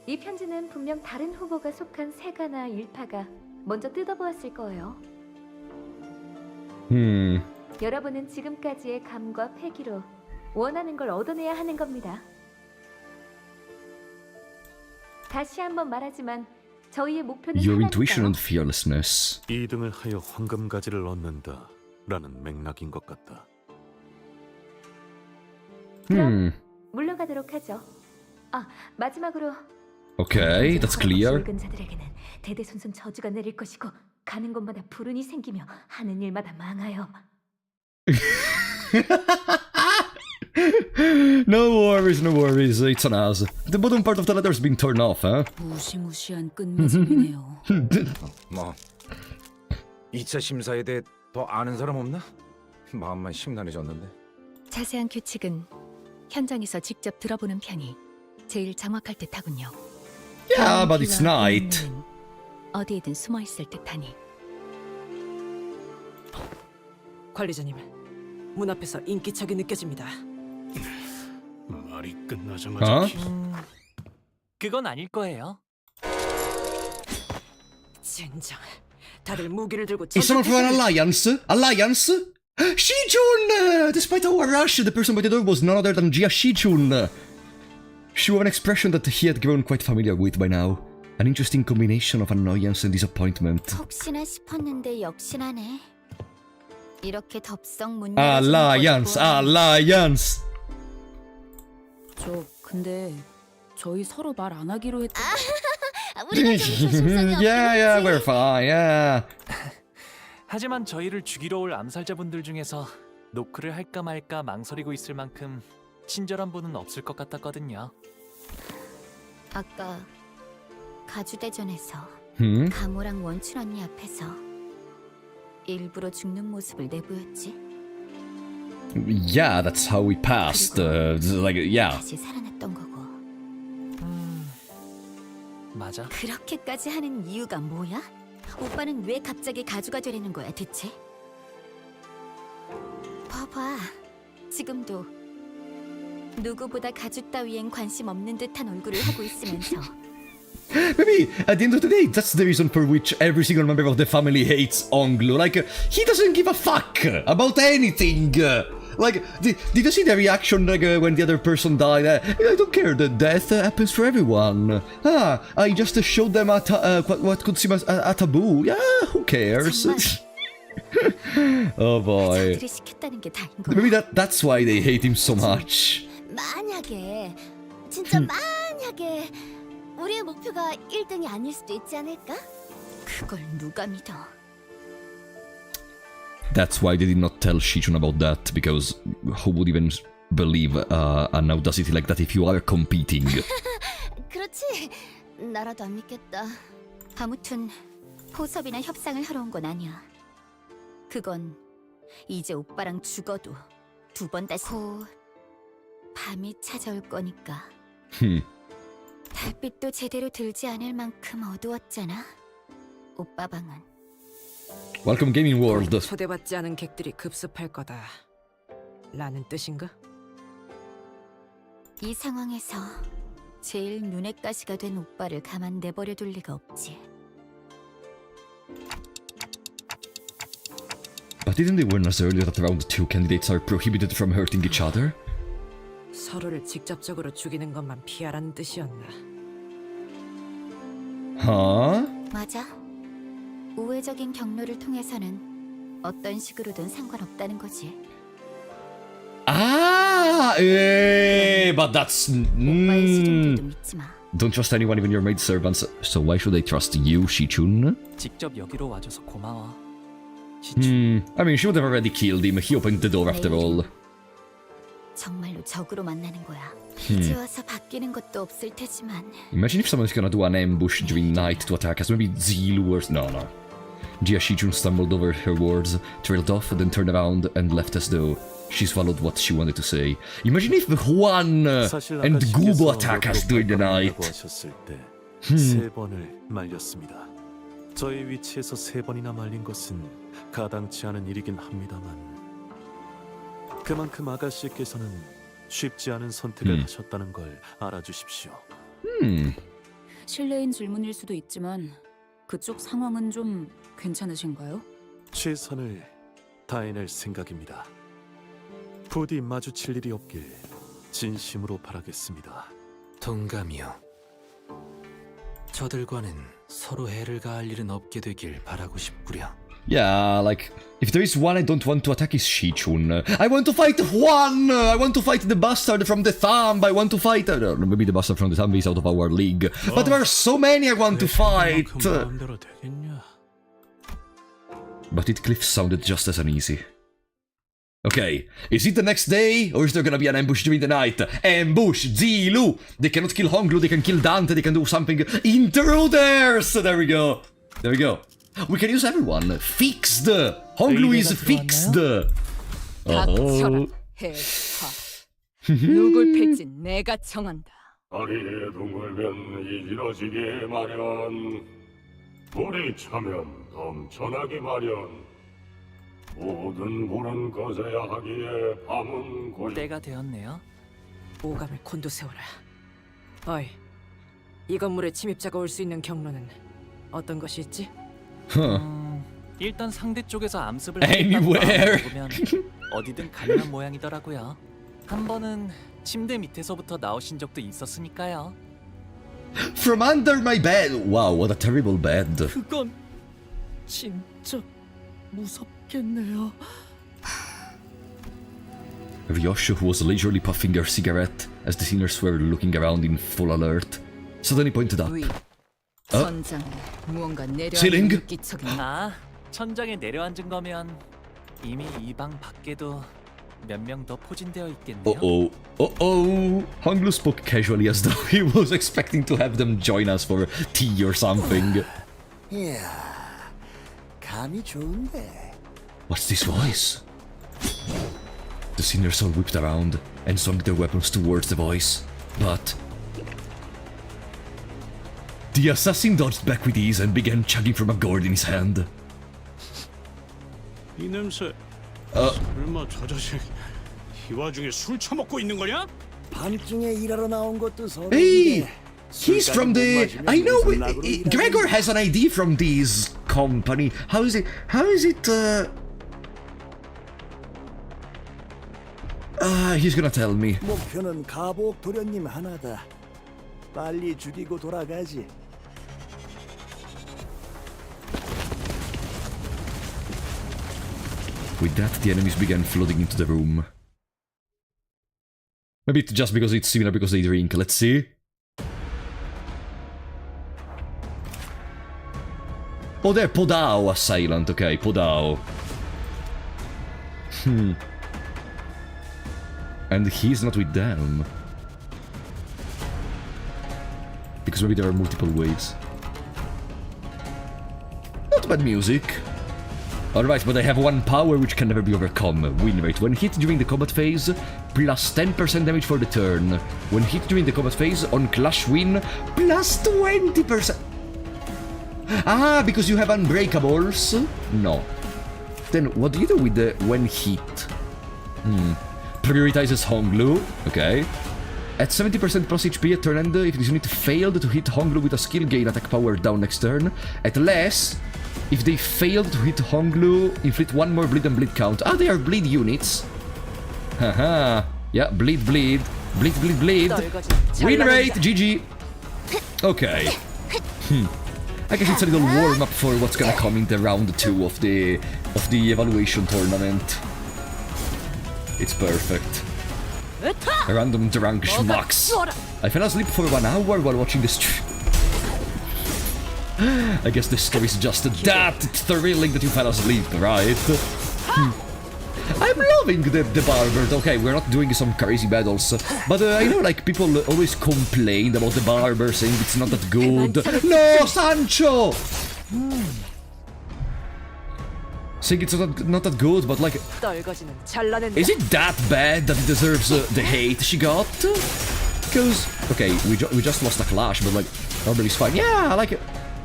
Speaker 4: 이 편지는 분명 다른 후보가 속한 세가나 일파가 먼저 뜯어보았을 거예요. 여러분은 지금까지의 감과 패기로 원하는 걸 얻어내야 하는 겁니다. 다시 한번 말하지만 저희의 목표는
Speaker 17: Your intuition
Speaker 4: 하나니까요.
Speaker 17: and fearlessness.
Speaker 3: 2등을 하여 황금가지를 얻는다 라는 맥락인 것 같다.
Speaker 4: 물러가도록 하죠. 아, 마지막으로
Speaker 1: Okay, that's clear.
Speaker 4: 붉은 자들에게는 대대손손 저주가 내릴 것이고 가는 곳마다 불운이 생기며 하는 일마다 망하여.
Speaker 1: No worries, no worries. It's on us. The bottom part of the letter's been torn off, huh?
Speaker 19: 무시무시한 끝맺음이네요.
Speaker 7: 뭐 2차 심사에 대해 더 아는 사람 없나? 마음만 심란해졌는데.
Speaker 15: 자세한 규칙은 현장에서 직접 들어보는 편이 제일 정확할 듯하군요.
Speaker 1: Yeah, but it's night.
Speaker 15: 어디에든 숨어 있을 듯하니.
Speaker 13: 관리자님, 문 앞에서 인기척이 느껴집니다.
Speaker 6: 말이 끝나자마자
Speaker 2: 그건 아닐 거예요.
Speaker 13: 젠장, 다들 무기를 들고
Speaker 1: Is someone from an alliance? Alliance? Shijun! Despite our rush, the person by the door was none other than Jia Shijun. She wore an expression that he had grown quite familiar with by now. An interesting combination of annoyance and disappointment.
Speaker 4: 혹시나 싶었는데 역시나네. 이렇게 덥석 문
Speaker 1: Alliance! Alliance!
Speaker 10: 저 근데 저희 서로 말 안 하기로 했던.
Speaker 1: Yeah, we're fine, yeah.
Speaker 2: 하지만 저희를 죽이러 올 암살자분들 중에서 노크를 할까 말까 망설이고 있을 만큼 친절한 분은 없을 것 같았거든요.
Speaker 4: 아까 가주대전에서 가모랑 원춘 언니 앞에서 일부러 죽는 모습을 내보였지.
Speaker 1: Yeah, that's how we passed. Like, yeah.
Speaker 4: 다시 살아났던 거고.
Speaker 2: 맞아.
Speaker 4: 그렇게까지 하는 이유가 뭐야? 오빠는 왜 갑자기 가주가 되려는 거야 대체? 봐봐, 지금도 누구보다 가주 따위엔 관심 없는 듯한 얼굴을 하고 있으면서.
Speaker 1: Maybe at the end of the day, that's the reason for which every single member of the family hates Onglu. Like, he doesn't give a fuck about anything. Like, did you see the reaction when the other person died? I don't care, the death happens for everyone. I just showed them what could seem a taboo. Yeah, who cares? Oh boy. Maybe that's why they hate him so much.
Speaker 4: 만약에 진짜 만약에 우리의 목표가 1등이 아닐 수도 있지 않을까? 그걸 누가 믿어?
Speaker 1: That's why they did not tell Shichun about that, because who would even believe an audacity like that if you are competing?
Speaker 4: 그렇지. 나라도 안 믿겠다. 아무튼 포섭이나 협상을 하러 온 건 아니야. 그건 이제 오빠랑 죽어도 두 번 다시 곧 밤이 찾아올 거니까. 달빛도 제대로 들지 않을 만큼 어두웠잖아. 오빠 방은.
Speaker 1: Welcome Gaming World.
Speaker 13: 초대받지 않은 객들이 급습할 거다 라는 뜻인가?
Speaker 4: 이 상황에서 제일 눈엣 가시가 된 오빠를 가만 내버려 둘 리가 없지.
Speaker 1: But didn't they warn us earlier that round 2 candidates are prohibited from hurting each other?
Speaker 13: 서로를 직접적으로 죽이는 것만 피하라는 뜻이었나?
Speaker 1: Huh?
Speaker 4: 맞아. 우회적인 경로를 통해서는 어떤 식으로든 상관없다는 거지.
Speaker 1: But that's... Don't trust anyone, even your maidservants. So why should I trust you, Shichun?
Speaker 2: 직접 여기로 와줘서 고마워.
Speaker 1: I mean, she would have already killed him. He opened the door after all.
Speaker 10: 정말로 적으로 만나는 거야.
Speaker 1: 이제
Speaker 10: 와서 바뀌는 것도 없을 테지만.
Speaker 1: Imagine if someone's gonna do an ambush during night to attack us. Maybe Zilu or... No. Jia Shichun stumbled over her words, trailed off, then turned around and left as though she swallowed what she wanted to say. Imagine if Juan and Gubo attack us during the night.
Speaker 5: 세 번을 말렸습니다. 저의 위치에서 세 번이나 말린 것은 가당치 않은 일이긴 합니다만 그만큼 아가씨께서는 쉽지 않은 선택을 하셨다는 걸 알아주십시오.
Speaker 10: 실례인 질문일 수도 있지만 그쪽 상황은 좀 괜찮으신가요?
Speaker 5: 최선을 다해낼 생각입니다. 부디 마주칠 일이 없길 진심으로 바라겠습니다.
Speaker 14: 동감이요. 저들과는 서로 해를 가할 일은 없게 되길 바라고 싶구려.
Speaker 1: Yeah, like, if there is one I don't want to attack is Shichun. I want to fight Juan! I want to fight the bastard from the thumb! I want to fight... maybe the bastard from the thumb is out of our league. But there are so many I want to fight! But it Cliff sounded just as uneasy. Okay, is it the next day, or is there gonna be an ambush during the night? Ambush! Zilu! They cannot kill Honglu, they can kill Dante, they can do something... Intruders! There we go. There we go. We can use everyone. Fixed! Honglu is fixed!
Speaker 19: 닥쳐라, 해파. 누굴 팰지 내가 정한다.
Speaker 11: 다리에 둥글면 이지러지게 마련. 불이 차면 덤천하기 마련. 모든 불은 꺼져야 하기에 밤은 고요.
Speaker 2: 때가 되었네요.
Speaker 13: 오감을 곤두세워라. 어이, 이 건물에 침입자가 올 수 있는 경로는 어떤 것이 있지?
Speaker 2: 일단 상대 쪽에서 암습을
Speaker 1: Anywhere.
Speaker 2: 보면 어디든 가능한 모양이더라고요. 한 번은 침대 밑에서부터 나오신 적도 있었으니까요.
Speaker 1: From under my bed! Wow, what a terrible bed.
Speaker 9: 그건 진짜 무섭겠네요.
Speaker 1: Ryosho, who was leisurely puffing her cigarette as the sinners were looking around in full alert, suddenly pointed up.
Speaker 19: 천장에 무언가
Speaker 1: Ceiling?
Speaker 19: 내려앉은 기척이.
Speaker 2: 아, 천장에 내려앉은 거면 이미 이 방 밖에도 몇 명 더 포진되어 있겠네요.
Speaker 1: Uh-oh. Honglu spoke casually as though he was expecting to have them join us for tea or something.
Speaker 22: 이야, 감이 좋은데.
Speaker 1: What's this voice? The sinners all whipped around and swung their weapons towards the voice, but... The assassin dodged back with ease and began chugging from a gourd in his hand.
Speaker 6: 이 냄새. 설마 저 자식 이 와중에 술 처먹고 있는 거냐?
Speaker 22: 밤중에 일하러 나온 것도
Speaker 1: Hey!
Speaker 22: 서러운데.
Speaker 1: He's from the... I know... Gregor has an ID from this company. How is it... he's gonna tell me.
Speaker 22: 목표는 가복 도련님 하나다. 빨리 죽이고 돌아가지.
Speaker 1: With that, the enemies began flooding into the room. Maybe it's just because it's similar because they drink. Let's see. Oh, they're Podao assailant. Okay, Podao. And he's not with them. Because maybe there are multiple waves. Not bad music. Alright, but I have one power which can never be overcome. Win rate. When hit during the combat phase, plus 10% damage for the turn. When hit during the combat phase, on clash win, plus 20%. Ah, because you have unbreakables? No. Then what do you do with the when hit? Prioritizes Honglu. Okay. At 70% plus HP at turn end, if this unit failed to hit Honglu with a skill, gain attack power down next turn. At less, if they failed to hit Honglu, inflict one more bleed and bleed count. Ah, they are bleed units. Haha. Yeah, bleed. Bleed. Win rate, GG. Okay. I guess it's a little warm up for what's gonna come in the round 2 of the evaluation tournament. It's perfect. Random drunk schmucks. I fell asleep for 1 hour while watching the stream.
Speaker 17: I guess the story is just that thrilling that you fell asleep, right? I'm loving the barber. Okay, we're not doing some crazy battles, but I know like people always complain about the barber, saying it's not that good. No, Sancho! Saying it's not that good, but like, is it that bad that it deserves the hate she got? Because okay, we just lost a clash, but like, everybody's fine. Yeah, like,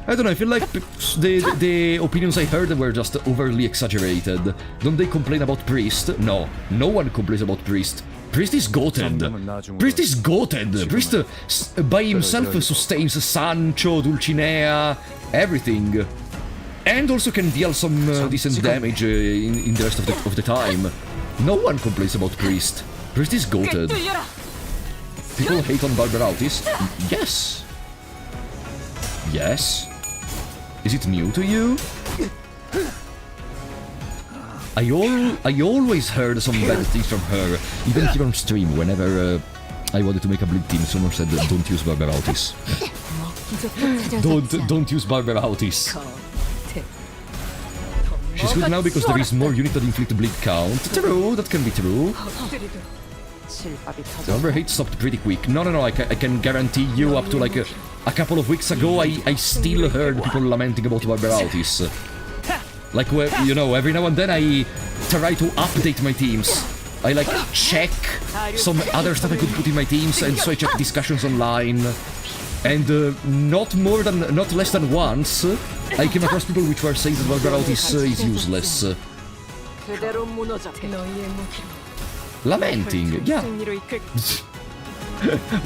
Speaker 17: I don't know, I feel like the opinions I heard were just overly exaggerated. Don't they complain about Priest? No, no one complains about Priest. Priest is goated. Priest is goated. Priest by himself sustains Sancho, Dulcinea, everything. And also can deal some decent damage in the rest of the time. No one complains about Priest. Priest is goated. People hate on Barberautis? Yes. Yes. Is it new to you? I always heard some bad things from her, even here on stream. Whenever I wanted to make a bleed team, someone said, "Don't use Barberautis." Don't use Barberautis. She's good now because there is more unit that inflict bleed count. True, that can be true. The overheat stopped pretty quick. No, I can guarantee you up to like a couple of weeks ago, I still heard people lamenting about Barberautis. Like, you know, every now and then I try to update my teams. I like check some other stuff I could put in my teams, and so I check discussions online. And not less than once, I came across people which were saying that Barberautis is useless. Lamenting, yeah.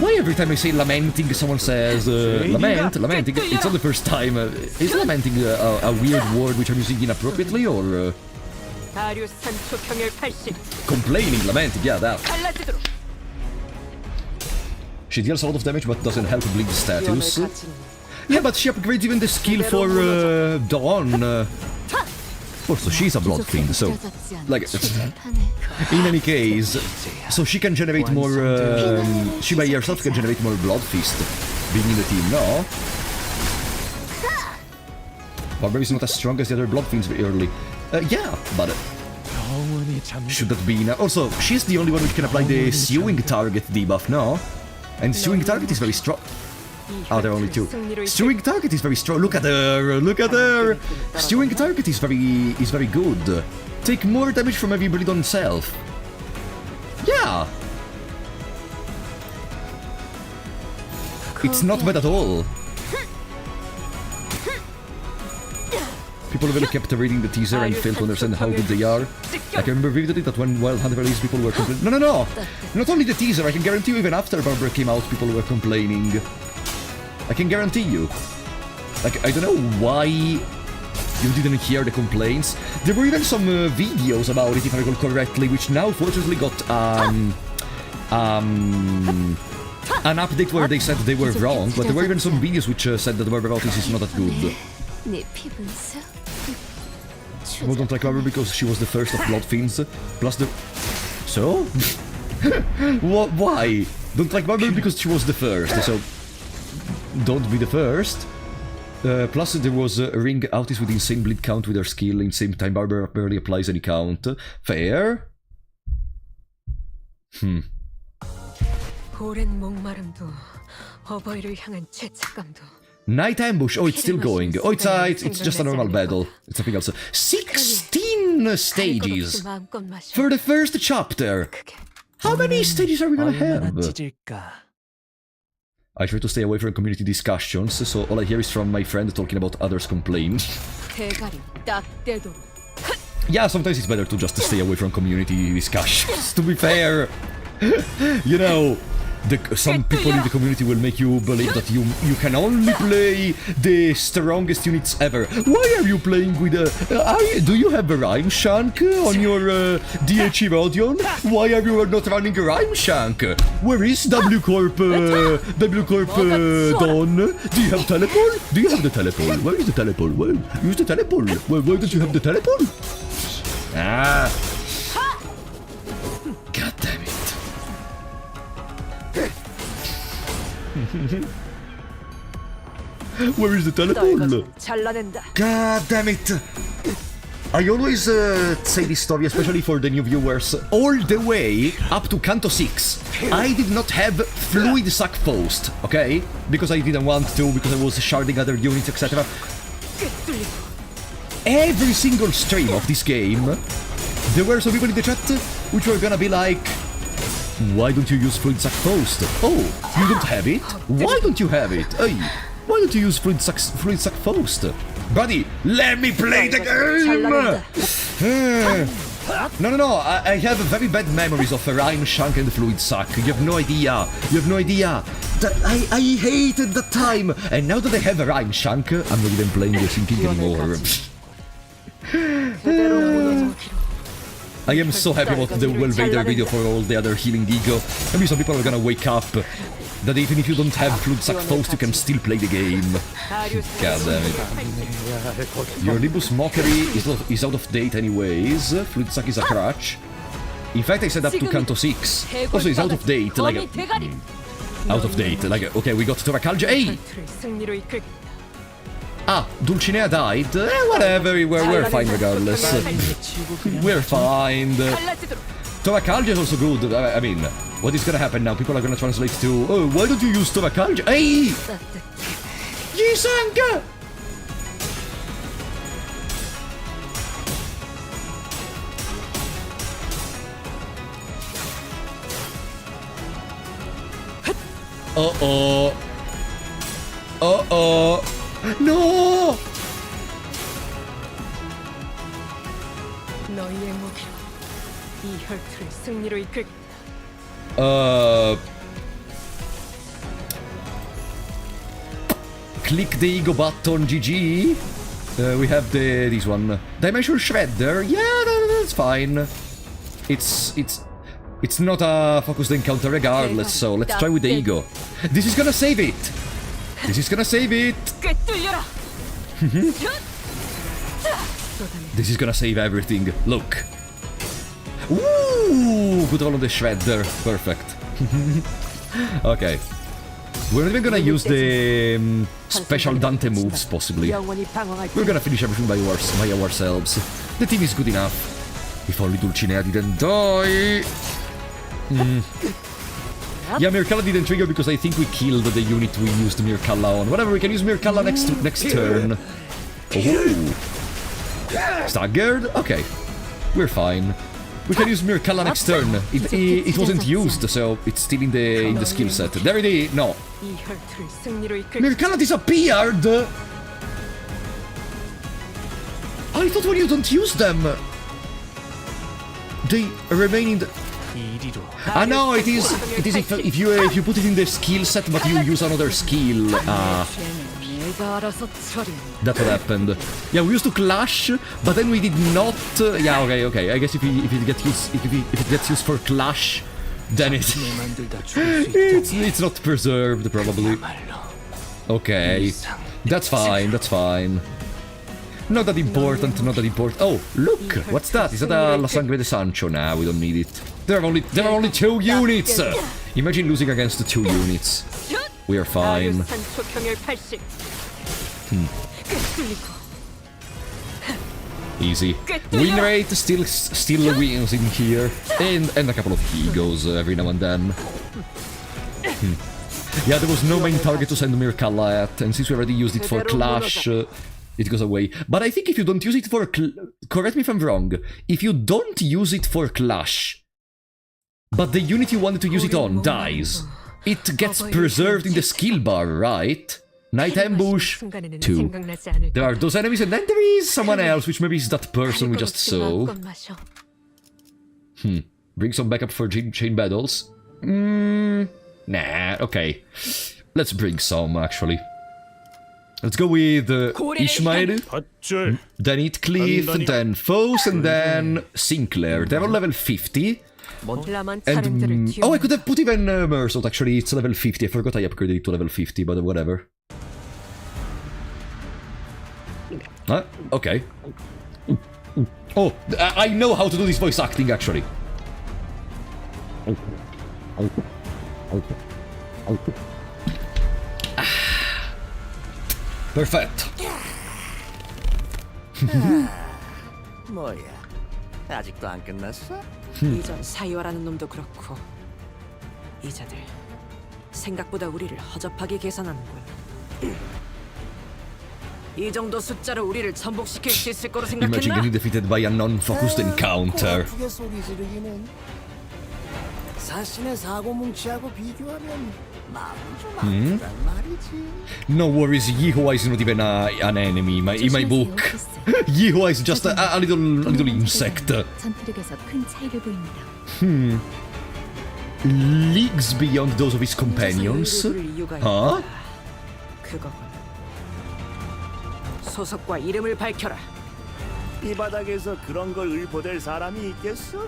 Speaker 17: Why every time I say lamenting, someone says lamenting? It's not the first time. Is lamenting a weird word which I'm using inappropriately, or complaining, lamenting? Yeah, that. She deals a lot of damage, but doesn't help bleed status. Yeah, but she upgrades even the skill for Dawn. Also, she's a blood fiend, so like, in any case, so she can generate more. She by herself can generate more blood fist, being in the team. No, Barber is not as strong as the other blood fiends early. Yeah, but should that be enough? Also, she's the only one which can apply the sewing target debuff. No, and sewing target is very strong. Oh, there are only two. Stewing target is very strong. Look at her! Look at her! Stewing target is very good. Take more damage from every bleed on self. Yeah! It's not bad at all. People really kept reading the teaser and failed to understand how good they are. I can remember vividly that when Wild Hunt released, people were complaining. No! Not only the teaser, I can guarantee you even after Barber came out, people were complaining. I can guarantee you. Like, I don't know why you didn't hear the complaints. There were even some videos about it, if I recall correctly, which now fortunately got an update where they said they were wrong, but there were even some videos which said that Barberautis is not that good. People don't like Barber because she was the first of Blood Fiends, plus the... So? What? Why? Don't like Barber because she was the first, so... Don't be the first. Plus there was a ring Autis with insane bleed count with her skill, in same time Barber barely applies any count. Fair? Night ambush. Oh, it's still going. Oh, it's just a normal battle. It's something else. 16 stages for the first chapter. How many stages are we gonna have? I try to stay away from community discussions, so all I hear is from my friend talking about others' complaints. Yeah, sometimes it's better to just stay away from community discussions, to be fair. You know, some people in the community will make you believe that you can only play the strongest units ever. Why are you playing with do you have a Rhyme Shank on your DHE Rodion? Why are you not running a Rhyme Shank? Where is W Corp Dawn? Do you have teleport? Do you have the teleport? Where is the teleport? Well, use the teleport. Well, why don't you have the teleport? Ah. God damn it. Where is the teleport?
Speaker 13: 잘라낸다.
Speaker 17: God damn it! I always say this story, especially for the new viewers. All the way up to Canto 6, I did not have Fluid Sack Post, okay? Because I didn't want to, because I was sharding other units, etc. Every single stream of this game, there were some people in the chat which were gonna be like, why don't you use Fluid Sack Post? Oh, you don't have it? Why don't you have it? Hey, why don't you use Fluid Sack Post? Buddy, let me play the game! No, I have very bad memories of Rhyme, Shank and Fluid Sack. You have no idea. You have no idea. I hated that time. And now that I have a Rhyme, Shank, I'm not even playing the Sinking anymore. I am so happy about the Well Vader video for all the other healing ego. Maybe some people are gonna wake up that even if you don't have Fluid Sack Post, you can still play the game. God damn it. Your Limbus Mockery is out of date anyways. Fluid Sack is a crutch. In fact, I set up to Canto 6. Also, it's out of date, like... out of date, like... Okay, we got Toracalgia. Hey! Ah, Dulcinea died. Whatever, we're fine regardless. We're fine. Toracalgia is also good. I mean, what is gonna happen now? People are gonna translate to, oh, why don't you use Toracalgia? Hey! Jisanga! Uh-oh. Uh-oh. No! Click the ego button, GG. We have this one. Dimension Shredder. Yeah, that's fine. It's not a focused encounter regardless, so let's try with the ego. This is gonna save it. This is gonna save it. This is gonna save everything. Look. Ooh, good roll on the Shredder. Perfect. Okay. We're not even gonna use the special Dante moves, possibly. We're gonna finish everything by ourselves. The team is good enough. If only Dulcinea didn't die. Yeah, Mirkalla didn't trigger because I think we killed the unit we used Mirkalla on. Whatever, we can use Mirkalla next turn. Oh. Staggered? Okay. We're fine. We can use Mirkalla next turn. It wasn't used, so it's still in the skill set. There it is. No. Mirkalla disappeared! I thought when you don't use them, they remain in the... Ah no, it is if you put it in the skill set but you use another skill. That's what happened. Yeah, we used to clash, but then we did not. Yeah, okay. I guess if it gets used for clash, then it's not preserved probably. Okay, that's fine. Not that important. Oh, look! What's that? Is that a La Sangre de Sancho? Nah, we don't need it. There are only 2 units! Imagine losing against 2 units. We are fine. Easy. Win rate still wins in here. And a couple of egos every now and then. Yeah, there was no main target to send Mirkalla at, and since we already used it for Clash, it goes away. But I think if you don't use it for... correct me if I'm wrong. If you don't use it for Clash, but the unit you wanted to use it on dies, it gets preserved in the skill bar, right? Night Ambush, 2. There are those enemies, and then there is someone else, which maybe is that person we just saw. Bring some backup for chain battles. Nah, okay. Let's bring some, actually. Let's go with Ishmael, then Heathcliff, then Foes, and then Sinclair. They're all level 50. And, oh, I could have put even Mersault, actually. It's level 50. I forgot I upgraded it to level 50, but whatever. Okay. Oh, I know how to do this voice acting, actually.
Speaker 1: Perfetto.
Speaker 22: 뭐야? 아직도 안 끝났어?
Speaker 13: 이전 사이와라는 놈도 그렇고 이자들 생각보다 우리를 허접하게 계산하는군. 이 정도 숫자로 우리를 전복시킬 수 있을 거로
Speaker 1: Imagine
Speaker 13: 생각했나?
Speaker 1: getting defeated by a non-focused encounter.
Speaker 22: 아프게 소리 지르기는 사신의 사고뭉치하고 비교하면 마음이 좀 아프단 말이지.
Speaker 1: No worries, Yehoah is not even an enemy in my book. Yehoah is just a little insect.
Speaker 15: 전투력에서 큰 차이를 보입니다.
Speaker 1: Leagues beyond those of his companions. Huh?
Speaker 13: 그거군. 소속과 이름을 밝혀라.
Speaker 22: 이 바닥에서 그런 걸 을보댈 사람이 있겠어?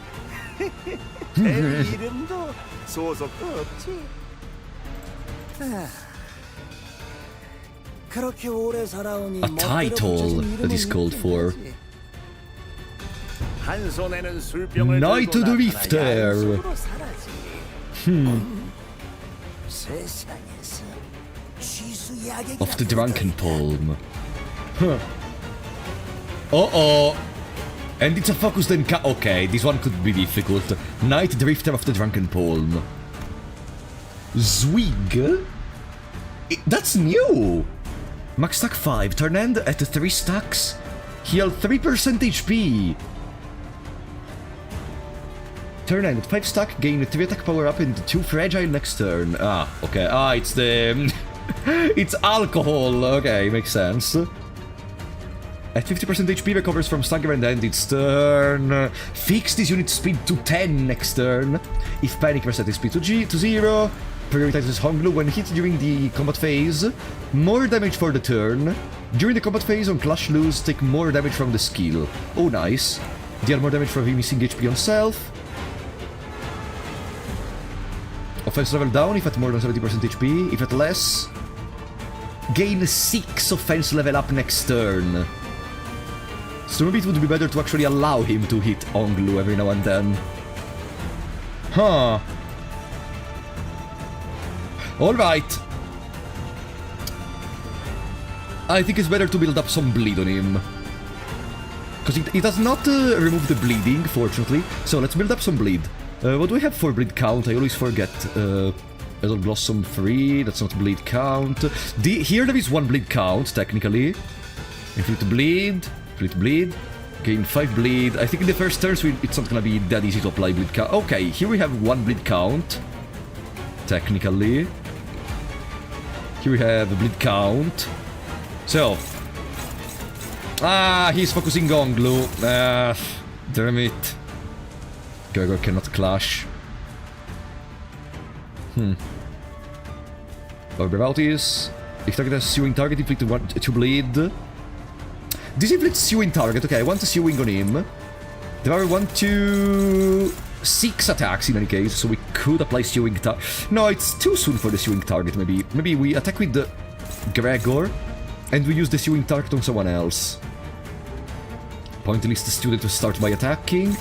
Speaker 22: 내 이름도 소속도 없지. 그렇게 오래 살아오니
Speaker 1: A title that is called for.
Speaker 22: 한 손에는 술병을
Speaker 1: Knight
Speaker 22: 들고
Speaker 1: Drifter.
Speaker 22: 나타나야 세상에서 취수야객이라고
Speaker 1: Of the Drunken Palm. Huh. Uh-oh. And it's a focused encounter. Okay, this one could be difficult. Knight Drifter of the Drunken Palm. Zwig? That's new! Max stack 5, turn end at 3 stacks. Heal 3% HP. Turn end at 5 stack, gain 3 attack power up and 2 fragile next turn. Ah, okay. Ah, it's the... it's alcohol. Okay, makes sense. At 50% HP, recovers from stagger and end its turn. Fix this unit speed to 10 next turn. If panic, reset its speed to 0. Prioritizes Honglu when hit during the combat phase. More damage for the turn. During the combat phase on Clash Lose, take more damage from the skill. Oh, nice. Deal more damage for missing HP on self. Offense level down if at more than 70% HP. If at less, gain 6 offense level up next turn. So maybe it would be better to actually allow him to hit Onglu every now and then. Huh. Alright. I think it's better to build up some bleed on him. Because it does not remove the bleeding, fortunately. So let's build up some bleed. What do we have for bleed count? I always forget. Idle Blossom 3, that's not bleed count. Here there is 1 bleed count, technically. Inflict bleed. Gain 5 bleed. I think in the first turns it's not gonna be that easy to apply bleed count. Okay, here we have 1 bleed count. Technically. Here we have a bleed count. So. Ah, he's focusing on glue. Damn it. Gregor cannot clash. Barbarities. If target has sewing target, inflict 2 bleed. This inflicts sewing target. Okay, I want a sewing on him. There are 1, 2, 6 attacks in any case, so we could apply sewing target. No, it's too soon for the sewing target, maybe. Maybe we attack with the Gregor, and we use the sewing target on someone else. Pointless the student to start by attacking.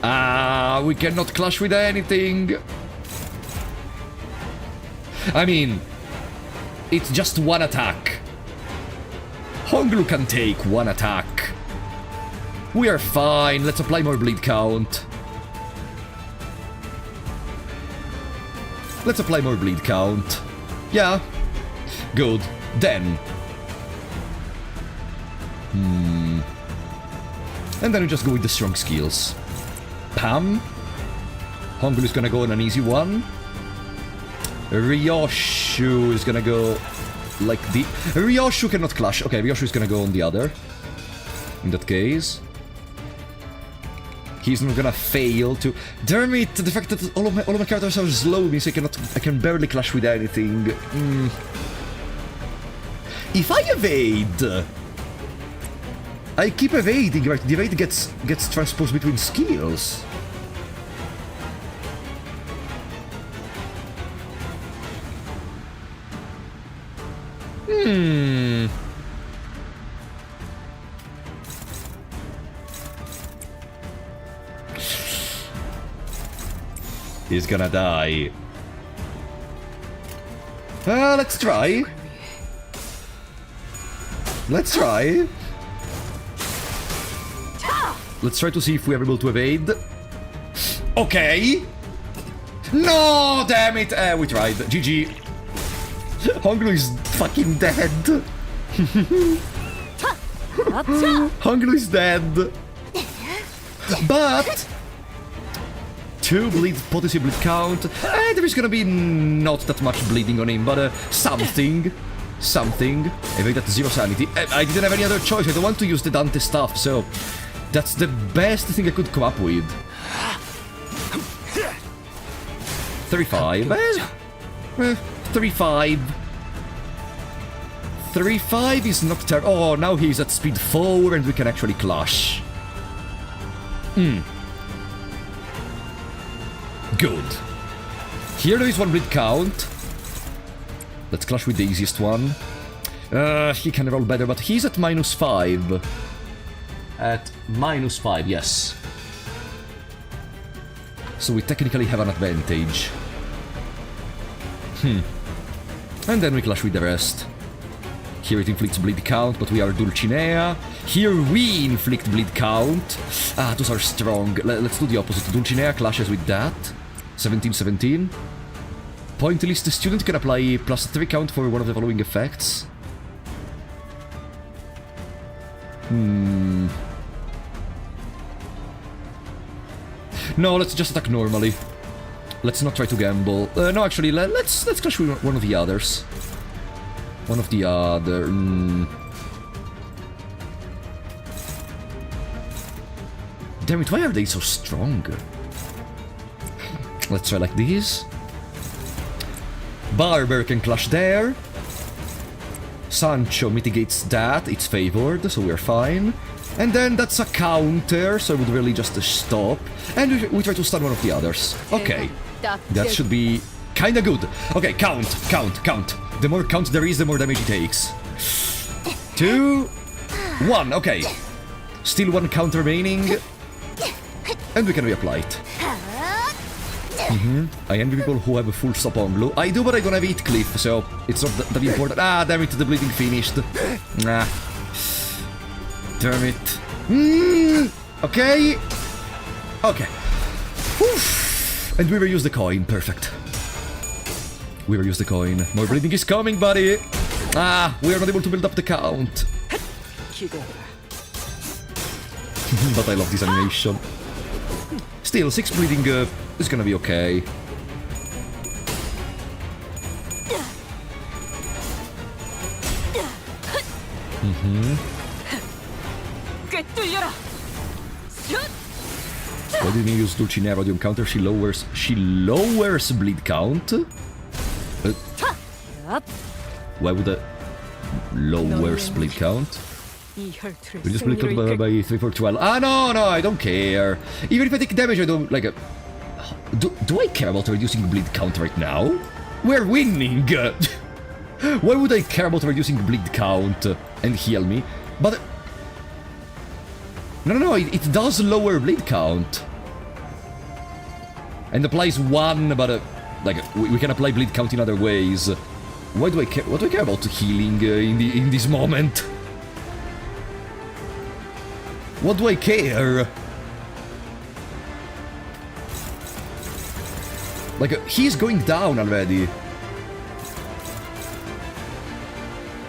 Speaker 1: Ah, we cannot clash with anything. I mean, it's just 1 attack. Honglu can take 1 attack. We are fine. Let's apply more bleed count. Let's apply more bleed count. Yeah. Good. Then. And then we just go with the strong skills. Pam. Honglu is gonna go on an easy one. Ryoshu is gonna go like the... Ryoshu cannot clash. Okay, Ryoshu is gonna go on the other. In that case. He's not gonna fail to... Damn it! The fact that all of my characters are slow means I can barely clash with anything. If I evade... I keep evading, right? The evade gets transposed between skills. He's gonna die. Let's try. Let's try. Let's try to see if we are able to evade. Okay. No, damn it. We tried. GG. Honglu is fucking dead. Honglu is dead. But 2 bleed, potency bleed count. There is gonna be not that much bleeding on him, but something. Something. Evade at 0 sanity. I didn't have any other choice. I don't want to use the Dante stuff, so that's the best thing I could come up with. 35. 35. 35 is not terrible. Oh, now he's at speed 4 and we can actually clash. Good. Here there is 1 bleed count. Let's clash with the easiest one. He can roll better, but he's at -5. At -5, yes. So we technically have an advantage. And then we clash with the rest. Here it inflicts bleed count, but we are Dulcinea. Here we inflict bleed count. Those are strong. Let's do the opposite. Dulcinea clashes with that. 17-17. Pointless, the student can apply +3 count for one of the following effects. No, let's just attack normally. Let's not try to gamble. No, actually, let's clash with one of the others. One of the other... Damn it, why are they so strong? Let's try like this. Barber can clash there. Sancho mitigates that, it's favored, so we're fine. And then that's a counter, so I would really just stop. And we try to stun one of the others. Okay. That should be kinda good. Okay, count. The more count there is, the more damage it takes. 2, 1, okay. Still 1 count remaining. And we can reapply it. I envy people who have a full stop on blue. I do, but I don't have Eat Cliff, so it's not that important. Damn it, the bleeding finished. Nah. Damn it. Okay. Okay. Oof. And we will use the coin. Perfect. We will use the coin. More bleeding is coming, buddy. We are not able to build up the count. But I love this animation. Still, 6 bleeding is gonna be okay. Why didn't you use Dulcinea Radium counter? She lowers bleed count. Why would I lowers bleed count? We just bleed count by 3 for 12. No, I don't care. Even if I take damage, I don't like. Do I care about reducing bleed count right now? We're winning. Why would I care about reducing bleed count and heal me? But no, it does lower bleed count and applies 1, but like we can apply bleed count in other ways. Why do I care? What do I care about healing in this moment? What do I care? Like he's going down already.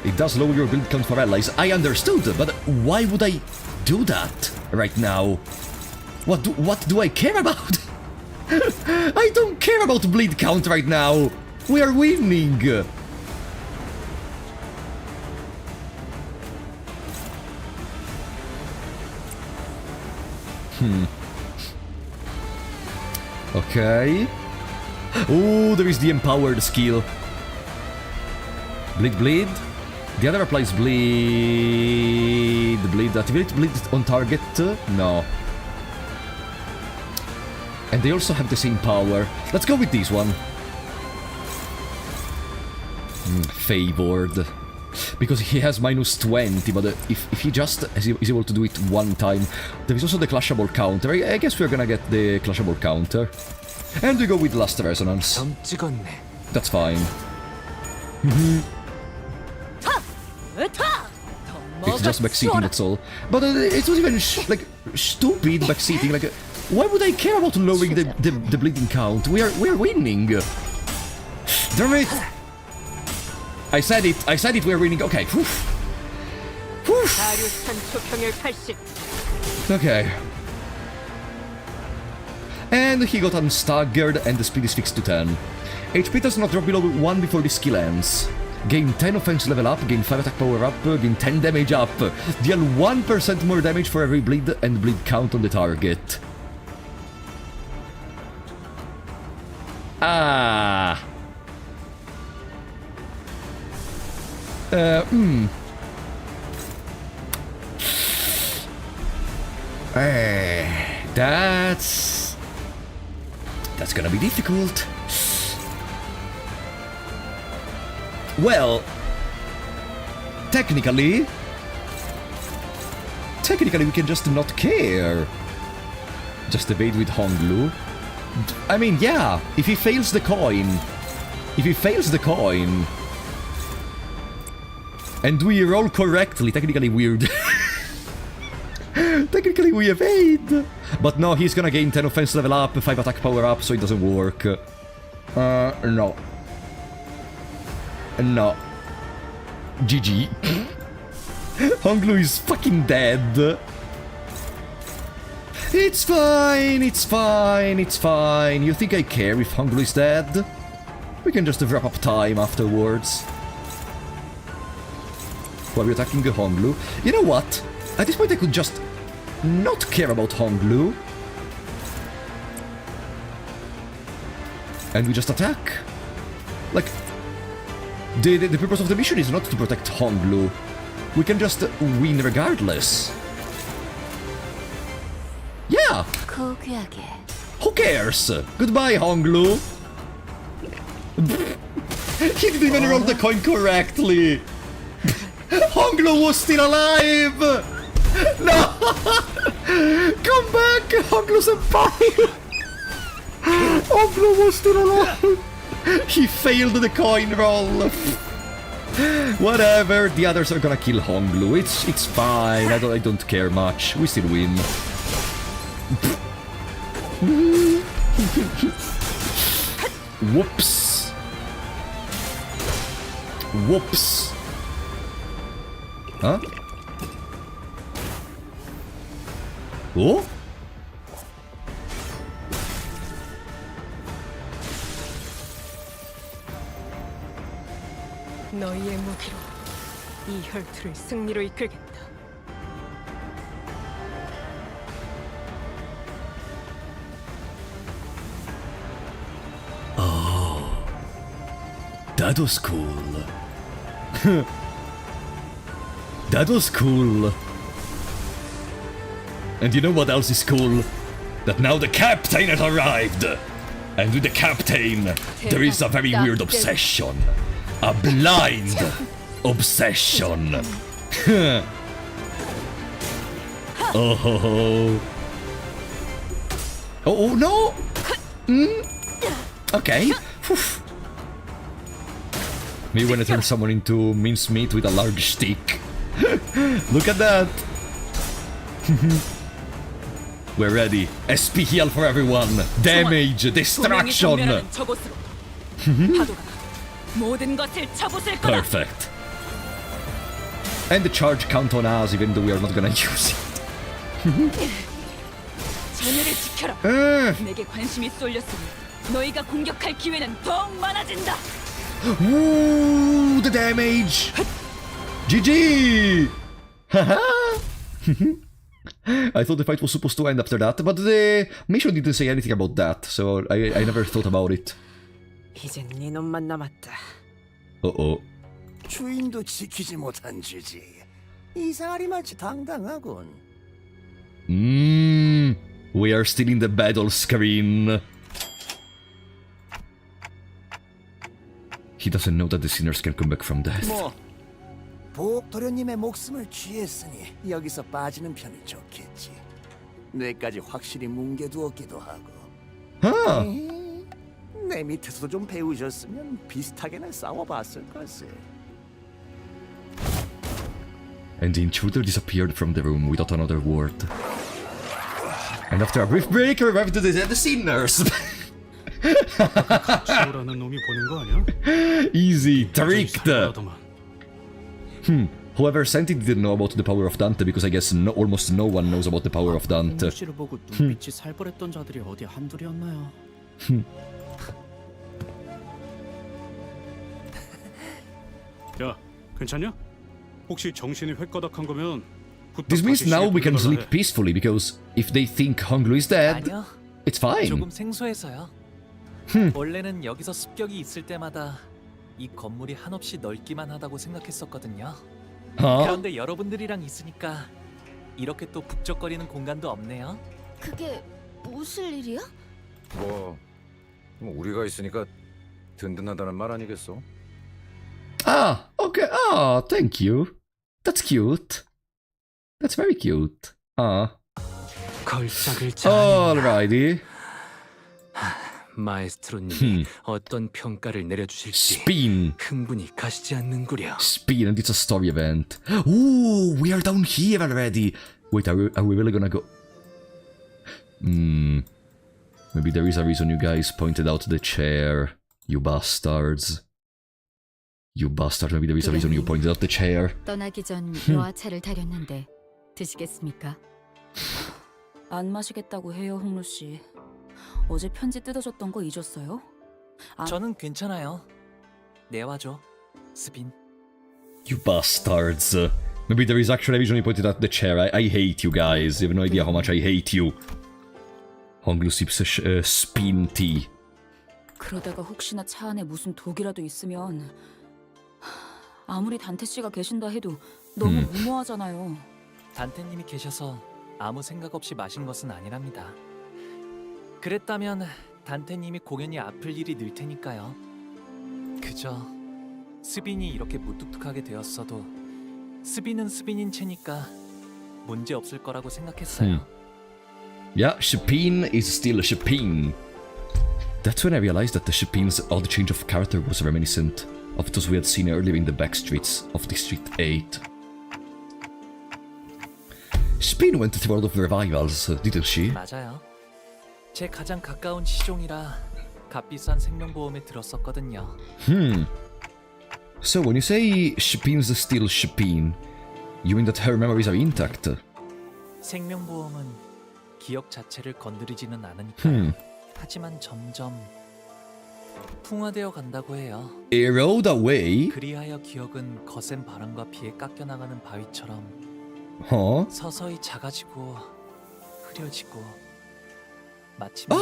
Speaker 1: It does lower your build count for allies. I understood, but why would I do that right now? What do I care about? I don't care about bleed count right now. We are winning. Okay. Oh, there is the empowered skill. Bleed. The other applies bleed. Activate bleed on target. No. And they also have the same power. Let's go with this one. Favored. Because he has -20, but if he just is able to do it 1 time, there is also the clashable counter. I guess we're gonna get the clashable counter. And we go with Last Resonance. That's fine.
Speaker 17: It's just backseating, that's all. But it's not even stupid backseating. Like, why would I care about lowering the bleeding count? We're winning. Damn it! I said it. We're winning. Okay. Okay. And he got unstaggered, and the speed is fixed to 10. HP does not drop below 1 before the skill ends. Gain 10 offense level up, gain 5 attack power up, gain 10 damage up. Deal 1% more damage for every bleed and bleed count on the target. Ah. That's gonna be difficult. Well, technically we can just not care. Just evade with Honglu. I mean, yeah, if he fails the coin, and we roll correctly, technically weird. Technically we evade. But no, he's gonna gain 10 offense level up, 5 attack power up, so it doesn't work. No. No. GG. Honglu is fucking dead. It's fine. You think I care if Honglu is dead? We can just wrap up time afterwards. While we're attacking the Honglu. You know what? At this point I could just not care about Honglu. And we just attack. Like, the purpose of the mission is not to protect Honglu. We can just win regardless. Yeah! Who cares? Goodbye, Honglu! He didn't even roll the coin correctly! Honglu was still alive! No! Come back, Honglu-senpai! Honglu was still alive! He failed the coin roll! Whatever, the others are gonna kill Honglu. It's fine, I don't care much. We still win. Whoops. Whoops. Huh? Oh?
Speaker 8: 너희의 무기로 이 혈투를 승리로 이끌겠다.
Speaker 17: Oh, that was cool. That was cool. And you know what else is cool? That now the captain has arrived. And with the captain, there is a very weird obsession. A blind obsession. Oh. Oh no! Okay. Maybe when I turn someone into mincemeat with a large stick. Look at that! We're ready. SP heal for everyone. Damage, destruction. Perfect. And the charge count on us, even though we are not gonna use it.
Speaker 8: 자네를 지켜라. 내게 관심이 쏠렸으니 너희가 공격할 기회는 더욱 많아진다.
Speaker 17: Ooh, the damage. GG. Haha. I thought the fight was supposed to end after that, but the mission didn't say anything about that, so I never thought about it.
Speaker 13: 이젠 네 놈만 남았다.
Speaker 17: Uh-oh.
Speaker 22: 주인도 지키지 못한 주지. 이상하리 마치 당당하군.
Speaker 17: We are still in the battle screen. He doesn't know that the sinners can come back from death.
Speaker 22: 뭐 보옥 도련님의 목숨을 취했으니 여기서 빠지는 편이 좋겠지. 뇌까지 확실히 뭉개두었기도 하고.
Speaker 17: Huh.
Speaker 22: 내 밑에서도 좀 배우셨으면 비슷하게는 싸워봤을 걸세.
Speaker 17: And the intruder disappeared from the room without another word. And after a brief break, we arrived to the sinners.
Speaker 6: 가츠오라는 놈이 보낸 거 아니야?
Speaker 17: Easy, tricked.
Speaker 6: 살벌하더만.
Speaker 17: Whoever sent it didn't know about the power of Dante because I guess almost no one knows about the power of Dante.
Speaker 9: 씨를 보고 눈빛이 살벌했던 자들이 어디 한둘이었나요?
Speaker 6: 야, 괜찮냐? 혹시 정신이 획가닥한 거면
Speaker 17: This means now we can sleep peacefully because if they think Honglu is dead,
Speaker 2: 아니요.
Speaker 17: it's fine.
Speaker 2: 조금 생소해서요. 원래는 여기서 습격이 있을 때마다 이 건물이 한없이 넓기만 하다고 생각했었거든요. 그런데 여러분들이랑 있으니까 이렇게 또 북적거리는 공간도 없네요.
Speaker 10: 그게 무슨 일이야?
Speaker 7: 뭐 우리가 있으니까 든든하다는 말 아니겠어?
Speaker 17: Ah, okay. Ah, thank you. That's cute. That's very cute. Ah.
Speaker 14: 걸작을
Speaker 17: Alrighty.
Speaker 14: 마에스트로님이 어떤 평가를 내려주실지
Speaker 17: Spin.
Speaker 14: 흥분이 가시지 않는구려.
Speaker 17: Spin, and it's a story event. Ooh, we are down here already. Wait, are we really gonna go? Maybe there is a reason you guys pointed out the chair. You bastards. You bastard. Maybe there is a reason you pointed out the chair.
Speaker 15: 떠나기 전 여하차를 다렸는데 드시겠습니까?
Speaker 10: 안 마시겠다고 해요, 홍루 씨. 어제 편지 뜯어줬던 거 잊었어요?
Speaker 2: 저는 괜찮아요. 내와줘, 스빈.
Speaker 17: You bastards. Maybe there is actually a reason you pointed out the chair. I hate you guys. You have no idea how much I hate you. Honglu sips spin tea.
Speaker 10: 그러다가 혹시나 차 안에 무슨 독이라도 있으면 아무리 단테 씨가 계신다 해도 너무 무모하잖아요.
Speaker 2: 단테님이 계셔서 아무 생각 없이 마신 것은 아니랍니다. 그랬다면 단테님이 공연이 아플 일이 늘 테니까요. 그저 스빈이 이렇게 무뚝뚝하게 되었어도 스빈은 스빈인 채니까 문제 없을 거라고 생각했어요.
Speaker 17: Yeah, Shipin is still Shipin. That's when I realized that the Shipin's odd change of character was reminiscent of those we had seen earlier in the back streets of District 8. Shipin went through a lot of revivals, didn't she?
Speaker 2: 맞아요. 제 가장 가까운 시종이라 값비싼 생명보험에 들었었거든요.
Speaker 17: So when you say Shipin's still Shipin, you mean that her memories are intact?
Speaker 2: 생명보험은 기억 자체를 건드리지는 않으니까요. 하지만 점점 풍화되어 간다고 해요.
Speaker 17: Erode away?
Speaker 2: 그리하여 기억은 거센 바람과 비에 깎여나가는 바위처럼 서서히 작아지고 흐려지고 마침내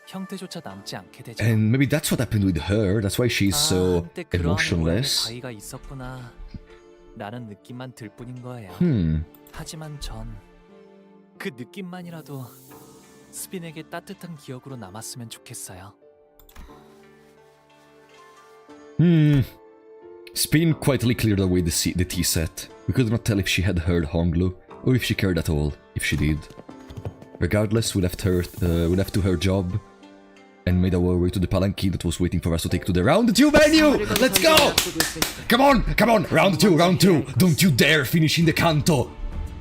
Speaker 2: 형태조차 남지 않게 되죠.
Speaker 17: And maybe that's what happened with her. That's why she's so
Speaker 2: 한때 그러한
Speaker 17: emotionless.
Speaker 2: 바위가 있었구나 라는 느낌만 들 뿐인 거예요. 하지만 전 그 느낌만이라도 스빈에게 따뜻한 기억으로 남았으면 좋겠어요.
Speaker 17: Spin quietly cleared away the tea set. We could not tell if she had heard Honglu, or if she cared at all, if she did. Regardless, we left to her job, and made our way to the palanquin that was waiting for us to take to the round 2 menu! Let's go! Come on! Round 2! Don't you dare finish in the Canto!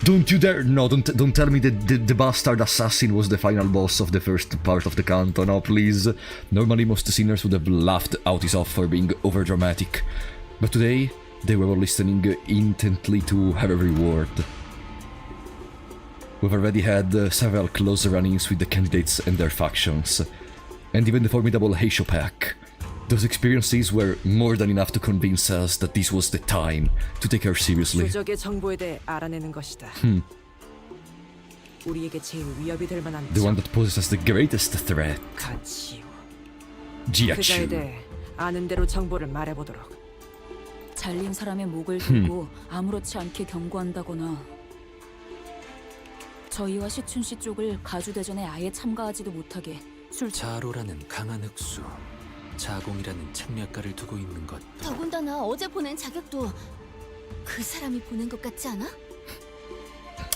Speaker 17: Don't you dare! No, don't tell me that the bastard assassin was the final boss of the first part of the Canto, no please. Normally most sinners would have laughed Autis off for being overdramatic. But today, they were all listening intently to her every word. We've already had several close run-ins with the candidates and their factions. And even the formidable Heisho pack. Those experiences were more than enough to convince us that this was the time to take her seriously.
Speaker 13: 표적의 정보에 대해 알아내는 것이다. 우리에게 제일 위협이 될 만한
Speaker 17: The one that poses as the greatest threat.
Speaker 13: 가치요.
Speaker 17: Jiachu.
Speaker 13: 그자에 대해 아는 대로 정보를 말해보도록.
Speaker 10: 잘린 사람의 목을 들고 아무렇지 않게 경고한다거나 저희와 시춘 씨 쪽을 가주대전에 아예 참가하지도 못하게
Speaker 14: 자로라는 강한 흑수, 자공이라는 책략가를 두고 있는 것.
Speaker 10: 더군다나 어제 보낸 자격도 그 사람이 보낸 것 같지 않아?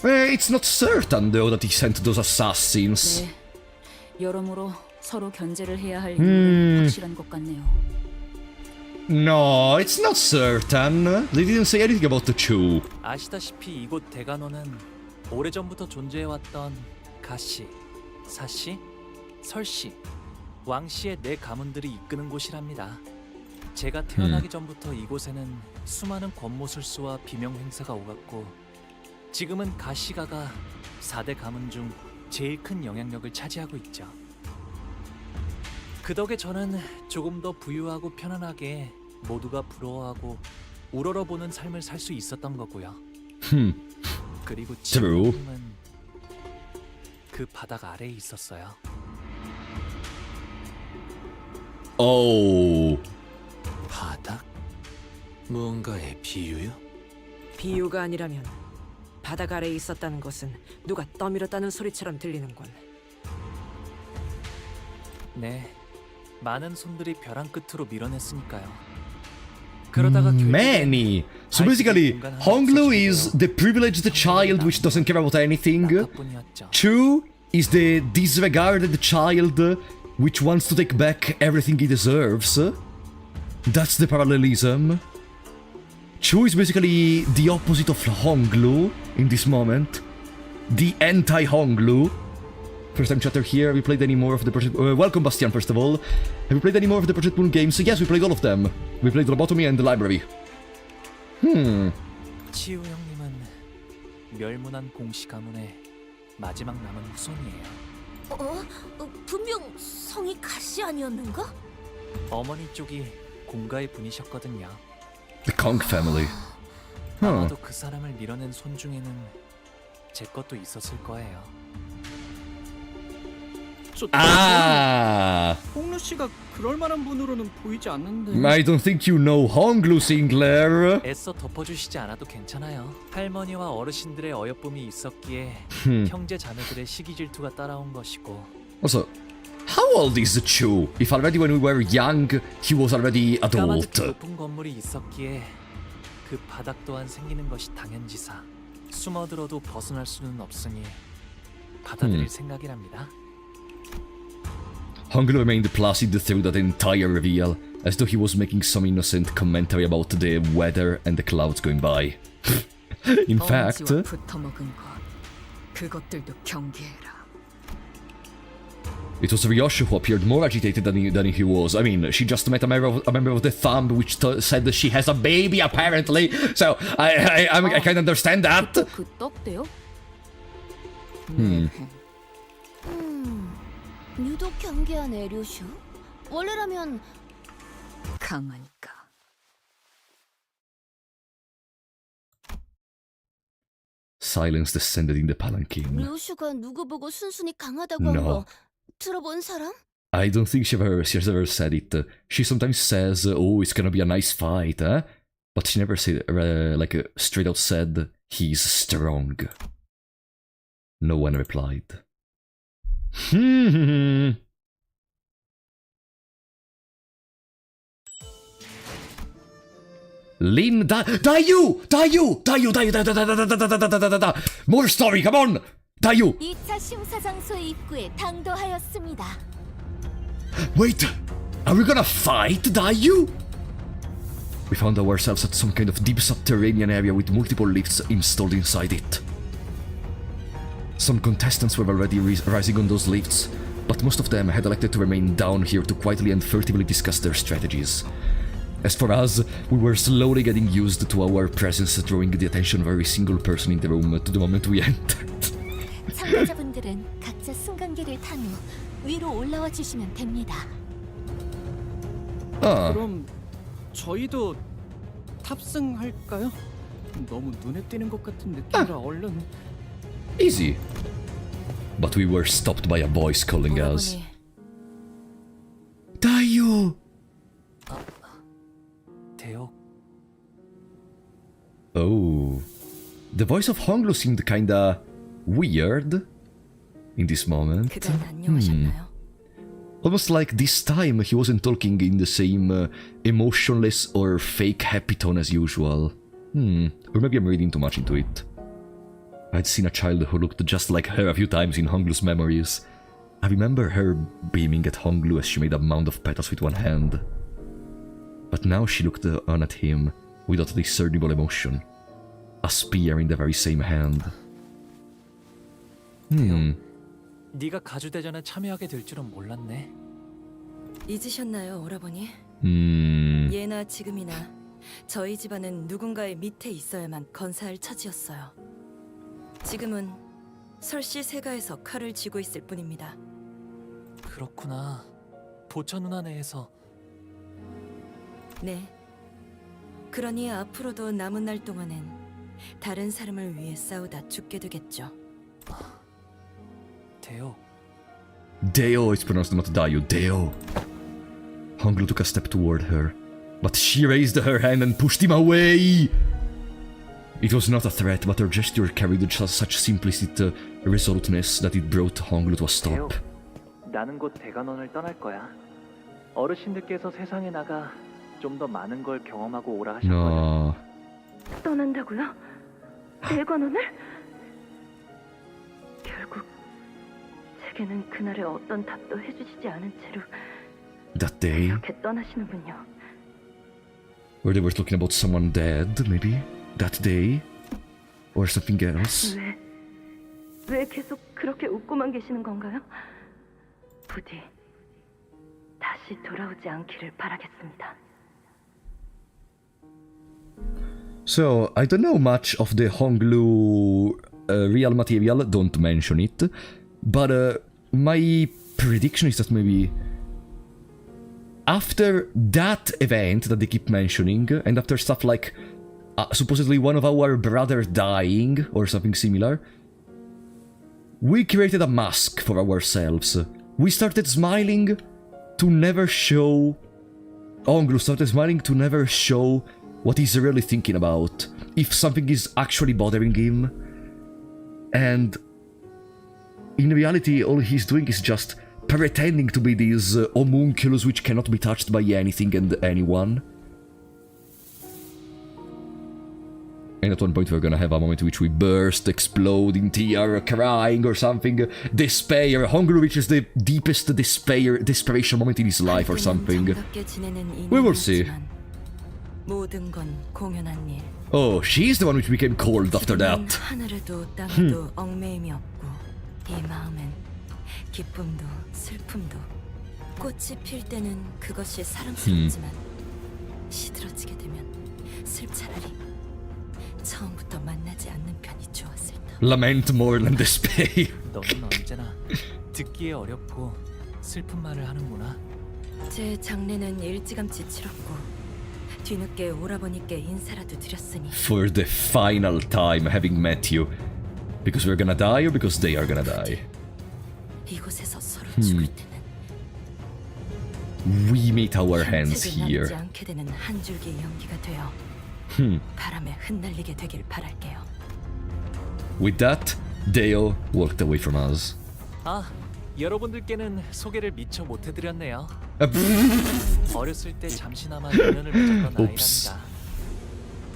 Speaker 17: It's not certain though that he sent those assassins.
Speaker 10: 네, 여러모로 서로 견제를 해야 할 이유는 확실한 것 같네요.
Speaker 17: No, it's not certain. They didn't say anything about the Chu.
Speaker 2: 아시다시피 이곳 대간원은 오래전부터 존재해왔던 가씨, 사씨, 설씨, 왕씨의 네 가문들이 이끄는 곳이랍니다. 제가 태어나기 전부터 이곳에는 수많은 권모술수와 비명 행사가 오갔고 지금은 가시가가 4대 가문 중 제일 큰 영향력을 차지하고 있죠. 그 덕에 저는 조금 더 부유하고 편안하게 모두가 부러워하고 우러러보는 삶을 살 수 있었던 거고요. 그리고 지금은 그 바닥 아래에 있었어요.
Speaker 17: Oh.
Speaker 14: 바닥? 무언가의 비유요?
Speaker 13: 비유가 아니라면 바닥 아래에 있었다는 것은 누가 떠밀었다는 소리처럼 들리는군.
Speaker 2: 네, 많은 손들이 벼랑 끝으로 밀어냈으니까요. 그러다가
Speaker 17: Many. So basically, Honglu is the privileged child which doesn't care about anything. Chu is the disregarded child which wants to take back everything he deserves. That's the parallelism. Chu is basically the opposite of Honglu in this moment. The anti-Honglu. First time chatter here. Have you played any more of the Project... welcome, Bastian, first of all. Have you played any more of the Project Moon games? Yes, we played all of them. We played Lobotomy and the Library.
Speaker 2: 치유 형님은 멸문한 공씨 가문의 마지막 남은 후손이에요.
Speaker 4: 분명 성이 가시 아니었는가?
Speaker 2: 어머니 쪽이 공가의 분이셨거든요.
Speaker 17: The Kong family.
Speaker 2: 아마도 그 사람을 밀어낸 손 중에는 제 것도 있었을 거예요.
Speaker 17: Ah!
Speaker 9: 홍루 씨가 그럴 만한 분으로는 보이지 않는데.
Speaker 17: I don't think you know Honglu Sinclair.
Speaker 2: 애써 덮어주시지 않아도 괜찮아요. 할머니와 어르신들의 어여쁨이 있었기에 형제 자매들의 시기 질투가 따라온 것이고.
Speaker 17: Also, how old is the Chu? If already when we were young, he was already adult.
Speaker 2: 까마득히 높은 건물이 있었기에 그 바닥 또한 생기는 것이 당연지사. 숨어들어도 벗어날 수는 없으니 받아들일 생각이랍니다.
Speaker 17: Honglu remained placid through that entire reveal, as though he was making some innocent commentary about the weather and the clouds going by. In fact...
Speaker 19: 붙어먹은 것, 그것들도 경계해라.
Speaker 17: It was Ryoshi who appeared more agitated than he was. I mean, she just met a member of the Thumb which said that she has a baby, apparently. So, I can understand that.
Speaker 10: 그 떡대요?
Speaker 4: 유독 경계하네, 류슈. 원래라면
Speaker 19: 강하니까.
Speaker 17: Silence descended in the palanquin.
Speaker 4: 류슈가 누구 보고 순순히 강하다고 한 거 들어본 사람?
Speaker 17: I don't think she has ever said it. She sometimes says, "Oh, it's gonna be a nice fight," but she never said, straight out said, "He's strong." No one replied. Lin, Dayu! More story, come on! Dayu!
Speaker 4: 2차 심사장소의 입구에 당도하였습니다.
Speaker 17: Wait! Are we gonna fight, Dayu? We found ourselves at some kind of deep subterranean area with multiple lifts installed inside it. Some contestants were already rising on those lifts, but most of them had elected to remain down here to quietly and furtively discuss their strategies. As for us, we were slowly getting used to our presence, drawing the attention of every single person in the room to the moment we entered.
Speaker 4: 참가자분들은 각자 승강기를 탄 후 위로 올라와 주시면 됩니다.
Speaker 9: 그럼 저희도 탑승할까요? 너무 눈에 띄는 것 같은 느낌이라 얼른.
Speaker 17: Easy. But we were stopped by a voice calling us. Dayu!
Speaker 2: 대역.
Speaker 17: Oh. The voice of Honglu seemed kinda weird in this moment.
Speaker 10: 그간 안녕하셨나요?
Speaker 17: Almost like this time he wasn't talking in the same emotionless or fake happy tone as usual. Or maybe I'm reading too much into it. I'd seen a child who looked just like her a few times in Honglu's memories. I remember her beaming at Honglu as she made a mound of petals with one hand. But now she looked on at him without discernible emotion. A spear in the very same hand.
Speaker 2: 네가 가주대전에 참여하게 될 줄은 몰랐네.
Speaker 18: 잊으셨나요, 오라버니? 예나 지금이나 저희 집안은 누군가의 밑에 있어야만 건사할 처지였어요. 지금은 설씨 세가에서 칼을 쥐고 있을 뿐입니다.
Speaker 2: 그렇구나. 보처 누나 내에서.
Speaker 18: 네. 그러니 앞으로도 남은 날 동안은 다른 사람을 위해 싸우다 죽게 되겠죠.
Speaker 2: Deo.
Speaker 17: Deo is pronounced not Dio, Deo. Honglu took a step toward her, but she raised her hand and pushed him away! It was not a threat, but her gesture carried such simplicity, resoluteness that it brought Honglu to a stop.
Speaker 20: 나는 곧 대관원을 떠날 거야. 어르신들께서 세상에 나가 좀 더 많은 걸 경험하고 오라 하셨거든.
Speaker 17: No.
Speaker 16: 떠난다고요? 대관원을? 결국 제게는 그날의 어떤 답도 해주시지 않은 채로
Speaker 17: That day?
Speaker 16: 이렇게 떠나시는군요.
Speaker 17: Where they were talking about someone dead, maybe? That day? Or something else?
Speaker 16: 왜 계속 그렇게 웃고만 계시는 건가요? 부디 다시 돌아오지 않기를 바라겠습니다.
Speaker 17: So, I don't know much of the Honglu real material, don't mention it, but my prediction is that maybe after that event that they keep mentioning, and after stuff like supposedly one of our brothers dying or something similar, we created a mask for ourselves. We started smiling to never show... Honglu started smiling to never show what he's really thinking about, if something is actually bothering him. And in reality, all he's doing is just pretending to be this homunculus which cannot be touched by anything and anyone. And at one point we're gonna have a moment in which we burst, explode in tear, crying or something. Despair. Honglu reaches the deepest desperation moment in his life or something. We will see. Oh, she's the one which became cold after that.
Speaker 18: 기쁨도 슬픔도 꽃이 필 때는 그것이 사랑스럽지만 시들어지게 되면 차라리 처음부터 만나지 않는 편이 좋았을 터.
Speaker 17: Lament more than despair.
Speaker 2: 너는 언제나 듣기에 어렵고 슬픈 말을 하는구나.
Speaker 18: 제 장례는 일찌감치 치렀고 뒤늦게 오라버니께 인사라도 드렸으니.
Speaker 17: For the final time having met you. Because we're gonna die or because they are gonna die?
Speaker 18: 이곳에서 서로 죽을 때는
Speaker 17: We meet our hands here.
Speaker 18: 남지 않게 되는 한 줄기 연기가 되어 바람에 흩날리게 되길 바랄게요.
Speaker 17: With that, Deo walked away from us.
Speaker 2: 아, 여러분들께는 소개를 미처 못해드렸네요. 어렸을 때 잠시나마 인연을 맺었던 아이랍니다.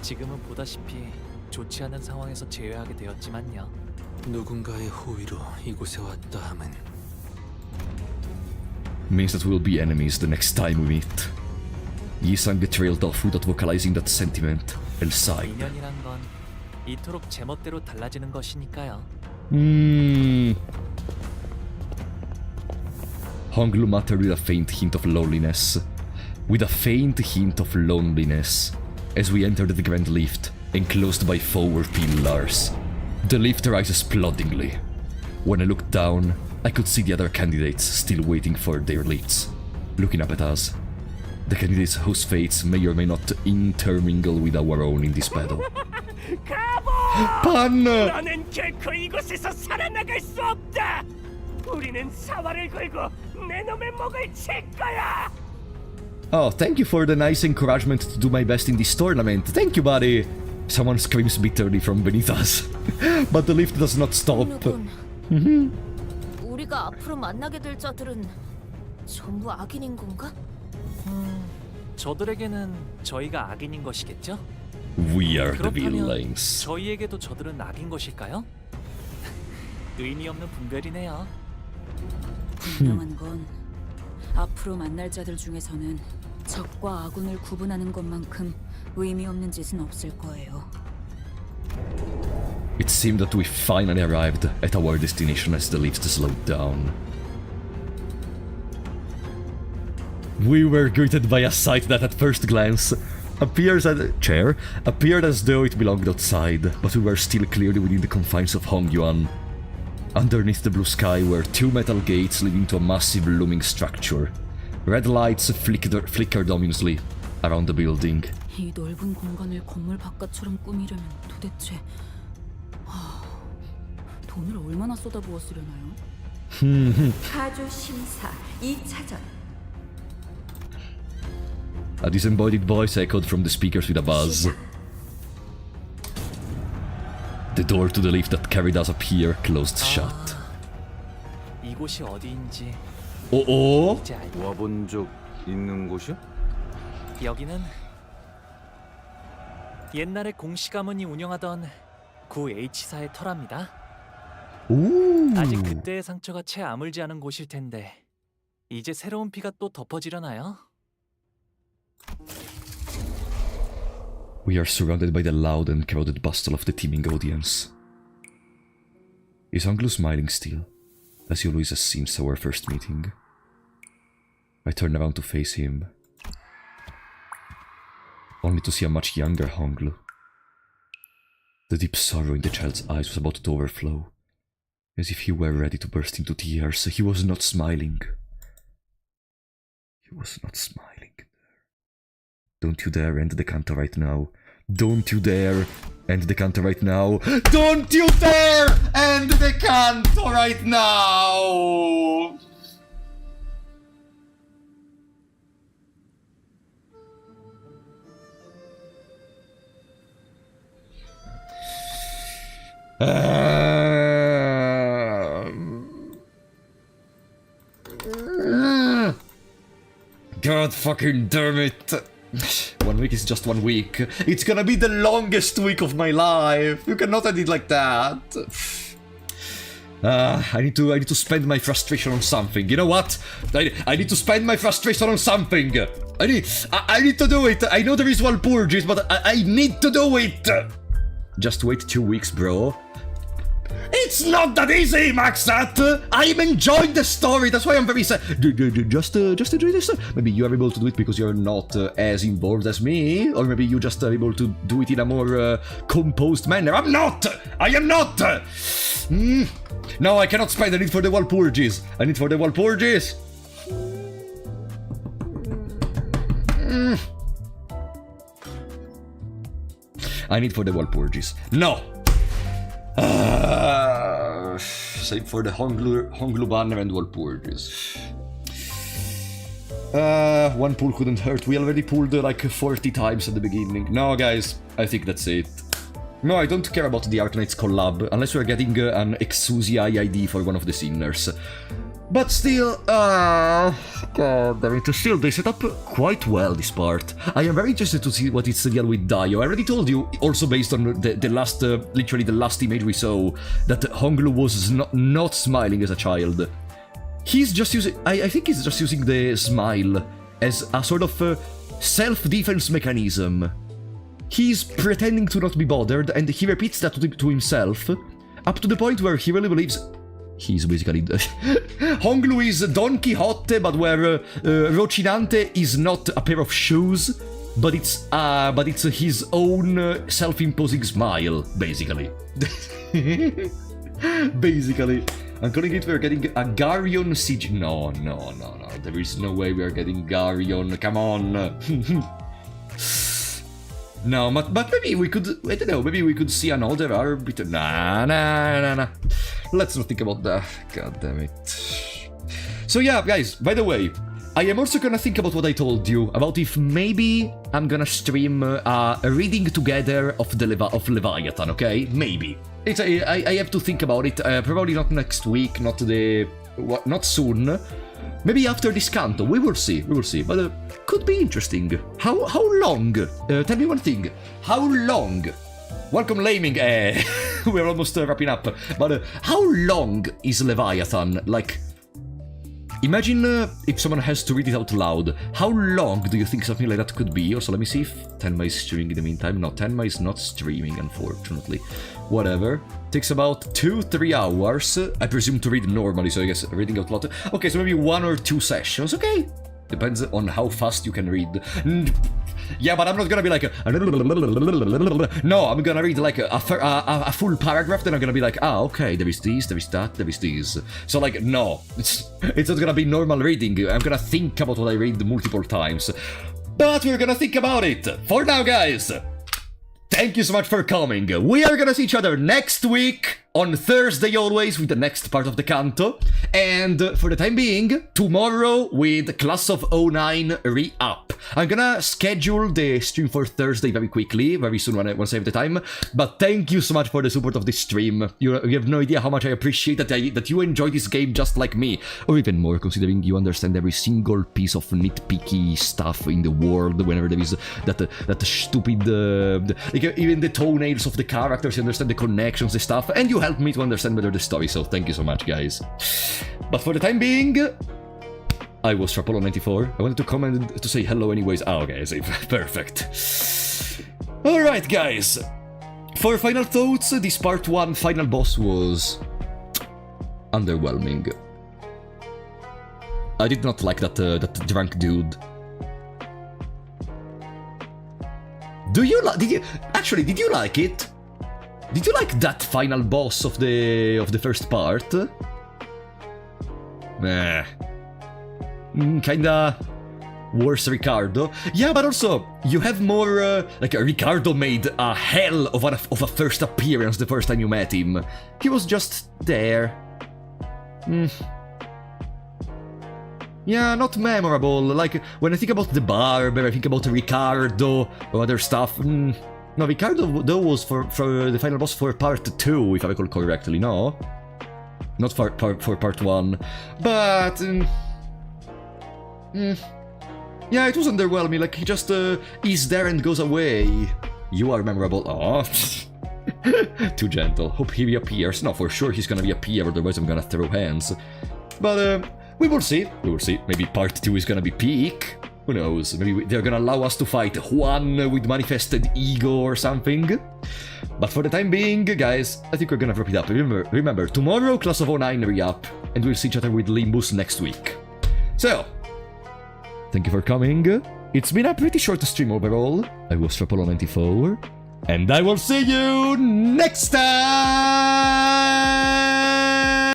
Speaker 2: 지금은 보다시피 좋지 않은 상황에서 제외하게 되었지만요.
Speaker 14: 누군가의 호의로 이곳에 왔다 함은
Speaker 17: Means that we'll be enemies the next time we meet. Yisang trailed off without vocalizing that sentiment and sighed.
Speaker 2: 인연이란 건 이토록 제멋대로 달라지는 것이니까요.
Speaker 17: Honglu muttered with a faint hint of loneliness. With a faint hint of loneliness. As we entered the grand lift, enclosed by 4 pillars. The lift rises ploddingly. When I looked down, I could see the other candidates still waiting for their lifts, looking up at us. The candidates whose fates may or may not intermingle with our own in this battle.
Speaker 5: 반! 너는 결코 이곳에서 살아나갈 수 없다! 우리는 사활을 걸고 내 놈의 목을 칠 거야!
Speaker 17: Oh, thank you for the nice encouragement to do my best in this tournament. Thank you, buddy! Someone screams bitterly from beneath us. But the lift does not stop.
Speaker 4: 우리가 앞으로 만나게 될 자들은 전부 악인인 건가?
Speaker 2: 저들에게는 저희가 악인인 것이겠죠?
Speaker 17: We are the
Speaker 2: 그렇다면
Speaker 17: villains.
Speaker 2: 저희에게도 저들은 악인 것일까요? 의미 없는 분별이네요.
Speaker 10: 분명한 건 앞으로 만날 자들 중에서는 적과 아군을 구분하는 것만큼 의미 없는 짓은 없을 거예요.
Speaker 17: It seemed that we finally arrived at our destination as the lift slowed down. We were greeted by a sight that at first glance appeared as though it belonged outside, but we were still clearly within the confines of Hongyuan. Underneath the blue sky were two metal gates leading to a massive looming structure. Red lights flickered ominously around the building.
Speaker 10: 이 넓은 공간을 건물 바깥처럼 꾸미려면 도대체 돈을 얼마나 쏟아부었으려나요?
Speaker 18: 가주 심사 2차전.
Speaker 17: A disembodied voice echoed from the speakers with a buzz. The door to the lift that carried us up here closed shut.
Speaker 2: 이곳이 어디인지
Speaker 17: 어?
Speaker 2: 이제 알.
Speaker 7: 와본 적 있는 곳이야?
Speaker 2: 여기는 옛날에 공씨 가문이 운영하던 구 H사의 터랍니다. 아직 그때의 상처가 채 아물지 않은 곳일 텐데 이제 새로운 피가 또 덮어지려나요?
Speaker 17: We are surrounded by the loud and crowded bustle of the teeming audience. Is Anglo smiling still, as he always has since our first meeting? I turn around to face him, only to see a much younger Honglu. The deep sorrow in the child's eyes was about to overflow, as if he were ready to burst into tears. He was not smiling. He was not smiling. Don't you dare end the Canto right now. Don't you dare end the Canto right now. Don't you dare end the Canto right now! God fucking damn it. 1 week is just 1 week. It's gonna be the longest week of my life. You cannot end it like that. I need to spend my frustration on something. You know what? I need to spend my frustration on something. I need to do it. I know there is Walpurgis, but I need to do it. Just wait 2 weeks, bro. It's not that easy, Maxat! I'm enjoying the story, that's why I'm very sad. Just enjoy this. Maybe you are able to do it because you're not as involved as me, or maybe you just are able to do it in a more composed manner. I'm not! I am not! No, I cannot spend. I need for the Walpurgis. I need for the Walpurgis. I need for the Walpurgis. No! Same for the Honglu banner and Walpurgis. One pull couldn't hurt. We already pulled like 40 times at the beginning. No, guys, I think that's it. No, I don't care about the Arknights collab, unless we're getting an Exusi ID for one of the Sinners. But still, god damn it, still, they set up quite well this part. I am very interested to see what it's the deal with Dio. I already told you, also based on the last, literally the last image we saw, that Honglu was not smiling as a child. He's just using, I think he's just using the smile as a sort of self-defense mechanism. He's pretending to not be bothered, and he repeats that to himself, up to the point where he really believes he's basically... Honglu is Don Quixote, but where Rocinante is not a pair of shoes, but it's his own self-imposing smile, basically. Basically. I'm calling it we're getting a Garion siege. No, there is no way we are getting Garion, come on. No, but maybe we could, I don't know, maybe we could see another arbiter. Nah. Let's not think about that. God damn it. So yeah, guys, by the way, I am also gonna think about what I told you, about if maybe I'm gonna stream a reading together of Leviathan, okay? Maybe. I have to think about it, probably not next week, not soon. Maybe after this Canto, we will see, but could be interesting. How long? Tell me one thing, how long? Welcome Laming, we're almost wrapping up, but how long is Leviathan? Like, Imagine if someone has to read it out loud. How long do you think something like that could be? Also, let me see if Tenma is streaming in the meantime. No, Tenma is not streaming, unfortunately. Whatever. Takes about 2-3 hours, I presume, to read normally, so I guess reading out loud. Okay, so maybe 1 or 2 sessions, okay. Depends on how fast you can read. Yeah, but I'm not gonna be like no, I'm gonna read like a full paragraph, then I'm gonna be like, ah, okay, there is this, there is that, there is this. So like, no, it's not gonna be normal reading. I'm gonna think about what I read multiple times. But we're gonna think about it. For now, guys, thank you so much for coming. We are gonna see each other next week, on Thursday always, with the next part of the Canto. And for the time being, tomorrow with Class of 09 re-up. I'm gonna schedule the stream for Thursday very quickly, very soon once I have the time. But thank you so much for the support of this stream. You have no idea how much I appreciate that you enjoy this game just like me. Or even more, considering you understand every single piece of nitpicky stuff in the world whenever there is that stupid... like even the toenails of the characters, you understand the connections, the stuff, and you help me to understand better the story, so thank you so much, guys. But for the time being, I was Trapolo94. I wanted to comment to say hello anyways. Ah, okay, I see. Perfect. Alright, guys. For final thoughts, this part 1 final boss was underwhelming. I did not like that drunk dude. Did you like it? Did you like that final boss of the first part? Nah. Kinda worse Ricardo. Yeah, but also, you have more, like, Ricardo made a hell of a first appearance the first time you met him. He was just there. Yeah, not memorable. Like, when I think about the barber, I think about Ricardo or other stuff. No, Ricardo, though, was for the final boss for part 2, if I recall correctly, no? Not for part 1. But... yeah, it was underwhelming, like, he just is there and goes away. You are memorable. Aw. Too gentle. Hope he reappears. No, for sure he's gonna reappear, otherwise I'm gonna throw hands. But, we will see. We will see. Maybe part 2 is gonna be peak. Who knows? Maybe they're gonna allow us to fight Juan with manifested ego or something. But for the time being, guys, I think we're gonna wrap it up. Remember, tomorrow, Class of 09 re-up, and we'll see each other with Limbus next week. So, thank you for coming. It's been a pretty short stream overall. I was Trapolo94, and I will see you next time!